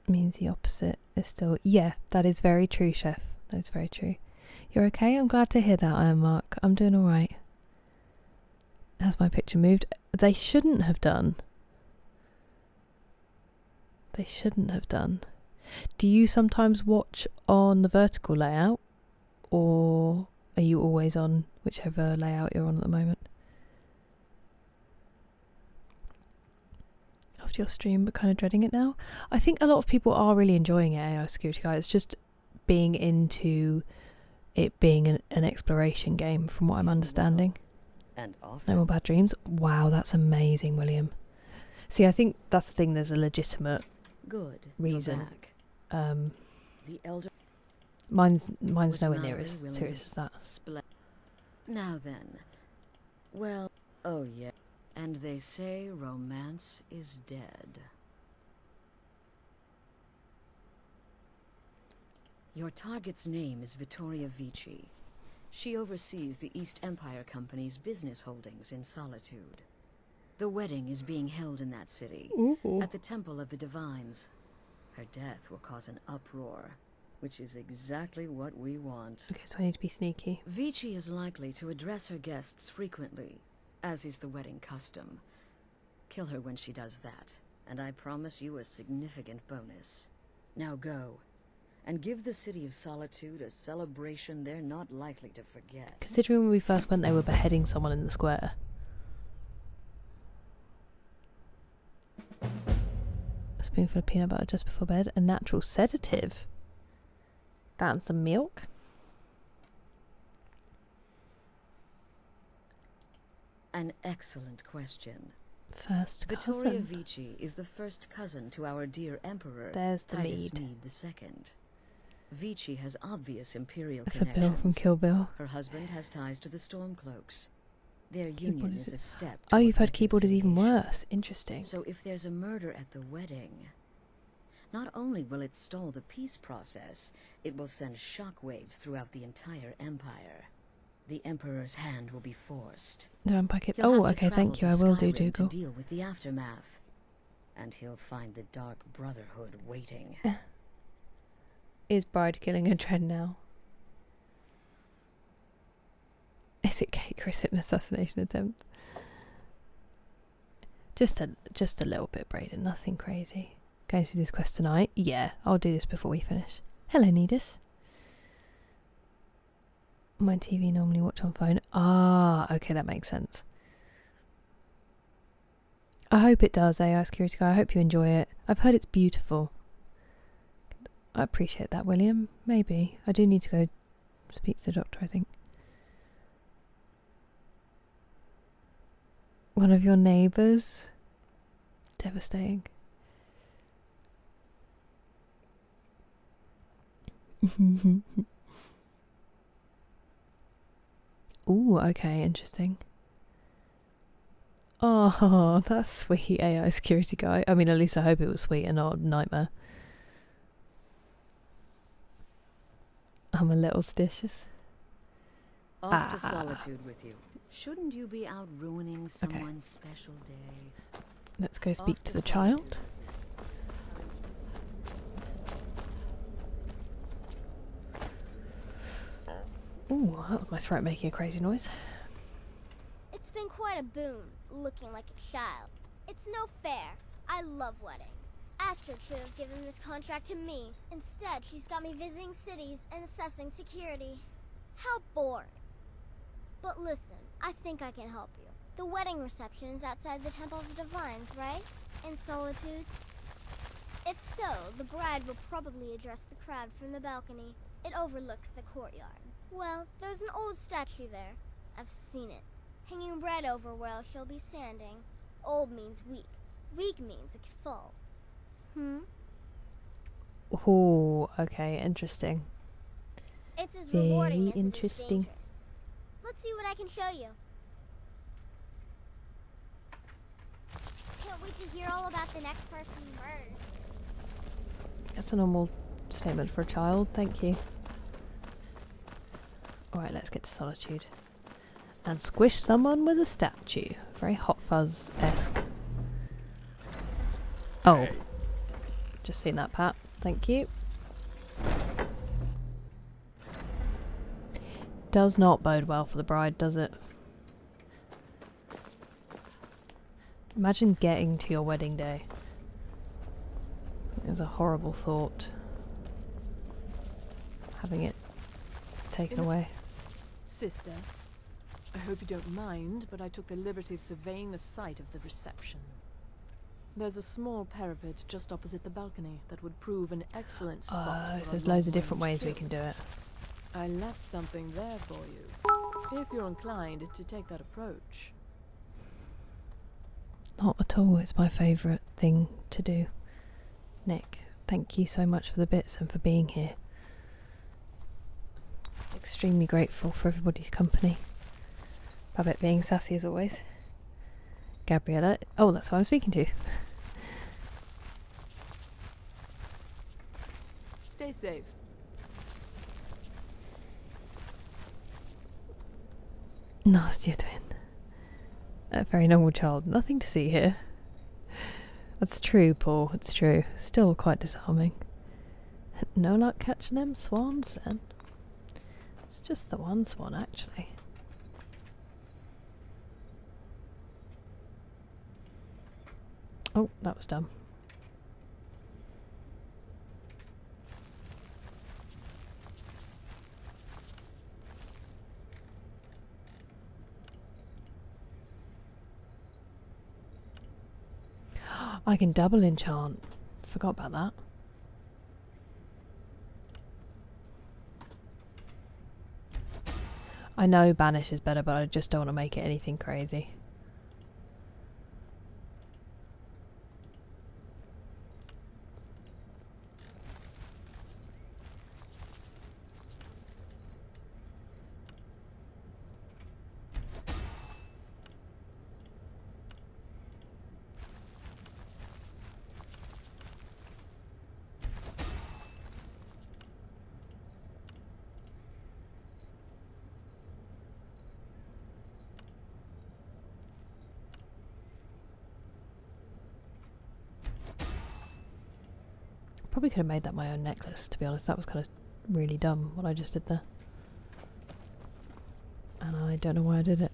Means the opposite is still... Yeah, that is very true, Chef. That is very true. You're okay? I'm glad to hear that, I am Mark. I'm doing alright. Has my picture moved? They shouldn't have done. They shouldn't have done. Do you sometimes watch on the vertical layout? Or are you always on whichever layout you're on at the moment? Loved your stream but kind of dreading it now. I think a lot of people are really enjoying it, AI Security Guy. It's just being into it being an exploration game from what I'm understanding. And often. No more bad dreams. Wow, that's amazing, William. See, I think that's the thing, there's a legitimate Good. reason. You're back. The Elder... Mine's Was nowhere near Mallory as willing serious to as that. Now then. Well, oh yeah. And they say romance is dead. Your target's name is Vittoria Vici. She oversees the East Empire Company's business holdings in Solitude. The wedding is being held in that city, at the Temple of the Divines. Her death will cause an uproar, which is exactly what we want. Okay, so I need to be sneaky. Vici is likely to address her guests frequently, as is the wedding custom. Kill her when she does that, and I promise you a significant bonus. Now go, and give the City of Solitude a celebration they're not likely to forget. Considering when we first went, they were beheading someone in the square. A spoonful of peanut butter just before bed. A natural sedative. That and some milk. An excellent question. First Vittoria cousin. Vici is the first cousin to our dear Emperor, There's the Titus mead. Mead II. Vici has obvious imperial For Bill connections. from Kill Bill. Her husband has ties to the Stormcloaks. Their Keyboard union is is a step. Oh, toward you've heard keyboard is even reconciliation. worse. Interesting. So if there's a murder at the wedding, not only will it stall the peace process, it will send shockwaves throughout the entire empire. The Emperor's hand will be forced. No, I'm back. He'll Oh, have to okay, thank you. I travel will to do, Skyrim to Dougal. deal with the aftermath. And he'll find the Dark Brotherhood waiting. Is Bride killing a trend now? Is it cake or is it an assassination attempt? Just a little bit, Brayden. Nothing crazy. Going to do this quest tonight? Yeah, I'll do this before we finish. Hello, Needus. My TV normally watch on phone. Ah, okay, that makes sense. I hope it does, AI Security Guy. I hope you enjoy it. I've heard it's beautiful. I appreciate that, William. Maybe. I do need to go speak to the doctor, I think. One of your neighbours? Devastating. Ooh, okay, interesting. Oh, that's sweet, AI Security Guy. I mean, at least I hope it was sweet and not a nightmare. I'm a little suspicious. Off to Solitude with you. Shouldn't you be out ruining someone's special day? Let's go speak Off to to the child. Ooh, that was my throat making a crazy noise. It's been quite a boon, looking like a child. It's no fair. I love weddings. Astrid should have given this contract to me. Instead, she's got me visiting cities and assessing security. How boring. But listen, I think I can help you. The wedding reception is outside the Temple of the Divines, right? In Solitude? If so, the bride will probably address the crowd from the balcony. It overlooks the courtyard. Well, there's an old statue there. I've seen it. Hanging bread over where she'll be standing. Old means weak. Weak means it could fall. Oh, okay, interesting. It's as Very rewarding as interesting. it is dangerous. Let's see what I can show you. Can't wait to hear all about the next person you murdered. That's a normal statement for a child, thank you. Alright, let's get to Solitude. And squish someone with a statue. Very Hot Fuzz-esque. Oh. Just seen that, Pat. Thank you. Does not bode well for the bride, does it? Imagine getting to your wedding day. It's a horrible thought. Having it taken away. Sister, I hope you don't mind, but I took the liberty of surveying the site of the reception. There's a small parapet just opposite the balcony that would prove an excellent spot for So a there's loads of long-range different ways we kill. can do it. I left something there for you, if you're inclined to take that approach. Not at all, it's my favourite thing to do. Nick, thank you so much for the bits and for being here. extremely grateful for everybody's company. Babette being sassy as always. Gabriella. Oh, that's who I'm speaking to. Stay safe. Nadia twin. A very normal child. Nothing to see here. That's true, Paul. It's true. Still quite disarming. No luck catching them swans, then. It's just the one swan, actually. Oh, that was dumb. I can double enchant. Forgot about that. I know banish is better, but I just don't want to make it anything crazy. Probably could have made that my own necklace, to be honest. That was kind of really dumb, what I just did there. And I don't know why I did it.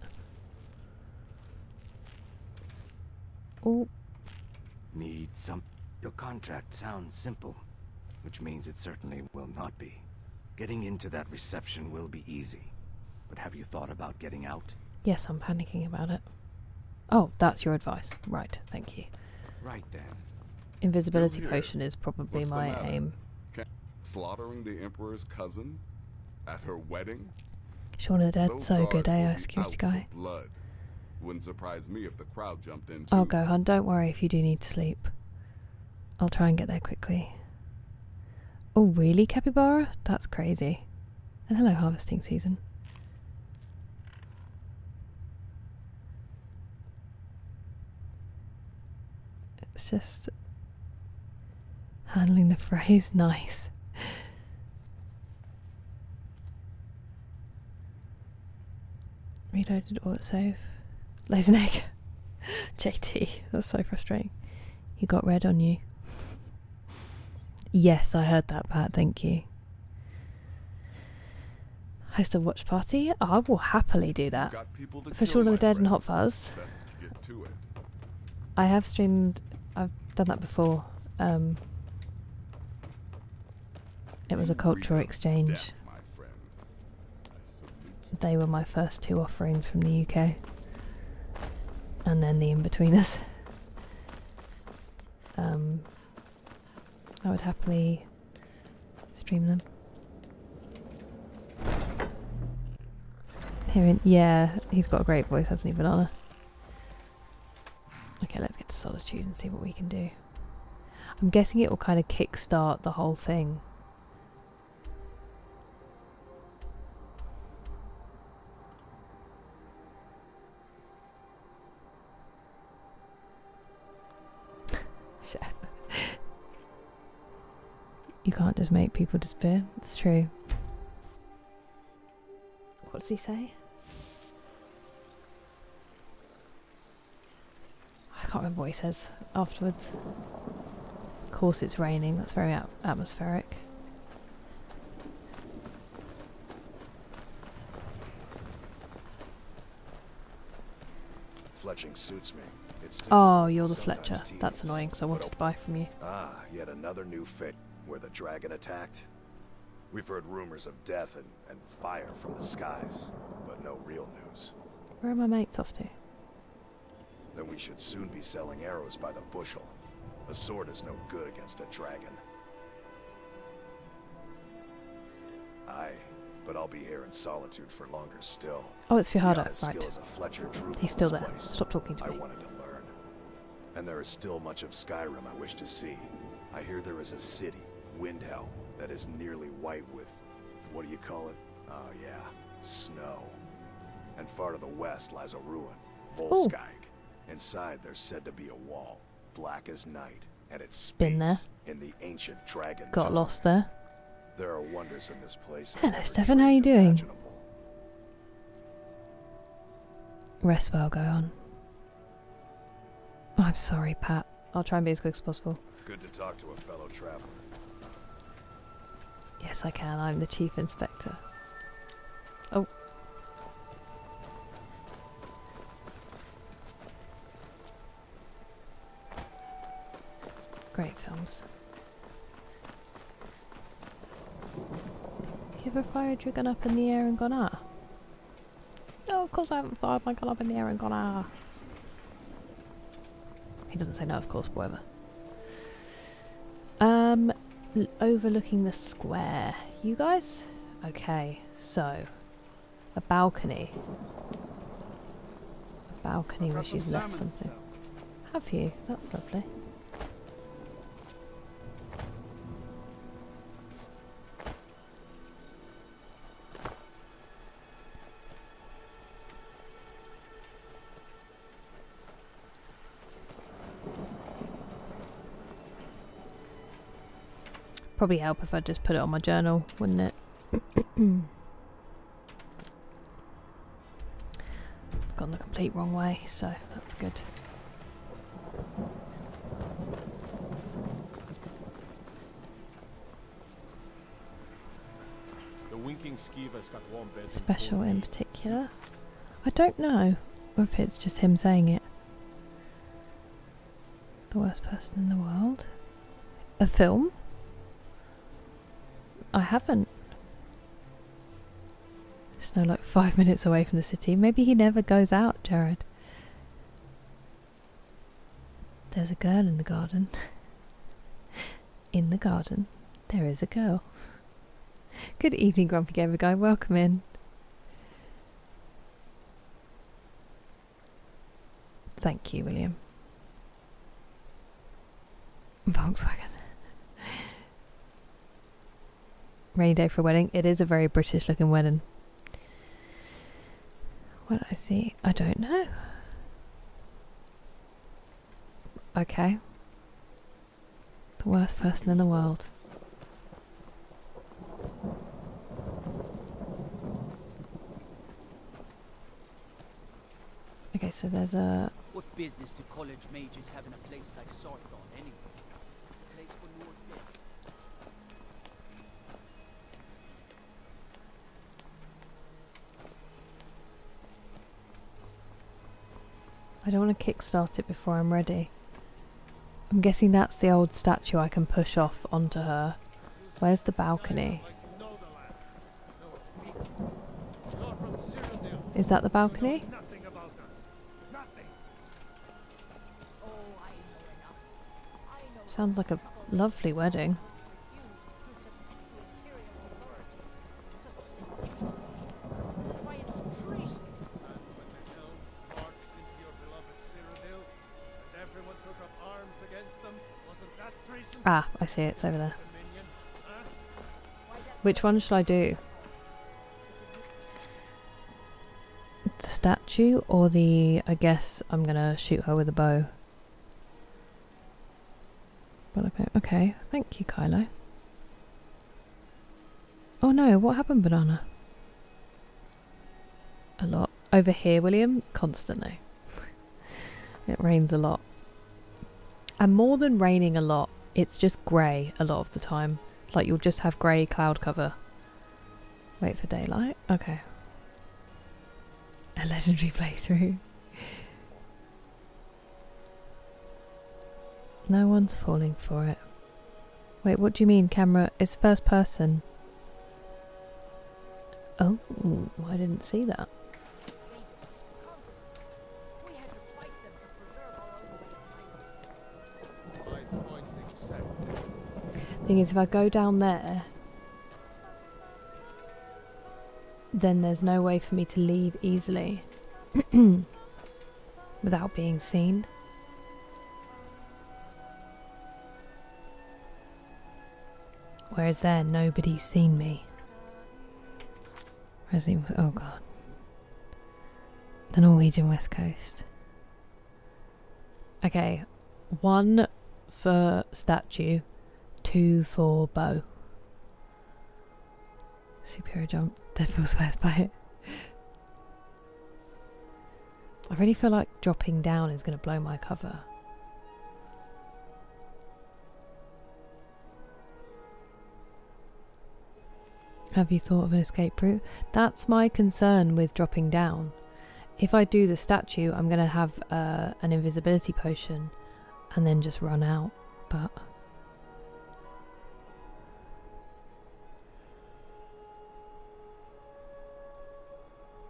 Oh. Need some... Your contract sounds simple, which means it certainly will not be. Getting into that reception will be easy. But have you thought about getting out? Yes, I'm panicking about it. Oh, that's your advice. Right, thank you. Right then. Invisibility potion is probably my aim. Slaughtering the Emperor's cousin? At her wedding? Shaun of the Dead, Those so good, guards will AI be security out guy. for blood. Wouldn't surprise me if the crowd jumped in too. I'll go, hon. Don't worry if you do need to sleep. I'll try and get there quickly. Oh, really, Capybara? That's crazy. And hello, harvesting season. It's just... handling the phrase nice. Reloaded autosave. Lays an egg. JT, that's so frustrating. You got red on you. Yes, I heard that, Pat, thank you. Host a watch party? Oh, I will happily do that. For Shaun of the Dead and Hot Fuzz. I have streamed, I've done that before. It was a cultural exchange. They were my first two offerings from the UK. And then the in-betweeners. I would happily stream them. Yeah, he's got a great voice, hasn't he, Banana? Okay, let's get to Solitude and see what we can do. I'm guessing it will kind of kickstart the whole thing. Chef. You can't just make people disappear. It's true. What does he say? I can't remember what he says afterwards. Of course it's raining, that's very atmospheric. Fletching suits me. It's oh, you're the Fletcher. That's annoying because I wanted to buy from you. Ah, yet another new fate where the dragon attacked. We've heard rumors of death and fire from the skies, but no real news. Where are my mates off to? Then we should soon be selling arrows by the bushel. A sword is no good against a dragon. Aye, but I'll be here in solitude for longer still. Oh, it's Fihardo, right. He's still there. Stop talking to me. I wanted to learn. And there is still much of Skyrim I wish to see. I hear there is a city, Windhell, that is nearly white with, what do you call it? Oh yeah, snow. And far to the west lies a ruin, Ooh. Volskag. Inside there's said to be a wall, black as night, and it Been there. speaks in the ancient dragon Got tongue. lost there. There are wonders in this place. Hello, Stefan. How you doing? Imaginable. Rest well, go on. Oh, I'm sorry, Pat. I'll try and be as quick as possible. Good to talk to a fellow traveler. Yes, I can. I'm the chief inspector. Oh. Great films. You ever fired your gun up in the air and gone ah? No, of course I haven't fired my gun up in the air and gone ah. He doesn't say no, of course, but whatever. Overlooking the square. You guys? Okay, so a balcony. A balcony where she's left something. Have you? That's lovely. Probably help if I just put it on my journal, wouldn't it? Gone the complete wrong way, so that's good. The winking skeever's got warm beds. Special in particular? I don't know if it's just him saying it. The worst person in the world? A film? I haven't. It's now like 5 minutes away from the city. Maybe he never goes out, Jared. There's a girl in the garden. In the garden, there is a girl. Good evening, Grumpy Gamer Guy. Welcome in. Thank you, William. Volkswagen. Rainy day for a wedding. It is a very British looking wedding. What did I see? I don't know. Okay. The worst person in the world. Okay, so there's a... What business do college mages have in a place like Sarthon anyway? It's a place for Lord Death. I don't want to kickstart it before I'm ready. I'm guessing that's the old statue I can push off onto her. Where's the balcony? Is that the balcony? Sounds like a lovely wedding. Ah, I see it. It's over there. Which one should I do? The statue or the... I guess I'm gonna shoot her with a bow. Well, okay. Thank you, Kylo. Oh no, what happened, Banana? A lot. Over here, William? Constantly. It rains a lot. And more than raining a lot, it's just grey a lot of the time. Like you'll just have grey cloud cover. Wait for daylight? Okay. A legendary playthrough. No one's falling for it. Wait, what do you mean, camera? It's first person. Oh, I didn't see that. Thing is, if I go down there, then there's no way for me to leave easily without being seen. Whereas there, nobody's seen me. Resident Evil. Oh god. The Norwegian West Coast. Okay. 1 for statue, 2 for bow. Superior jump. Deadpool swears by it. I really feel like dropping down is going to blow my cover. Have you thought of an escape route? That's my concern with dropping down. If I do the statue, I'm going to have an invisibility potion and then just run out. But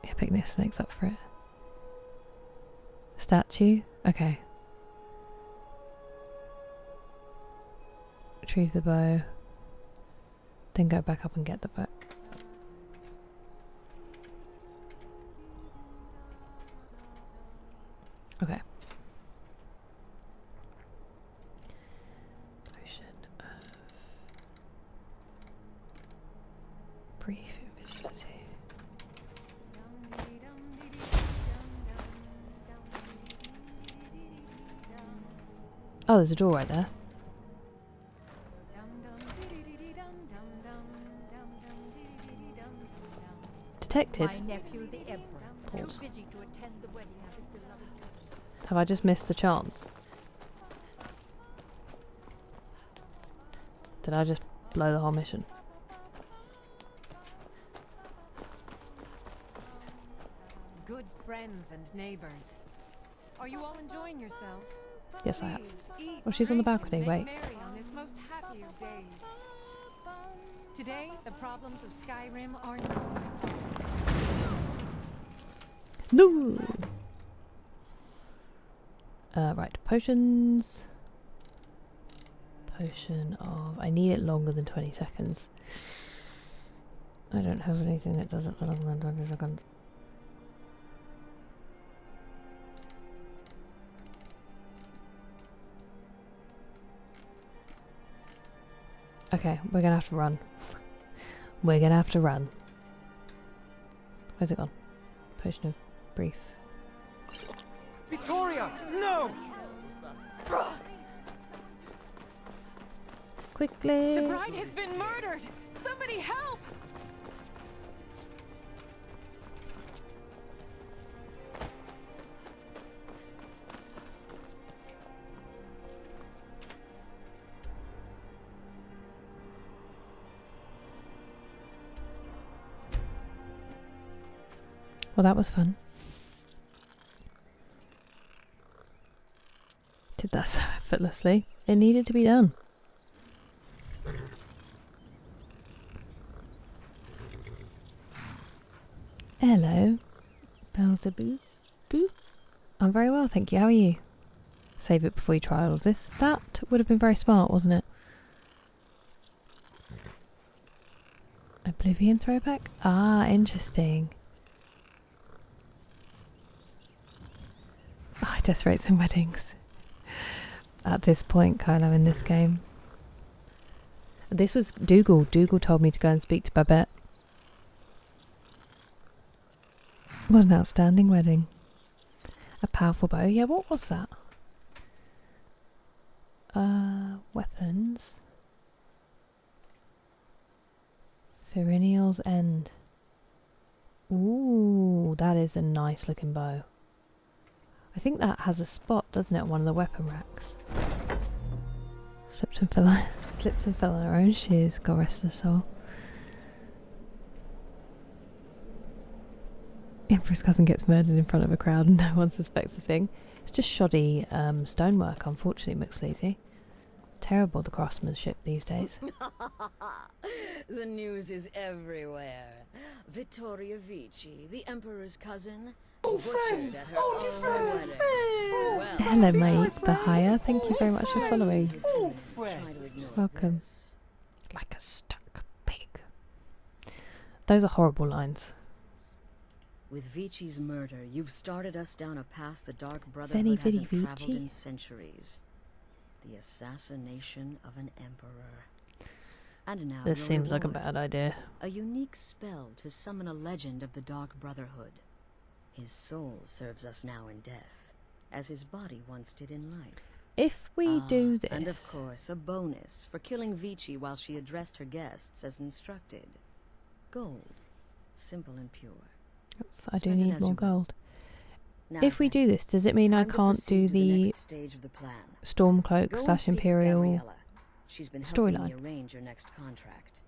epicness makes up for it. Statue? Okay. Retrieve the bow. Then go back up and get the bow. Okay. Potion of brief invisibility. Oh, there's a door right there. Detected. My nephew, the Emperor, Pause. too busy to attend the wedding of his beloved. Have I just missed the chance? Did I just blow the whole mission? Good friends and neighbors. Are you all enjoying yourselves? Yes, I have. Please, eat, Oh, she's on the drink, balcony. and Wait. make merry on this most happy of days. Today, the problems of Skyrim are not my problems. No. Right, potions. Potion of. I need it longer than 20 seconds. I don't have anything that does it for longer than 20 seconds. Okay, we're gonna have to run. We're gonna have to run. Where's it gone? Potion of brief. Victoria! No! Quickly! The bride has been murdered! Somebody help! Well, that was fun. Did that so effortlessly. It needed to be done. Hello, Belzebub. Boo. I'm very well, thank you. How are you? Save it before you try all of this. That would have been very smart, wasn't it? Oblivion throwback? Ah, interesting. Oh, death rates and weddings. At this point, Kylo, in this game. This was Dougal. Dougal told me to go and speak to Babette. What an outstanding wedding. A powerful bow. Yeah, what was that? Weapons. Ferinial's End. Ooh, that is a nice looking bow. I think that has a spot, doesn't it, on one of the weapon racks. Slipped and fell on her own shears, God rest her soul. Emperor's cousin gets murdered in front of a crowd and no one suspects a thing. It's just shoddy stonework, unfortunately, McSleazy. Terrible, the craftsmanship these days. The news is everywhere. Vittoria Vici, the Emperor's cousin, butchered at her own wedding. Well, Hello, mate. The higher. Thank you very much for following. Welcome. Welcome. Like a stuck pig. Those are horrible lines. With Vici's murder, you've started us down a path the Dark Brotherhood hasn't traveled in centuries. The assassination of an emperor. And now This your seems like a reward. bad idea. A unique spell to summon a legend of the Dark Brotherhood. His soul serves us now in death, as his body once did in life. If we do this... And of course, a bonus for killing Vici while she addressed her guests as instructed. Gold. Simple and pure. I do need more gold. Now If we do this, does it mean I time to can't proceed do to the the next stage of the plan. Stormcloak Go and slash speak with Imperial Gabriella. She's been helping me storyline? arrange your next contract.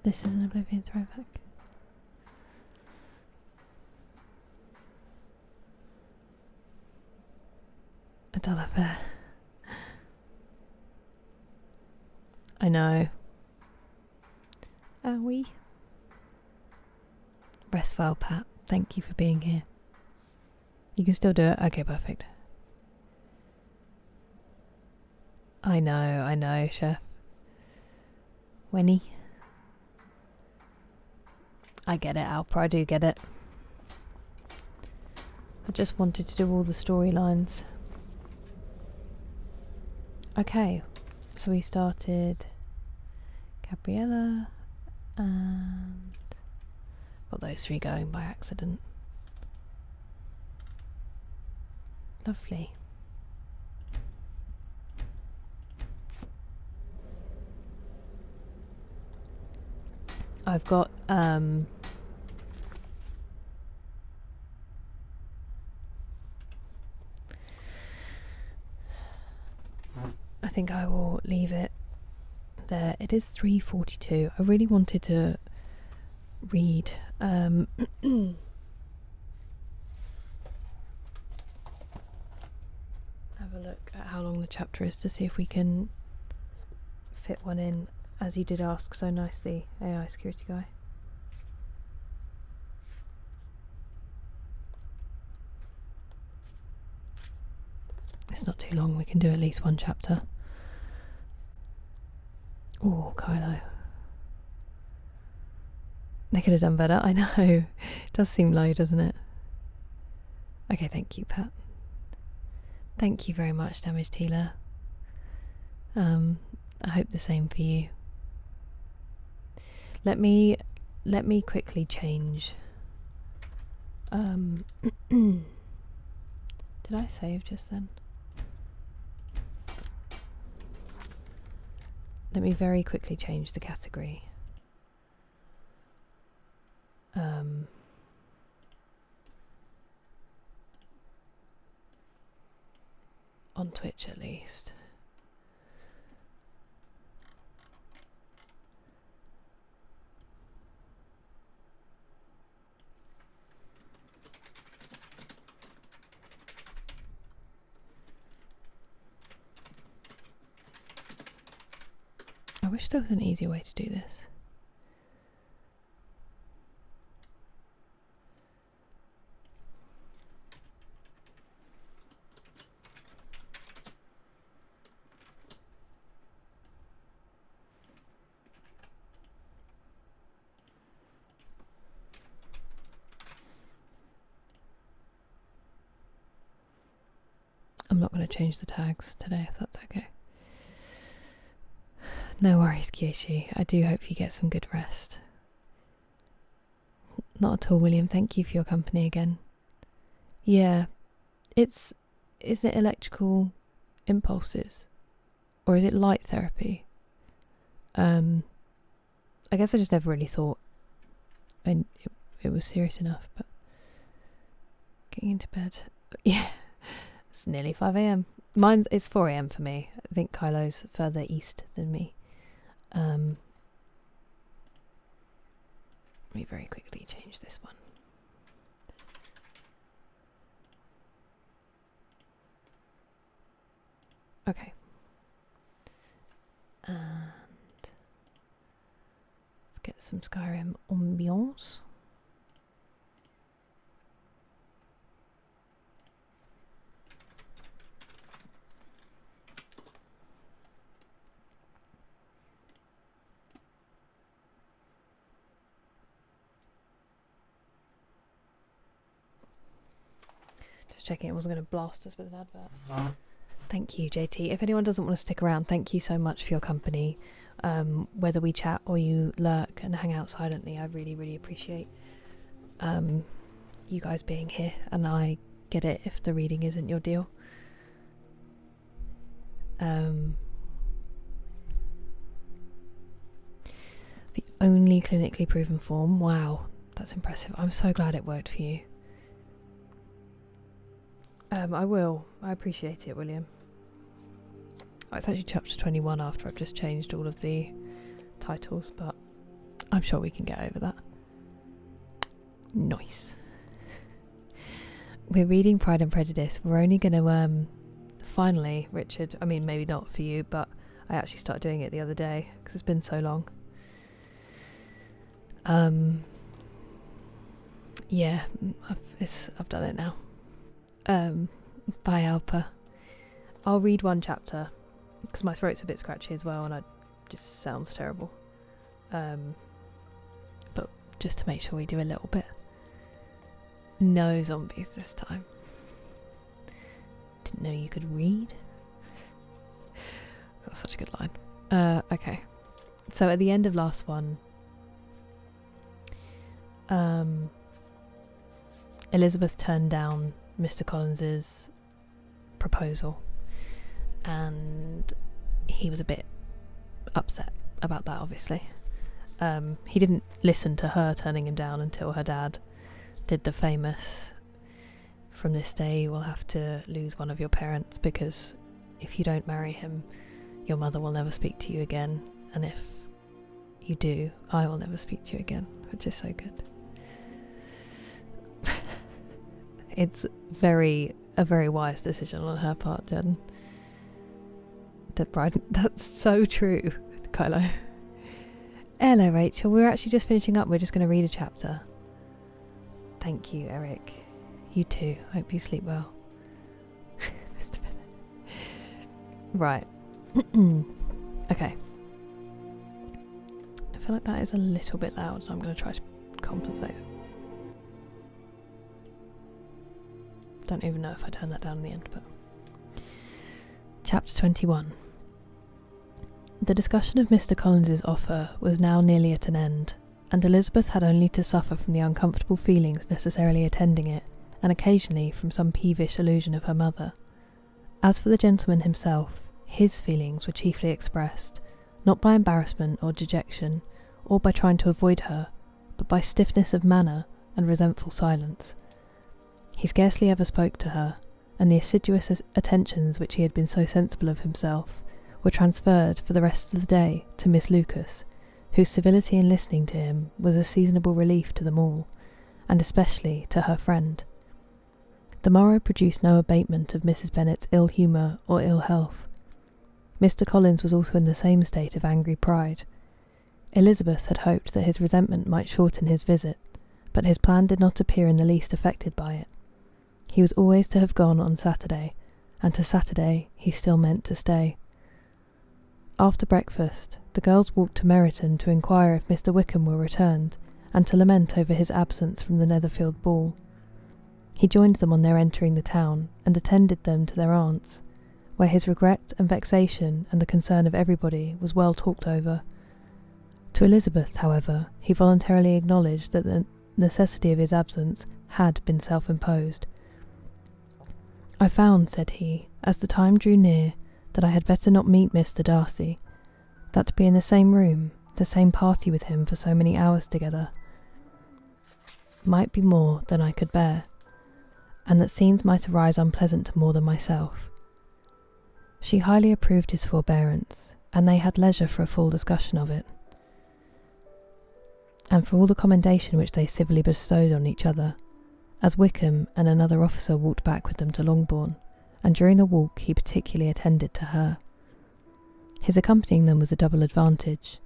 This is an Oblivion throwback. A dull affair. I know. Are we? Rest well, Pat. Thank you for being here. You can still do it? Okay, perfect. I know, Chef. Winnie. I get it, Alpra, I do get it. I just wanted to do all the storylines. Okay, so we started Gabriella and got those three going by accident. Lovely. I've got I think I will leave it there. It is 3:42. I really wanted to read have a look at how long the chapter is to see if we can fit one in, as you did ask so nicely, AI security guy. It's not too long, we can do at least one chapter. Oh, Kylo. They could have done better, I know. It does seem low, doesn't it? Okay, thank you, Pat. Thank you very much, Damaged Healer. I hope the same for you. Let me quickly change. Did I save just then? Let me very quickly change the category. On Twitch at least. I wish there was an easier way to do this. I'm not going to change the tags today, if that's okay. No worries, Kyoshi. I do hope you get some good rest. Not at all, William. Thank you for your company again. Yeah, isn't it electrical impulses? Or is it light therapy? I guess I just never really thought it was serious enough, but getting into bed. Yeah, it's nearly 5 AM. It's 4 AM for me. I think Kylo's further east than me. Let me very quickly change this one. Okay. And let's get some Skyrim ambiance. just checking it wasn't going to blast us with an advert. Thank you, JT. If anyone doesn't want to stick around, thank you so much for your company. Whether we chat or you lurk and hang out silently, I really, really appreciate you guys being here, and I get it if the reading isn't your deal. The only clinically proven form. Wow, that's impressive. I'm so glad it worked for you. I will. I appreciate it, William. Oh, it's actually chapter 21 after I've just changed all of the titles, but I'm sure we can get over that. Nice. We're reading Pride and Prejudice. We're only going to finally, Richard, I mean maybe not for you, but I actually started doing it the other day because it's been so long. Yeah, I've done it now. Bye, Alpa. I'll read one chapter because my throat's a bit scratchy as well, and it just sounds terrible. But just to make sure we do a little bit. No zombies this time. Didn't know you could read. That's such a good line. Okay. So at the end of last one, Elizabeth turned down Mr. Collins's proposal, and he was a bit upset about that, obviously. He didn't listen to her turning him down until her dad did the famous, from this day you will have to lose one of your parents, because if you don't marry him, your mother will never speak to you again, and if you do, I will never speak to you again, which is so good. It's a very wise decision on her part, Jen. That's so true, Kylo. Hello, Rachel. We're actually just finishing up. We're just going to read a chapter. Thank you, Eric. You too. Hope you sleep well. Mr. Bennett. Right. Okay. I feel like that is a little bit loud, and I'm going to try to compensate it. Don't even know if I turn that down in the end, but... Chapter 21. The discussion of Mr. Collins's offer was now nearly at an end, and Elizabeth had only to suffer from the uncomfortable feelings necessarily attending it, and occasionally from some peevish allusion of her mother. As for the gentleman himself, his feelings were chiefly expressed, not by embarrassment or dejection, or by trying to avoid her, but by stiffness of manner and resentful silence. He scarcely ever spoke to her, and the assiduous attentions which he had been so sensible of himself were transferred for the rest of the day to Miss Lucas, whose civility in listening to him was a seasonable relief to them all, and especially to her friend. The morrow produced no abatement of Mrs. Bennet's ill humour or ill health. Mr. Collins was also in the same state of angry pride. Elizabeth had hoped that his resentment might shorten his visit, but his plan did not appear in the least affected by it. He was always to have gone on Saturday, and to Saturday he still meant to stay. After breakfast, the girls walked to Meryton to inquire if Mr. Wickham were returned, and to lament over his absence from the Netherfield ball. He joined them on their entering the town, and attended them to their aunt's, where his regret and vexation and the concern of everybody was well talked over. To Elizabeth, however, he voluntarily acknowledged that the necessity of his absence had been self-imposed. I found, said he, as the time drew near, that I had better not meet Mr. Darcy, that to be in the same room, the same party with him for so many hours together, might be more than I could bear, and that scenes might arise unpleasant to more than myself. She highly approved his forbearance, and they had leisure for a full discussion of it, and for all the commendation which they civilly bestowed on each other, as Wickham and another officer walked back with them to Longbourn, and during the walk he particularly attended to her. His accompanying them was a double advantage.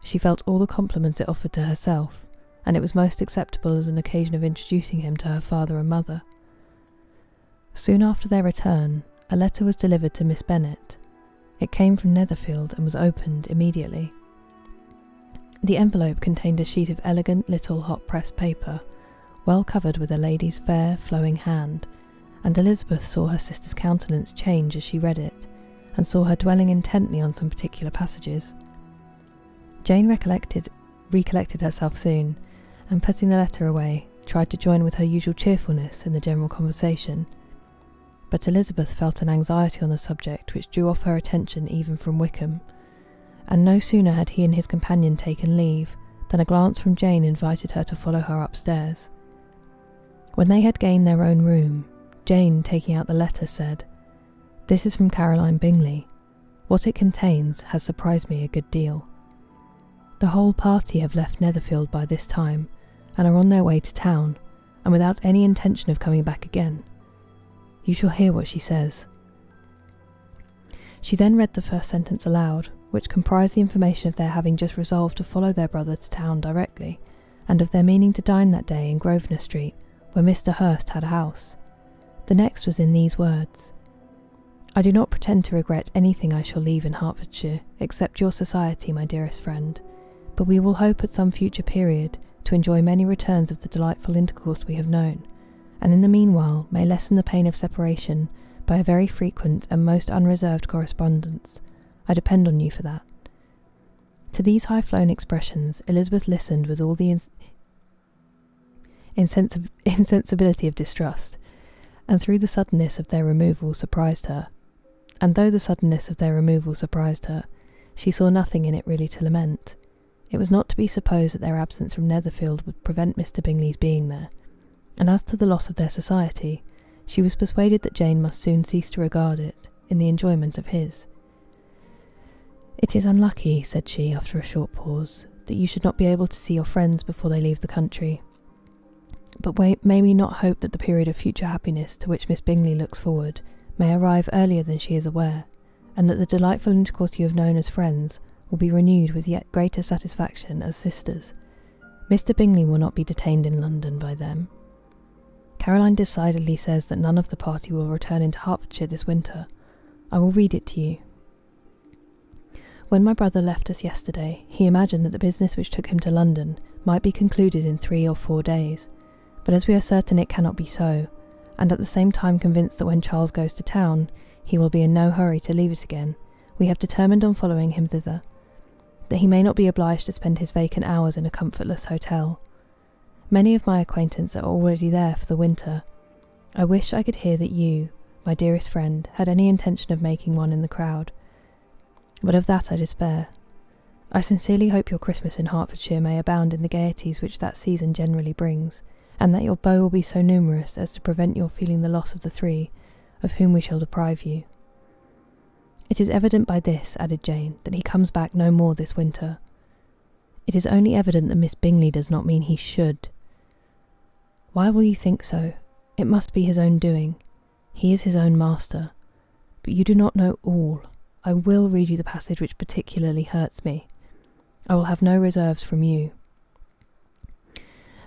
She felt all the compliments it offered to herself, and it was most acceptable as an occasion of introducing him to her father and mother. Soon after their return, a letter was delivered to Miss Bennet. It came from Netherfield and was opened immediately. The envelope contained a sheet of elegant little hot-pressed paper, well covered with a lady's fair, flowing hand, and Elizabeth saw her sister's countenance change as she read it, and saw her dwelling intently on some particular passages. Jane recollected herself soon, and putting the letter away, tried to join with her usual cheerfulness in the general conversation. But Elizabeth felt an anxiety on the subject which drew off her attention even from Wickham, and no sooner had he and his companion taken leave than a glance from Jane invited her to follow her upstairs. When they had gained their own room, Jane, taking out the letter, said, "This is from Caroline Bingley. What it contains has surprised me a good deal. The whole party have left Netherfield by this time, and are on their way to town, and without any intention of coming back again. You shall hear what she says." She then read the first sentence aloud, which comprised the information of their having just resolved to follow their brother to town directly, and of their meaning to dine that day in Grosvenor Street, where Mr. Hurst had a house. The next was in these words: "I do not pretend to regret anything I shall leave in Hertfordshire, except your society, my dearest friend, but we will hope at some future period to enjoy many returns of the delightful intercourse we have known, and in the meanwhile may lessen the pain of separation by a very frequent and most unreserved correspondence. I depend on you for that." To these high-flown expressions Elizabeth listened with all the insensibility of distrust, and though the suddenness of their removal surprised her, she saw nothing in it really to lament. It was not to be supposed that their absence from Netherfield would prevent Mr. Bingley's being there, and as to the loss of their society, she was persuaded that Jane must soon cease to regard it in the enjoyment of his. "It is unlucky," said she, after a short pause, "that you should not be able to see your friends before they leave the country. But may we not hope that the period of future happiness to which Miss Bingley looks forward may arrive earlier than she is aware, and that the delightful intercourse you have known as friends will be renewed with yet greater satisfaction as sisters? Mr. Bingley will not be detained in London by them. Caroline decidedly says that none of the party will return into Hertfordshire this winter. I will read it to you. When my brother left us yesterday, he imagined that the business which took him to London might be concluded in 3 or 4 days, but as we are certain it cannot be so, and at the same time convinced that when Charles goes to town, he will be in no hurry to leave it again, we have determined on following him thither, that he may not be obliged to spend his vacant hours in a comfortless hotel. Many of my acquaintance are already there for the winter. I wish I could hear that you, my dearest friend, had any intention of making one in the crowd, but of that I despair. I sincerely hope your Christmas in Hertfordshire may abound in the gaieties which that season generally brings, and that your beaux will be so numerous as to prevent your feeling the loss of the 3, of whom we shall deprive you. It is evident by this," added Jane, "that he comes back no more this winter. It is only evident that Miss Bingley does not mean he should. Why will you think so? It must be his own doing. He is his own master. But you do not know all. I will read you the passage which particularly hurts me. I will have no reserves from you.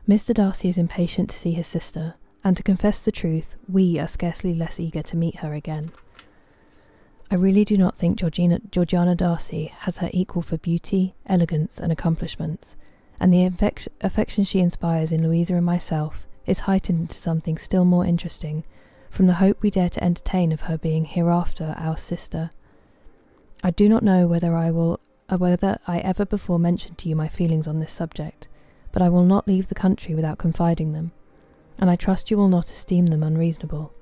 Mr. Darcy is impatient to see his sister, and to confess the truth, we are scarcely less eager to meet her again. I really do not think Georgiana Darcy has her equal for beauty, elegance, and accomplishments, and the affection she inspires in Louisa and myself is heightened into something still more interesting from the hope we dare to entertain of her being hereafter our sister. I do not know whether I ever before mentioned to you my feelings on this subject, but I will not leave the country without confiding them, and I trust you will not esteem them unreasonable.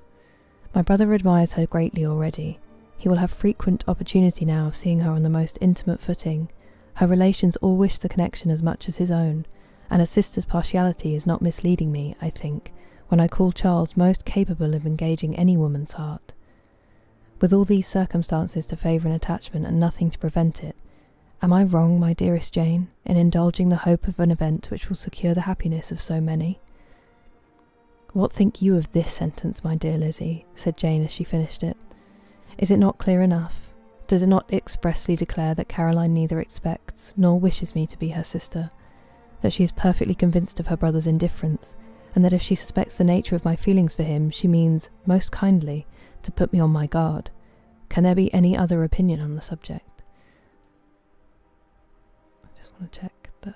My brother admires her greatly already. He will have frequent opportunity now of seeing her on the most intimate footing. Her relations all wish the connection as much as his own, and a sister's partiality is not misleading me, I think, when I call Charles most capable of engaging any woman's heart. With all these circumstances to favour an attachment and nothing to prevent it, am I wrong, my dearest Jane, in indulging the hope of an event which will secure the happiness of so many? What think you of this sentence, my dear Lizzie? Said Jane as she finished it. Is it not clear enough? Does it not expressly declare that Caroline neither expects nor wishes me to be her sister, that she is perfectly convinced of her brother's indifference, and that if she suspects the nature of my feelings for him, she means, most kindly, to put me on my guard? Can there be any other opinion on the subject? I just want to check that.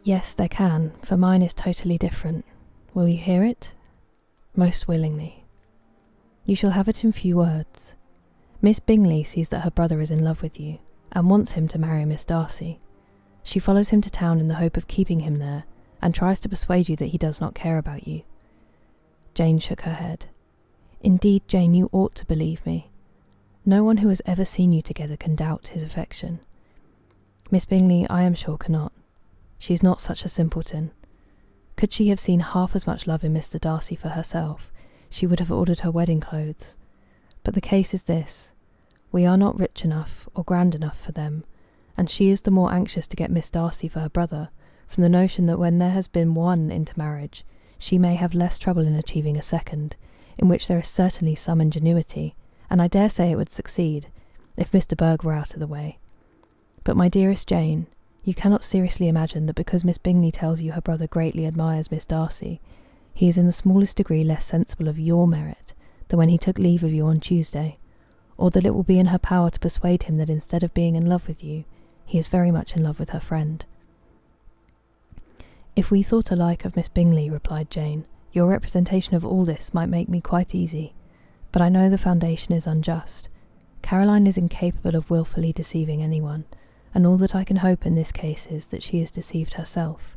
Yes, there can, for mine is totally different. Will you hear it? Most willingly. You shall have it in few words. Miss Bingley sees that her brother is in love with you, and wants him to marry Miss Darcy. She follows him to town in the hope of keeping him there, and tries to persuade you that he does not care about you. Jane shook her head. Indeed, Jane, you ought to believe me. No one who has ever seen you together can doubt his affection. Miss Bingley, I am sure, cannot. She is not such a simpleton. Could she have seen half as much love in Mr. Darcy for herself, she would have ordered her wedding clothes. But the case is this. We are not rich enough or grand enough for them, and she is the more anxious to get Miss Darcy for her brother, from the notion that when there has been one intermarriage, she may have less trouble in achieving a second, in which there is certainly some ingenuity, and I dare say it would succeed, if Mr. Berg were out of the way. But my dearest Jane, you cannot seriously imagine that because Miss Bingley tells you her brother greatly admires Miss Darcy, he is in the smallest degree less sensible of your merit than when he took leave of you on Tuesday, or that it will be in her power to persuade him that instead of being in love with you, he is very much in love with her friend. If we thought alike of Miss Bingley, replied Jane, your representation of all this might make me quite easy, but I know the foundation is unjust. Caroline is incapable of wilfully deceiving anyone, and all that I can hope in this case is that she is deceived herself.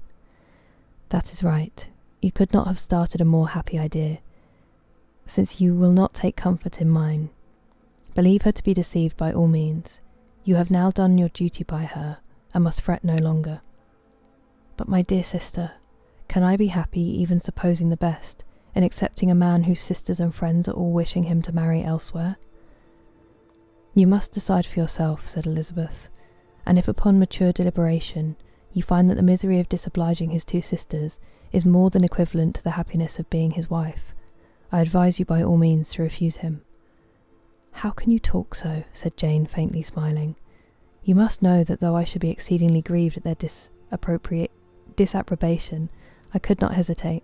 That is right. You could not have started a more happy idea. Since you will not take comfort in mine, believe her to be deceived by all means. You have now done your duty by her, and must fret no longer. But my dear sister, can I be happy, even supposing the best, in accepting a man whose sisters and friends are all wishing him to marry elsewhere? You must decide for yourself, said Elizabeth, and if upon mature deliberation you find that the misery of disobliging his two sisters is more than equivalent to the happiness of being his wife, I advise you by all means to refuse him. How can you talk so? Said Jane, faintly smiling. You must know that though I should be exceedingly grieved at their disapprobation, I could not hesitate.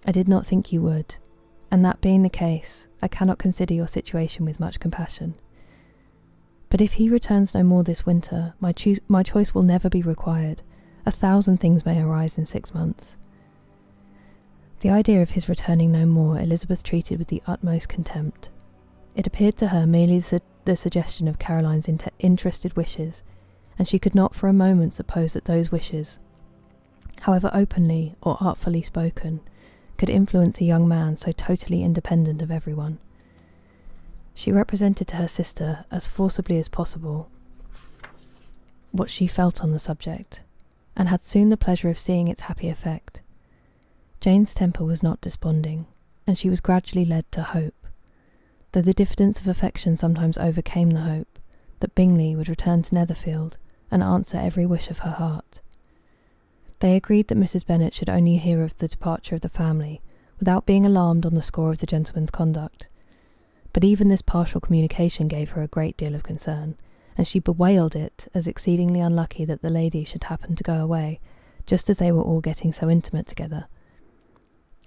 I did not think you would, and that being the case, I cannot consider your situation with much compassion. But if he returns no more this winter, my choice will never be required. 1,000 things may arise in 6 months. The idea of his returning no more Elizabeth treated with the utmost contempt. It appeared to her merely the suggestion of Caroline's interested wishes, and she could not for a moment suppose that those wishes, however openly or artfully spoken, could influence a young man so totally independent of everyone. She represented to her sister as forcibly as possible what she felt on the subject, and had soon the pleasure of seeing its happy effect. Jane's temper was not desponding, and she was gradually led to hope, though the diffidence of affection sometimes overcame the hope, that Bingley would return to Netherfield and answer every wish of her heart. They agreed that Mrs. Bennet should only hear of the departure of the family, without being alarmed on the score of the gentleman's conduct. But even this partial communication gave her a great deal of concern, and she bewailed it as exceedingly unlucky that the lady should happen to go away, just as they were all getting so intimate together.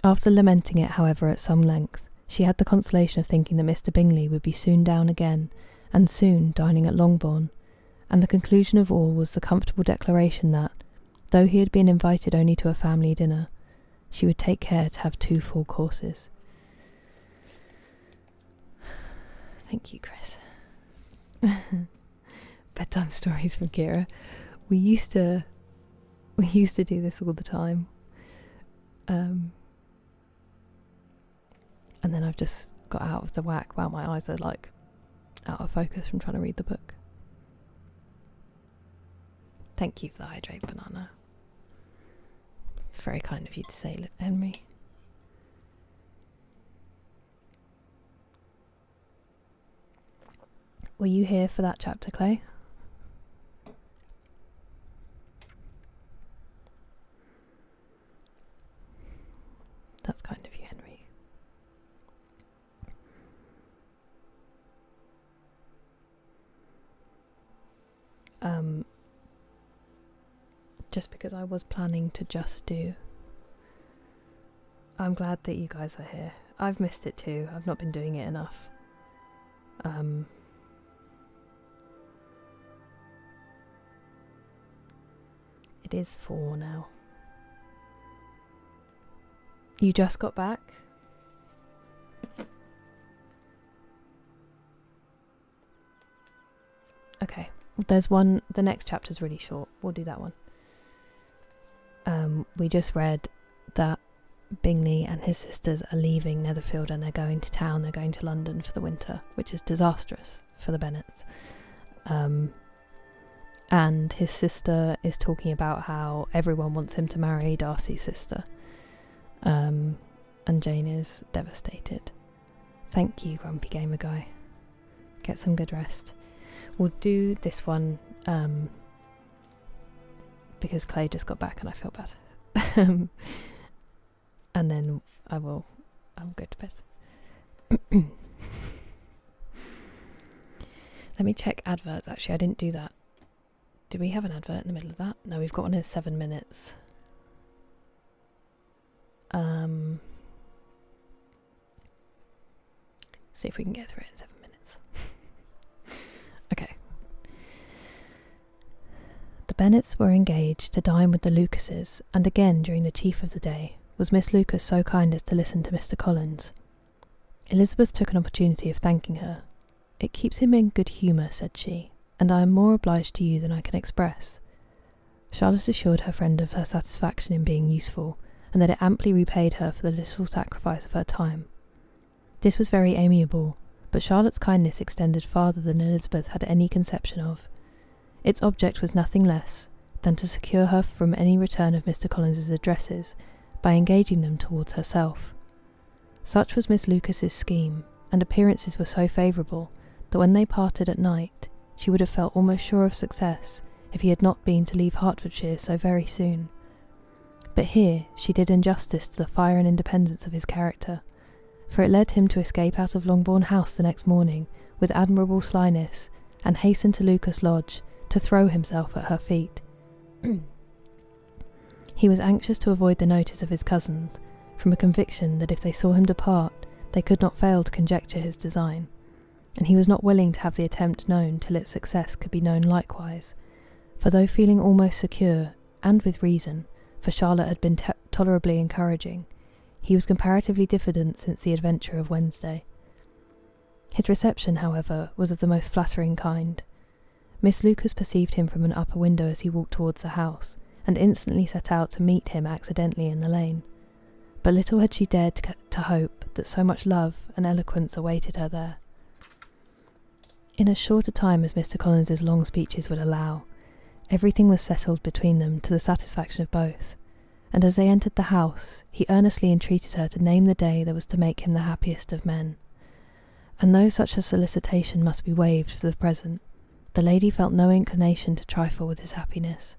After lamenting it, however, at some length, she had the consolation of thinking that Mr. Bingley would be soon down again, and soon dining at Longbourn, and the conclusion of all was the comfortable declaration that, though he had been invited only to a family dinner, she would take care to have 2 full courses. Thank you, Chris. Bedtime stories from Kira. We used to do this all the time. And then I've just got out of the whack while my eyes are like out of focus from trying to read the book. Thank you for the hydrate, banana. It's very kind of you to say, Henry. Were you here for that chapter, Clay? That's kind of you, Henry. Just because I was planning to just do. I'm glad that you guys are here. I've missed it too. I've not been doing it enough. It It is 4 now. You just got back? Okay. There's one. The next chapter's really short. We'll do that one. We just read that Bingley and his sisters are leaving Netherfield and they're going to town. They're going to London for the winter, which is disastrous for the Bennets. And his sister is talking about how everyone wants him to marry Darcy's sister. And Jane is devastated. Thank you, Grumpy Gamer Guy. Get some good rest. We'll do this one because Clay just got back and I feel bad. And then I'll go to bed. Let me check adverts. Actually, I didn't do that. Did we have an advert in the middle of that? No, we've got one in 7 minutes. See if we can get through it in 7 minutes. Okay. The Bennets were engaged to dine with the Lucases, and again during the chief of the day was Miss Lucas so kind as to listen to Mr. Collins. Elizabeth took an opportunity of thanking her. "It keeps him in good humour," said she, "and I am more obliged to you than I can express." Charlotte assured her friend of her satisfaction in being useful, and that it amply repaid her for the little sacrifice of her time. This was very amiable, but Charlotte's kindness extended farther than Elizabeth had any conception of. Its object was nothing less than to secure her from any return of Mr. Collins's addresses by engaging them towards herself. Such was Miss Lucas's scheme, and appearances were so favourable that when they parted at night, she would have felt almost sure of success if he had not been to leave Hertfordshire so very soon. But here she did injustice to the fire and independence of his character, for it led him to escape out of Longbourn House the next morning with admirable slyness, and hasten to Lucas Lodge to throw himself at her feet. He was anxious to avoid the notice of his cousins, from a conviction that if they saw him depart, they could not fail to conjecture his design, and he was not willing to have the attempt known till its success could be known likewise, for though feeling almost secure, and with reason, for Charlotte had been tolerably encouraging, he was comparatively diffident since the adventure of Wednesday. His reception, however, was of the most flattering kind. Miss Lucas perceived him from an upper window as he walked towards the house, and instantly set out to meet him accidentally in the lane. But little had she dared to hope that so much love and eloquence awaited her there. In as short a time as Mr. Collins's long speeches would allow, everything was settled between them to the satisfaction of both, and as they entered the house, he earnestly entreated her to name the day that was to make him the happiest of men. And though such a solicitation must be waived for the present, the lady felt no inclination to trifle with his happiness.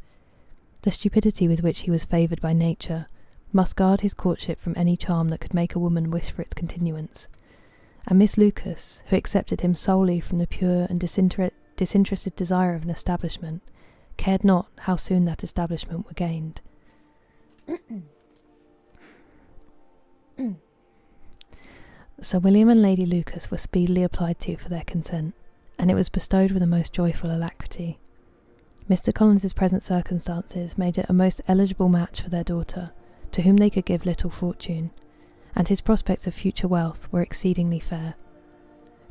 The stupidity with which he was favoured by nature must guard his courtship from any charm that could make a woman wish for its continuance, and Miss Lucas, who accepted him solely from the pure and disinterested desire of an establishment, cared not how soon that establishment were gained. Sir William and Lady Lucas were speedily applied to for their consent, and it was bestowed with a most joyful alacrity. Mr. Collins's present circumstances made it a most eligible match for their daughter, to whom they could give little fortune, and his prospects of future wealth were exceedingly fair.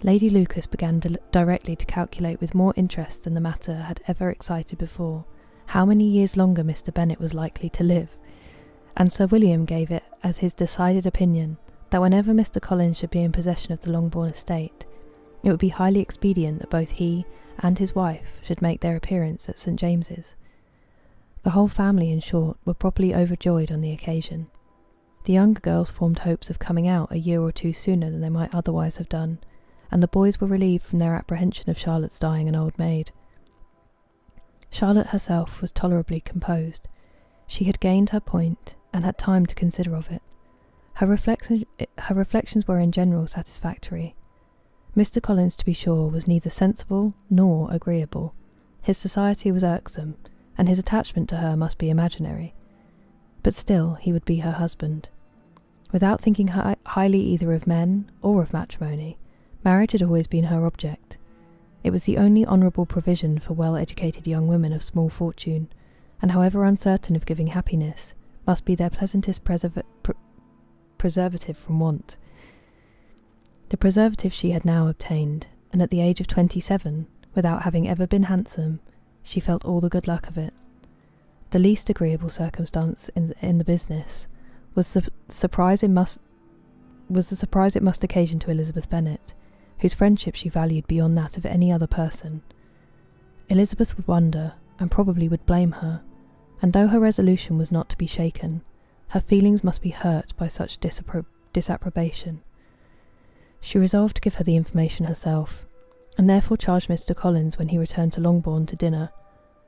Lady Lucas began directly to calculate with more interest than the matter had ever excited before how many years longer Mr. Bennet was likely to live, and Sir William gave it as his decided opinion that whenever Mr. Collins should be in possession of the Longbourn estate, it would be highly expedient that both he and his wife should make their appearance at St. James's. The whole family, in short, were properly overjoyed on the occasion. The younger girls formed hopes of coming out a year or two sooner than they might otherwise have done, and the boys were relieved from their apprehension of Charlotte's dying an old maid. Charlotte herself was tolerably composed. She had gained her point, and had time to consider of it. Her reflections were in general satisfactory. Mr. Collins, to be sure, was neither sensible nor agreeable. His society was irksome, and his attachment to her must be imaginary. But still he would be her husband. Without thinking highly either of men or of matrimony, marriage had always been her object. It was the only honourable provision for well-educated young women of small fortune, and however uncertain of giving happiness, must be their pleasantest preservative from want. The preservative she had now obtained, and at the age of 27, without having ever been handsome, she felt all the good luck of it. The least agreeable circumstance in the business was the surprise it must occasion to Elizabeth Bennet, whose friendship she valued beyond that of any other person. Elizabeth would wonder, and probably would blame her, and though her resolution was not to be shaken, her feelings must be hurt by such disapprobation. She resolved to give her the information herself, and therefore charged Mr. Collins, when he returned to Longbourn to dinner,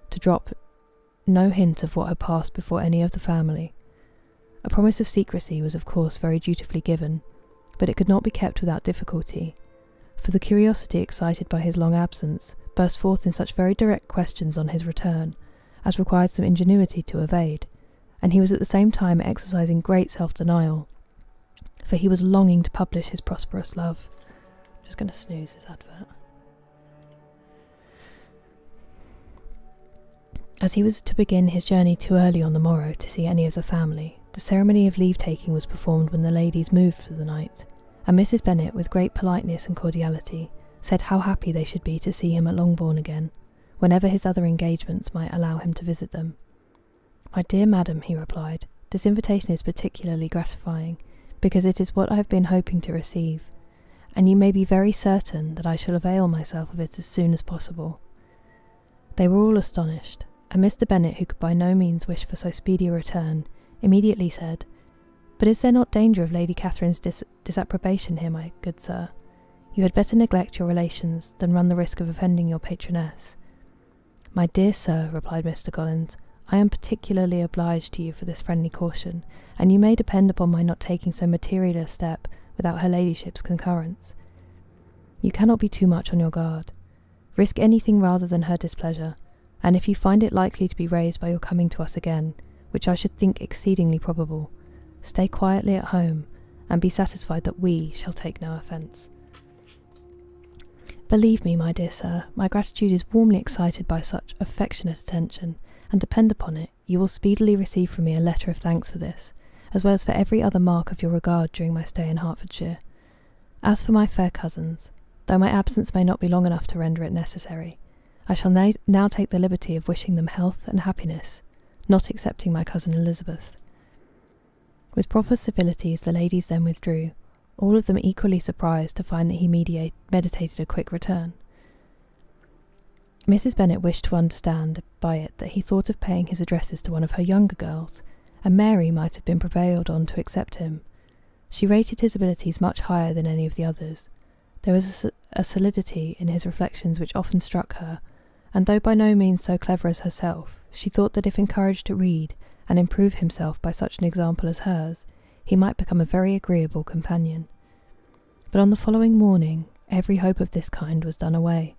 to drop no hint of what had passed before any of the family. A promise of secrecy was of course very dutifully given, but it could not be kept without difficulty, for the curiosity excited by his long absence burst forth in such very direct questions on his return as required some ingenuity to evade, and he was at the same time exercising great self-denial, for he was longing to publish his prosperous love. I'm just going to snooze this advert. As he was to begin his journey too early on the morrow to see any of the family, the ceremony of leave-taking was performed when the ladies moved for the night, and Mrs. Bennet, with great politeness and cordiality, said how happy they should be to see him at Longbourn again, whenever his other engagements might allow him to visit them. "My dear madam," he replied, "this invitation is particularly gratifying, because it is what I have been hoping to receive, and you may be very certain that I shall avail myself of it as soon as possible." They were all astonished, and Mr. Bennet, who could by no means wish for so speedy a return, immediately said, "But is there not danger of Lady Catherine's disapprobation here, my good sir? You had better neglect your relations than run the risk of offending your patroness." "My dear sir," replied Mr. Collins, "I am particularly obliged to you for this friendly caution, and you may depend upon my not taking so material a step without her ladyship's concurrence. You cannot be too much on your guard. Risk anything rather than her displeasure, and if you find it likely to be raised by your coming to us again, which I should think exceedingly probable, stay quietly at home, and be satisfied that we shall take no offence." "Believe me, my dear sir, my gratitude is warmly excited by such affectionate attention, and depend upon it, you will speedily receive from me a letter of thanks for this, as well as for every other mark of your regard during my stay in Hertfordshire. As for my fair cousins, though my absence may not be long enough to render it necessary, I shall now take the liberty of wishing them health and happiness, not excepting my cousin Elizabeth." With proper civilities the ladies then withdrew, all of them equally surprised to find that he meditated a quick return. Mrs. Bennet wished to understand by it that he thought of paying his addresses to one of her younger girls, and Mary might have been prevailed on to accept him. She rated his abilities much higher than any of the others. There was a solidity in his reflections which often struck her, and though by no means so clever as herself, she thought that if encouraged to read and improve himself by such an example as hers, he might become a very agreeable companion. But on the following morning, every hope of this kind was done away.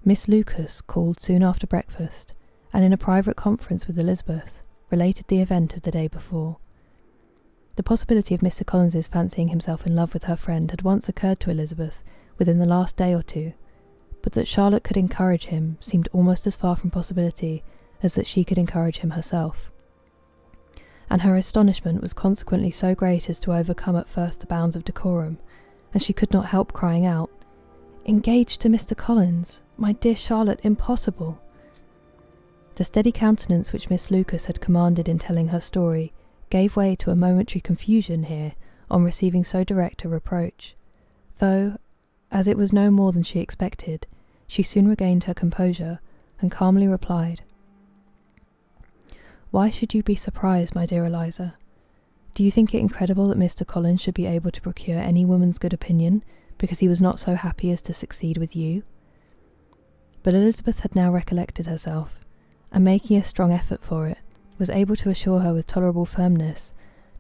Miss Lucas called soon after breakfast, and in a private conference with Elizabeth, related the event of the day before. The possibility of Mr. Collins's fancying himself in love with her friend had once occurred to Elizabeth within the last day or two, but that Charlotte could encourage him seemed almost as far from possibility as that she could encourage him herself. And her astonishment was consequently so great as to overcome at first the bounds of decorum, and she could not help crying out, "Engaged to Mr. Collins! My dear Charlotte, impossible!" The steady countenance which Miss Lucas had commanded in telling her story gave way to a momentary confusion here on receiving so direct a reproach, though, as it was no more than she expected, she soon regained her composure, and calmly replied, "Why should you be surprised, my dear Eliza? Do you think it incredible that Mr. Collins should be able to procure any woman's good opinion because he was not so happy as to succeed with you?" But Elizabeth had now recollected herself, and making a strong effort for it, was able to assure her with tolerable firmness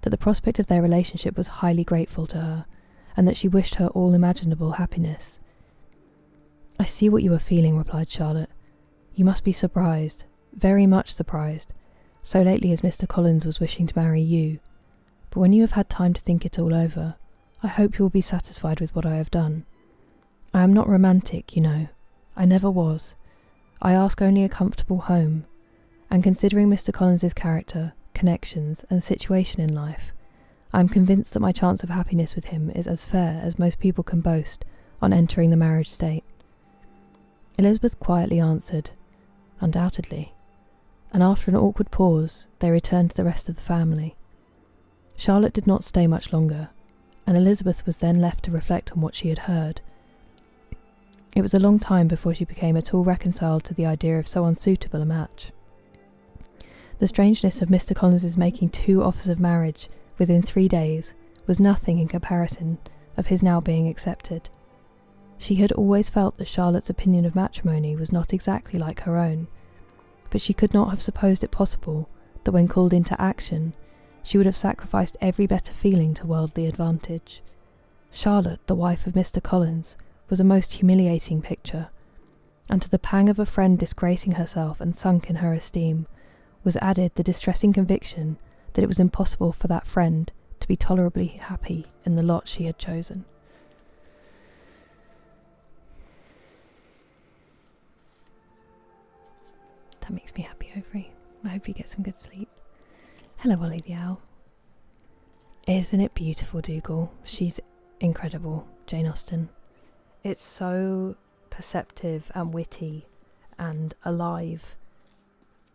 that the prospect of their relationship was highly grateful to her, and that she wished her all imaginable happiness. "I see what you are feeling," replied Charlotte. "You must be surprised, very much surprised, so lately as Mr. Collins was wishing to marry you. But when you have had time to think it all over, I hope you will be satisfied with what I have done. I am not romantic, you know. I never was. I ask only a comfortable home, and considering Mr. Collins's character, connections, and situation in life, I am convinced that my chance of happiness with him is as fair as most people can boast on entering the marriage state. Elizabeth quietly answered, "Undoubtedly," and after an awkward pause, they returned to the rest of the family. Charlotte did not stay much longer, and Elizabeth was then left to reflect on what she had heard. It was a long time before she became at all reconciled to the idea of so unsuitable a match. The strangeness of Mr. Collins's making 2 offers of marriage within 3 days was nothing in comparison of his now being accepted. She had always felt that Charlotte's opinion of matrimony was not exactly like her own, but she could not have supposed it possible that when called into action, she would have sacrificed every better feeling to worldly advantage. Charlotte, the wife of Mr. Collins, was a most humiliating picture, and to the pang of a friend disgracing herself and sunk in her esteem was added the distressing conviction that it was impossible for that friend to be tolerably happy in the lot she had chosen. That makes me happy, Overy. I hope you get some good sleep. Hello, Ollie the Owl. Isn't it beautiful, Dougal? She's incredible, Jane Austen. It's so perceptive and witty and alive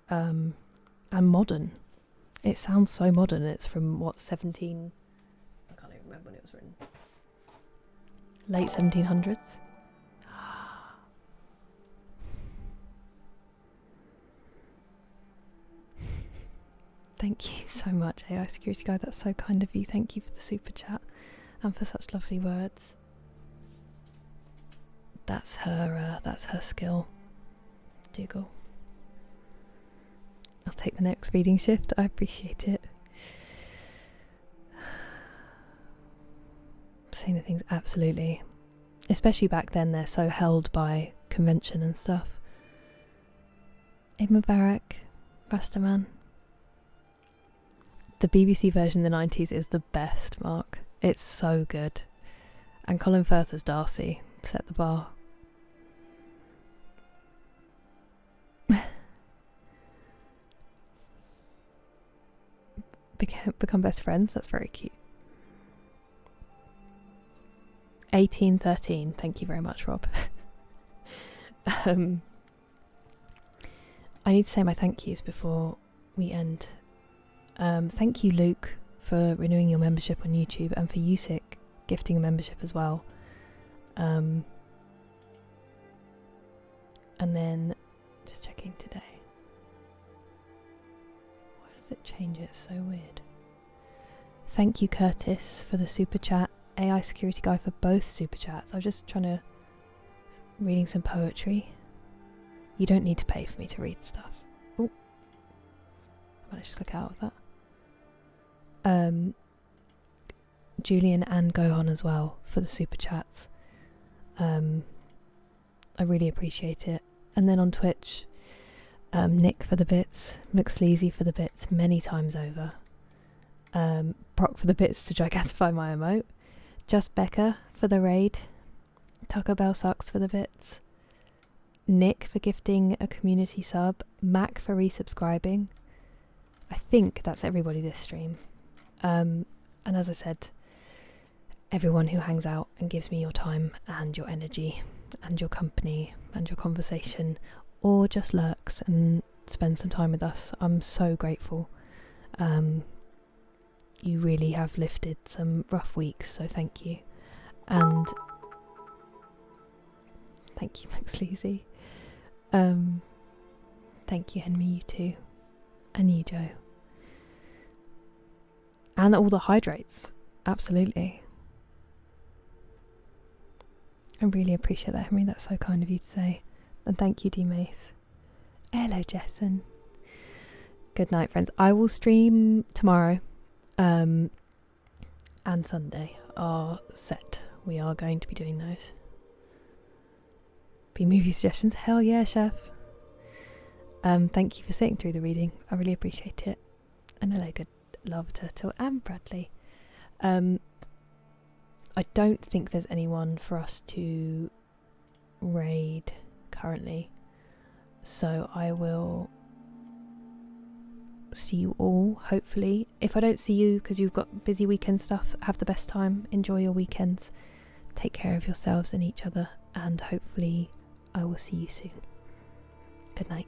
and modern. It sounds so modern. It's from, what, I can't even remember when it was written. Late 1700s? Thank you so much, AI Security Guy. That's so kind of you. Thank you for the super chat and for such lovely words. That's her skill. Dougal. I'll take the next reading shift. I appreciate it. Saying the things, absolutely. Especially back then, they're so held by convention and stuff. Aid Mubarak, Rastaman. The BBC version in the 90s is the best, Mark. It's so good. And Colin Firth as Darcy set the bar. Become best friends? That's very cute. 1813. Thank you very much, Rob. I need to say my thank yous before we end. Thank you, Luke, for renewing your membership on YouTube, and for Usick gifting a membership as well. And then just checking today. Why does it change it? It's so weird. Thank you, Curtis, for the super chat. AI Security Guy for both super chats. I was just reading some poetry. You don't need to pay for me to read stuff. Oh, I managed to click out of that. Julian and Gohan as well for the super chats. I really appreciate it. And then on Twitch, Nick for the bits, McSleazy for the bits many times over. Brock for the bits to gigantify my emote. Just Becca for the raid. Taco Bell Sucks for the bits. Nick for gifting a community sub. Mac for resubscribing. I think that's everybody this stream. And as I said, everyone who hangs out and gives me your time and your energy and your company and your conversation, or just lurks and spends some time with us. I'm so grateful. You really have lifted some rough weeks, so thank you. And thank you, Max Leasy. Thank you, Henry, you too. And you, Joe. And all the hydrates. Absolutely. I really appreciate that, Henry. That's so kind of you to say. And thank you, D-Mace. Hello, Jessen. Good night, friends. I will stream tomorrow. And Sunday are set. We are going to be doing those. Be movie suggestions? Hell yeah, chef. Thank you for sitting through the reading. I really appreciate it. And hello, good love Turtle and Bradley. I don't think there's anyone for us to raid currently, so I will see you all, hopefully. If I don't see you because you've got busy weekend stuff, have the best time. Enjoy your weekends. Take care of yourselves and each other, and hopefully I will see you soon. Good night.